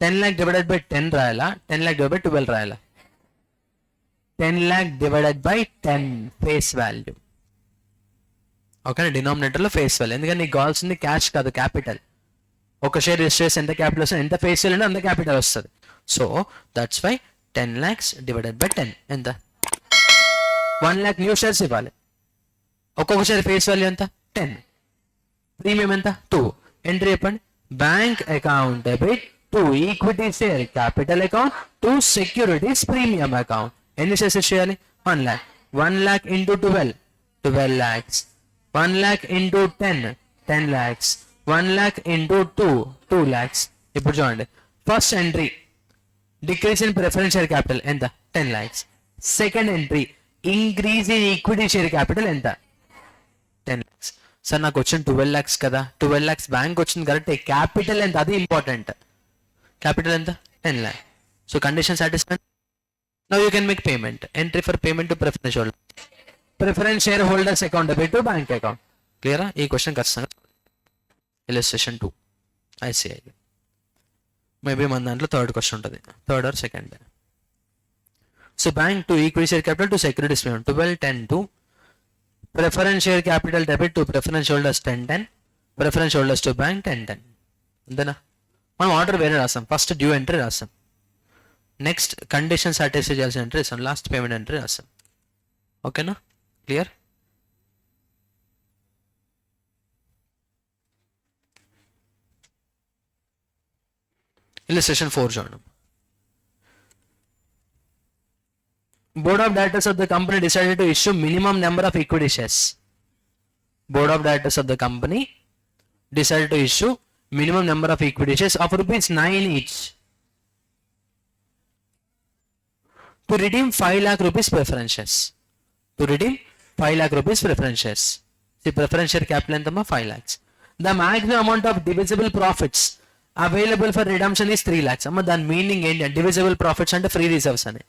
10 lakh divided by 10 రాయాలా, 10 lakh divided by 12 రాయాలా. 10 lakh divided by 10 face value. ఓకేనా, డినామినేటర్ లో ఫేస్ వాల్యూ. ఎందుకంటే నీకు కావాల్సింది క్యాష్ కాదు, క్యాపిటల్. ఒక షేర్ ఇష్యూ చేస్తే ఎంత క్యాపిటల్ వస్తుంది, ఎంత ఫేస్ వాల్యూ అంత క్యాపిటల్ వస్తుంది. So that's why 10 lakhs divided by 10 ఎంత, 1 lakh న్యూ షేర్స్ ఇవ్వాలి. ఒక్కొక్క షేర్ ఫేస్ వాల్యూ ఎంత, 10, ప్రీమియం ఎంత, 2. ఎంట్రీ చెప్పండి, bank account debit to equity share capital account to securities premium account. ఎన్ని షేర్స్ చేయాలి? 1 lakh. 1 lakh into 12, 12 lakhs. 1 lakh into 10, 10 lakhs. 1 lakh into 2, 2 lakhs. ఇప్పుడు చూడండి, first entry decrease in preference share capital ఎంత? 10 lakhs. Second entry increase in equity share capital ఎంత? 10 lakhs. సార్ నాకు వచ్చిన 12 lakhs కదా, 12 lakhs బ్యాంక్ వచ్చింది కరెక్ట్. క్యాపిటల్ ఎంత? అది ఇంపార్టెంట్. క్యాపిటల్ ఎంత? 10 lakh. So condition satisfied. Now you can make payment. Entry for payment to preference holder. Preference shareholders account debit to bank account. Clear? This question ఖచ్చితంగా illustration 2. I see. Maybe మన దాంట్లో థర్డ్ క్వశ్చన్ ఉంటుంది, third or second. So bank to equity share capital to securities payment 12, 10 to preference share capital debit to preference holders 10, 10. Preference holders to bank 10, 10. అంతేనా? మనం ఆర్డర్ వేరే రాస్తాం. ఫస్ట్ డ్యూ ఎంట్రీ రాస్తాం, నెక్స్ట్ కండిషన్ సాటిస్ఫై చేయాల్సిన ఎంట్రీ రాస్తాం, లాస్ట్ పేమెంట్ ఎంట్రీ రాస్తాం. ఓకేనా? క్లియర్? Illustration 4 చూడండి. Board of directors of the company decided to issue minimum number of equity shares. Board of directors of the company decided to issue minimum number of equity shares of rupees 9 each to redeem 5 lakh rupees preference shares. To redeem 5 lakh rupees preference shares. The preference share capital entama 5 lakhs. The maximum amount of divisible profits available for redemption is 3 lakhs. Amma దాని మీనింగ్ ఏంటి? డివిజిబుల్ ప్రాఫిట్స్ అంటే ఫ్రీ రిజర్వ్స్ అని.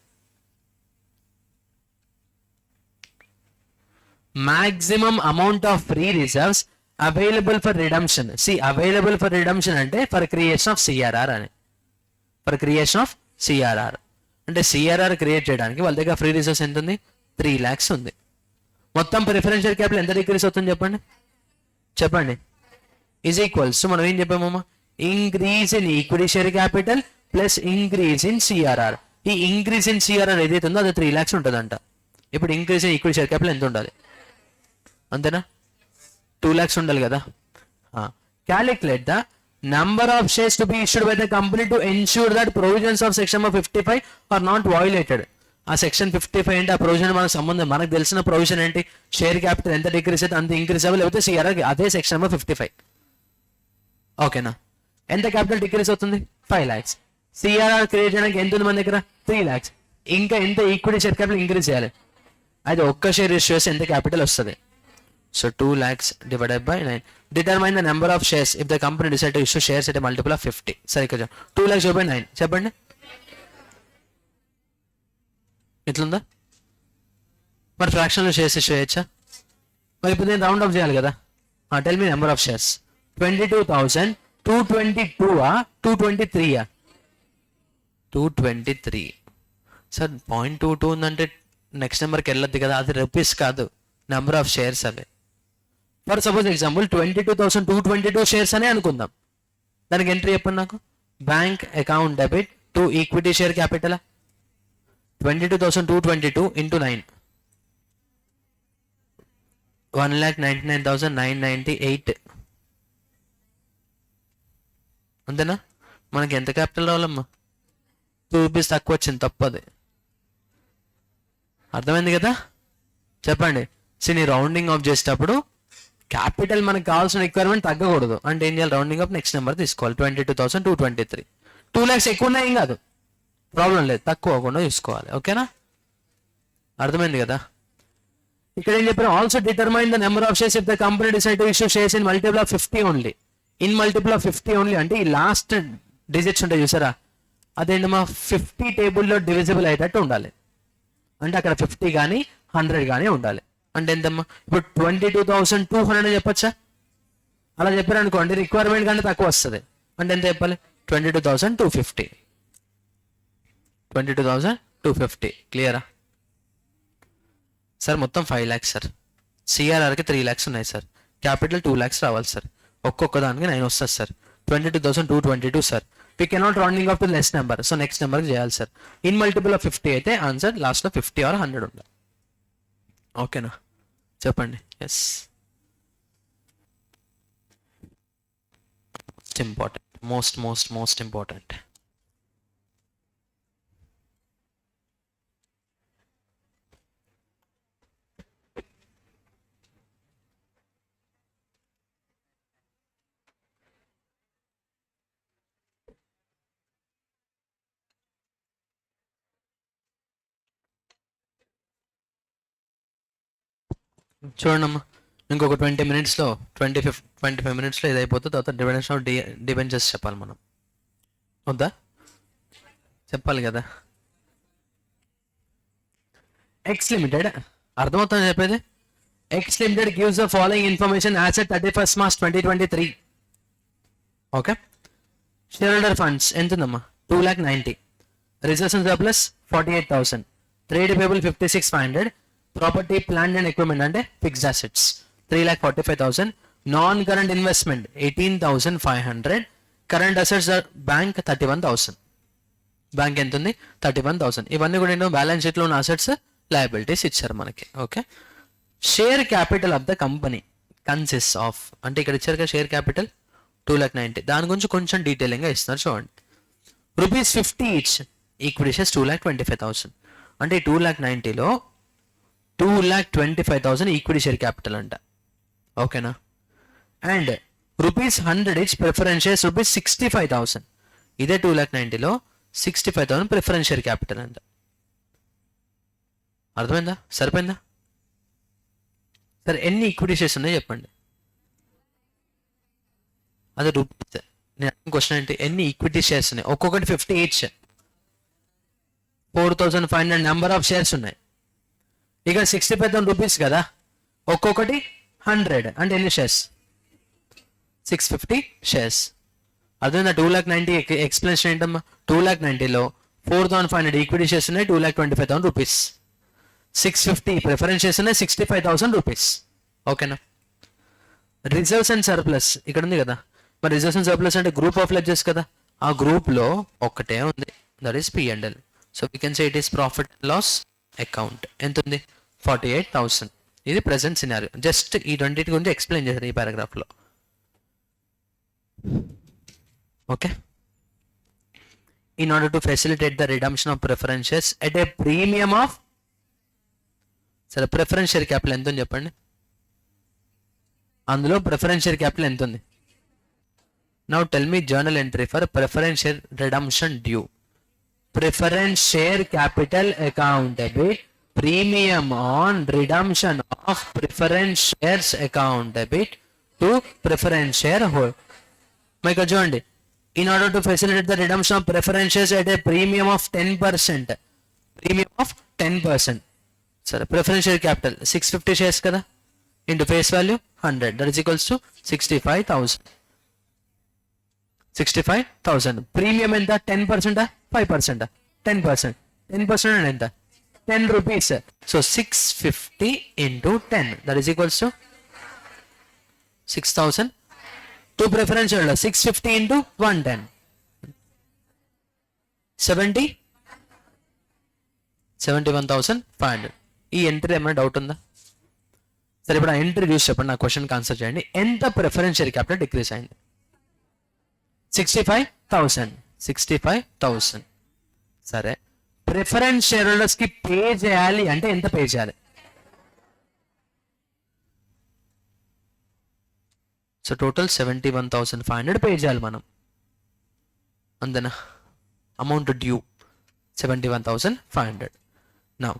maximum amount of free reserves available for redemption. See, available for redemption అంటే for creation of CRR అని. For creation of CRR అంటే CRR క్రియేట్ చేయడానికి వాళ్ళ దగ్గర ఫ్రీ రిజర్వ్స్ ఎంత ఉంది? 3 lakhs ఉంది. మొత్తం ప్రిఫరెన్షియల్ క్యాపిటల్ ఎంత డిక్రీస్ అవుతుంది చెప్పండి? చెప్పండి. ఈజ్ ఈక్వల్స్, మనం ఏం చెప్పామమ్మా? Increase in equity share capital plus increase in CRR. ఈ ఇంక్రీజ్ ఇన్ సిఆర్ఆర్ ఏదైతే ఉందో అది 3 lakhs ఉంటుందంట. ఇప్పుడు increase in equity share capital ఎంత ఉండాలి? అంతేనా? 2 lakhs ఉండాలి కదా. Calculate the number of shares to be issued by the company to ensure that provisions of section 55 are not violated. ఆ సెక్షన్ 55 ఏంటి? ఆ ప్రొవిజన్ మనకు సంబంధం, మనకు తెలిసిన ప్రొవిజన్ ఏంటి? షేర్ క్యాపిటల్ ఎంత డిక్రీస్ అయితే అంత ఇంక్రీజ్ అవ్వాలి, లేకపోతే సిఆర్ఆర్ అదే సెక్షన్ 55. ఓకేనా? ఎంత క్యాపిటల్ డిక్రీస్ అవుతుంది? 5 lakhs. సిఆర్ఆర్ క్రియేట్ చేయడానికి ఎంత ఉంది మన దగ్గర? 3 lakhs. ఇంకా ఎంత ఈక్విటీ షేర్ క్యాపిటల్ ఇంక్రీజ్ చేయాలి? అది ఒక్క షేర్ ఇష్యూ చేస్తే ఎంత క్యాపిటల్ వస్తుంది? So 2 lakhs divided by 9. Determine the number of shares if the company decide to issue shares at a multiple of 50. సరే ఇక్కడ 2 lakhs divided by 9 చెప్పండి. ఎట్లుందా? మరి ఫ్రాక్షన్లో షేర్స్ ఇష్యూ చేయొచ్చా? మరి ఇప్పుడు నేను రౌండ్ ఆఫ్ చేయాలి కదా. Tell me number of shares. 22,000. 222 223 223. Sir 0.22 ఉందంటే నెక్స్ట్ నెంబర్కి వెళ్ళొద్దు కదా, అది రూపీస్ కాదు, నెంబర్ ఆఫ్ షేర్స్ అవి. ఫర్ సపోజ్ ఎగ్జాంపుల్ 22,222 షేర్స్ అనే అనుకుందాం. దానికి ఎంట్రీ చెప్పండి నాకు. Bank account debit to equity share capital 22,222 into 9 1,99,998. అంతేనా? మనకి ఎంత క్యాపిటల్ రావాలమ్మా? 2 rupees తక్కువ వచ్చింది, తప్పది. అర్థమైంది కదా? చెప్పండి. నీ రౌండింగ్ ఆఫ్ చేసేటప్పుడు క్యాపిటల్ మనకు కావాల్సిన రిక్వైర్మెంట్ తగ్గకూడదు అంటే ఏం చేయాలి? రౌండింగ్ ఆఫ్ నెక్స్ట్ నెంబర్ తీసుకోవాలి. 22,223. 2 lakhs ఎక్కువ ఉన్నాయి ఏం కాదు, ప్రాబ్లం లేదు, తక్కువ అవ్వకుండా చూసుకోవాలి. ఓకేనా? అర్థమైంది కదా? ఇక్కడ ఏం చెప్పారు? Also determine the number of shares if the company decide to issue shares in multiple of 50 only. In multiple of 50 only అంటే ఈ లాస్ట్ డిజిట్స్ ఉంటాయి చూసారా, అదేంటి మా 50 టేబుల్లో డివిజిబుల్ అయ్యేటట్టు ఉండాలి. అంటే అక్కడ 50 కానీ 100 కానీ ఉండాలి. అంటే ఎంతమ్మా? ఇప్పుడు 22,200 చెప్పచ్చా? అలా చెప్పారు అనుకోండి, రిక్వైర్మెంట్ కంటే తక్కువ వస్తుంది. అంటే ఎంత చెప్పాలి? 22,250. 22,250. క్లియరా సార్? మొత్తం 5 lakhs సార్. సిఆర్ఆర్కి 3 lakhs ఉన్నాయి సార్. క్యాపిటల్ 2 lakhs రావాలి సార్. ఒక్కొక్క దానికి 9 వస్తుంది sir. 22,222 sir. We cannot rounding off to less number, so next నెంబర్కి చేయాలి సార్. ఇన్ మల్టిపుల్ ఆఫ్ 50 అయితే ఆన్సర్ లాస్ట్లో 50 or 100 ఉండాలి. ఓకేనా? చెప్పండి. Yes, most important. Most important. చూడమ్మా, ఇంకొక 20 minutesలో 25 minutesలో ఇది అయిపోతుంది. తర్వాత డివిడెన్స్ ఆఫ్ డిబెంచర్స్ చెప్పాలి మనం. వద్దా? చెప్పాలి కదా. ఎక్స్ లిమిటెడ్ అర్థమవుతుంది చెప్పేది. X limited gives the following information as at 31st March 2023. Okay. Shareholder funds ఎంత ఉందమ్మా? 2,90,000. Reserves and surplus 48,000. Trade payable 56,500. Property plant and equipment అంటే fixed assets 3,45,000. Non current investment 18,500. Current assets bank 31,000. Bank ఎంత ఉంది? 31,000. ఇవన్నీ కూడా ఏంటో బ్యాలెన్స్ షీట్లో ఉన్న అసెట్స్, లయబిలిటీస్ ఇచ్చారు మనకి. Okay. Share capital of the company consist of అంటే ఇక్కడ ఇచ్చారు కదా షేర్ క్యాపిటల్ 2,90,000. దాని గురించి కొంచెం డీటెయిలింగ్గా ఇస్తున్నారు చూడండి. ₹50 ఈచ్. Equity shares 2,25,000. అంటే 2,90,000లో 2,25,000 ఈక్విటీ షేర్ క్యాపిటల్ అంట. ఓకేనా. And ₹100 each preference shares ₹65,000. ఇదే 2,90,000లో 65,000 ప్రిఫరెన్స్ షేర్ క్యాపిటల్ అంట. అర్థమైందా? సరిపోయిందా? సరే, ఎన్ని ఈక్విటీ షేర్స్ ఉన్నాయో చెప్పండి. అదే రూపీస్. నేను క్వశ్చన్ ఏంటి, ఎన్ని ఈక్విటీ షేర్స్ ఉన్నాయి? ఒక్కొక్కటి 50 ఈచ్, 4,500 నెంబర్ ఆఫ్ షేర్స్ ఉన్నాయి. ఇక్కడ 65,000 రూపీస్ కదా, ఒక్కొక్కటి 100 అంటే ఎన్ని షేర్స్? 650 షేర్స్. అర్థమైందా? 2,90,000 ఎక్స్ప్లెనేషన్ ఏంటమ్మా? 2,90,000లో 4,500 ఈక్విటీ షేర్స్ ఉన్నాయి, 2,25,000 రూపీస్. 650 ప్రిఫరెన్స్ షేర్స్ ఉన్నాయి, 65,000 రూపీస్. ఓకేనా. రిజర్వ్స్ అండ్ సర్ప్లస్ ఇక్కడ ఉంది కదా. మరి రిజర్వ్స్ అండ్ సర్ప్లస్ అంటే గ్రూప్ ఆఫ్ లెడ్జర్స్ కదా. ఆ గ్రూప్లో ఒక్కటే ఉంది, that is P&L. So we can say it is profit and loss account. ఎంత ఉంది? 48,000. ఇది ప్రెసెంట్ సినారియో. జస్ట్ ఈ రెండింటి గురించి ఎక్స్ప్లెయిన్ చేశారు ఈ పారాగ్రాఫ్లో. Okay. In order to facilitate the redemption of preference shares at a premium of, సరే ప్రిఫరెన్స్ షేర్ క్యాపిటల్ ఎంత ఉంది చెప్పండి. అందులో ప్రిఫరెన్స్ షేర్ క్యాపిటల్ ఎంత ఉంది? Now tell me journal entry for preference share redemption due. Preference share capital account debit premium on redemption of preference shares account debit to preference share hold. ఇక్కడ చూడండి, in order to facilitate the redemption of preference shares at a premium of 10%. Premium of 10%. సరే, ప్రిఫరెన్స్ షేర్ క్యాపిటల్ 650 షేర్స్ కదా, into face value 100, that is equals to 65,000. 65,000. Premium ఎంత? 10%, 5%, 10%. 10% అంటే ఎంత? 10 rupees. So 650 into 10, that is equals to 6,000. Two preference share 650 into 110, 71,500. ఈ ఎంట్రీ ఏమైనా డౌట్ ఉందా? సరే, ఇప్పుడు ఆ ఎంట్రీ చూసి చెప్పండి, నా క్వశ్చన్కి ఆన్సర్ చేయండి. ఎంత ప్రిఫరెన్స్ షేర్ క్యాపిటల్ డిక్రీస్ అయింది? 65,000. 65,000. సరే, ప్రిఫరెన్స్ షేర్ హోల్డర్స్ కి పే చేయాలి అంటే ఎంత పే చేయాలి? సో టోటల్ 71,500 పే చేయాలి మనం. అంతేనా? Amount due 71,500. నౌ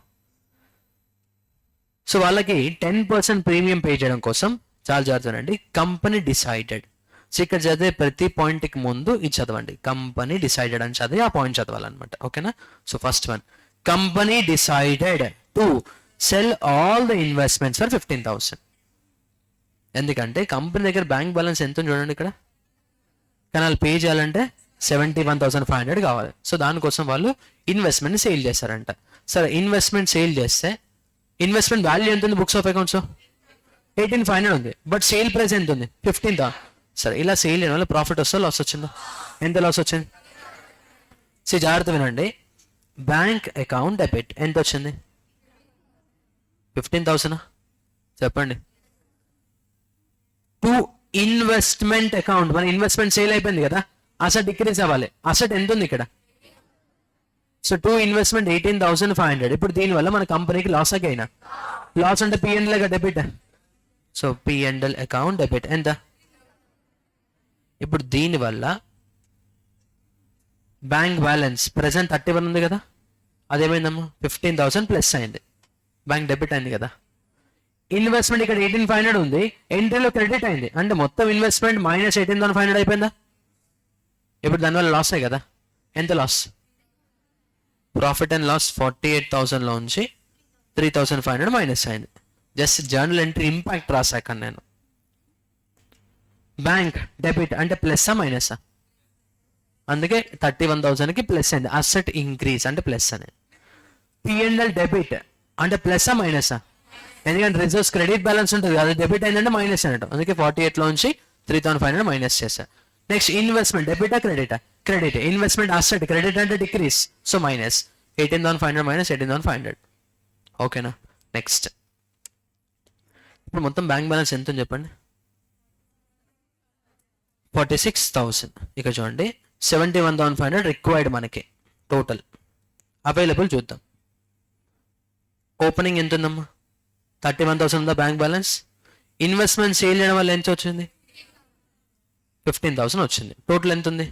సో వాళ్ళకి 10% ప్రీమియం పే చేయడం కోసం చాలా జాగ్రత్తనండి. Company decided. సో ఇక్కడ చదివే ప్రతి పాయింట్కి ముందు ఇది చదవండి. కంపెనీ డిసైడెడ్ అని చదివి ఆ పాయింట్ చదవాలన్నమాట. ఓకేనా. So first one, company decided to cell all the investments for 15,000. ఎందుకంటే కంపెనీ దగ్గర బ్యాంక్ బ్యాలెన్స్ ఎంత చూడండి ఇక్కడ, కానీ వాళ్ళు పే చేయాలంటే 71,500 కావాలి. సో దానికోసం వాళ్ళు ఇన్వెస్ట్మెంట్ సేల్ చేస్తారంట. సరే, ఇన్వెస్ట్మెంట్ సేల్ చేస్తే ఇన్వెస్ట్మెంట్ వాల్యూ ఎంత ఉంది బుక్స్ ఆఫ్ అకౌంట్స్? 18,500 ఉంది. బట్ సేల్ ప్రైస్ ఎంత ఉంది? 15,000. సరే, ఇలా సేల్ చేయడం వల్ల ప్రాఫిట్ వస్తుందో లాస్ వచ్చిందో? ఎంత లాస్ వచ్చింది? సో జాగ్రత్త వినండి. బ్యాంక్ అకౌంట్ డెబిట్ ఎంత వచ్చింది? 15,000. చెప్పండి. టు ఇన్వెస్ట్మెంట్ అకౌంట్, మన ఇన్వెస్ట్మెంట్ సేల్ అయిపోయింది కదా, అసెట్ డిక్రీజ్ అవ్వాలి. అసెట్ ఎంత ఉంది ఇక్కడ? So 2 investment 18,500. ఇప్పుడు దీనివల్ల మన కంపెనీకి లాస్ అయినా, లాస్ అంటే PNL debit. So PNL account debit ఎంత? ఇప్పుడు దీనివల్ల బ్యాంక్ బ్యాలెన్స్ ప్రెసెంట్ 31 ఉంది కదా, అదేమైందమ్మా 15,000 ప్లస్ అయింది, బ్యాంక్ డెబిట్ అయింది కదా. ఇన్వెస్ట్మెంట్ ఇక్కడ 18,500 ఉంది, ఎంట్రీలో క్రెడిట్ అయింది, అంటే మొత్తం ఇన్వెస్ట్మెంట్ మైనస్ 18,500 అయిపోయిందా? ఇప్పుడు దానివల్ల లాస్ అయ్యి కదా. ఎంత లాస్? ప్రాఫిట్ అండ్ లాస్ 48,000లో నుంచి 3,500 మైనస్ అయింది. జస్ట్ జర్నల్ ఎంట్రీ ఇంపాక్ట్ రాసాక నేను. బ్యాంక్ డెబిట్ అంటే ప్లస్సా మైనసా? అందుకే 31,000కి ప్లస్ అయింది. అసెట్ ఇంక్రీజ్ అంటే ప్లస్ అని. పిఎన్ఎల్ డెబిట్ అంటే ప్లస్సా మైనసా? ఎందుకంటే రిజర్వ్స్ క్రెడిట్ బ్యాలెన్స్ ఉంటుంది, అది డెబిట్ అయిందంటే మైనస్ అన్నట్టు. అందుకే 48లో నుంచి 3,500 మైనస్ చేశా. నెక్స్ట్ ఇన్వెస్ట్మెంట్ డెబిటా క్రెడిటా? క్రెడిట్. ఇన్వెస్ట్మెంట్ అసెట్, క్రెడిట్ అంటే డిక్రీస్, సో మైనస్ 18,500 మైనస్ 18,500. ఓకేనా? నెక్స్ట్ ఇప్పుడు మొత్తం బ్యాంక్ బ్యాలెన్స్ ఎంత ఉంది చెప్పండి? 46,000. ఇక చూడండి 71,500 రిక్వైర్డ్ మనకి టోటల్. అవైలబుల్ చూద్దాం. ఓపెనింగ్ ఎంత ఉందమ్మా? 31,000 ఉందా బ్యాంక్ బ్యాలెన్స్? ఇన్వెస్ట్మెంట్ సేల్ చేయడం వల్ల ఎంత వచ్చింది? 15,000 వచ్చింది. టోటల్ ఎంత ఉంది?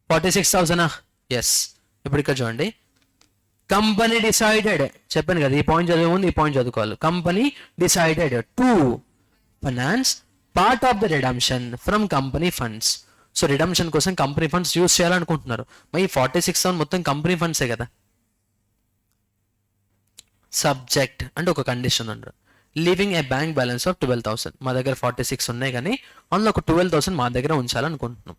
46,000. ఎస్. ఇప్పుడు ఇక్కడ చూడండి, కంపెనీ డిసైడెడ్, చెప్పాను కదా ఈ పాయింట్ చదివే ముందు ఈ పాయింట్ చదువుకోవాలి. Company decided to finance part of the redemption from company funds. So redemption కోసం కంపెనీ ఫండ్స్ యూజ్ చేయాలనుకుంటున్నారు. మరి 46,000 మొత్తం కంపెనీ ఫండ్సే కదా. సబ్జెక్ట్ అంటే ఒక కండిషన్ అంటారు, living a bank balance of 12,000. మా దగ్గర 46 ఉన్నాయి కానీ అందులో ఒక 12,000 మా దగ్గర ఉంచాలనుకుంటున్నాం.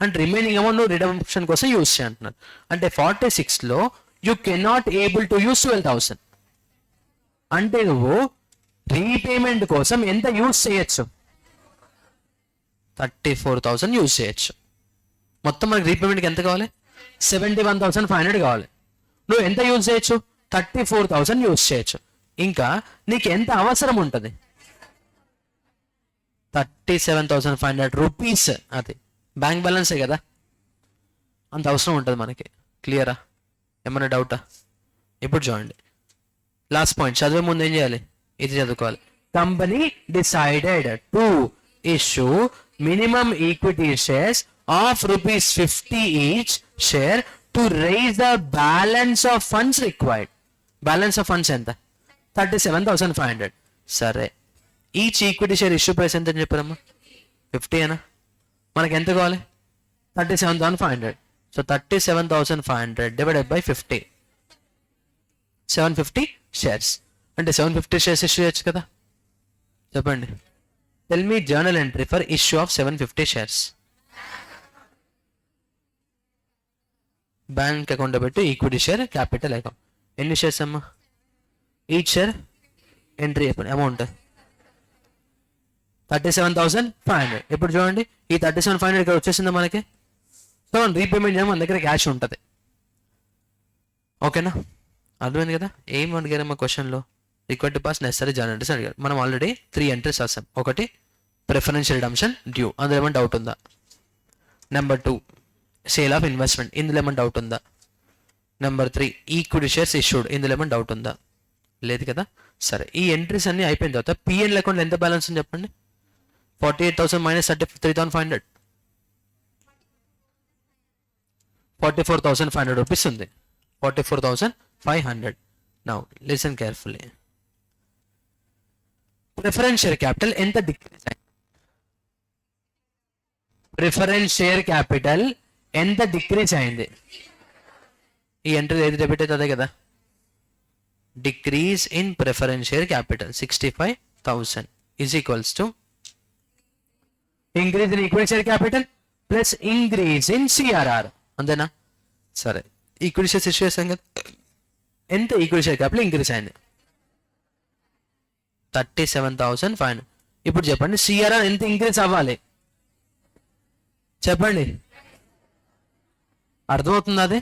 అండ్ రిమైనింగ్ అమౌంట్ రిడమ్షన్ కోసం యూజ్ చేయంటున్నారు. అంటే 46లో you cannot able to use 12,000. అంటే నువ్వు రీపేమెంట్ కోసం ఎంత యూజ్ చేయొచ్చు? 34,000 యూజ్ చేయొచ్చు. మొత్తం మనకి రీపేమెంట్కి ఎంత కావాలి? 71,500 కావాలి. నువ్వు ఎంత యూజ్ చేయొచ్చు? 34,000 యూజ్ చేయొచ్చు. ఇంకా నీకు ఎంత అవసరం ఉంటుంది? 37,500 రూపీస్. అది బ్యాంక్ బ్యాలెన్సే కదా, అంత అవసరం ఉంటుంది మనకి. క్లియరా? ఏమైనా డౌటా? ఇప్పుడు చూడండి, లాస్ట్ పాయింట్ చదివే ముందు ఏం చేయాలి? ఇది చదువుకోవాలి. Company decided to issue minimum equity shares of ₹50 each share to raise the balance of funds required. Balance of funds ఎంత? 37,500. సరే, each equity share issue price ఎంత అని చెప్పారమ్మా? 50 అనా? మనకి ఎంత కావాలి? 37,500. So 37,500 divided by 50, 750 shares. అంటే 750 షేర్స్ ఇష్యూ చేయొచ్చు కదా. చెప్పండి, tell me journal entry for issue of 750 shares. Bank account పెట్టి ఈక్విటీ షేర్ క్యాపిటల్ అకౌంట్. ఎన్ని షేర్స్ అమ్మా? ఈచ్ షేర్ ఎంట్రీ చెప్పండి. అమౌంట్ 37,500. ఇప్పుడు చూడండి, ఈ 37,500 ఇక్కడ వచ్చేసిందా మనకి? సో రీపేమెంట్ చేయడం మన దగ్గర క్యాష్ ఉంటుంది. ఓకేనా? అర్థమైంది కదా. ఏం అడిగారమ్మా క్వశ్చన్లో? Required to pass necessary journal entries అడిగారు. మనం ఆల్రెడీ 3 ఎంట్రీస్ రాసాం. ఒకటి ప్రిఫరెన్షియల్ రిడమ్షన్ డ్యూ, అందులో ఏమైనా డౌట్ ఉందా? నెంబర్ 2 సేల్ ఆఫ్ ఇన్వెస్ట్మెంట్, ఇందులో ఏమైనా డౌట్ ఉందా? నెంబర్ 3 ఈక్విటీ షేర్స్ ఇష్యూడ్, ఇందులో ఏమైనా డౌట్ ఉందా? లేదు కదా. సరే, ఈ ఎంట్రీస్ అన్ని అయిపోయిన తర్వాత పిఎన్ఎల్ అకౌంట్లో ఎంత బ్యాలెన్స్ ఉంది చెప్పండి? 48,000 మైనస్ 33,500, 44,500 రూపీస్ ఉంది. 44,500. Now listen carefully. Preference share capital ఎంత డిక్రీజ్ అయింది? ప్రిఫరెన్స్ షేర్ క్యాపిటల్ ఎంత డిక్రీజ్ అయింది? ఈ ఎంట్రీ ఏది డెబిట్ అయితే అదే కదా. Decrease in preference share capital 65,000 is equals to increase in equity share capital plus increase in CRR. అంతేనా? సరే, ఈక్విటీ షేర్స్ ఇష్యూ చేసాం కదా, ఎంత ఈక్విటీ షేర్ క్యాపిటల్ ఇంక్రీజ్ అయింది? 37,500. ఇప్పుడు చెప్పండి, సిఆర్ఆర్ ఎంత ఇంక్రీజ్ అవ్వాలి చెప్పండి? అర్థమవుతుంది అది?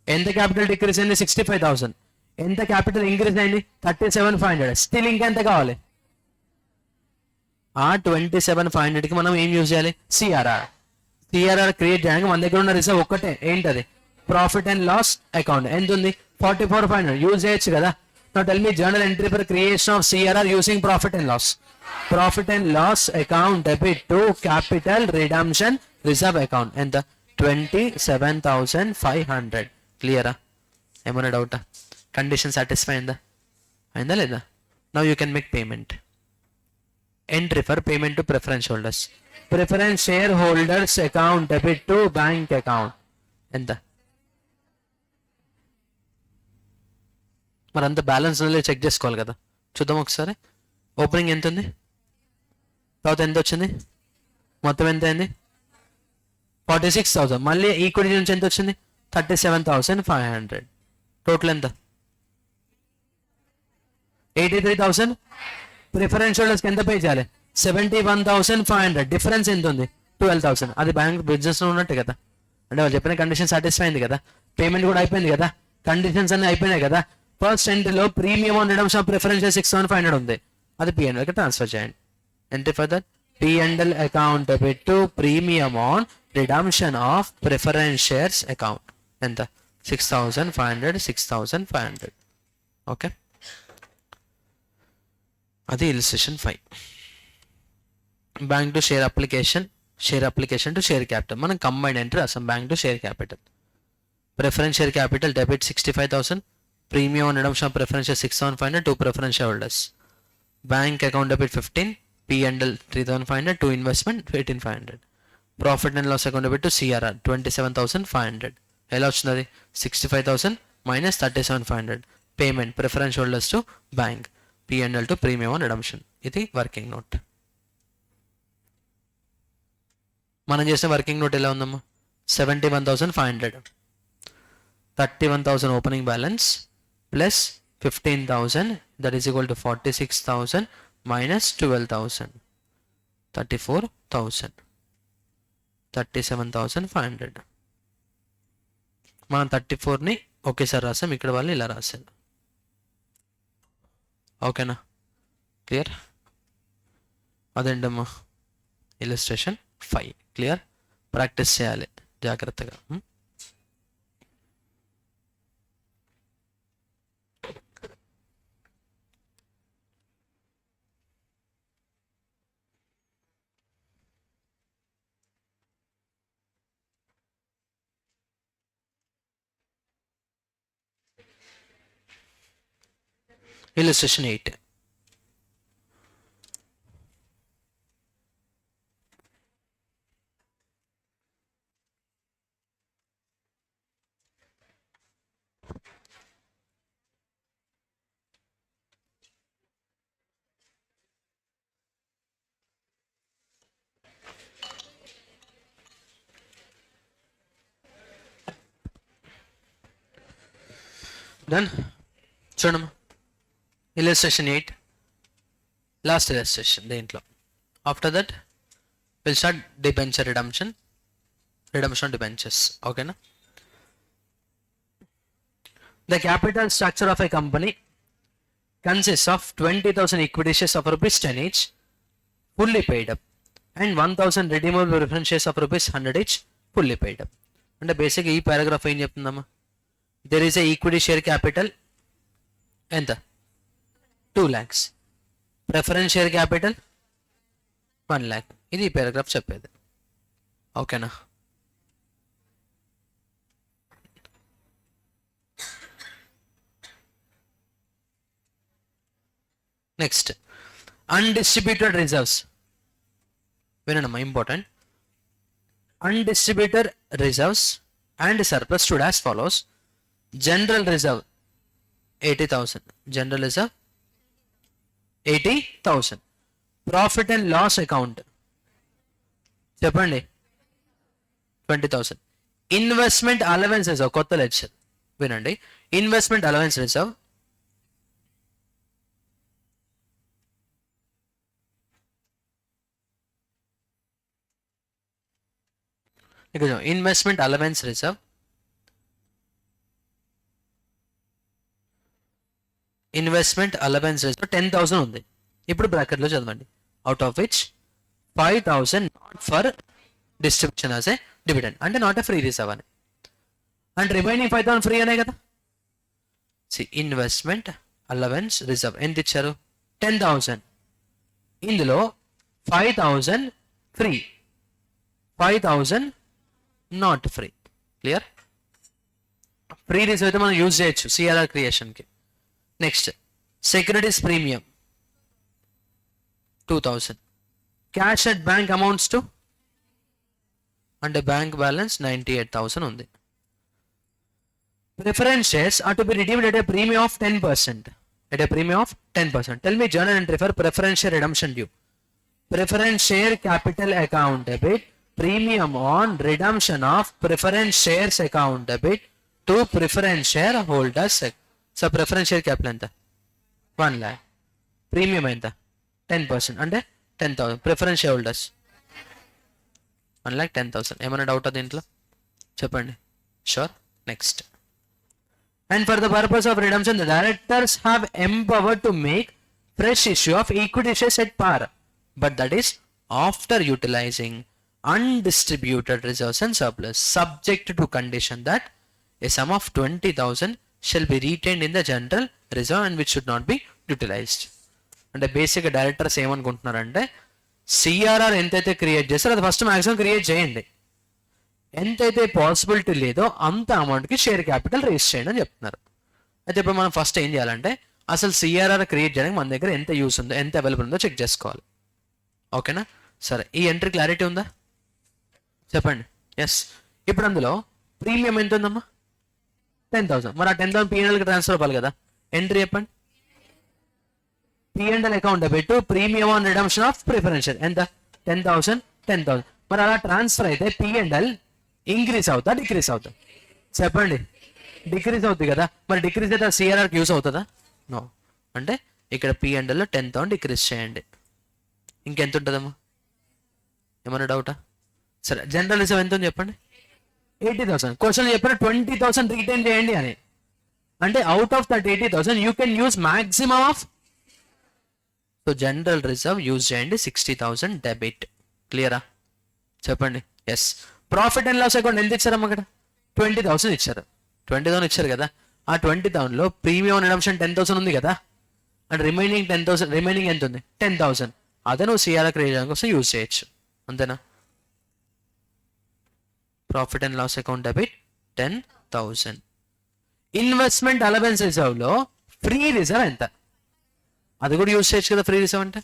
ఎంత క్యాపిటల్ డిక్రీజ్ అయింది? 65,000. ఎంత క్యాపిటల్ ఇంక్రీజ్ అయింది? 37,500. స్టిల్ ఇంకెంత కావాలి? ఆ 27,500కి మనం ఏం యూజ్ చేయాలి? సిఆర్ఆర్. సిఆర్ఆర్ క్రియేట్ చేయడానికి మన దగ్గర ఉన్న రిజర్వ్ ఒక్కటే, ఏంటది? Profit and loss account. ఎంత ఉంది? 44,500. యూజ్ చేయొచ్చు కదా. Now tell me journal entry for creation of CRR using profit and loss. Profit and loss account debit to capital redemption reserve account. ఎంత? 27,500. క్లియరా? ఏమైనా డౌటా? కండిషన్ సాటిస్ఫై అయిందా లేదా? Now you can make payment. Entry for payment to preference holders. Preference share holders account debit to bank account. ఎంత? మరి అంత బ్యాలెన్స్ చెక్ చేసుకోవాలి కదా. చూద్దాం ఒకసారి. ఓపెనింగ్ ఎంత ఉంది? తర్వాత ఎంత వచ్చింది? మొత్తం ఎంత అయింది? 46,000. మళ్ళీ ఈక్విటీ నుంచి ఎంత వచ్చింది? 37,500. టోటల్ ఎంత? 83,000. ప్రిఫరెన్స్ హోల్డర్స్కి ఎంత పే చేయాలి? 71,500. డిఫరెన్స్ ఎంత ఉంది? 12,000. అది బ్యాంక్ బిజినెస్లో ఉన్నట్టే కదా. అంటే వాళ్ళు చెప్పిన కండిషన్ సాటిస్ఫై అయింది కదా. పేమెంట్ కూడా అయిపోయింది కదా. కండిషన్స్ అన్ని అయిపోయినాయి కదా. ఫస్ట్ ఎంట్రీలో premium on redemption of preference 6,500 ఉంది. అది P&Lకి ట్రాన్స్ఫర్ చేయండి. Entry for that P&L account debit to premium on redemption of preference shares account. ఎంత? 6,500. 6,500. ఓకే, అది illustration 5. Bank to share application to share capital. మనం కంబైండ్ ఎంట్రీ రాసాం. Bank to share capital. Preference share capital debit 65,000. Premium on redemption of preference share 6,500 to preference share holders. Bank account debit 15. P&L 3,500 to investment 18,500. Profit and loss account debit to CRR 27,500. ఎలా వచ్చింది? 65,000 minus 37,500. Payment preference holders to bank. P&L to premium on redemption. ఇది వర్కింగ్ నోట్. మనం చేసిన వర్కింగ్ నోట్ ఎలా ఉందమ్మా? 71,500. 31,000 opening balance plus 15,000 that is equal to 46,000 minus 12,000 34,000 37,500. మనం 34ని ఒకేసారి రాసాం. ఇక్కడ వాళ్ళు ఇలా రాశారు. ఓకేనా? క్లియర్? అదేంటమ్మా ఇలిస్ట్రేషన్ 5. క్లియర్? ప్రాక్టీస్ చేయాలి జాగ్రత్తగా. Illustration 8. Done? చూడమ్మా, illustration 8 లాస్ట్ illustration దేంట్లో. After that will start debenture redemption debentures. ఓకేనా? The capital structure of a company consists of 20,000 equity shares of rupees 10 each fully paid up and 1,000 redeemable preference shares of rupees 100 each fully paid up. అంటే బేసిక్ ఈ పారాగ్రాఫ్ ఏం చెప్తుందమ్మా? There is a equity share capital ఎంత? 2 lakhs. Preference share capital 1 lakh. ఇది ఈ పారాగ్రాఫ్ చెప్పేది. ఓకేనా? Next undistributed reserves. వినమ్మా, important. Undistributed reserves and surplus stood as follows. General reserve 80,000. General reserve 80,000. Profit and loss account చెప్పండి 20,000. ఇన్వెస్ట్మెంట్ అలవెన్స్ రిజర్వ్ కొత్త లెక్చర్ వినండి. ఇన్వెస్ట్మెంట్ అలవెన్స్ రిజర్వ్ ఇక్కడ ఇన్వెస్ట్మెంట్ అలవెన్స్ రిజర్వ్ 10,000 ఉంది. ఇప్పుడు బ్రాకెట్లో చదవండి. Out of which 5,000 not for distribution as a dividend, అంటే నాట్ ఏ ఫ్రీ రిజర్వ్ అని. అండ్ రిమైనింగ్ 5,000 ఫ్రీ అనే కదా. ఇన్వెస్ట్మెంట్ అలవెన్స్ రిజర్వ్ ఎంత ఇచ్చారు? 10,000. ఇందులో 5,000 free, 5,000 not free. Clear? Free reserve అయితే మనం యూజ్ చేయొచ్చు సిఆర్ఆర్ క్రియేషన్కి. Next securities premium 2,000. Cash at bank amounts to, అంటే బ్యాంక్ బ్యాలెన్స్ 98,000 ఉంది. Preference shares are to be redeemed at a premium of 10%. At a premium of 10%. Tell me journal entry for preference share redemption due. Preference share capital account debit, premium on redemption of preference shares account debit to preference shareholders. So preference share capital ఎంత? 1 lakh. Premium ఎంత? 10%, అంటే 10,000. Preference shareholders 1,10,000. ఏమైనా డౌట్ దీంట్లో చెప్పండి. Sure. Next. And for the purpose of redemption, the directors have empowered to make fresh issue of equity shares at par, but that is after utilizing undistributed reserves and surplus, subject to condition that a sum of 20,000 shall be retained in the general reserve and which should not be utilized. అంటే బేసిక్ డైరెక్టర్స్ ఏమనుకుంటున్నారంటే సిఆర్ఆర్ ఎంతైతే క్రియేట్ చేస్తారో అది ఫస్ట్ మ్యాక్సిమం క్రియేట్ చేయండి, ఎంతైతే పాసిబిలిటీ లేదో అంత అమౌంట్కి షేర్ క్యాపిటల్ రేస్ చేయండి అని చెప్తున్నారు. అయితే ఇప్పుడు మనం ఫస్ట్ ఏం చేయాలంటే అసలు సిఆర్ఆర్ క్రియేట్ చేయడానికి మన దగ్గర ఎంత యూస్ ఉందో, ఎంత అవైలబుల్ ఉందో చెక్ చేసుకోవాలి. ఓకేనా? సరే, ఈ ఎంట్రీ క్లారిటీ ఉందా చెప్పండి. ఎస్. ఇప్పుడు అందులో ప్రీమియం ఎంత ఉందమ్మా? 10,000. మరి ఆ 10,000 పిఎన్ఎల్కి ట్రాన్స్ఫర్ అవ్వాలి కదా. ఎంట్రీ చెప్పండి. పిఎన్ఎల్ అకౌంట్ పెట్టు premium on redemption of preferential ఎంత? 10,000, 10,000. మరి అలా ట్రాన్స్ఫర్ అయితే పిఎన్ఎల్ ఇంక్రీజ్ అవుతా డిక్రీజ్ అవుతా చెప్పండి? డిక్రీజ్ అవుతుంది కదా. మరి డిక్రీజ్ అయితే సిఆర్ఆర్కి యూస్ అవుతుందా? నో. అంటే ఇక్కడ పిఎన్ఎల్లో 10,000 డిక్రీజ్ చేయండి. ఇంకెంత ఉంటుందమ్మా? ఏమన్నా డౌటా? సరే, జనరల్ రిజర్వ్ ఎంత ఉంది చెప్పండి? 80,000. క్వశ్చన్ చెప్పిన 20,000 రిటైన్ చేయండి అని. అంటే out of that 80,000 you can use maximum of. So general reserve use చేయండి 60,000 డెబిట్. క్లియరా? చెప్పండి. Yes. Profit and loss account ఎంత ఇచ్చారమ్మా? అక్కడ 20,000 ఇచ్చారు. 20,000 ఇచ్చారు కదా. ఆ 20,000లో ప్రీమియం రిడమ్షన్ 10,000 ఉంది కదా. అండ్ రిమైనింగ్ 10,000, రిమైనింగ్ ఎంత ఉంది? 10,000. అదే నువ్వు సిఆర్ఆర్ క్రియేట్ చేయడం కోసం యూజ్ చేయొచ్చు. అంతేనా? Profit and loss account debit 10,000. Investment allowance రిజర్వ్లో ఫ్రీ రిజర్వ్ ఎంత? అది కూడా యూజ్ చేయొచ్చు కదా ఫ్రీ రిజర్వ్ అంటే.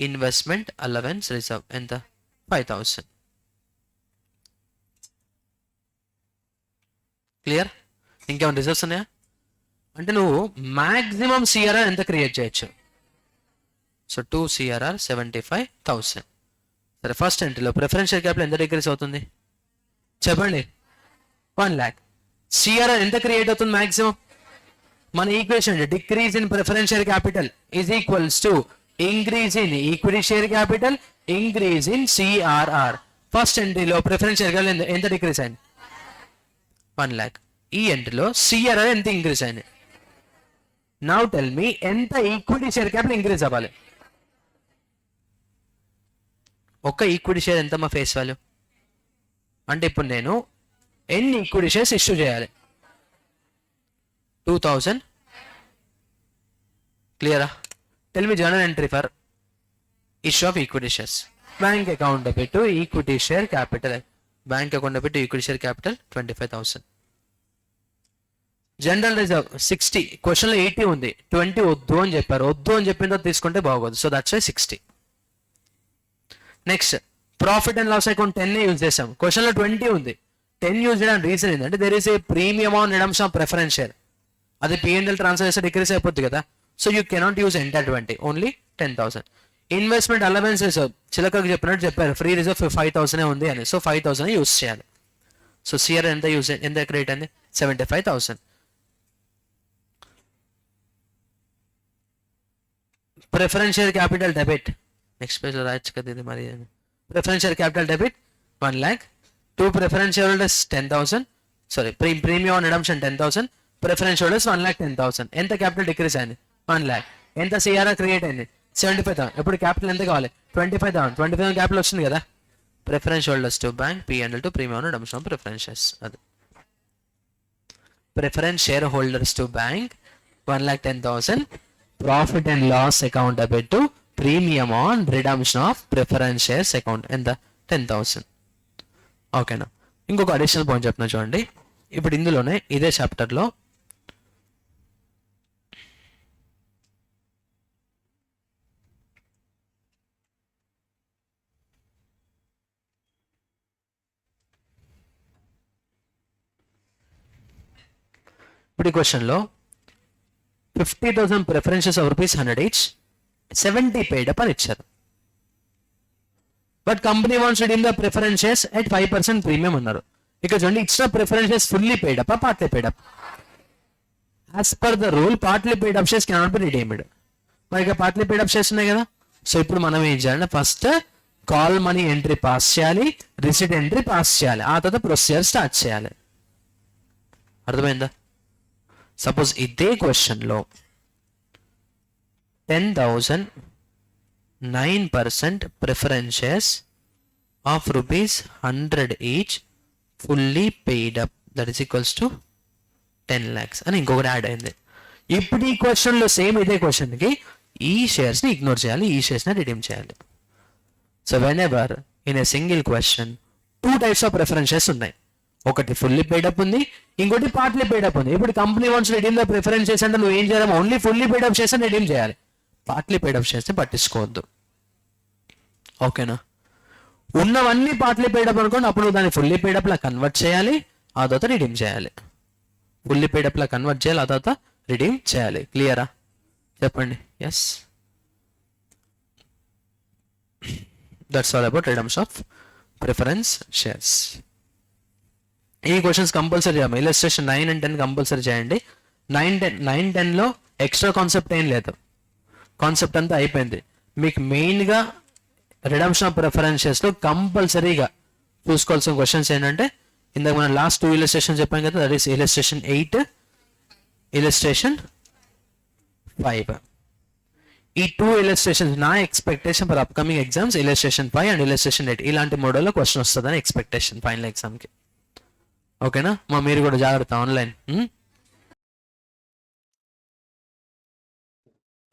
ఇన్వెస్ట్మెంట్ అలవెన్స్ రిజర్వ్ ఎంత? 5,000. క్లియర్? ఇంకేమైనా రిజర్వ్స్ ఉన్నాయా? అంటే నువ్వు మాక్సిమం సిఆర్ఆర్ ఎంత క్రియేట్ చేయొచ్చు? So 2 CRR 75,000. సరే, ఫస్ట్ ఎంట్రీలో ప్రిఫరెన్షియల్ క్యాపిటల్ ఎంత డిక్రీస్ అవుతుంది చెప్పండి? 1 lakh. సిఆర్ఆర్ ఎంత క్రియేట్ అవుతుంది మాక్సిమం? మన equation decrease in preferential capital is equals to increase in equity share capital increase in CRR. First ఎంట్రీలో ప్రిఫరెన్షియల్ క్యాపిటల్ ఎంత డిక్రీస్ అయింది? 1 lakh. ఈ ఎంట్రీలో సిఆర్ఆర్ ఎంత ఇంక్రీజ్ అయింది? నౌ టెల్ మీ ఎంత ఈక్విటీ షేర్ క్యాపిటల్ ఇంక్రీజ్ అవ్వాలి? ఒక్క ఈక్విటీ షేర్ ఎంత మా ఫేస్ వాల్యూ? అంటే ఇప్పుడు నేను ఎన్ని ఈక్విటీ షేర్స్ ఇష్యూ చేయాలి? 2,000. క్లియరా? Tell me journal entry for issue of equity shares. Bank account పెట్టు equity share capital. Bank account పెట్టు equity share capital 25,000. General reserve 60. క్వశ్చన్లో 80 ఉంది, 20 వద్దు అని చెప్పారు. వద్దు అని చెప్పిన తర్వాత తీసుకుంటే బాగోదు. So that's why 60. Next profit and loss account 10 use చేసాం. క్వశ్చన్లో 20 ఉంది. 10 యూజ్ చేయడానికి రీజన్ ఏంటంటే there is a premium on redemption of preference share. అది పిఎన్ఎల్ ట్రాన్స్ఫర్ చేస్తే డిక్రీస్ అయిపోద్ది కదా. So you cannot use entire 20, only 10,000. Investment allowance reserve చిలకకు చెప్పినట్టు చెప్పారు, ఫ్రీ రిజర్వ్ 5,000 ఉంది అని. సో 5,000 యూజ్ చేయాలి. సో సిఆర్ ఎంత క్రియేట్ అయింది? 75,000. Preferential capital debit next page లో రాయొచ్చు కదా ఇది మరి. Preferential capital debit 1 lakh. 2 preferential holders 10,000. Sorry, premium on redemption 10,000. Preference holders 1,10,000. ఎంత క్యాపిటల్ డిక్రీస్ అయింది? 1 lakh. ఎంత సిఆర్ఆర్ క్రియేట్ అయింది? 75,000. ఇప్పుడు క్యాపిటల్ ఎంత కావాలి? 25,000. 25,000 క్యాపిటల్ వస్తుంది కదా. Preference holders to bank, P&L to premium redemption of preference shares. అది preference share holders to bank 1,10,000, profit and loss account debit to premium on redemption of preference shares account ఎంత 10,000. ఓకేనా. ఇంకొక అడిషనల్ పాయింట్ చెప్తున్నా చూడండి. ఇప్పుడు ఇందులోనే ఇదే చాప్టర్లో ఇప్పుడు ఈ క్వశ్చన్లో 50,000 preferences of ₹100 each, 70 paid up అని ఇచ్చారు. But company wants to redeem the preference shares at 5% premium అన్నారు. ఇక్కడ చూడండి, ఇచ్చిన preference shares fully paid up, partly paid up. As per the rule partly paid up shares cannot be redeemed. మరి ఇక పార్ట్లీ పెయిడ్ అప్ షేర్స్ ఉన్నాయి కదా. సో ఇప్పుడు మనం ఏం చేయాలంటే first call money entry pass చేయాలి, రిసిట్ ఎంట్రీ పాస్ చేయాలి, ఆ తర్వాత ప్రొసీజర్ స్టార్ట్ చేయాలి. అర్థమైందా? సపోజ్ ఇదే క్వశ్చన్లో 10,000 9% preference shares of ₹100 each fully paid up that is equals to 10 lakhs అని ఇంకొకటి యాడ్ అయింది. ఇప్పుడు ఈ క్వశ్చన్లో సేమ్ ఇదే క్వశ్చన్కి ఈ షేర్స్ని ఇగ్నోర్ చేయాలి, ఈ షేర్స్ని రిడీమ్ చేయాలి. So when ever in a single question 2 types of preference shares ఉన్నాయి. ఒకటి ఫుల్లీ పెయిడప్ ఉంది, ఇంకోటి పార్ట్లీ పెయిడప్ ఉంది. ఇప్పుడు company wants redeem the preference shares అంటే నువ్వు ఏం చేయాలి? ఓన్లీ ఫుల్లీ పెయిడప్ షేర్స్ అని రిడీమ్ చేయాలి, పార్ట్లీ పెయిడప్ షేర్స్ని పట్టించుకోవద్దు. ఓకేనా. ఉన్నవన్నీ పార్ట్లీ పెయిడప్ అనుకోండి, అప్పుడు దాన్ని ఫుల్లీ పెయిడప్ లా కన్వర్ట్ చేయాలి, ఆ తర్వాత రిడీమ్ చేయాలి. ఫుల్లీ పెయిడప్ లా కన్వర్ట్ చేయాలి, ఆ తర్వాత రిడీమ్ చేయాలి. క్లియరా? చెప్పండి. Yes, that's all about redemption of preference shares. ఈ క్వశ్చన్స్ కంపల్సరీ చేయాలి. ఇలస్ట్రేషన్ 9 and 10 కంపల్సరీ చేయండి. 9, 10లో ఎక్స్ట్రా కాన్సెప్ట్ ఏం లేదు, కాన్సెప్ట్ అంతా అయిపోయింది. మీకు మెయిన్గా రిడమ్షన్ ఆఫ్ ప్రిఫరెన్స్ షేర్స్లో కంపల్సరీగా చూసుకోవాల్సిన క్వశ్చన్స్ ఏంటంటే, ఇందాక మనం లాస్ట్ 2 ఇలస్ట్రేషన్ చెప్పాం కదా, దట్ ఈస్ ఇలస్ట్రేషన్ 8, ఇలస్ట్రేషన్ 5. ఈ 2 ఇలస్ట్రేషన్స్ నా expectation for upcoming exams illustration 5 and illustration 8 ఇలాంటి మోడల్లో క్వశ్చన్ వస్తుందని ఎక్స్పెక్టేషన్ ఫైనల్ ఎగ్జామ్కి. ఓకేనా. మీరు కూడా జాగ్రత్త online.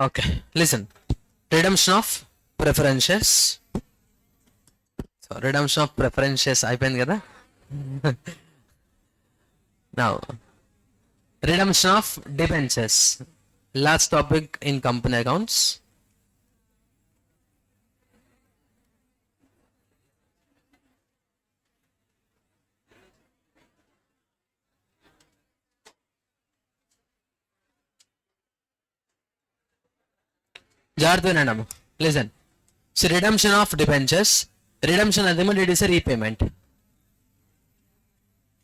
Okay, listen. Redemption of preference shares. So redemption of preference shares అయిపోయింది కదా. Now redemption of debentures, last topic in company accounts. జాగ్రత్త వినండి. Listen. So redemption of debentures, redemption nothing but it is a repayment.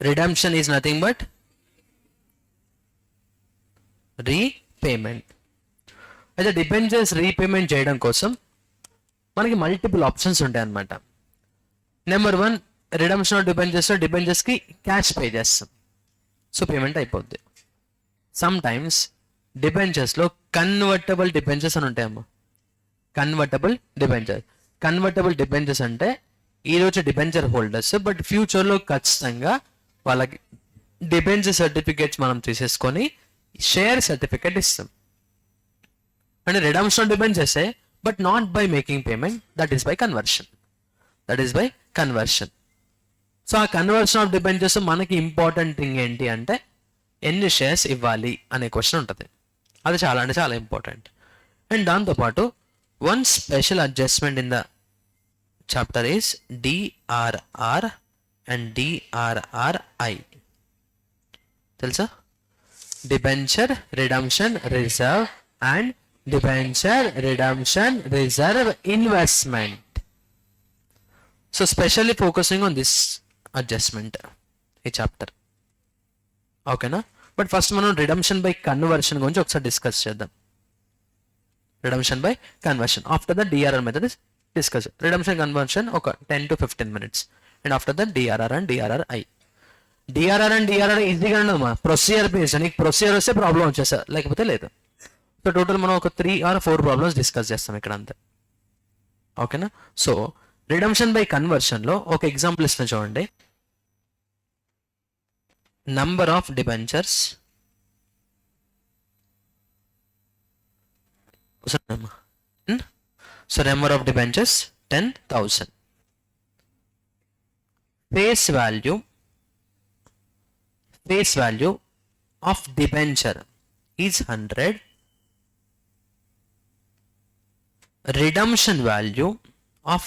Redemption is nothing but repayment. అయితే డిబెంచర్స్ రీపేమెంట్ చేయడం కోసం మనకి మల్టిపుల్ ఆప్షన్స్ ఉంటాయి అన్నమాట. నెంబర్ 1, రిడమ్షన్ ఆఫ్ డిబెంచర్స్లో డిబెంచర్స్కి క్యాష్ పే చేస్తాం, సో పేమెంట్ అయిపోద్ది. సమ్ టైమ్స్ డిబెంచర్స్లో కన్వర్టబుల్ డిబెంచర్స్ అని ఉంటాయమ్మా. కన్వర్టబుల్ డిబెంచర్, కన్వర్టబుల్ డిబెంచర్స్ అంటే ఈరోజు డిబెంచర్ హోల్డర్స్, బట్ ఫ్యూచర్లో ఖచ్చితంగా వాళ్ళకి డిబెంచర్ సర్టిఫికేట్స్ మనం తీసేసుకొని షేర్ సర్టిఫికేట్ ఇస్తాం. అంటే redemption debentures, but not by making payment, that is by conversion. So ఆ కన్వర్షన్ ఆఫ్ డిబెంచర్స్ మనకి ఇంపార్టెంట్ థింగ్ ఏంటి అంటే ఎన్ని షేర్స్ ఇవ్వాలి అనే క్వశ్చన్ ఉంటుంది. అది చాలా అంటే చాలా ఇంపార్టెంట్. అండ్ దాంతోపాటు one special adjustment in the chapter is DRR and DRRI. తెలుసా? Debenture redemption reserve and debenture redemption reserve investment. So specially focusing on this adjustment ఈ చాప్టర్. ఓకేనా. బట్ ఫస్ట్ మనం రిడమ్షన్ బై కన్వర్షన్ గురించి ఒకసారి డిస్కస్ చేద్దాం. Redemption by conversion, after the DRR method discuss. Redemption conversion ఒక 10 to 15 minutes, and after the DRR and DRRI. DRR and DRR ఈజీగా ఉండదు, ప్రొసీజర్ బేస్డ్. నీకు ప్రొసీజర్ వస్తే ప్రాబ్లం వచ్చేసా, లేకపోతే లేదు. సో టోటల్ మనం ఒక 3 or 4 ప్రాబ్లమ్స్ డిస్కస్ చేస్తాం ఇక్కడ అంతే. ఓకేనా. సో రిడమ్షన్ బై కన్వర్షన్లో ఒక ఎగ్జాంపుల్ ఇస్తున్నా చూడండి. Number of debentures number of debentures 10,000. Face value of debenture is 100. redemption value of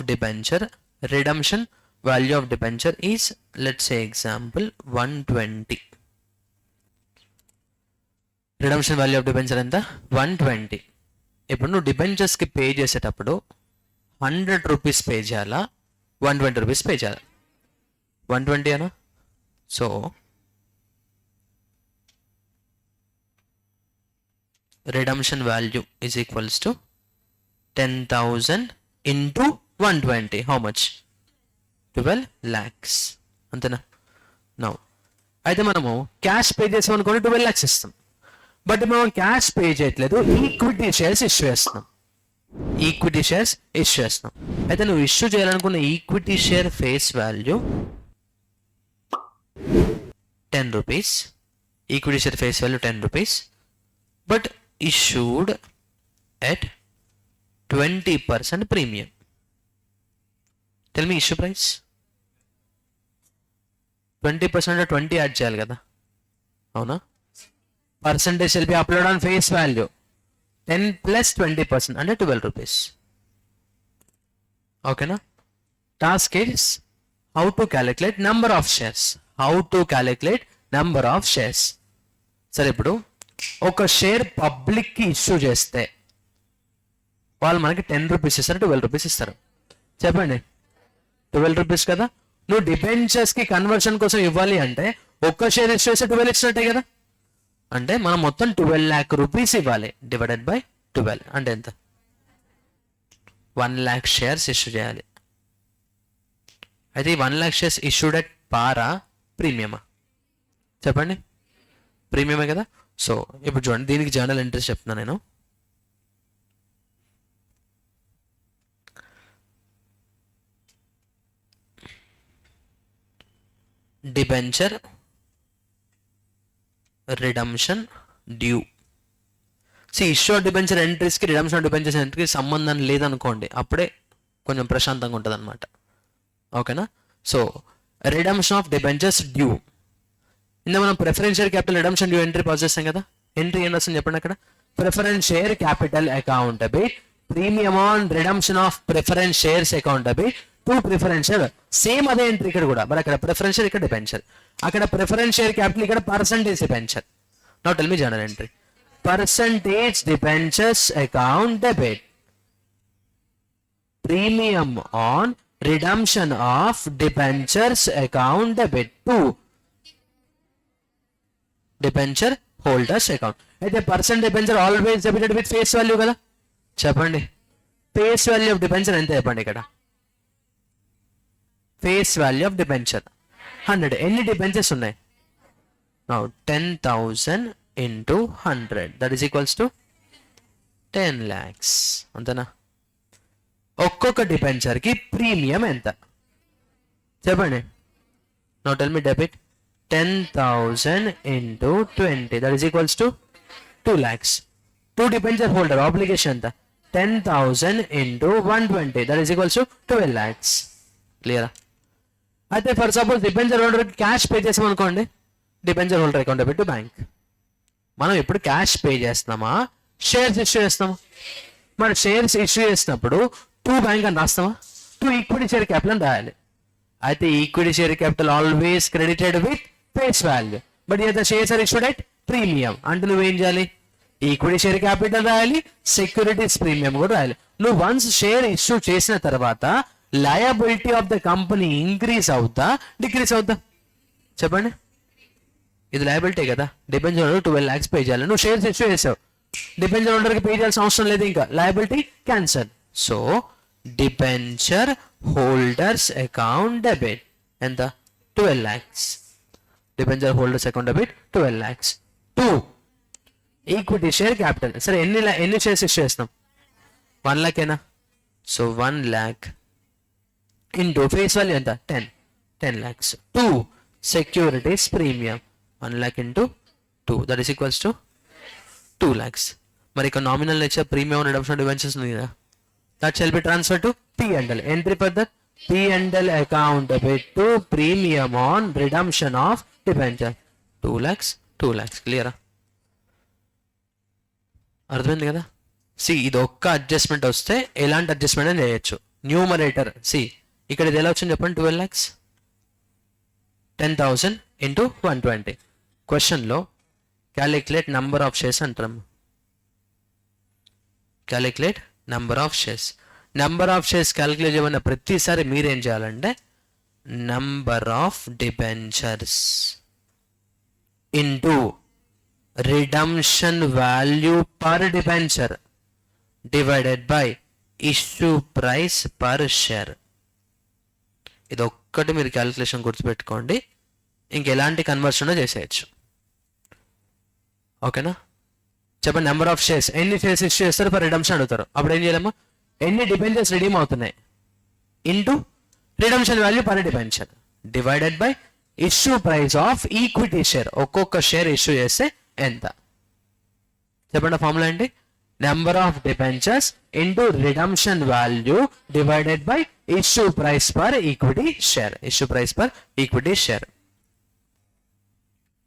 debenture is, let's say example, 120. redemption value of debenture ఎంత 120. ఇప్పుడు నువ్వు డిబెంచర్స్ కి పే చేసేటప్పుడు 100 రూపీస్ పే చేయాలా 120 రూపీస్ పే చేయాలా? 120 అనా? So redemption value is equals to 10,000 into 120. How much? 12 lakhs. అంతేనా? నౌ అయితే మనము క్యాష్ పే చేసాం అనుకోండి 12 lakhs ఇస్తాం. బట్ మనం క్యాష్ పే చేయట్లేదు, ఈక్విటీ షేర్స్ ఇష్యూ చేస్తున్నాం. అయితే నువ్వు ఇష్యూ చేయాలనుకున్న equity share face value 10 rupees. Equity share face value 10 rupees, but issued at 20% premium. Tell me issue price. 20% 20 add చేయాలి కదా, అవునా? Percentage will be uploaded on face value. 10 plus 20% అంటే 12 రూపీస్. ఓకేనా? Task is how to calculate number of shares. సరే, ఇప్పుడు ఒక షేర్ పబ్లిక్ కి ఇష్యూ చేస్తే వాళ్ళు మనకి 10 రూపీస్ ఇస్తారు, 12 రూపీస్ ఇస్తారు. చెప్పండి, 12 రూపీస్ కదా. నువ్వు డిబెంచర్స్ కి కన్వర్షన్ కోసం ఇవ్వాలి అంటే ఒక్క షేర్ ఇష్యూ చేస్తే 12 ఇచ్చినట్టే కదా. అంటే మనం మొత్తం 12 lakh రూపీస్ ఇవ్వాలి, డివైడెడ్ బై 12 అంటే ఎంత? 1 lakh షేర్స్ ఇష్యూ చేయాలి. అయితే ఈ 1 lakh షేర్స్ ఇష్యూడ్ అట్ పారా ప్రీమియమా? చెప్పండి, ప్రీమియమే కదా. సో ఇప్పుడు చూడండి, దీనికి జర్నల్ ఎంట్రీస్ చెప్తున్నా నేను. Debenture redemption due. Issue debenture ఎంట్రీస్కి రిడమ్షన్ డిబెంచర్స్ ఎంట్రీకి సంబంధం లేదనుకోండి, అప్పుడే కొంచెం ప్రశాంతంగా ఉంటుంది అనమాట. ఓకేనా? So redemption of debentures due. ఇందా మనం preference share capital redemption due entry pass చేస్తాం కదా. ఎంట్రీ ఏం వస్తుంది చెప్పండి అక్కడ? Preference share capital account debit premium on redemption of preference shares account debit to preference share. Same అదే ఎంట్రీ ఇక్కడ కూడా, మరి అక్కడ ప్రిఫరెన్స్ షేర్, ఇక్కడ డిబెంచర్. అక్కడ ప్రిఫరెన్స్ షేర్ క్యాపిటల్, ఇక్కడ percentage debenture. Now tell me journal entry. Percentage debentures account debit premium on redemption of debentures account debit to debenture holders account. అయితే percent debenture always debited with face value కదా. చెప్పండి, ఫేస్ వాల్యూ ఆఫ్ డిబెంచర్ ఎంత చెప్పండి ఇక్కడ? Face value of debenture 100. ఎన్ని డిబెంచర్స్ ఉన్నాయి? Now 10,000 into 100 that is equals to 10 lakhs. అంతేనా? ఒక్కొక్క డిబెంచర్ కి ప్రీమియం ఎంత చెప్పండి? Now tell me debit 10,000 into 20 that is equals to 2 lakhs. 2 debenture holder obligation ఎంత? 10,000 into 120 that is equals to 12 lakhs. క్లియరా? అయితే for suppose debenture holder cash pay చేసాం అనుకోండి, debenture holder account debit to bank. మనం ఇప్పుడు క్యాష్ పే చేస్తున్నామా, షేర్స్ ఇష్యూ చేస్తామా? మన షేర్స్ ఇష్యూ చేసినప్పుడు 2 బ్యాంక్ అని రాస్తామా, 2 ఈక్విటీ షేర్ క్యాపిటల్ అని రాయాలి. అయితే equity share capital always credited with face value, but the shares are issued at premium. అంటే నువ్వేం చేయాలి? ఈక్విటీ షేర్ క్యాపిటల్ రాయాలి, సెక్యూరిటీస్ ప్రీమియం కూడా రాయాలి. నువ్వు వన్స్ షేర్ ఇష్యూ చేసిన తర్వాత liability of the company increase అవుతా డిక్రీజ్ అవుతా చెప్పండి? ఇది లయబిలిటీ కదా. డిబెంచర్ 12 lakhs పే చేయాలి, నువ్వు షేర్స్ ఇష్యూ చేసావు, డిబెంచర్ హోల్డర్కి పే చేయాల్సిన అవసరం లేదు, ఇంకా liability cancel. So debenture holders account debit ఎంత? 12 lakhs. Debenture holders account debit 12 lakhs. 2 equity share capital. సరే, ఎన్ని షేర్స్ ఇష్యూ చేస్తున్నాం? 1 lakh ఏనా? So 1 lakh into face value ఎంత 10 lakhs. 2 securities premium 1 lakh into 2, that is equals to 2 lakhs. మరి ఇక nominal nature premium redemption debentures ఉంది కదా, that shall be transfer to P&L. Entry for that P&L account పెట్టు premium on redemption of debenture 2 lakhs. క్లియరా? అర్థమైంది కదా? సి ఇది ఒక్క అడ్జస్ట్మెంట్ వస్తే ఎలాంటి అడ్జస్ట్మెంట్ అని చేయొచ్చు. న్యూమరేటర్ సి ఇక్కడ ఇది ఎలా వచ్చింది చెప్పండి, 12 lakhs 10,000 into 120. క్వశ్చన్లో క్యాలిక్యులేట్ నంబర్ ఆఫ్ షేర్స్ అంటారు. Calculate number of shares. Number of shares calculate చేయమన్న ప్రతిసారి మీరేం చేయాలంటే number of debentures into redemption value per debenture divided by issue price per share. ఇది ఒక్కటి మీరు క్యాలిక్యులేషన్ గుర్తుపెట్టుకోండి, ఇంకెలాంటి కన్వర్షన్ చేసేయచ్చు. ఓకేనా? చెప్పండి, నెంబర్ ఆఫ్ షేర్స్ ఎన్ని షేర్స్ ఇష్యూ చేస్తారు పర్ రిడమ్షన్ అడుగుతారు. అప్పుడు ఏం చేయాలమ్మా, ఎన్ని డిబెంచర్స్ రిడీమ్ అవుతున్నాయి into redemption value per debenture divided by issue price of equity share. ఒక్కొక్క షేర్ ఇష్యూ చేస్తే ఎంత చెప్పండి. ఫార్ములా ఏంటి? Number of debentures into redemption value divided by issue price per equity share. Issue price per equity share.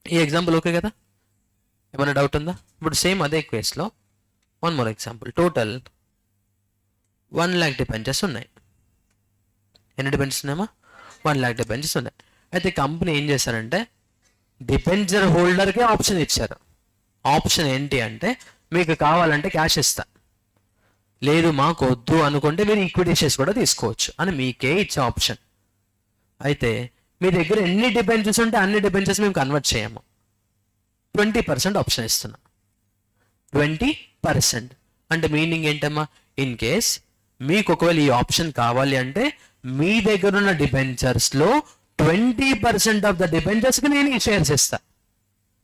ఈ ఎగ్జాంపుల్ ఓకే కదా? ఏమైనా డౌట్ ఉందా? ఇప్పుడు సేమ్ అదే కేసులో one more example. Total 1 lakh debentures ఉన్నాయి. ఎన్ని డిబెంచర్స్ ఉన్నాయమ్మా? 1 lakh డిబెంచర్స్ ఉన్నాయి. అయితే కంపెనీ ఏం చేశారంటే డిబెంచర్ హోల్డర్కే ఆప్షన్ ఇచ్చారు. ఆప్షన్ ఏంటి అంటే మీకు కావాలంటే క్యాష్ ఇస్తా, లేదు మాకు వద్దు అనుకుంటే మీరు ఈక్విటీ షేర్స్ కూడా తీసుకోవచ్చు అని మీకే ఇచ్చే ఆప్షన్. అయితే మీ దగ్గర ఎన్ని డిబెంచర్స్ ఉంటే అన్ని డిబెంచర్స్ మేము కన్వర్ట్ చేయము, 20% ఆప్షన్ ఇస్తున్నా. 20% అంటే మీనింగ్ ఏంటమ్మా, ఇన్ కేస్ మీకు ఒకవేళ ఈ ఆప్షన్ కావాలి అంటే మీ దగ్గర ఉన్న డిబెంచర్స్లో 20% ఆఫ్ ద డిబెంచర్స్కి నేను ఈ షేర్స్ ఇస్తా,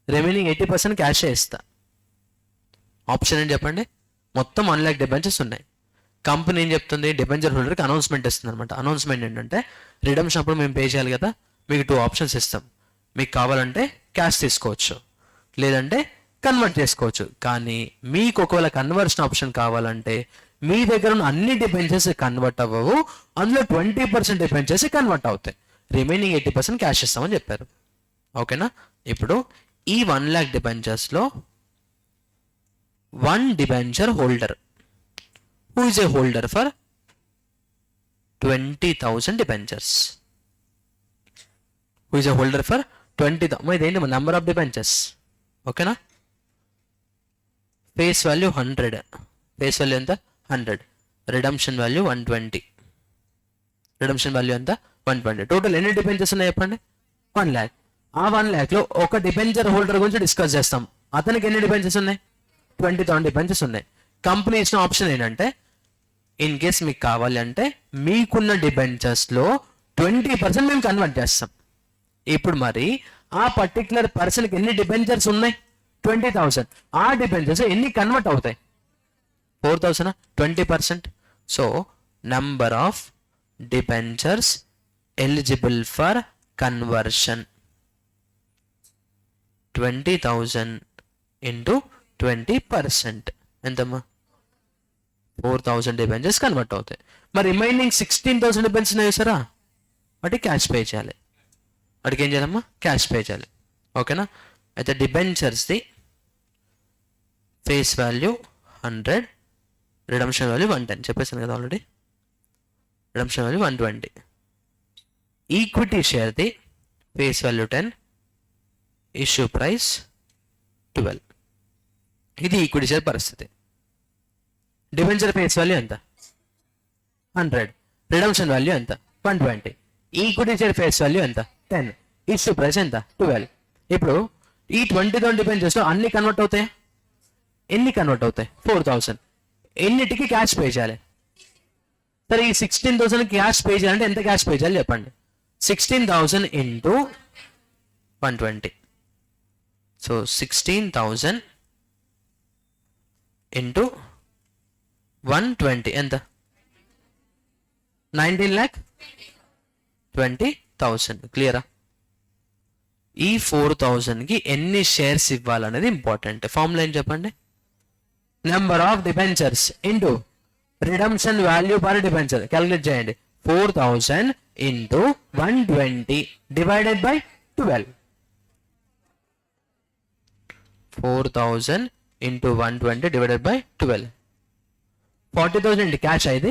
రిమైనింగ్ 80% క్యాషే ఇస్తా. ఆప్షన్ ఏంటి చెప్పండి? మొత్తం 1 lakh డిబెంచర్స్ ఉన్నాయి. కంపెనీ ఏం చెప్తుంది, డిబెంచర్ హోల్డర్కి అనౌన్స్మెంట్ ఇస్తుంది అనమాట. అనౌన్స్మెంట్ ఏంటంటే రిడమ్షన్ అప్పుడు మేము పే చేయాలి కదా, మీకు 2 ఆప్షన్స్ ఇస్తాం. మీకు కావాలంటే క్యాష్ తీసుకోవచ్చు, లేదంటే కన్వర్ట్ చేసుకోవచ్చు. కానీ మీకు ఒకవేళ కన్వర్షన్ ఆప్షన్ కావాలంటే మీ దగ్గర ఉన్న అన్ని డిబెంచర్స్ కన్వర్ట్ అవ్వవు, అందులో 20% డిబెంచర్స్ కన్వర్ట్ అవుతాయి, రిమైనింగ్ 80% క్యాష్ ఇస్తామని చెప్పారు. ఓకేనా? ఇప్పుడు ఈ 1 lakh డిబెంచర్స్లో 1 debenture holder who is a holder for 20,000 debentures. Who is a holder for 20,000. ఇదేంటి నెంబర్ ఆఫ్ డిబెంచర్స్. ఓకేనా? Face value 100. ఫేస్ వాల్యూ ఎంత? 100. Redemption value 120. రిడమ్షన్ వాల్యూ ఎంత? 120. టోటల్ ఎన్ని డిబెంచర్స్ ఉన్నాయి చెప్పండి? 1 lakh. ఆ 1 lakhలో ఒక డిబెంచర్ హోల్డర్ గురించి డిస్కస్ చేస్తాం. అతనికి ఎన్ని డిబెంచర్స్ ఉన్నాయి? 20,000 డిబెంచర్స్ ఉన్నాయి. కంపెనీ ఇచ్చిన ఆప్షన్ ఏంటంటే ఇన్ కేస్ మీకు కావాలి అంటే మీకున్న డిబెంచర్స్లో 20% మేము కన్వర్ట్ చేస్తాం. ఇప్పుడు మరి ఆ పర్టికులర్ పర్సన్కి ఎన్ని డిబెంచర్స్ ఉన్నాయి? 20,000. ఆ డిబెంచర్స్ ఎన్ని కన్వర్ట్ అవుతాయి? 4,000. 20%. So number of debentures eligible for conversion 20,000 into 20%. ఎంతమ్మా? 4,000 డిబెంచర్స్ కన్వర్ట్ అవుతాయి. మరి రిమైనింగ్ 16,000 డిబెంచర్స్ ఉన్నాయి సరా, వాటికి క్యాష్ పే చేయాలి. వాటికి ఏం చేయాలమ్మా? క్యాష్ పే చేయాలి. ఓకేనా? అయితే డిబెంచర్స్ది ఫేస్ వాల్యూ 100, రిడమ్షన్ వాల్యూ 110 చెప్పేసాను కదా ఆల్రెడీ. Redemption value 120. ఈక్విటీ షేర్ది ఫేస్ వాల్యూ 10, ఇష్యూ ప్రైస్ 12. ఇది ఈక్విటీ షేర్ పరిస్థితి. డిబెంచర్ ఫేస్ వాల్యూ ఎంత? 100. రిడమ్షన్ వాల్యూ ఎంత? 120. ఈక్విటీ షేర్ ఫేస్ వాల్యూ ఎంత? 10. ఇష్యూ ప్రైస్ ఎంత? 12. ఇప్పుడు ఈ 20,000 డిబెంచర్స్లో అన్ని కన్వర్ట్ అవుతాయా? ఎన్ని కన్వర్ట్ అవుతాయి? 4,000. ఎన్నిటికి క్యాష్ పే చేయాలి? సరే ఈ 16,000 క్యాష్ పే చేయాలంటే ఎంత క్యాష్ పే చేయాలి చెప్పండి? 16,000 ఇంటూ 120. సో 16,000 ఇంటూ 120 ఎంత? 19 lakh 20,000. క్లియరా? ఈ 4,000కి ఎన్ని షేర్స్ ఇవ్వాలనేది ఇంపార్టెంట్. ఫార్ములా ఏం చెప్పండి? Number of debentures into redemption value per debenture. Calculate చేయండి. 4,000 into 120 divided by 12. 4,000 into 120 divided by 12. 40,000 cash అయితే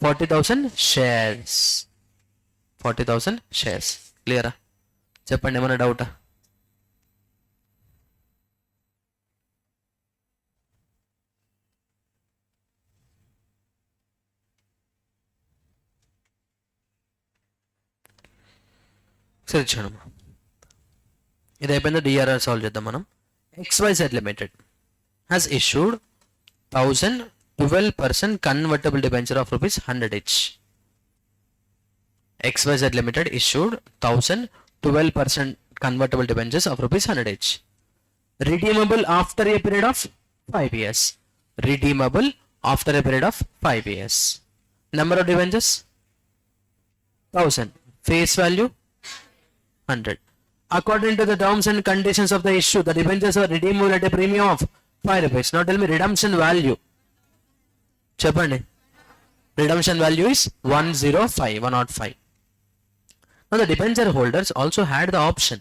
40,000 షేర్స్. 40,000 షేర్స్. క్లియరా? చెప్పండి, ఏమైనా డౌటా? సరే చూడమ్మా, ఇది అయిపోయిందో డిఆర్ఆర్ సాల్వ్ చేద్దాం మనం. XYZ Limited has issued 1,000 12% convertible debenture of rupees 100 each. XYZ Limited issued 1,000 12% convertible debentures of rupees 100 each. Redeemable after a period of 5 years. Redeemable after a period of 5 years. Number of debentures 1,000. Face value 100. According to the terms and conditions of the issue, the debentures were redeemable at a premium of 5 rupees. Now tell me redemption value. Cheppandi. Redemption value is 105. Now the debenture holders also had the option.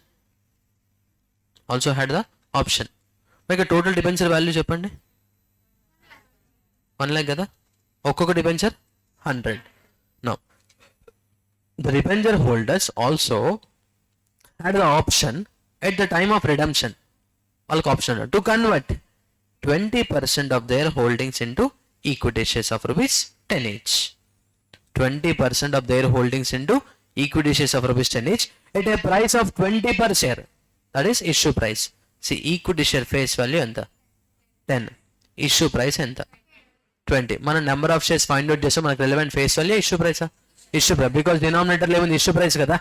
Make a total debenture value cheppandi. 1 lakh kada? Okkoka debenture 100. Now the debenture holders also had the option at the time of redemption, to convert 20% of their holdings into equity shares of rupees 10 each. 20% of their holdings into equity shares of rupees 10 each at a price of 20 per share. That is issue price. See, equity share face value enta 10, issue price enta 20. Mana number of shares find out chesam, manaku relevant face value issue price. Issue price, because denominator level issue price kada.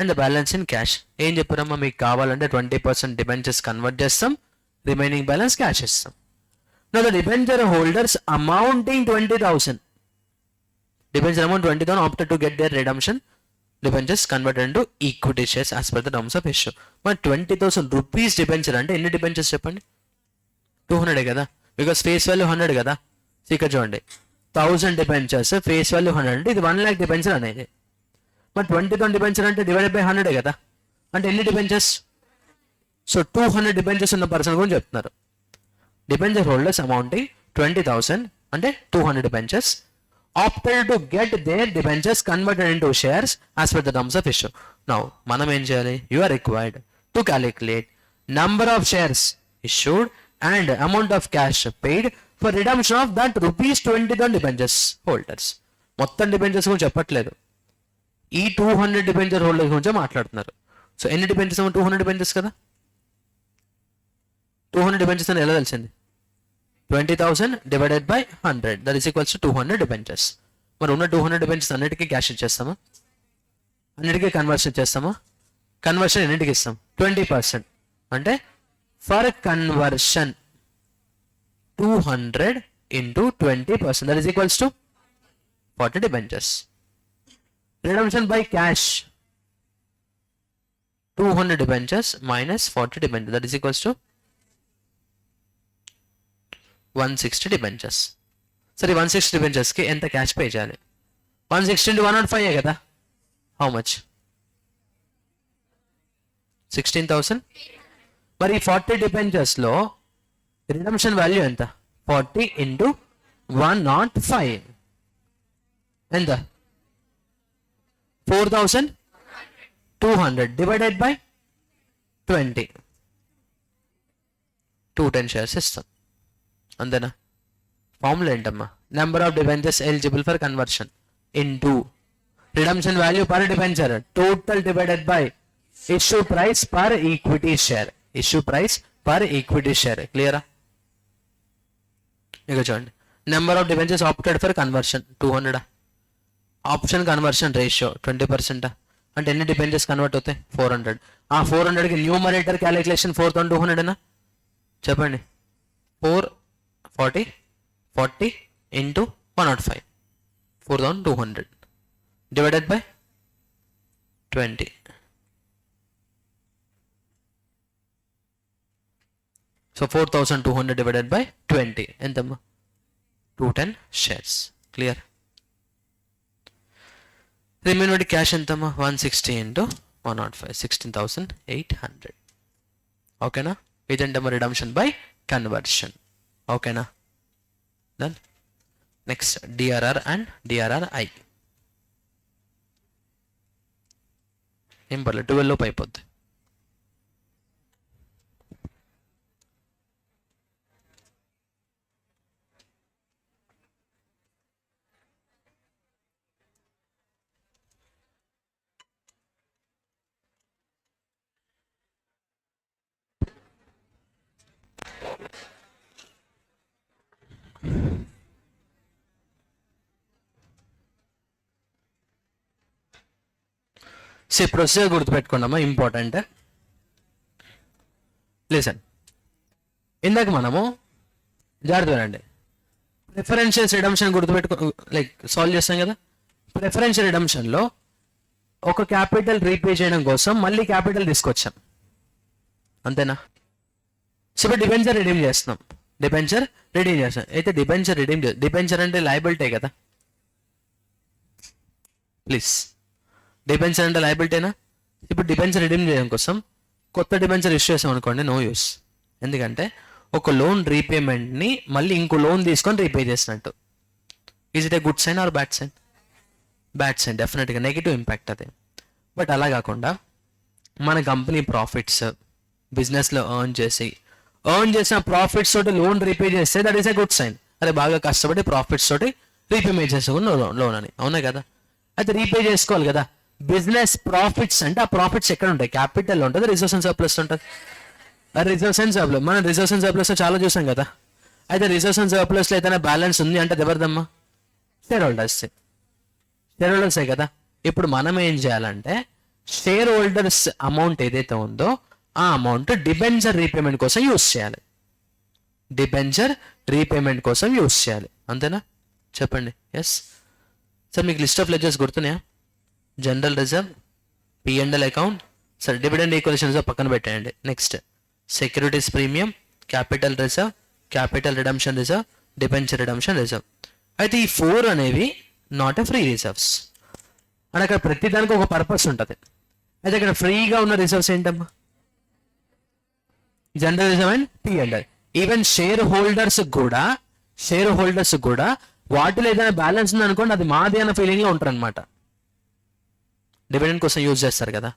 And the balance in cash. ఏం చెప్పారమ్మా, మీకు కావాలంటే 20% debentures కన్వర్ట్ చేస్తాం, రిమైనింగ్ బ్యాలెన్స్ క్యాష్ ఇస్తాం. Now the debenture holders amounting 20,000, debenture amount 20,000 opted to get their redemption debentures converted into equity shares as per the terms of issue. మరి 20,000 రూపీస్ డిబెంచర్ అంటే ఎన్ని డిబెంచర్స్ చెప్పండి? 200 కదా, బికాస్ ఫేస్ వాల్యూ 100 కదా. ఇక్కడ చూడండి, 1000 డిబెంచర్స్ ఫేస్ వాల్యూ 100 అంటే ఇది 1 lakh డిబెంచర్ అనేది. మరి 20,000 డిబెంచర్ అంటే డివైడెడ్ బై 100 కదా, అంటే ఎన్ని డిబెంచర్స్? సో 200 డిబెంచర్స్ ఉన్న పర్సన్ గురించి చెప్తున్నారు. డిబెంచర్ హోల్డర్స్ అమౌంటింగ్ 20,000 అంటే 200 debentures opted to get their debentures converted into shares as per the terms of issue. Now మనం ఏం చేయాలి? You are required to calculate number of shares issued and amount of cash paid for redemption of that rupees 20,000 debentures holders. మొత్తం డిబెంచర్స్ గురించి చెప్పట్లేదు, ఈ 200 డిబెంచర్ హోల్డర్స్ గురించి మాట్లాడుతున్నారు. సో ఎన్ని డిబెంచర్స్? 200 డిబెంచర్స్ కదా. 200 డిబెంచర్స్ అని ఎలా తెలిసింది? 20,000 divided by 100, that is equals to 200 debentures. మరి ఉన్న 200 డిబెంచర్స్ అన్నిటికీ క్యాష్ ఇచ్చేస్తామా? అన్నిటికీ కన్వర్షన్ చేస్తామా? కన్వర్షన్ ఎన్నింటికి ఇస్తాం? 20%. అంటే for conversion 200 into 20%, that is equals to 40 debentures. Redemption by cash 200 debentures minus 40 debentures, that is equals to 160 debentures. సరే 160 debentures కి ఎంత క్యాష్ పే చేయాలి? 160 into 105 కదా. How much? 16,000. మరి 40 debentures లో రిడమ్షన్ వాల్యూ ఎంత? 40 into 105 ఎంత? 4,200 divided by 20. 210 shares ఇస్తాం, అంతేనా? ఫార్ములా ఏంటమ్మా? Number of debentures eligible for conversion into redemption value per debenture total divided by issue price per equity share. Issue price per equity share. క్లియరా? ఇక చూడండి, number of debentures opted for conversion 200. Option conversion ratio 20%. అంటే ఎన్ని డిబెంచర్స్ కన్వర్ట్ అవుతాయి? 400. ఆ 400కి న్యూమరేటర్ క్యాలిక్యులేషన్ 4,200 చెప్పండి. 40 into 105, 4,200. Divided by 20. So 4200 divided by 20 ఎంతమ్మా? 210 షేర్స్. క్లియర్? రిమైనింగ్ క్యాష్ ఎంతమ్మా? 160 into 105, 16,800. ఓకేనా? ఇదంటమ్మా రిడమ్షన్ బై కన్వర్షన్. ఓకేనా? Done. Next DRR and DRRI. ఏం పర్లేదు, 12 లోపు అయిపోద్ది. Procedure గుర్తుపెట్టుకున్నామా, important. లిసన్, ఇందాక మనము జాగ్రత్త వినండి. ప్రిఫరెన్షియల్ రిడమ్షన్ గుర్తుపెట్టుకో, లైక్ సాల్వ్ చేస్తాం కదా. ప్రిఫరెన్షియల్ రిడమ్షన్లో ఒక క్యాపిటల్ రీపే చేయడం కోసం మళ్ళీ క్యాపిటల్ తీసుకొచ్చాం, అంతేనా? సో ఇప్పుడు డిబెంచర్ రిడీమ్ చేస్తున్నాం. డిబెంచర్ రిడీమ్ చేస్తాం. అయితే డిబెంచర్ అంటే లయబిలిటీ కదా. ప్లీజ్, డిబెంచర్ అంటే లయబిలిటీనా? ఇప్పుడు డిబెంచర్ రిడీమ్ చేయడం కోసం కొత్త డిబెంచర్ ఇష్యూ చేసాం అనుకోండి, నో యూస్. ఎందుకంటే ఒక లోన్ రీపేమెంట్ని మళ్ళీ ఇంకో లోన్ తీసుకొని రీపే చేసినట్టు. Is it a good sign or bad sign? Bad sign, డెఫినెట్గా నెగిటివ్ ఇంపాక్ట్ అది. బట్ అలా కాకుండా మన కంపెనీ ప్రాఫిట్స్ బిజినెస్లో ఎర్న్ చేసిన ప్రాఫిట్స్ తోటి లోన్ రీపే చేస్తే that is a good sign. అదే బాగా కష్టపడి ప్రాఫిట్స్ తోటి రీపేమెంట్ చేసుకున్న లోన్ అని, అవునా కదా? అయితే రీపే చేసుకోవాలి కదా. బిజినెస్ ప్రాఫిట్స్ అంటే ఆ ప్రాఫిట్స్ ఎక్కడ ఉంటాయి? క్యాపిటల్ ఉంటుంది, రిజర్వ్స్ అండ్ సర్ప్లస్ ఉంటుంది. రిజర్వ్స్ అండ్ సర్ప్లస్, మనం రిజర్వ్స్ అండ్ సర్ప్లస్ చాలా చూసాం కదా. అయితే రిజర్వ్స్ అండ్ సర్ప్లస్లో ఏదైనా బ్యాలెన్స్ ఉంది అంటే ఎవరిదమ్మా? షేర్ హోల్డర్సే కదా. ఇప్పుడు మనం ఏం చేయాలంటే షేర్ హోల్డర్స్ అమౌంట్ ఏదైతే ఉందో ఆ అమౌంట్ డిబెంచర్ రీపేమెంట్ కోసం యూస్ చేయాలి. అంతేనా? చెప్పండి. ఎస్ సార్, మీకు లిస్ట్ ఆఫ్ లెడ్జర్స్ గుర్తున్నాయా? జనరల్ రిజర్వ్, P&L అకౌంట్, సరే డివిడెండ్ ఈక్వలేషన్ రిజర్వ్ పక్కన పెట్టేయండి. Next securities premium, capital reserve, capital redemption reserve, debenture redemption reserve. అయితే ఈ 4 అనేవి నాట్ ఎ ఫ్రీ రిజర్వ్స్. అంటే అక్కడ ప్రతి దానికి ఒక పర్పస్ ఉంటుంది. అయితే అక్కడ ఫ్రీగా ఉన్న రిజర్వ్స్ ఏంటమ్మా? General reserve and P&L. Even share holders కూడా వాటిలో ఏదైనా బ్యాలెన్స్ ఉంది అనుకోండి, అది మాది అన్న ఫీలింగ్ లో ఉంటారు అనమాట. డివిడెండ్ కోసం యూజ్ చేస్తారు కదా.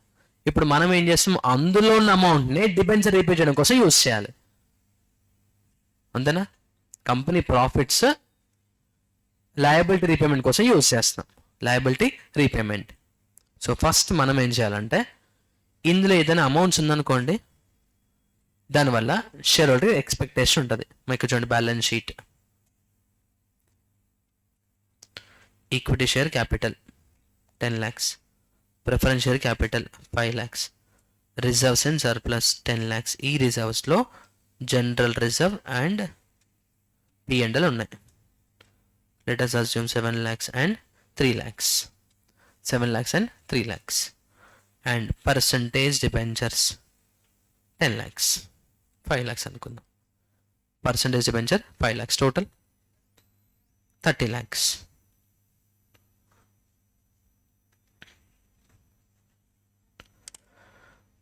ఇప్పుడు మనం ఏం చేస్తాం? అందులో ఉన్న అమౌంట్ని డిబెంచర్ రీపే చేయడం కోసం యూజ్ చేయాలి, అంతేనా? కంపెనీ ప్రాఫిట్స్ లయబిలిటీ రీపేమెంట్ కోసం యూజ్ చేస్తున్నాం, లయబిలిటీ రీపేమెంట్. సో ఫస్ట్ మనం ఏం చేయాలంటే ఇందులో ఏదైనా అమౌంట్స్ ఉందనుకోండి, దానివల్ల షేర్ హోల్డర్ ఎక్స్పెక్టేషన్ ఉంటుంది. మీకు చూడండి balance sheet. Equity share capital 10 lakhs, preference share capital 5 lakhs, reserves and surplus 10 lakhs. ఈ రిజర్వ్స్లో జనరల్ రిజర్వ్ అండ్ P&L ఉన్నాయి. Let us assume 7 lakhs and 3 lakhs. 7 lakhs and 3 lakhs. And percentage debentures 10 lakhs, 5 lakhs అనుకుందాం. Percentage debenture 5 lakhs, total 30 lakhs.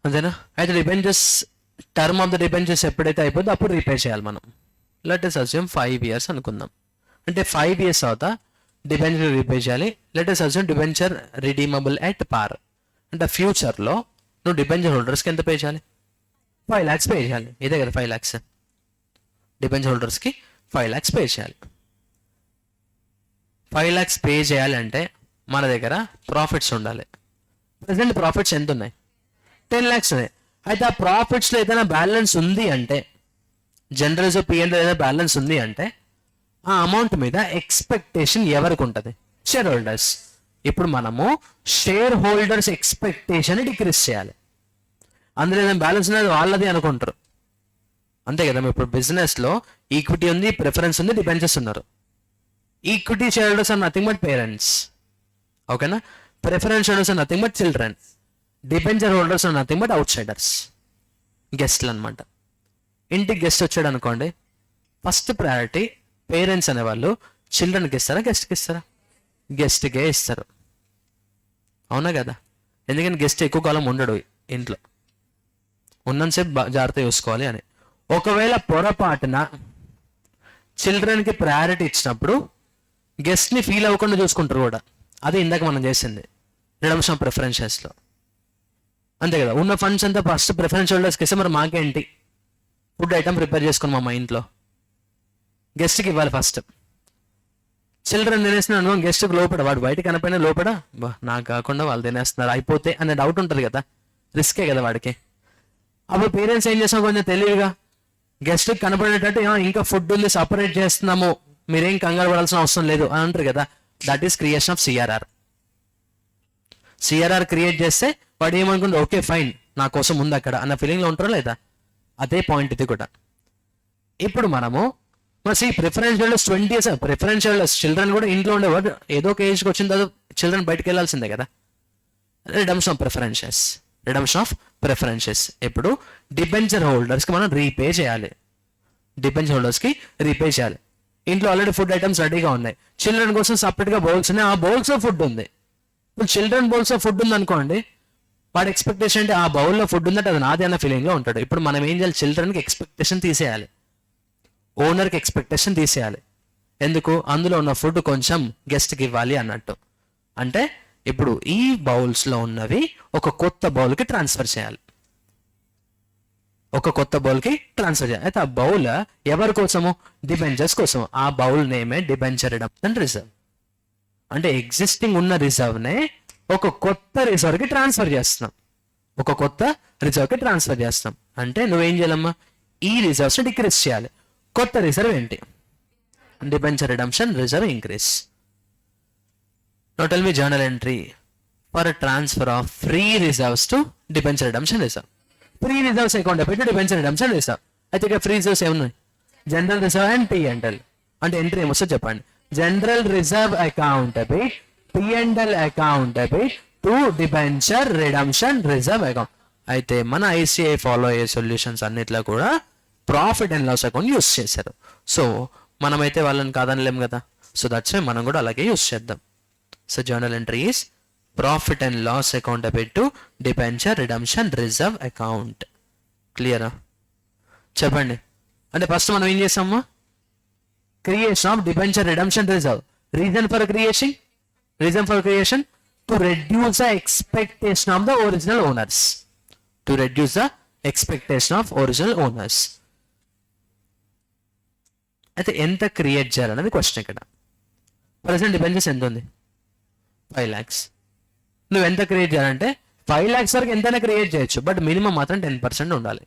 అంతేనా? అయితే debentures term of the debentures ఎప్పుడైతే అయిపోతుందో అప్పుడు రీపే చేయాలి మనం. లెట్ us assume 5 years అనుకుందాం. అంటే 5 years తర్వాత డిబెంచర్ రీపే చేయాలి. Let us assume debenture redeemable at par. అంటే ఫ్యూచర్లో నువ్వు డిబెంచర్ హోల్డర్స్కి ఎంత పే చేయాలి? 5 lakhs పే చేయాలి. ఇదే కదా 5 lakhs. డిబెంచర్ హోల్డర్స్కి 5 lakhs పే చేయాలి. 5 lakhs పే చేయాలంటే మన దగ్గర ప్రాఫిట్స్ ఉండాలి. ప్రజెంట్ ప్రాఫిట్స్ ఎంత ఉన్నాయి? 10 lakhs ఉన్నాయి. అయితే ఆ ప్రాఫిట్స్లో ఏదైనా బ్యాలెన్స్ ఉంది అంటే, జనరల్ P&L ఏదైనా బ్యాలెన్స్ ఉంది అంటే ఆ అమౌంట్ మీద ఎక్స్పెక్టేషన్ ఎవరికి ఉంటుంది? Share holders. ఇప్పుడు మనము షేర్ హోల్డర్స్ ఎక్స్పెక్టేషన్ డిక్రీస్ చేయాలి. అందులో ఏదైనా బ్యాలెన్స్ ఉన్నది వాళ్ళది అనుకుంటారు, అంతే కదా. ఇప్పుడు బిజినెస్లో ఈక్విటీ ఉంది, ప్రిఫరెన్స్ ఉంది, డిబెంచర్స్ ఉన్నారు. Equity share holders are nothing but parents. ఓకేనా. Preference holders are nothing but children, debenture holders are nothing but outsiders, గెస్ట్లు అనమాట. ఇంటికి గెస్ట్ వచ్చాడు అనుకోండి, ఫస్ట్ ప్రయారిటీ పేరెంట్స్ అనేవాళ్ళు చిల్డ్రన్కి ఇస్తారా గెస్ట్కి ఇస్తారా? గెస్ట్కే ఇస్తారు, అవునా కదా. ఎందుకంటే గెస్ట్ ఎక్కువ కాలం ఉండడు ఇంట్లో, ఉన్నంతసేపు జాగ్రత్త చూసుకోవాలి అని. ఒకవేళ పొరపాటున చిల్డ్రన్కి ప్రయారిటీ ఇచ్చినప్పుడు గెస్ట్ని ఫీల్ అవ్వకుండా చూసుకుంటారు కూడా. అది ఇందాక మనం చేసింది రిడమ్షన్ ఆఫ్ ప్రిఫరెన్సెస్లో, అంతే కదా. ఉన్న ఫండ్స్ అంతా ఫస్ట్ ప్రిఫరెన్స్ హోల్డర్స్కి ఇస్తే మరి మాకేంటి, ఫుడ్ ఐటమ్ ప్రిపేర్ చేసుకున్నాం మా ఇంట్లో, గెస్ట్కి ఇవ్వాలి ఫస్ట్. చిల్డ్రన్ తినేస్తున్నాను అనుకో, గెస్ట్కి లోపల, వాడు బయట కనపడినా లోపల బా నాకు కాకుండా వాళ్ళు తినేస్తున్నారు అయిపోతే అనే డౌట్ ఉంటుంది కదా, రిస్కే కదా వాడికి. అప్పుడు పేరెంట్స్ ఏం చేస్తాం, కొంచెం తెలివిగా గెస్ట్కి కనపడేటట్టు ఇంకా ఫుడ్ ఉంది సపరేట్ చేస్తున్నాము, మీరేం కంగారు పడాల్సిన అవసరం లేదు అని అంటారు కదా. That is creation of CRR. CRR create చేస్తే వాడు ఏమనుకుంటారు, ఓకే ఫైన్ నా కోసం ఉంది అక్కడ అన్న ఫీలింగ్లో ఉంటారా లేదా. అదే పాయింట్ ఇది కూడా. ఇప్పుడు మనము మరి preference holders 20 years, preference holders children కూడా ఇంట్లో ఉండేవాడు, ఏదో ఒక ఏజ్కి వచ్చిన తర్వాత చిల్డ్రన్ బయటకు వెళ్ళాల్సిందే కదా. Redemption of preferences, redemption of preferences. ఇప్పుడు డిబెంచర్ హోల్డర్స్కి మనం రీపే చేయాలి, డిబెంచర్ హోల్డర్స్కి రీపే చేయాలి. ఇంట్లో ఆల్రెడీ ఫుడ్ ఐటమ్స్ రెడీగా ఉన్నాయి, చిల్డ్రన్ కోసం సపరేట్గా బౌల్స్ ఉన్నాయి, ఆ బౌల్స్లో ఫుడ్ ఉంది. ఇప్పుడు చిల్డ్రన్ బౌల్స్లో ఫుడ్ ఉంది అనుకోండి, వాడి ఎక్స్పెక్టేషన్ అంటే ఆ బౌల్లో ఫుడ్ ఉందంటే అది నాది అన్న ఫీలింగ్లో ఉంటాడు. ఇప్పుడు మనం ఏం చేయాలి, చిల్డ్రన్కి ఎక్స్పెక్టేషన్ తీసేయాలి, ఓనర్కి ఎక్స్పెక్టేషన్ తీసేయాలి. ఎందుకు, అందులో ఉన్న ఫుడ్ కొంచెం గెస్ట్కి ఇవ్వాలి అన్నట్టు. అంటే ఇప్పుడు ఈ బౌల్స్లో ఉన్నవి ఒక కొత్త బౌల్కి ట్రాన్స్ఫర్ చేయాలి, ఒక కొత్త బౌల్కి ట్రాన్స్ఫర్ చేయాలి. అయితే ఆ బౌల్ ఎవరి కోసము, డిబెంచర్స్ కోసం. ఆ బౌల్ నేమే డిబెంచర్ రిడమ్షన్ రిజర్వ్. అంటే ఎగ్జిస్టింగ్ ఉన్న రిజర్వ్నే ఒక కొత్త రిజర్వ్కి ట్రాన్స్ఫర్ చేస్తున్నాం, ఒక కొత్త రిజర్వ్కి ట్రాన్స్ఫర్ చేస్తాం. అంటే నువ్వేం చేయాలమ్మా, ఈ రిజర్వ్స్ని డిక్రీజ్ చేయాలి. కొత్త రిజర్వ్ ఏంటి, debenture redemption reserve increase. Now tell me journal entry for transfer of free reserves to debenture redemption reserve. Free reserves account పెట్టి డిబెంచర్ రిడమ్షన్ రిజర్వ్. అయితే ఇక్కడ ఫ్రీ రిజర్వ్స్ ఏమున్నాయి, జనరల్ రిజర్వ్ అండ్ P&L. అంటే ఎంట్రీ ఏమొస్తుందో చెప్పండి. General reserve account debit, P&L account debit to debenture redemption reserve account. అయితే మన ICI ఫాలో అయ్యే సొల్యూషన్స్ అన్నిట్లో కూడా profit and loss account use చేశారు. సో మనమైతే వాళ్ళని కాదనలేం కదా, సో దట్స్ వై మనం కూడా అలాగే యూస్ చేద్దాం. So journal entry is profit and loss account debit to debenture redemption reserve account. క్లియరా, చెప్పండి. అంటే ఫస్ట్ మనం ఏం చేస్తామా, creation of debenture redemption reserve. Reason for creation to reduce the expectation of the original owners, to reduce the expectation of original owners. అయితే ఎంత క్రియేట్ చేయాలనేది క్వశ్చన్ ఇక్కడ. ప్రజెంట్ డిబెంచర్స్ ఎంత ఉంది, 5 lakhs. నువ్వు ఎంత క్రియేట్ చేయాలంటే 5 lakhs వరకు ఎంతైనా క్రియేట్ చేయొచ్చు, బట్ మినిమం మాత్రం 10% ఉండాలి.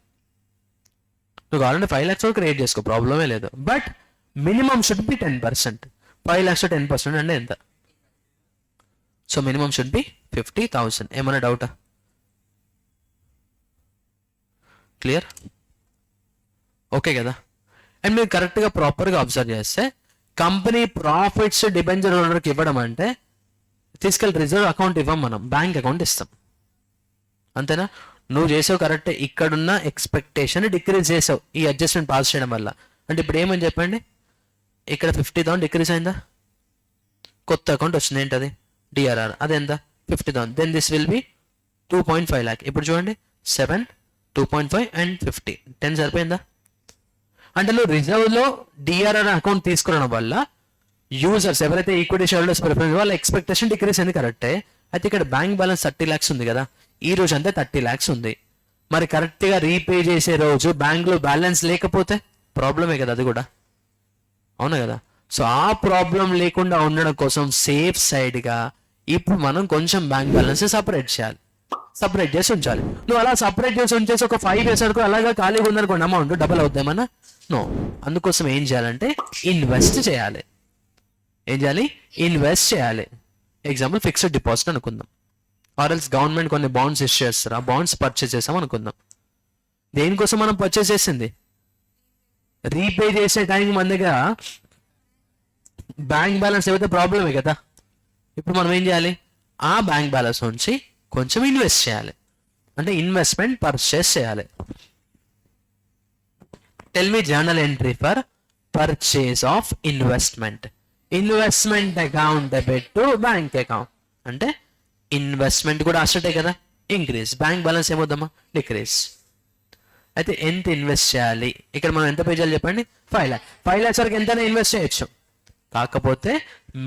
నువ్వు కావాలంటే 5 lakhs వరకు క్రియేట్ చేసుకో, ప్రాబ్లమే లేదు, but minimum should be 10%. 5 lakhs 10% అంటే ఎంత, సో మినిమం షుడ్ బి 50,000. ఏమైనా డౌటా, క్లియర్, ఓకే కదా. అండ్ మీరు కరెక్ట్గా ప్రాపర్గా అబ్జర్వ్ చేస్తే కంపెనీ ప్రాఫిట్స్ డిబెంచర్ హోల్డర్కి ఇవ్వడం అంటే తీసుకెళ్ళి రిజర్వ్ అకౌంట్ ఇవ్వం, మనం బ్యాంక్ అకౌంట్ ఇస్తాం, అంతేనా. నువ్వు చేసావు కరెక్టే, ఇక్కడున్న ఎక్స్పెక్టేషన్ డిక్రీజ్ చేసావు ఈ అడ్జస్ట్మెంట్ పాస్ చేయడం వల్ల. అంటే ఇప్పుడు ఏమని చెప్పండి, ఇక్కడ 50,000 డిక్రీజ్ అయిందా, కొత్త అకౌంట్ వచ్చింది, ఏంటది DRR, అదెంత 50,000. Then this will be 2.5 lakh. ఇప్పుడు చూడండి 7, 2.5 అండ్ 50, 10 సరిపోయిందా. అంటే నువ్వు రిజర్వ్లో DRR అకౌంట్ తీసుకురావడం వల్ల యూజర్స్ ఎవరైతే ఈక్విటీ షేర్హోల్డర్స్ ప్రిఫరెన్స్ వాళ్ళ ఎక్స్పెక్టేషన్ డిక్రీస్ అయింది, కరెక్టే. అయితే ఇక్కడ బ్యాంక్ బ్యాలెన్స్ 30 lakhs ఉంది కదా, ఈ రోజు అంతే 30 lakhs ఉంది. మరి కరెక్ట్గా రీపే చేసే రోజు బ్యాంక్లో బ్యాలెన్స్ లేకపోతే ప్రాబ్లమే కదా, అది కూడా అవునా కదా. సో ఆ ప్రాబ్లం లేకుండా ఉండడం కోసం సేఫ్ సైడ్గా ఇప్పుడు మనం కొంచెం బ్యాంక్ బ్యాలెన్స్ సపరేట్ చేయాలి, సపరేట్ చేసి ఉంచాలి. నువ్వు అలా సపరేట్ చేసి ఉంచేసి ఒక 5 years వరకు అలాగా ఖాళీగా ఉందనుకోండి, అమౌంట్ డబల్ అవుతామన్నా, నో. అందుకోసం ఏం చేయాలంటే ఇన్వెస్ట్ చేయాలి. ఏం చేయాలి, ఇన్వెస్ట్ చేయాలి. ఎగ్జాంపుల్ ఫిక్స్డ్ డిపాజిట్ అనుకుందాం, ఆర్ఎల్స్ గవర్నమెంట్ కొన్ని బాండ్స్ ఇష్యూ చేస్తారు, ఆ బాండ్స్ పర్చేస్ చేసాం అనుకుందాం. దేనికోసం మనం పర్చేస్ చేసింది, రీపే చేసే టైంకి మన దగ్గర బ్యాంక్ బ్యాలెన్స్ ఏవైతే ప్రాబ్లమే కదా. ఇప్పుడు మనం ఏం చేయాలి, ఆ బ్యాంక్ బ్యాలెన్స్ నుంచి కొంచెం ఇన్వెస్ట్ చేయాలి, అంటే ఇన్వెస్ట్మెంట్ పర్చేస్ చేయాలి. Tell me journal entry for purchase of investment. Investment account debit to bank account, అంటే ఇన్వెస్ట్మెంట్ కూడా అసటే కదా, ఇంక్రీజ్. బ్యాంక్ బ్యాలెన్స్ ఏమవుద్దమ్మా, డిక్రీజ్. అయితే ఎంత ఇన్వెస్ట్ చేయాలి, ఇక్కడ మనం ఎంత పే చేయాలి చెప్పండి, 5 lakhs. 5 lakhs వరకు ఎంతైనా ఇన్వెస్ట్ చేయొచ్చు, కాకపోతే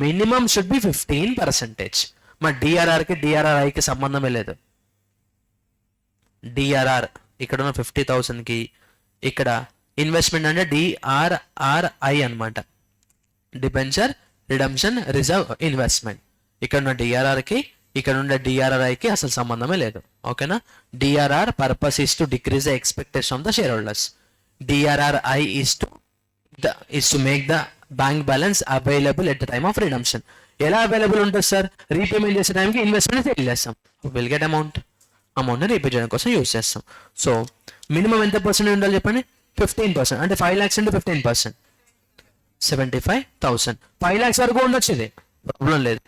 మినిమం షుడ్ బి 15%. మా డిఆర్ఆర్కి డిఆర్ఆర్ఐకి సంబంధమే లేదు. డిఆర్ఆర్ ఇక్కడ ఉన్న 50,000కి, ఇక్కడ ఇన్వెస్ట్మెంట్ అంటే డిఆర్ఆర్ఐ అనమాట, డిబెంచర్ రిడమ్షన్ రిజర్వ్ ఇన్వెస్ట్మెంట్. ఇక్కడ ఉన్న డిఆర్ఆర్కి ఇక్కడ ఉన్న డిఆర్ఆర్ఐకి అసలు సంబంధమే లేదు. ఓకేనా. DRR purpose is to decrease the expectation of the share holders. DRRI is to make the bank balance available at the time of redemption. ఎలా అవైలబుల్ ఉంటుంది సార్, రీపేమెంట్ చేసే టైంకి ఇన్వెస్ట్మెంట్ సేల్ చేస్తాం, విల్ గెట్ అమౌంట్ని రీపే చేయడం కోసం యూజ్ చేస్తాం. సో మినిమం ఎంత పర్సెంట్ ఉండాలి చెప్పండి, 15%. అంటే 5 lakhs into 15%, 75,000. 5 lakhs వరకు ఉండొచ్చు, ఇది ప్రాబ్లం లేదు.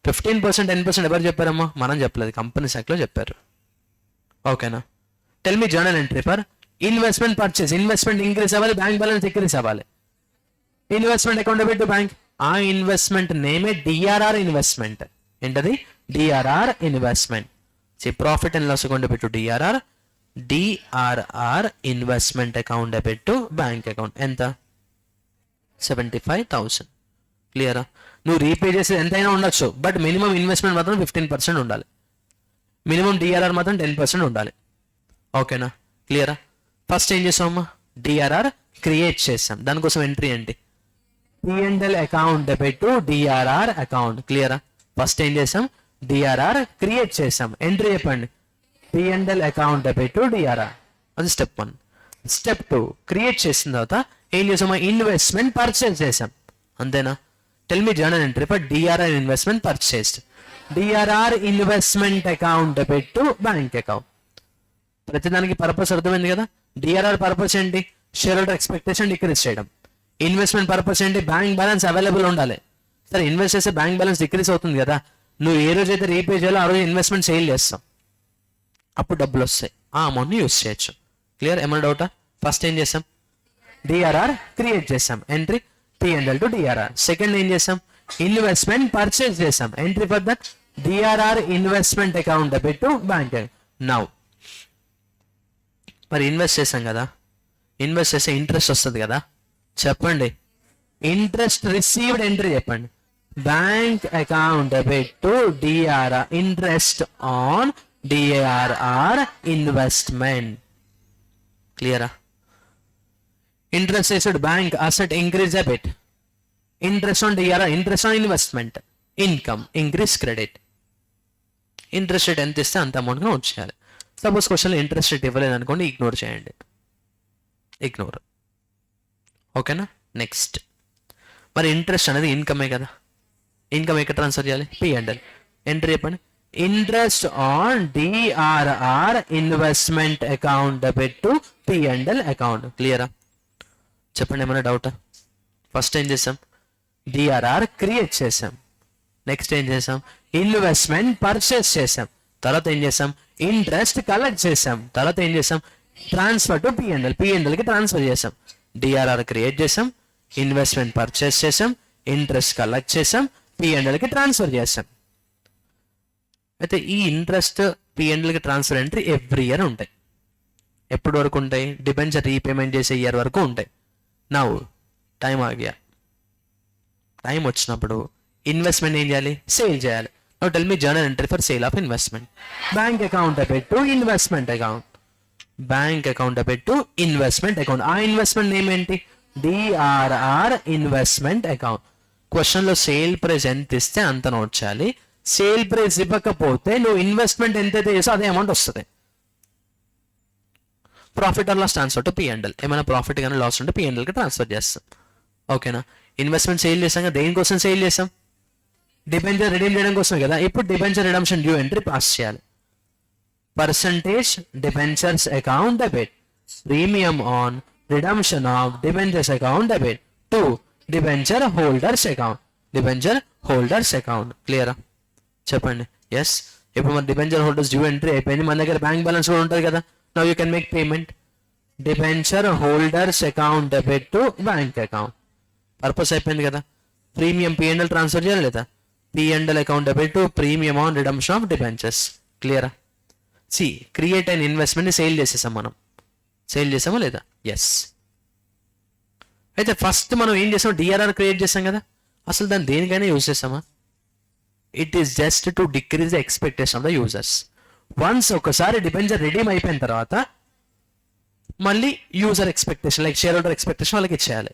15%, 10% ఎవరు చెప్పారమ్మా, మనం చెప్పలేదు, కంపెనీ శాఖలో చెప్పారు. ఓకేనా. Tell me journal entry for investment purchase. Investment increase అవ్వాలి, బ్యాంక్ బ్యాలెన్స్ డిక్రీజ్ అవ్వాలి. Investment account debit to bank, ఆ ఇన్వెస్ట్మెంట్ నేమే డిఆర్ఆర్ ఇన్వెస్ట్మెంట్. ఏంటది, DRR investment. Profit and loss account debit to DRR, DRR investment account debit to bank account. ఎంత, 75,000. క్లియరా. నువ్వు రీపే చేసేది ఎంతైనా ఉండొచ్చు, బట్ మినిమం ఇన్వెస్ట్మెంట్ మాత్రం 15% ఉండాలి, మినిమం డిఆర్ఆర్ మాత్రం 10% ఉండాలి. ఓకేనా, క్లియరా. ఫస్ట్ ఏం చేసామమ్మా, డిఆర్ఆర్ క్రియేట్ చేసాం, దానికోసం ఎంట్రీ ఏంటి, P and L account debit to DRR account. క్లియరా. ఫస్ట్ ఏం చేసాం, డిఆర్ఆర్ క్రియేట్ చేసాం, ఎంట్రీ చెప్పండి, P and L account debit to DRR. అది స్టెప్ 1. స్టెప్ 2, క్రియేట్ చేసిన తర్వాత ఏం చేసామా, ఇన్వెస్ట్మెంట్ పర్చేస్ చేసాం, అంతేనా. Tell me journal entry for DRR investment purchased. DRR investment account debit to bank account. ప్రతిదానికి పర్పస్ అర్థమైంది కదా. డిఆర్ఆర్ పర్పస్ ఏంటి, షేర్ హోల్డర్ ఎక్స్పెక్టేషన్ డిక్రీజ్ చేయడం. ఇన్వెస్ట్మెంట్ పర్పస్ ఏంటి, బ్యాంక్ బ్యాలెన్స్ అవైలబుల్ ఉండాలి. సరే ఇన్వెస్ట్ చేస్తే బ్యాంక్ బ్యాలెన్స్ డిక్రీజ్ అవుతుంది కదా, నువ్వు ఏ రోజు అయితే రీపే చేయాలో ఆ రోజు ఇన్వెస్ట్మెంట్ సేల్ చేస్తాం, అప్పుడు డబ్బులు వస్తాయి, ఆ అమౌంట్ని యూస్ చేయొచ్చు. క్లియర్. ఏమైనా డౌటా. ఫస్ట్ ఏం చేసాం, డిఆర్ఆర్ క్రియేట్ చేసాం, entry P and L to DRR. Second ఏం చేసాం, ఇన్వెస్ట్మెంట్ పర్చేస్ చేసాం, entry for that DRR investment account debit to bank. Now మరి ఇన్వెస్ట్ చేసాం కదా, ఇన్వెస్ట్ చేస్తే ఇంట్రెస్ట్ వస్తుంది కదా, చెప్పండి. ఇంట్రెస్ట్ రిసీవ్డ్ ఎంట్రీ చెప్పండి, bank account debit to DRR, interest on DRR investment. క్లియరా. ఇంట్రెస్ట్ చేసాడు, bank asset increase debit, interest on DRR, interest on investment, income increase credit. Interest rate ఎంత ఇస్తే అంత అమౌంట్గా నోట్ చేయాలి. సపోజ్ క్వశ్చన్లో ఇంట్రెస్ట్ రేట్ ఇవ్వలేదు అనుకోండి, ఇగ్నోర్ చేయండి, ఇగ్నోర్. ఓకేనా. నెక్స్ట్, మరి ఇంట్రెస్ట్ అనేది ఇన్కమే కదా, ఇన్కమ్ ఎక్కడ ట్రాన్స్ఫర్ చేయాలి, పిఎండ్ఎల్. ఎంట్రీ చెప్పండి, interest on DRR investment account debit to P and L account. క్లియరా. చెప్పండి ఏమైనా డౌటా. ఫస్ట్ ఏం చేసాం, డిఆర్ఆర్ క్రియేట్ చేసాం, నెక్స్ట్ ఏం చేసాం, ఇన్వెస్ట్మెంట్ పర్చేస్ చేసాం, తర్వాత ఏం చేసాం, ఇంట్రెస్ట్ కలెక్ట్ చేసాం, తర్వాత ఏం చేసాం, ట్రాన్స్ఫర్ టు పిఎండ్ఎల్, పిఎండ్ఎల్కి ట్రాన్స్ఫర్ చేసాం. డిఆర్ఆర్ క్రియేట్ చేసాం, ఇన్వెస్ట్మెంట్ పర్చేస్ చేసాం, ఇంట్రెస్ట్ కలెక్ట్ చేసాం, పిఎండ్ఎల్కి ట్రాన్స్ఫర్ చేసాం. అయితే ఈ ఇంట్రెస్ట్ పిఎండ్ఎల్కి ట్రాన్స్ఫర్ ఎంట్రీ ఎవ్రీ ఇయర్ ఉంటాయి. ఎప్పటి వరకు ఉంటాయి, డిబెంచర్ రీపేమెంట్ చేసే ఇయర్ వరకు ఉంటాయి. నా టైం ఆగ్యా, టైం వచ్చినప్పుడు ఇన్వెస్ట్మెంట్ ఏం చేయాలి, సేల్ చేయాలి. Now tell me journal entry for sale of investment. Bank account debit to investment account, bank account debit to investment account. ఆ ఇన్వెస్ట్మెంట్ నేమ్ ఏంటి, డిఆర్ఆర్ ఇన్వెస్ట్మెంట్ అకౌంట్. క్వశ్చన్లో సేల్ ప్రైస్ ఎంత ఇస్తే అంత నోట్ చేయాలి. సేల్ ప్రైస్ ఇవ్వకపోతే నువ్వు ఇన్వెస్ట్మెంట్ ఎంతైతే చేసావు అదే అమౌంట్ వస్తుంది. Profit or loss transfer to P and L, ఏమైనా ప్రాఫిట్ కానీ లాస్ ఉంటే పిఎండ్ఎల్కి ట్రాన్స్ఫర్ చేస్తాం. ఓకేనా. ఇన్వెస్ట్మెంట్ సేల్ చేసాం కదా, దేనికోసం సేల్ చేసాం, డిబెంచర్ రిడీమ్ చేయడం కోసమే కదా. ఇప్పుడు debenture redemption due entry pass చేయాలి. Percentage debentures account debit, premium on redemption of debentures account debit to debenture holders account, debenture holders account. క్లియరా. చెప్పండి ఎస్, ఇప్పుడు మన డిబెంచర్ హోల్డర్స్ డ్యూ ఎంట్రీ అయిపోయింది, మన దగ్గర బ్యాంక్ బ్యాలెన్స్ కూడా ఉంటుంది కదా. Now you can make payment. Debenture holders account debit to bank account. Purpose అయిపోయింది కదా. ప్రీమియం P&L ట్రాన్స్ఫర్ చేయాలి లేదా? P&L account debit to premium on redemption of debentures. క్లియరా? సి క్రియేట్ అండ్ ఇన్వెస్ట్మెంట్ని సేల్ చేసేసాం మనం. సేల్ చేసామా లేదా? ఎస్. అయితే ఫస్ట్ మనం ఏం చేసాం, డిఆర్ఆర్ క్రియేట్ చేసాం కదా. అసలు దాన్ని దేనికైనా యూజ్ చేసామా? It is just to decrease the expectation of the users. Once ఒకసారి డిబెంచర్ రెడీమ్ అయిపోయిన తర్వాత మళ్ళీ user expectation like share holder expectation వాళ్ళకి ఇచ్చేయాలి.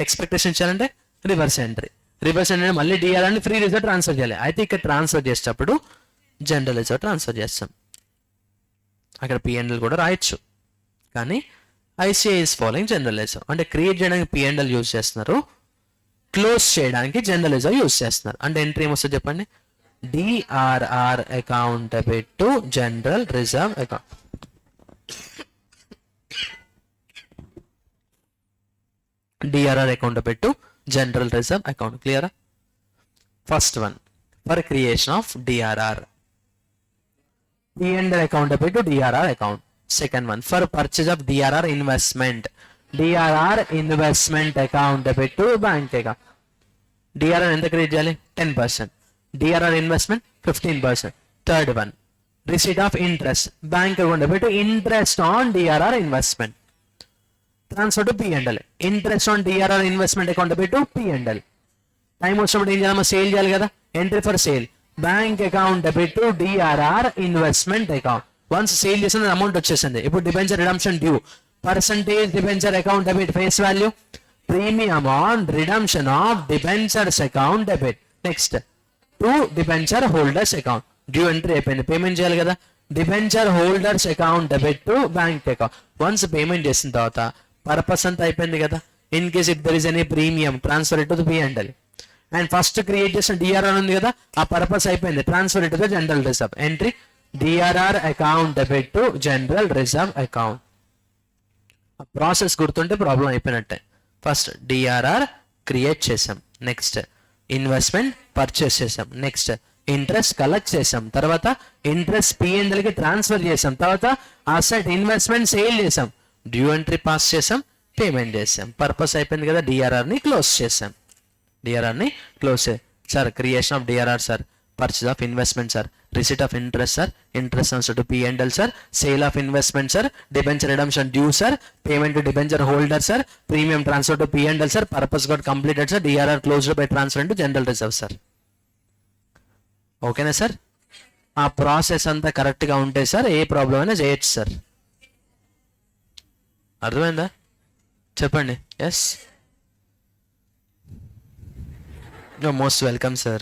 ఎక్స్పెక్టేషన్ ఇచ్చారంటే రివర్స్ ఎంట్రీ. రివర్స్ ఎంట్రీ మళ్ళీ డిఆర్ఆర్ని ఫ్రీ రిజర్వ్ ట్రాన్స్ఫర్ చేయాలి. అయితే ఇక్కడ ట్రాన్స్ఫర్ చేసేటప్పుడు జనరల్ రిజర్వ్ ట్రాన్స్ఫర్ చేస్తాం. అక్కడ P&L కూడా రాయొచ్చు, కానీ ICI is following general reserve. అంటే క్రియేట్ చేయడానికి P&L యూజ్ చేస్తున్నారు, క్లోజ్ చేయడానికి జనరల్ రిజర్వ్ యూజ్ చేస్తున్నారు. అంటే ఎంట్రీ ఏమొస్తుంది చెప్పండి, DRR account debit to general reserve account. DRR account debit to general reserve account. క్లియరా? First one for creation of DRR, P&L account debit to DRR account. Second one for purchase of DRR investment, DRR investment account debit to bank account. DRR ఎంత క్రియేట్ చేయాలి? 10%. DRR investment 15%. Third one receipt of interest, bank account debit to interest on DRR investment. Transfer to P&L. Interest on DRR investment account debit to P&L. Time వచ్చినప్పుడు ఏం చేయాలి? సేల్ చేయాలి కదా. Entry for sale, bank account debit to DRR investment account. Once sale చేసిన అమౌంట్ వచ్చేసింది. ఇప్పుడు debenture redemption due, percentage debenture account debit face value, premium on redemption of debentures account debit. Next to debenture holders account. Due entry అయిపోయింది, పేమెంట్ చేయాలి కదా. Debenture holders account debit to bank account. Once payment చేసిన తర్వాత పర్పస్ అంతా అయిపోయింది కదా. In case if there is any premium transfer it to P&L. And first create చేసిన డిఆర్ఆర్ ఉంది కదా, ఆ పర్పస్ అయిపోయింది, transfer it to the general reserve. Entry DRR account debit to general reserve account. ఆ ప్రాసెస్ గుర్తుంటే ప్రాబ్లం అయిపోయినట్టే. ఫస్ట్ డిఆర్ఆర్ క్రియేట్ చేసాం, నెక్స్ట్ ఇన్వెస్ట్మెంట్ పర్చేస్ చేసాం, నెక్స్ట్ ఇంట్రెస్ట్ కలెక్ట్ చేసాం, తర్వాత ఇంట్రెస్ట్ P&L కి ట్రాన్స్ఫర్ చేసాం, తర్వాత అసెట్ ఇన్వెస్ట్మెంట్ సేల్ చేసాం, డ్యూ ఎంట్రీ పాస్ చేసాం, పేమెంట్ చేసాం. పర్పస్ అయిపోయింది కదా. డిఆర్ఆర్ని క్లోజ్ చేసాం. డిఆర్ఆర్ని close sir. Creation of DRR sir, purchase of investment sir, receipt of interest sir, interest on to P&L sir, sale of investment sir, debenture redemption due sir, payment to debenture holder sir, premium transfer to P&L sir, purpose got completed sir, DRR closed by transfer to general reserve sir. ఓకేనా సార్? ఆ ప్రాసెస్ అంతా కరెక్ట్గా ఉంటే సార్ ఏ ప్రాబ్లం అయినా చేయొచ్చు సార్. అర్థమైందా? చెప్పండి. Yes, you're most welcome sir.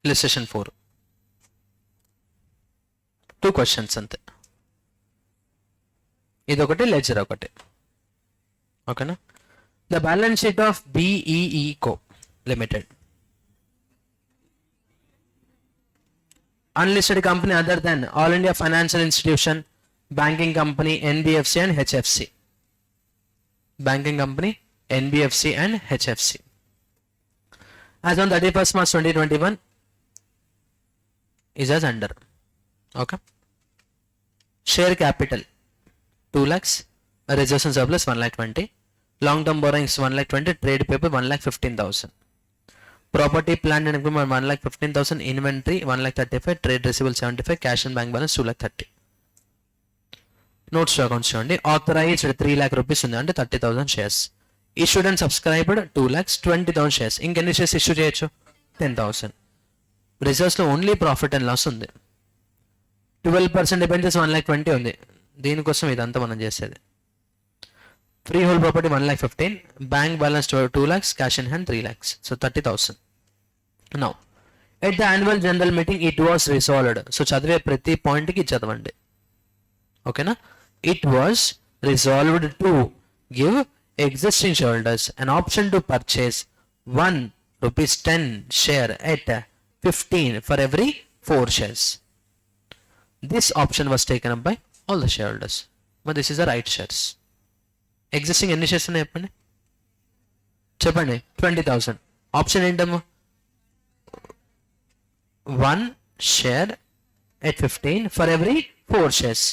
Illustration 4, 2 questions అంతే. ఇది ఒకటి, లెడ్జర్ ఒకటి. ఓకేనా? The balance sheet of BEE Co Limited, unlisted company other than All India Financial Institution, banking company NBFC and HFC. Banking company NBFC and HFC. As on 31st March 2021 is as under. Okay. Share capital 2 lakhs, reserves and surplus 1,20,000, long term borrowings 1,20,000, trade paper 1,15,000, property plant and equipment 1,15,000, inventory 1,35,000, trade receivable 75,000, cash and bank balance 2,30,000. Notes accounts చూడండి. ఆథరైజ్డ్ 3 lakh రూపీస్ ఉంది, అంటే 30,000 shares. Issued and subscribed 2 lakhs, 20,000 shares. ఇంకెన్ని షేర్స్ ఇష్యూ చేయొచ్చు? 10,000. రిజర్వ్స్లో ఓన్లీ ప్రాఫిట్ అండ్ లాస్ ఉంది. 12% డిబెంచర్స్ 1,20,000 ఉంది. దీనికోసం ఇదంతా మనం చేసేది. Free hold property 1,15,000, bank balance 2 lakhs, cash in hand 3 lakhs. So 30,000. Now at the annual general meeting it was రిసాల్వ్డ్. So చదివే ప్రతి పాయింట్కి చదవండి. ఓకేనా? It was resolved to give existing shareholders an option to purchase 1 rupees 10 share at 15 for every 4 shares. This option was taken up by all the shareholders. But this is the right shares. Existing ఎన్ని షేర్స్ ఉన్నాయి చెప్పండి? చెప్పండి 20,000. ఆప్షన్ ఏంటమ్మా? 1 share at 15 for every 4 shares.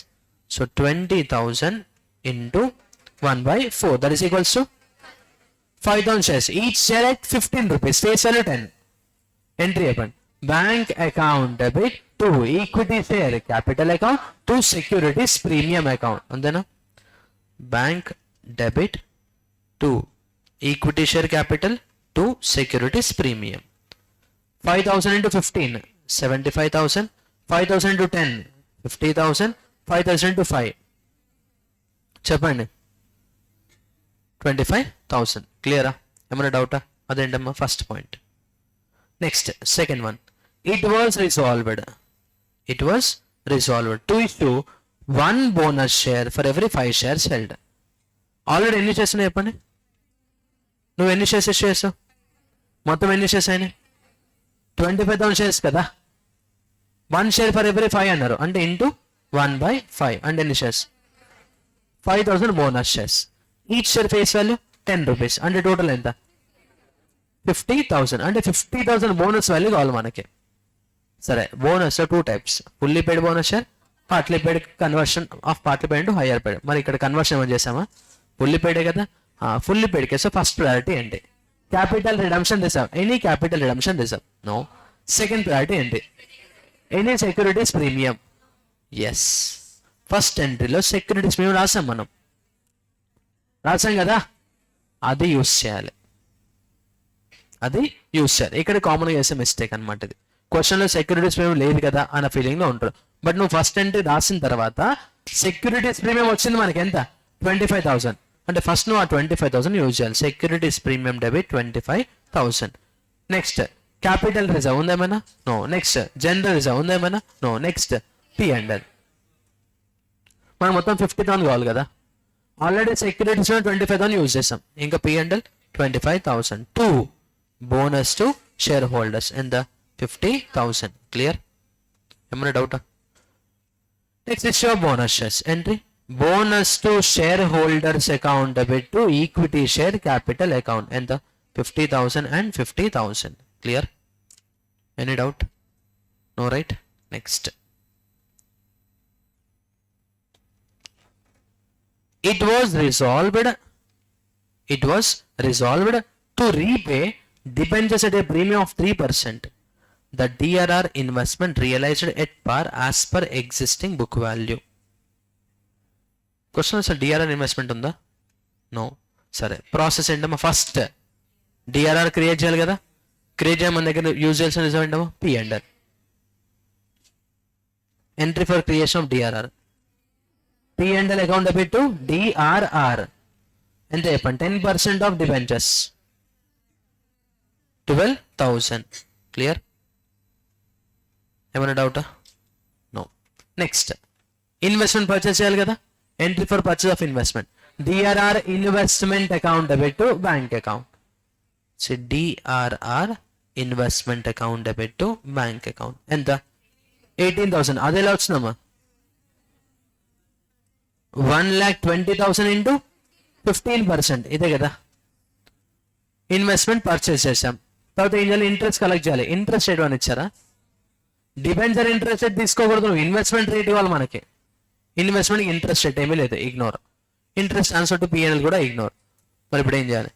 So 20,000 into 1 by 4, that is equals to 5,000 shares. Each share at 15 rupees. Face value 10. Entry happen. Bank account debit to equity share capital account to securities premium account. Andena bank debit to equity share capital to securities premium. 5,000 into 15, 75,000. 5,000 into 10, 50,000. 5,000 into 5. చెప్పండి 25,000. క్లియరా? ఏమైనా డౌటా? అదేంటమ్మా first point. Next second one. It was resolved to issue 1 bonus share for every 5 shares held. Already ఎన్ని చేస్తున్నావు చెప్పండి? నువ్వు ఎన్ని షేర్స్ ఇష్యూ చేసావు? మొత్తం ఎన్ని షేర్స్ అయినాయి? 25,000 షేర్స్ కదా. 1 share for every 5 అన్నారు అంటే ఇంటూ 1 by 5 అంటే ఎన్ని shares? 5,000 bonus shares. Each share face value 10 rupees అంటే టోటల్ ఎంత? 50,000 అంటే 50,000 బోనస్ వాల్యూ కావాలి మనకి. సరే, bonus 2 types, fully paid bonus share, partly paid, conversion of partly paid to higher paid. మరి ఇక్కడ కన్వర్షన్ ఏమైనా చేసామా? ఫుల్లీ పెయిడే కదా. Fully paid case first priority ఏంటి? Capital redemption reserve. Any capital redemption reserve? No. Second priority ఏంటి? Any securities premium. Yes, first ఎంట్రీలో securities premium రాసాం మనం, రాసాం కదా, అది యూస్ చేయాలి. ఇక్కడ కామన్గా చేసే మిస్టేక్ అనమాట ఇది. క్వశ్చన్లో సెక్యూరిటీస్ ప్రీమియం లేదు కదా అన్న ఫీలింగ్లో ఉంటారు. బట్ నువ్వు ఫస్ట్ ఎంట్రీ రాసిన తర్వాత సెక్యూరిటీస్ ప్రీమియం వచ్చింది మనకి ఎంత? 25,000. అంటే ఫస్ట్ నువ్వు ఆ 25,000 యూజ్ చేయాలి. Securities premium debit 25,000. Next capital reserve ఉందేమైనా? నో. నెక్స్ట్ జనరల్ రిజర్వ్ ఉందేమైనా? నో. Next P&L. మనం మొత్తం 50,000 కావాలి కదా. ఆల్రెడీ సెక్యూరిటీస్ 25,000 యూజ్ చేసాం. ఇంకా P&L 25,000. 2 bonus to share holders ఎంత? 50,000. క్లియర్? ఏమైనా డౌటా? Next issue of bonus shares. Entry bonus to share holders account debit to equity share capital account ఎంత? 50,000 and 50,000. Clear? Any doubt? No, right? Next it was resolved to repay debentures at a premium of 3%. The DRR investment realized at par as per existing book value. Question sir DRR investment ఉందా? నో. సరే, ప్రాసెస్ ఏంటమ్మా? ఫస్ట్ డిఆర్ఆర్ క్రియేట్ చేయాలి కదా. క్రియేట్ చేయడం మన దగ్గర యూజ్ చేయాల్సిన రిజర్వ్ ఏంటమ్మా? P&L. Entry for creation of DRR. P&L account debit to DRR ఎంత చెప్పండి? 10% ఆఫ్ డిబెంచర్స్ 12,000. క్లియర్? ఏమైనా డౌటా? నో. నెక్స్ట్ ఇన్వెస్ట్మెంట్ పర్చేస్ చేయాలి కదా. Entry for purchase of investment. DRR investment account debit to bank account. So DRR investment account debit to bank account ఎంత? 18,000. అది ఎలా వచ్చిందమ్మా? 1,20,000 ఇంటూ 15%. ఇదే కదా. ఇన్వెస్ట్మెంట్ పర్చేస్ చేసాం. తర్వాత ఏం చేయాలి? ఇంట్రెస్ట్ కలెక్ట్ చేయాలి. ఇంట్రెస్ట్ రేట్ అని ఇచ్చారా? డిబెంచర్ ఇంట్రెస్ట్ రేట్ తీసుకోకూడదు, ఇన్వెస్ట్మెంట్ రేట్ ఇవ్వాలి మనకి. ఇన్వెస్ట్మెంట్కి ఇంట్రెస్ట్ రేట్ ఏమీ లేదు, ignore. Interest transfer to P&L కూడా ఇగ్నోర్. మరి ఇప్పుడు ఏం చేయాలి?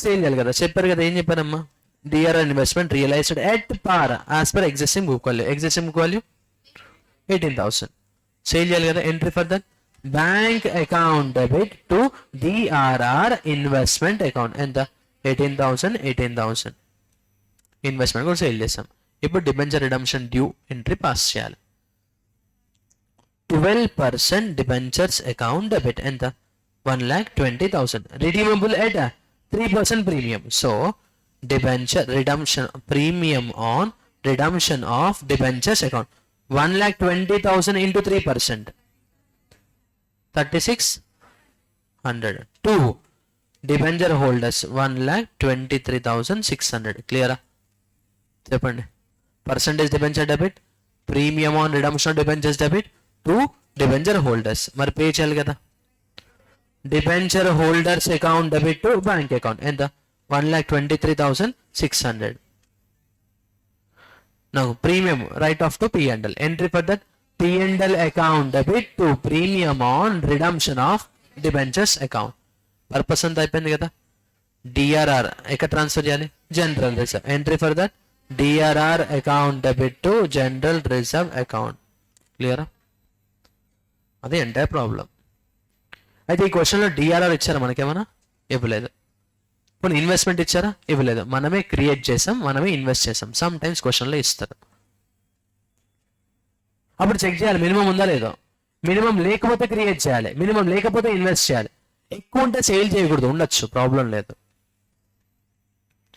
సేల్ చేయాలి కదా. చెప్పారు కదా, ఏం చెప్పారమ్మా? DRR investment realised at par as per existing book value. Existing book value 18,000. Sale చేయాలి కదా. Entry for that bank account debit to DRR investment account ఎంత? 18,000. ఇన్వెస్ట్మెంట్ కూడా సేల్ చేస్తాం. ఇప్పుడు debenture redemption due entry pass చేయాలి. 12% డిబెంచర్స్ అకౌంట్ డెబిట్ ఎంత? 1,20,000. Redeemable at 3% premium. So debenture redemption premium on redemption of debentures account 1,20,000 into 3%. 3,600. 2 debenture holders 1,23,600. క్లియరా? చెప్పండి. Percentage debenture debit, premium on redemption of debentures debit, 2 debenture holders. మరి పే చేయాలి కదా. Debenture holders account debit to bank account ఎంత 1,23,600. Now premium write off to P&L. Entry for that P&L account debit to premium on redemption of debentures account. Purpose అంతా అయిపోయింది కదా. DRR ఎక్కడ ట్రాన్స్ఫర్ చేయాలి, general reserve. Entry for that DRR account debit to general reserve account. క్లియరా? అది ఎంటైర్ ప్రాబ్లం. అయితే ఈ క్వశ్చన్లో DRR ఇచ్చారా మనకేమన్నా? ఇవ్వలేదు. ఇప్పుడు ఇన్వెస్ట్మెంట్ ఇచ్చారా? ఇవ్వలేదు. మనమే క్రియేట్ చేసాం, మనమే ఇన్వెస్ట్ చేసాం. సమ్ టైమ్స్ క్వశ్చన్లో ఇస్తారు. అప్పుడు చెక్ చేయాలి మినిమం ఉందా లేదో. మినిమం లేకపోతే క్రియేట్ చేయాలి, మినిమం లేకపోతే ఇన్వెస్ట్ చేయాలి. ఎక్కువ ఉంటే సేల్ చేయకూడదు, ఉండొచ్చు, ప్రాబ్లం లేదు.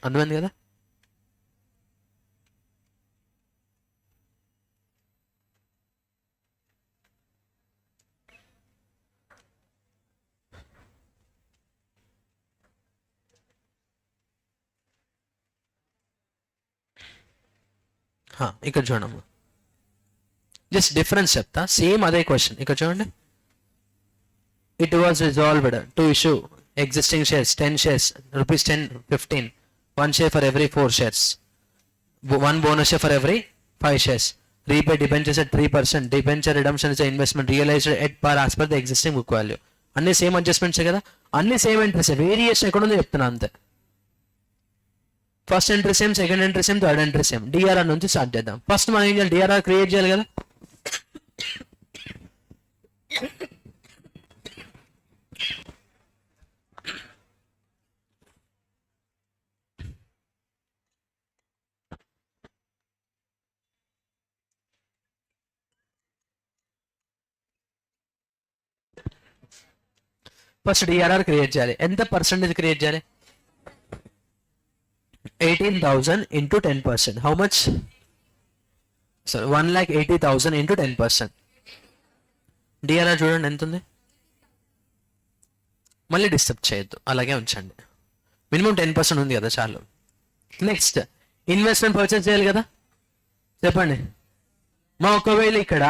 అర్థమైంది కదా. ఇక్కడ చూడమ్మా, జస్ట్ డిఫరెన్స్ చెప్తా. సేమ్ అదే క్వశ్చన్ ఇక్కడ చూడండి. It was resolved to issue existing shares 10 shares ₹10, 15, 1 share for every 4 shares, 1 bonus share for every 5 shares. Repay debentures at 3%. Debenture redemption is an investment realized at par as per the existing book value. అన్ని సేమ్ అడ్జస్ట్మెంట్స్ కదా, అన్ని సేమ్ ఎంట్రీస్. వేరియేషన్ ఎక్కడ ఉందో చెప్తున్నా అంతే. First entry same, second entry same, third entry same. DRR నుంచి స్టార్ట్ చేద్దాం. ఫస్ట్ మనం ఏం చేయాలి, DRR క్రియేట్ చేయాలి కదా. ఫస్ట్ DRR క్రియేట్ చేయాలి. ఎంత పర్సెంటేజ్ క్రియేట్ చేయాలి? 18,000 into 10%. How much? Sorry, 1,80,000 into 10%. DRR చూడండి ఎంత ఉంది. మళ్ళీ డిస్టర్బ్ చేయొద్దు, అలాగే ఉంచండి. మినిమం 10% ఉంది కదా, చాలు. నెక్స్ట్ ఇన్వెస్ట్మెంట్ పర్చేస్ చేయాలి కదా. చెప్పండి మా, ఒకవేళ ఇక్కడ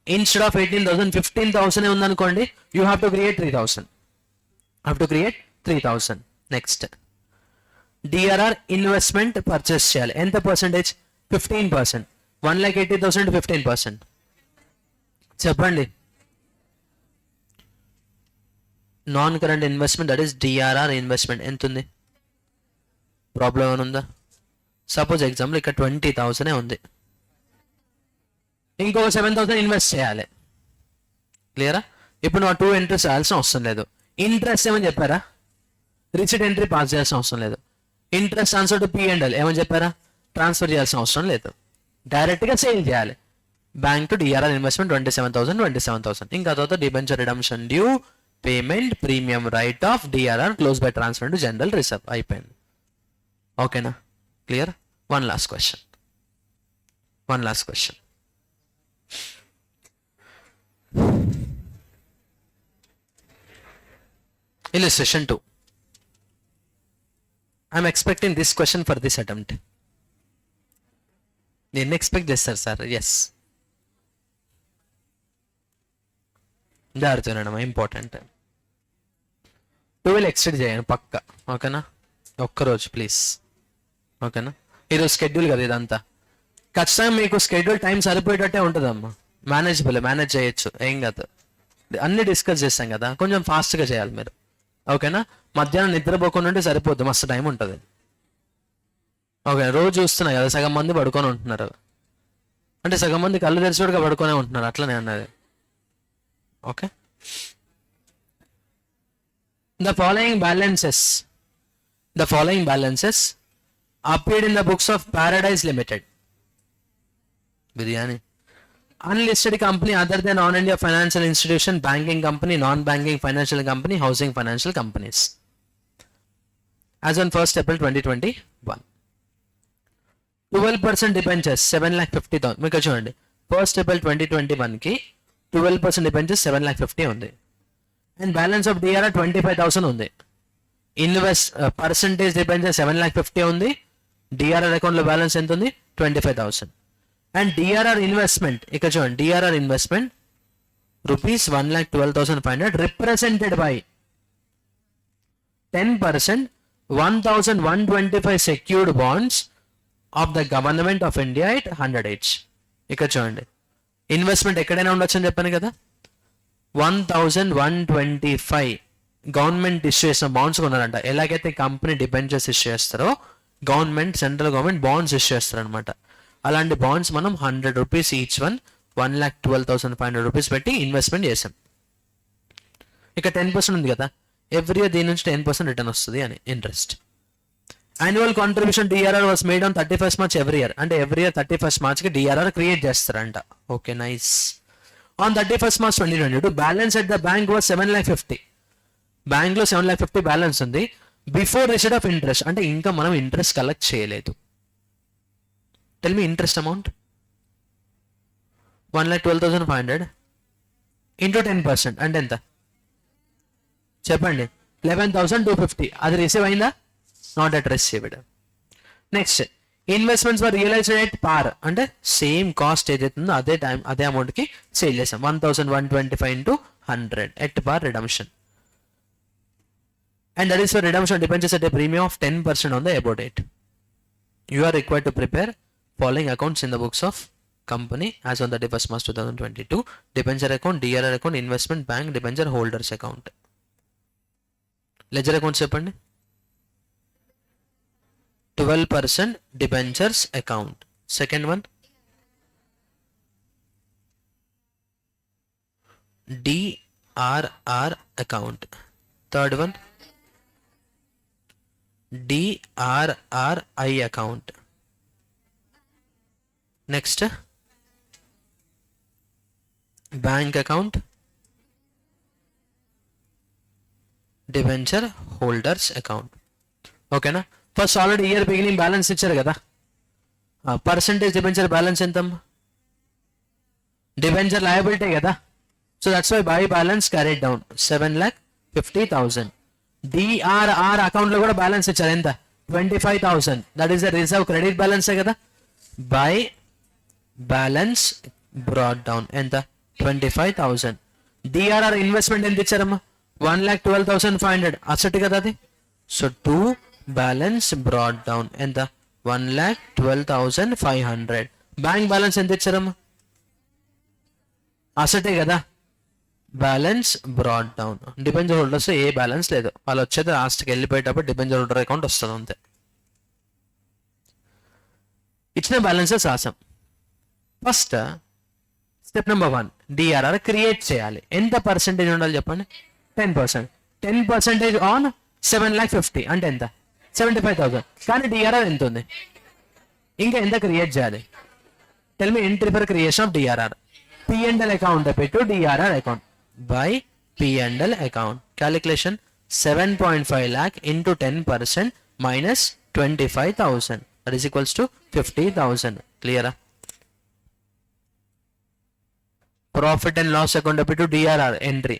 ఇన్స్టెడ్ ఆఫ్ 18,000 15,000 ఉందనుకోండి, you have to create 3,000. Next DRR investment purchase చేయాలి. ఎంత పర్సెంటేజ్? 15%. 1,80,000 15%. చెప్పండి. Non current investment, that is DRR investment ఎంత ఉంది? ప్రాబ్లం ఏమైనా ఉందా? సపోజ్ ఎగ్జాంపుల్ ఇక్కడ 20,000 ఉంది, ఇంకొక 7,000 ఇన్వెస్ట్ చేయాలి. క్లియరా? ఇప్పుడు నువ్వు 2 ఎంట్రీస్ చేయాల్సిన అవసరం లేదు. ఇంట్రెస్ట్ ఏమని చెప్పారా? రిసిట్ ఎంట్రీ పాస్ చేయాల్సిన అవసరం లేదు. ఇంట్రెస్ట్ ట్రాన్స్ఫర్ టు P&L ఏమని చెప్పారా? ట్రాన్స్ఫర్ చేయాల్సిన అవసరం లేదు, డైరెక్ట్గా సేల్ చేయాలి. Bank to DRR investment 27,000. ఇంకా తర్వాత debenture redemption due, payment, premium right of, DRR close by transfer to general reserve. అయిపోయింది. ఓకేనా? Clear? One last question. Illustration 2. I'm expecting this question for this attempt. నేను ఎక్స్పెక్ట్ చేస్తారు సార్. ఎస్, దాడుతున్నాడమ్మా, ఇంపార్టెంట్. 12 ఎక్స్టెండ్ చేయండి పక్క. ఓకేనా? ఒక్కరోజు ప్లీజ్. ఓకేనా? ఈరోజు స్కెడ్యూల్ కదా ఇదంతా. ఖచ్చితంగా మీకు స్కెడ్యూల్ టైం సరిపోయేటట్టే ఉంటుందమ్మా. మేనేజ్ చేయొచ్చు, ఏం కాదు. అన్ని డిస్కస్ చేస్తాం కదా, కొంచెం ఫాస్ట్గా చేయాలి మీరు. ఓకేనా? మధ్యాహ్నం నిద్రపోకుండా ఉంటే సరిపోద్దు, మస్తు టైం ఉంటుంది. ఓకే, రోజు చూస్తున్నా కదా సగం మంది పడుకొని ఉంటున్నారు, అంటే సగం మంది కళ్ళు తెరిచోడుగా పడుకొనే ఉంటున్నారు, అట్లనే అన్నది. Okay. The following balances appeared in the books of Paradise Limited. Biryani. Unlisted company other than non-India financial institution, banking company, non-banking financial company, housing financial companies. As on 1st April 2021. 12% debentures 7,50,000. మీకు చూడండి, 1st April 2021 కి 12% debentures 7,50,000 ఉంది. అండ్ బ్యాలెన్స్ ఆఫ్ DRR 25,000 ఉంది. ఇన్వెస్ట్ పర్సంటేజ్ డిబెంచర్ 7,50,000 ఉంది. DRR అకౌంట్లో బ్యాలెన్స్ ఎంత ఉంది? 25,000. అండ్ DRR ఇన్వెస్ట్మెంట్ ఇక్కడ చూడండి, DRR investment ₹1,12,500 represented by 10%, 1125 secured bonds of the government of India at 100 each. ఇక్కడ చూడండి, ఇన్వెస్ట్మెంట్ ఎక్కడైనా ఉండొచ్చు అని చెప్పాను కదా. 1125 గవర్నమెంట్ ఇష్యూ చేసిన బాండ్స్ కొన్నారంట. ఎలాగైతే కంపెనీ డిబెంచర్స్ ఇష్యూ చేస్తారో government, central government bonds issue చేస్తారనమాట. అలాంటి బాండ్స్ మనం 100 రూపీస్ ఈచ్ వన్, 1,12,500 రూపీస్ పెట్టి ఇన్వెస్ట్మెంట్ చేసాం. ఇక 10% ఉంది కదా, ఎవ్రీ ఇయర్ దీని నుంచి 10% రిటర్న్ వస్తుంది అని interest. Annual contribution DRR was made on 31st March every year. అంటే ఎవ్రీ ఇయర్ 31st March కి డిఆర్ఆర్ క్రియేట్ చేస్తారంట. Okay, nice. On 31st March 2022 balance at the bank was 7,50,000. Bank లో 7,50,000 బ్యాలెన్స్ ఉంది. బిఫోర్ రిసీట్ ఆఫ్ ఇంట్రెస్ట్, అంటే ఇంకా మనం ఇంట్రెస్ట్ కలెక్ట్ చేయలేదు. Tell me interest amount. 1,12,500 into 10% అంటే ఎంత చెప్పండి? 11,250. అది రిసీవ్ అయిందా? Not at received. Next, investments were realised at par, అంటే సేమ్ కాస్ట్ ఏదైతే ఉందో అదే టైం అదే అమౌంట్ కి సేల్ చేసాం. 1,125 ఇంటూ 100 ఎట్ పార్ redemption. And that is for redemption debentures at a premium of 10% on the above date. You are required to prepare following accounts in the books of company as on 31st March 2022. Debenture account, DRR account, investment bank, debenture holders account. Ledger account చెప్పండి. 12% debentures account. Second one, DRR account. Third one, DRRI account. Next, bank account, debenture holders account. Okay na? First already year beginning balance ఇచ్చారు కదా, percentage debenture balance ఎంత? debenture liability కదా, so that's why by balance carried down 7,50,000. DRR account లో కూడా బ్యాలెన్స్ ఇచ్చారు ఎంత? 25,000. That is the reserve credit balance కదా. బై బ్యాలెన్స్ బ్రాట్ డౌన్ ఎంత? 25,000. డిఆర్ఆర్ ఇన్వెస్ట్మెంట్ ఎంత ఇచ్చారమ్మా? 1,12,500 అసెట్ కదా అది. సో 2 బ్యాలెన్స్ బ్రాట్ డౌన్ ఎంత? 1,12,500. బ్యాంక్ బ్యాలెన్స్ ఎంత ఇచ్చారమ్మా? అసెటే కదా. Balance brought down. Debenture holders ఏ బ్యాలెన్స్ లేదు, వాళ్ళు వచ్చేది లాస్ట్కి వెళ్ళిపోయేటప్పుడు డిబెంచర్ హోల్డర్ అకౌంట్ వస్తుంది అంతే. ఇచ్చిన బ్యాలెన్సెస్ రాసాం. First step number 1, DRR create చేయాలి. ఎంత పర్సెంటేజ్ ఉండాలి చెప్పండి? 10%. 10% ఆన్ 7,50,000 అంటే ఎంత? 75,000. కానీ డిఆర్ఆర్ ఎంత ఉంది? ఇంకా ఎంత క్రియేట్ చేయాలి? Tell me entry for creation of DRR. P&L account పెట్టు DRR account by P&L account. Calculation 7.5 lakh into 10% minus 25,000. That is equals to 50,000. Clear? Profit and loss account పెట్టు DRR entry.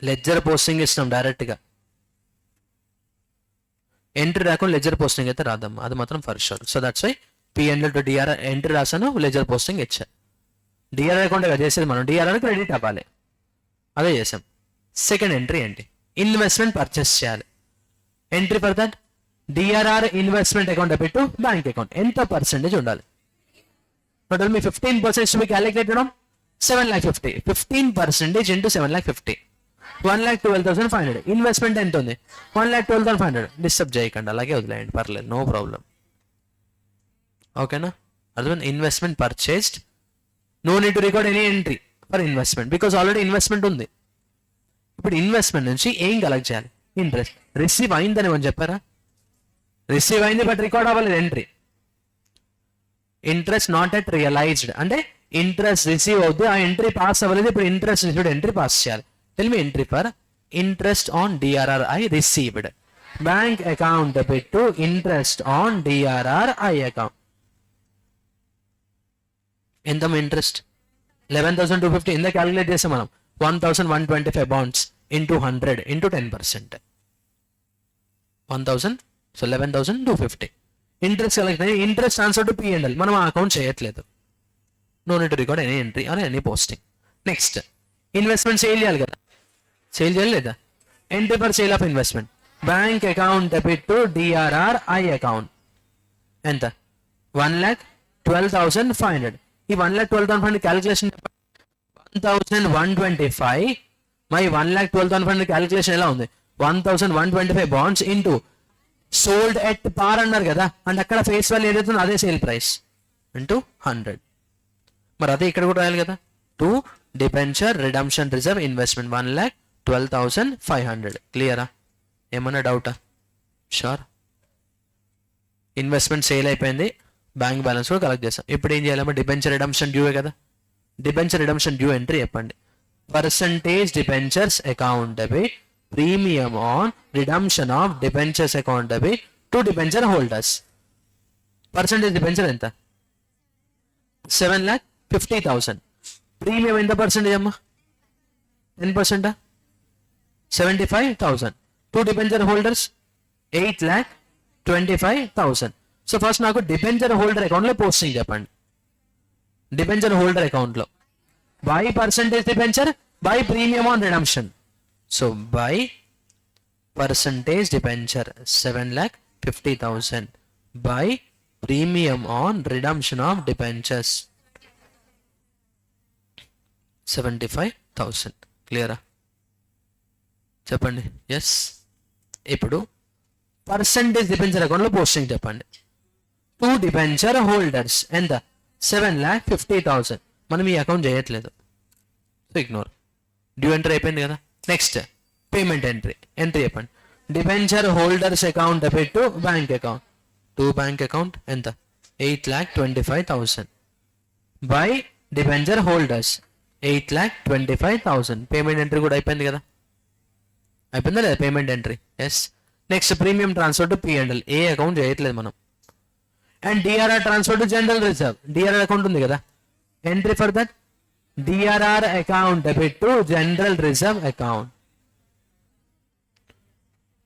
లెడ్జర్ పోస్టింగ్ ఇస్తాం డైరెక్ట్ గా. ఎంట్రీ రాకుండా లెడ్జర్ పోస్టింగ్ అయితే రాదమ్మా, అది మాత్రం for sure. So that's why P&L to DRR entry రాసాను, లెడ్జర్ పోస్టింగ్ ఇచ్చా. డిఆర్ఆర్ అకౌంట్ చేసేది మనం, డిఆర్ఆర్ క్రెడిట్ అవ్వాలి, అదే చేసాం. సెకండ్ ఎంట్రీ ఏంటి? ఇన్వెస్ట్మెంట్ పర్చేస్ చేయాలి. Entry for that DRR investment account పెట్టు బ్యాంక్ అకౌంట్. ఎంత పర్సెంటేజ్ ఉండాలి? టోటల్ మీ 15% to be calculated on 7,50,000. 15% into 7,50,000 1,12,500. Investment ఎంత ఉంది? 1,12,500. డిస్టర్బ్ చేయకండి, అలాగే వదిలేయండి, పర్లేదు, నో ప్రాబ్లం. ఓకేనా? అర్థమైంది? Investment purchased, no need to record any entry for investment because already investment ఉంది. ఇప్పుడు ఇన్వెస్ట్మెంట్ నుంచి ఏం కలెక్ట్ చేయాలి? ఇంట్రెస్ట్. రిసీవ్ అయిందని మనం చెప్పారా? రిసీవ్ అయింది బట్ రికార్డ్ అవ్వలేదు entry. Interest not at realized అంటే ఇంట్రెస్ట్ రిసీవ్ అవుతుంది, ఆ ఎంట్రీ పాస్ అవ్వలేదు, ఇప్పుడు ఇంట్రెస్ట్ రిసీవ్డ్ ఎంట్రీ పాస్ చేయాలి. Tell me entry for interest on DRRI received. Bank account పెట్టు ఇంట్రెస్ట్ ఆన్ డిఆర్ఆర్ఐ అకౌంట్. ఎంత ఇంట్రెస్ట్? 11,250. ఎంత క్యాలిక్యులేట్ చేస్తాం మనం? 1,125 bonds into 100 into 10%. 1,000. So 11,250. Interest collect అయ్యి ఇంట్రెస్ట్ ట్రాన్స్ఫర్ టు P&L. మనం ఆ అకౌంట్ చేయట్లేదు. No need to record any entry or any posting. Next investment sale చేయాలి కదా, సేల్ చేయాలి లేదా? Entry for sale of investment, bank account debit to DRR I account ఎంత? 1,12,500. ఈ 1,12,500 క్యాలిక్యులేషన్ 1,125 మై 1,12,500 క్యాలిక్యులేషన్ ఎలా ఉంది? 1,125 బాండ్స్ ఇంటూ సోల్డ్ ఎట్ పార్ అన్నారు కదా, అంటే అక్కడ ఫేస్ వాల్యూ ఏదైతే అదే సేల్ ప్రైస్ ఇంటూ 100. మరి అదే ఇక్కడ కూడా రాయాలి కదా, to debenture redemption reserve investment 1,12,500. క్లియరా? ఏమన్నా డౌటా? షూర్. ఇన్వెస్ట్మెంట్ సేల్ అయిపోయింది, బ్యాంక్ బ్యాలెన్స్ కూడా కలెక్ట్ చేస్తాం. ఇప్పుడు ఏం చేయాలమ్మా? డిబెంచర్ రిడమ్షన్ డ్యూ కదా, డిబెంచర్ రిడమ్షన్ డ్యూ ఎంట్రీ చెప్పండి. Percentage debentures account debit premium on redemption of debentures account debit to debenture holders. Percentage debenture ఎంత? 7,50,000. ప్రీమియం ఎంత పర్సెంటేజ్ అమ్మా? 10%. 75,000. To debenture holders 8,25,000. So first నాకు డిబెంచర్ హోల్డర్ అకౌంట్లో పోస్టింగ్ చెప్పండి. డిబెంచర్ హోల్డర్ అకౌంట్లో by percentage debenture by premium on redemption. So by percentage debenture 7,50,000 by premium on redemption of debentures 75,000. క్లియరా? చెప్పండి. ఎస్. ఇప్పుడు పర్సంటేజ్ డిబెంచర్ అకౌంట్లో పోస్టింగ్ చెప్పండి. టూ డిబెంచర్ హోల్డర్స్ ఎంత? 7,50,000. మనం ఈ అకౌంట్ చేయట్లేదు, సో ఇగ్నోర్. డ్యూ ఎంట్రీ అయిపోయింది కదా. Next payment entry. ఎంట్రీ చెప్పండి. Debenture holders account debit to bank account. To bank account ఎంత? 8,25,000 by debenture holders 8,25,000. Payment entry కూడా అయిపోయింది కదా. అయిపోయిందా లేదా payment entry? Yes. Next premium transfer to P&L. ఏ అకౌంట్ చేయట్లేదు మనం. And DRR transfer to general reserve. DRR account ఉంది కదా, entry for that DRR account debit to general reserve account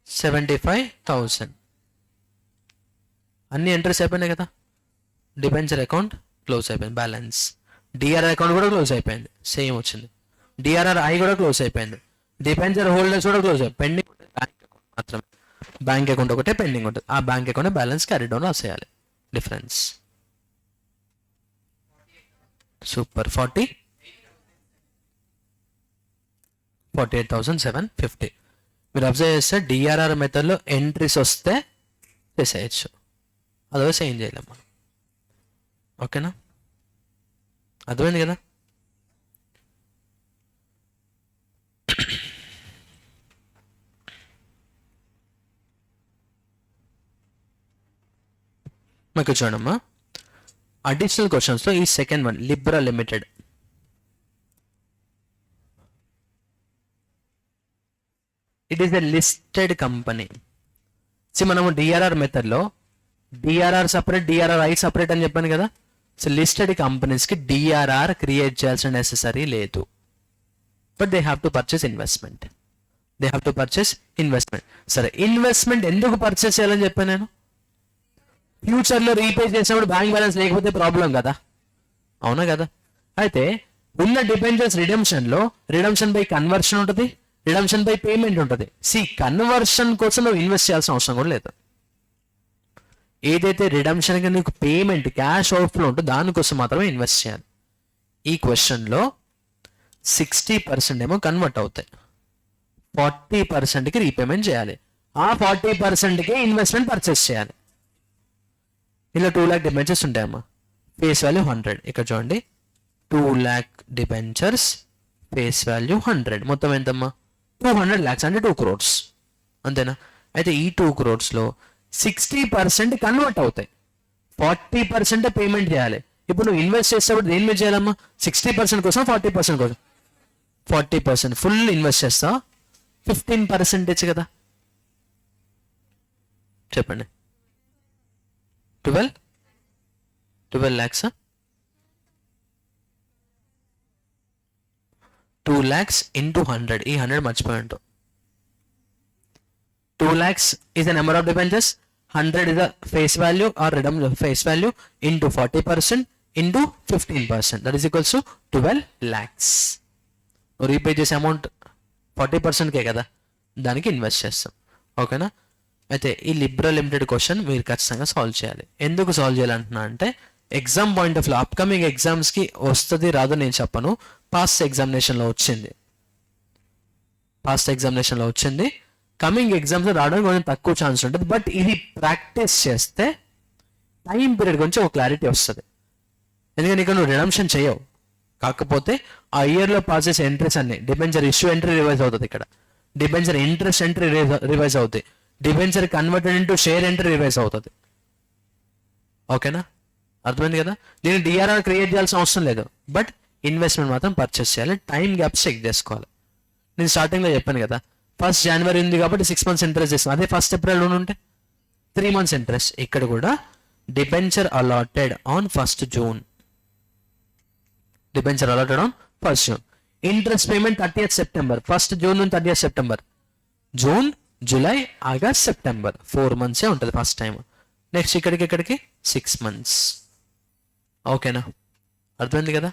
75,000. అన్ని ఎంట్రీస్ అయిపోయినాయి కదా. డిబెంచర్ అకౌంట్ క్లోజ్ అయిపోయింది, బ్యాలెన్స్. డిఆర్ఆర్ అకౌంట్ కూడా క్లోజ్ అయిపోయింది, సేమ్ వచ్చింది. డిఆర్ఆర్ ఐ కూడా క్లోజ్ అయిపోయింది. డిబెంచర్ హోల్డర్స్ కూడా క్లోజ్ అయిపోయింది. పెండింగ్ బ్యాంక్ అకౌంట్ మాత్రమే. బ్యాంక్ అకౌంట్ ఒకటే పెండింగ్ ఉంటుంది. ఆ bank account balance carry down రాసేయాలి. Difference super. 48,750. మీరు అబ్జర్వ్ చేస్తే డిఆర్ఆర్ మెథడ్లో ఎంట్రీస్ వస్తే చేసేయచ్చు, అదర్వైజ్ ఏం చేయలేం మనం. ఓకేనా? అర్థమైంది కదా. మీకు చూడమ్మా, అడిషనల్ క్వశ్చన్స్లో ఈ second one, Libra limited. It is a listed company. మనము డిఆర్ఆర్ మెథడ్లో DRR separate, DRR I separate అని చెప్పాను కదా. సో లిస్టెడ్ కంపెనీస్కి డిఆర్ఆర్ క్రియేట్ చేయాల్సిన నెసెసరీ లేదు, but they have to purchase investment. సరే, ఇన్వెస్ట్మెంట్ ఎందుకు పర్చేస్ చేయాలని చెప్పాను నేను? ఫ్యూచర్లో రీపే చేసినప్పుడు బ్యాంక్ బ్యాలెన్స్ లేకపోతే ప్రాబ్లం కదా, అవునా కదా. అయితే ఉన్న డిబెంచర్స్ రిడమ్షన్లో రిడమ్షన్ బై కన్వర్షన్ ఉంటుంది, రిడమ్షన్ బై పేమెంట్ ఉంటుంది. కన్వర్షన్ కోసం నువ్వు ఇన్వెస్ట్ చేయాల్సిన అవసరం కూడా లేదు. ఏదైతే రిడమ్షన్గా నీకు పేమెంట్ క్యాష్ అవుట్ఫ్లో ఉంటుందో దానికోసం మాత్రమే ఇన్వెస్ట్ చేయాలి. ఈ క్వశ్చన్లో 60% ఏమో కన్వర్ట్ అవుతాయి, 40%కి రీపేమెంట్ చేయాలి, ఆ 40%కే ఇన్వెస్ట్మెంట్ పర్చేస్ చేయాలి. ఇలా 2 lakh డిబెంచర్స్ ఉంటాయమ్మా, ఫేస్ వాల్యూ 100. ఇక్కడ చూడండి, 2 lakh డిబెంచర్స్, ఫేస్ వాల్యూ 100. మొత్తం ఎంతమ్మా? 200 lakhs, అంటే 2 crores. అంతేనా? అయితే ఈ 2 crores-లో 60% కన్వర్ట్ అవుతాయి, 40% పేమెంట్ చేయాలి. ఇప్పుడు నువ్వు ఇన్వెస్ట్ చేసేటప్పుడు దేని మీద చేయాలమ్మా? 60% కోసం, 40% కోసం? 40% ఫుల్ ఇన్వెస్ట్ చేస్తావు, 15% కదా. చెప్పండి. 12 lakhs. 2 lakhs into 100. ఈ 100 మర్చిపోయి ఉంటావు. 2 lakhs is the number of debentures, 100 is the face value or face value into 40% into 15%. That is equals to 12 lakhs. నువ్వు రీపే చేసే అమౌంట్ 40%కే కదా, దానికి ఇన్వెస్ట్ చేస్తాం. ఓకేనా? అయితే ఈ లిబ్రా లిమిటెడ్ క్వశ్చన్ మీరు ఖచ్చితంగా సాల్వ్ చేయాలి. ఎందుకు సాల్వ్ చేయాలంటున్నా అంటే exam point of view, upcoming ఎగ్జామ్స్కి వస్తుంది రాదు నేను చెప్పను, పాస్ట్ ఎగ్జామినేషన్లో వచ్చింది, కమింగ్ ఎగ్జామ్స్లో రావడానికి కొంచెం తక్కువ ఛాన్స్ ఉంటుంది. బట్ ఇది ప్రాక్టీస్ చేస్తే టైం పీరియడ్ గురించి ఒక క్లారిటీ వస్తుంది. ఎందుకంటే ఇక్కడ నువ్వు రిడమ్షన్ చేయవు, కాకపోతే ఆ ఇయర్లో పాస్ చేసే ఎంట్రీస్ అన్ని, డిబెంచర్ ఇష్యూ ఎంట్రీ రివైజ్ అవుతుంది, ఇక్కడ డిబెంచర్ ఇంట్రెస్ట్ ఎంట్రీ రివైజ్ అవుతాయి, debenture converted into share entry revise అవుతుంది. ఓకేనా? అర్థమైంది కదా? నేను డిఆర్ఆర్ క్రియేట్ చేయాల్సిన అవసరం లేదు, బట్ ఇన్వెస్ట్మెంట్ మాత్రం పర్చేస్ చేయాలి, టైం గ్యాప్స్ చెక్ చేసుకోవాలి. నేను స్టార్టింగ్లో చెప్పాను కదా, 1st January ఉంది కాబట్టి 6 months ఇంట్రెస్ట్ చేస్తాం, అదే 1st April ఉంటే 3 months ఇంట్రెస్ట్. ఇక్కడ కూడా debenture allotted on 1st June, debenture allotted on 1st June, interest payment 30th September, 1st June నుంచి 30th September, June, July, August, September, 4 months ఉంటుంది ఫస్ట్ టైం. నెక్స్ట్ ఇక్కడికి 6 months. ఓకేనా? అర్థమైంది కదా?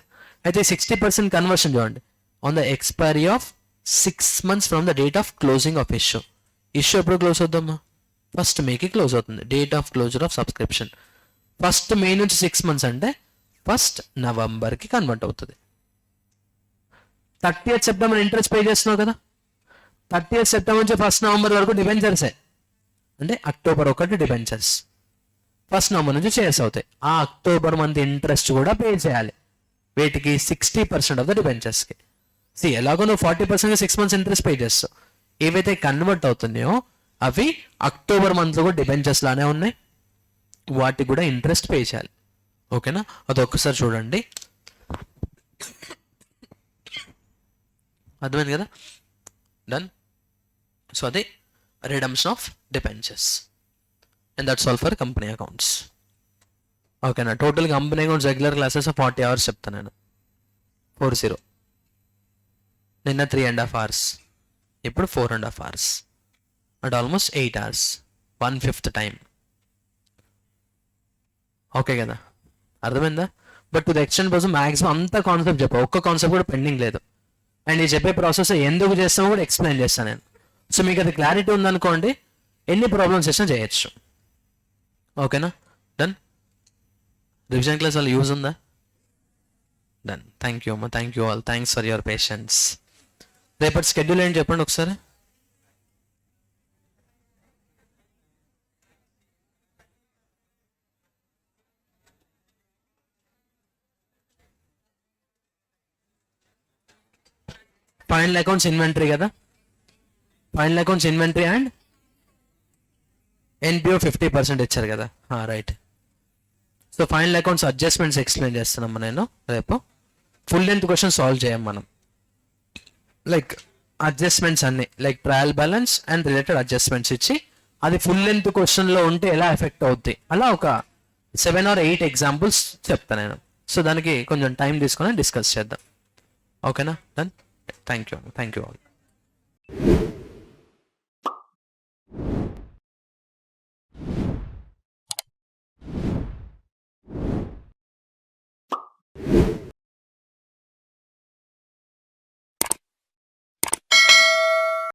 అయితే 60% కన్వర్షన్ చూడండి, on the expiry of 6 months from the date of closing of issue. Issue ఎప్పుడు క్లోజ్ అవుతామా? 1st Mayకి క్లోజ్ అవుతుంది, date of closure of subscription. 1st May నుంచి 6 months అంటే 1st Novemberకి కన్వర్ట్ అవుతుంది. 30th September ఇంట్రెస్ట్ పే చేస్తున్నావు కదా, 30th September నుంచి 1st November వరకు డిబెంచర్సే, అంటే October 1 డిబెంచర్స్, 1st November నుంచి షేర్స్ అవుతాయి. ఆ అక్టోబర్ మంత్ ఇంట్రెస్ట్ కూడా పే చేయాలి, వీటికి 60% ఆఫ్ ద డిబెంచర్స్కి. ఎలాగో నువ్వు 40% 6 months ఇంట్రెస్ట్ పే చేస్తావు, ఏవైతే కన్వర్ట్ అవుతున్నాయో అవి అక్టోబర్ మంత్లో కూడా డిబెంచర్స్ లానే ఉన్నాయి, వాటికి కూడా ఇంట్రెస్ట్ పే చేయాలి. ఓకేనా? అది ఒక్కసారి చూడండి, అర్థమైంది కదా? డన్. సో అది redemption of debentures, and that's all for company accounts. ఓకేనా? Total company accounts regular classes 40 hours చెప్తాను నేను, 40. నిన్న 3.5 hours, ఇప్పుడు 4.5 hours, అంటే ఆల్మోస్ట్ 8 hours, 1/5 టైం. ఓకే కదా? అర్థమైందా? బట్ టు ద ఎక్స్టెంట్ కోసం మ్యాక్సిమం అంత కాన్సెప్ట్ చెప్పా, ఒక్క కాన్సెప్ట్ కూడా పెండింగ్ లేదు. అండ్ ఈ చెప్పే ప్రాసెస్ ఎందుకు చేస్తామో కూడా ఎక్స్ప్లెయిన్ చేస్తాను నేను. సో మీకు అది క్లారిటీ ఉందనుకోండి, ఎన్ని ప్రాబ్లమ్స్ చేసినా చేయొచ్చు. ఓకేనా? డన్. రివిజన్ క్లాస్ వల్ల యూజ్ ఉందా? డన్. థ్యాంక్ యూ అమ్మా, thank you all, thanks for your patience. రేపటి షెడ్యూల్ ఏంటి చెప్పండి ఒకసారి. ఫైనల్ అకౌంట్స్ ఇన్వెంటరీ కదా, final accounts inventory and NPO 50% ఇచ్చారు కదా, right. So final accounts adjustments explain చేస్తున్నాం నేను రేపు. ఫుల్ లెంత్ క్వశ్చన్ సాల్వ్ చేయం మనం, లైక్ అడ్జస్ట్మెంట్స్ అన్ని, like trial balance and related adjustments ఇచ్చి అది ఫుల్ లెంత్ క్వశ్చన్లో ఉంటే ఎలా ఎఫెక్ట్ అవుద్ది, అలా ఒక 7 or 8 ఎగ్జాంపుల్స్ చెప్తాను నేను. సో దానికి కొంచెం టైం తీసుకొని డిస్కస్ చేద్దాం. ఓకేనా? డన్. Thank you all.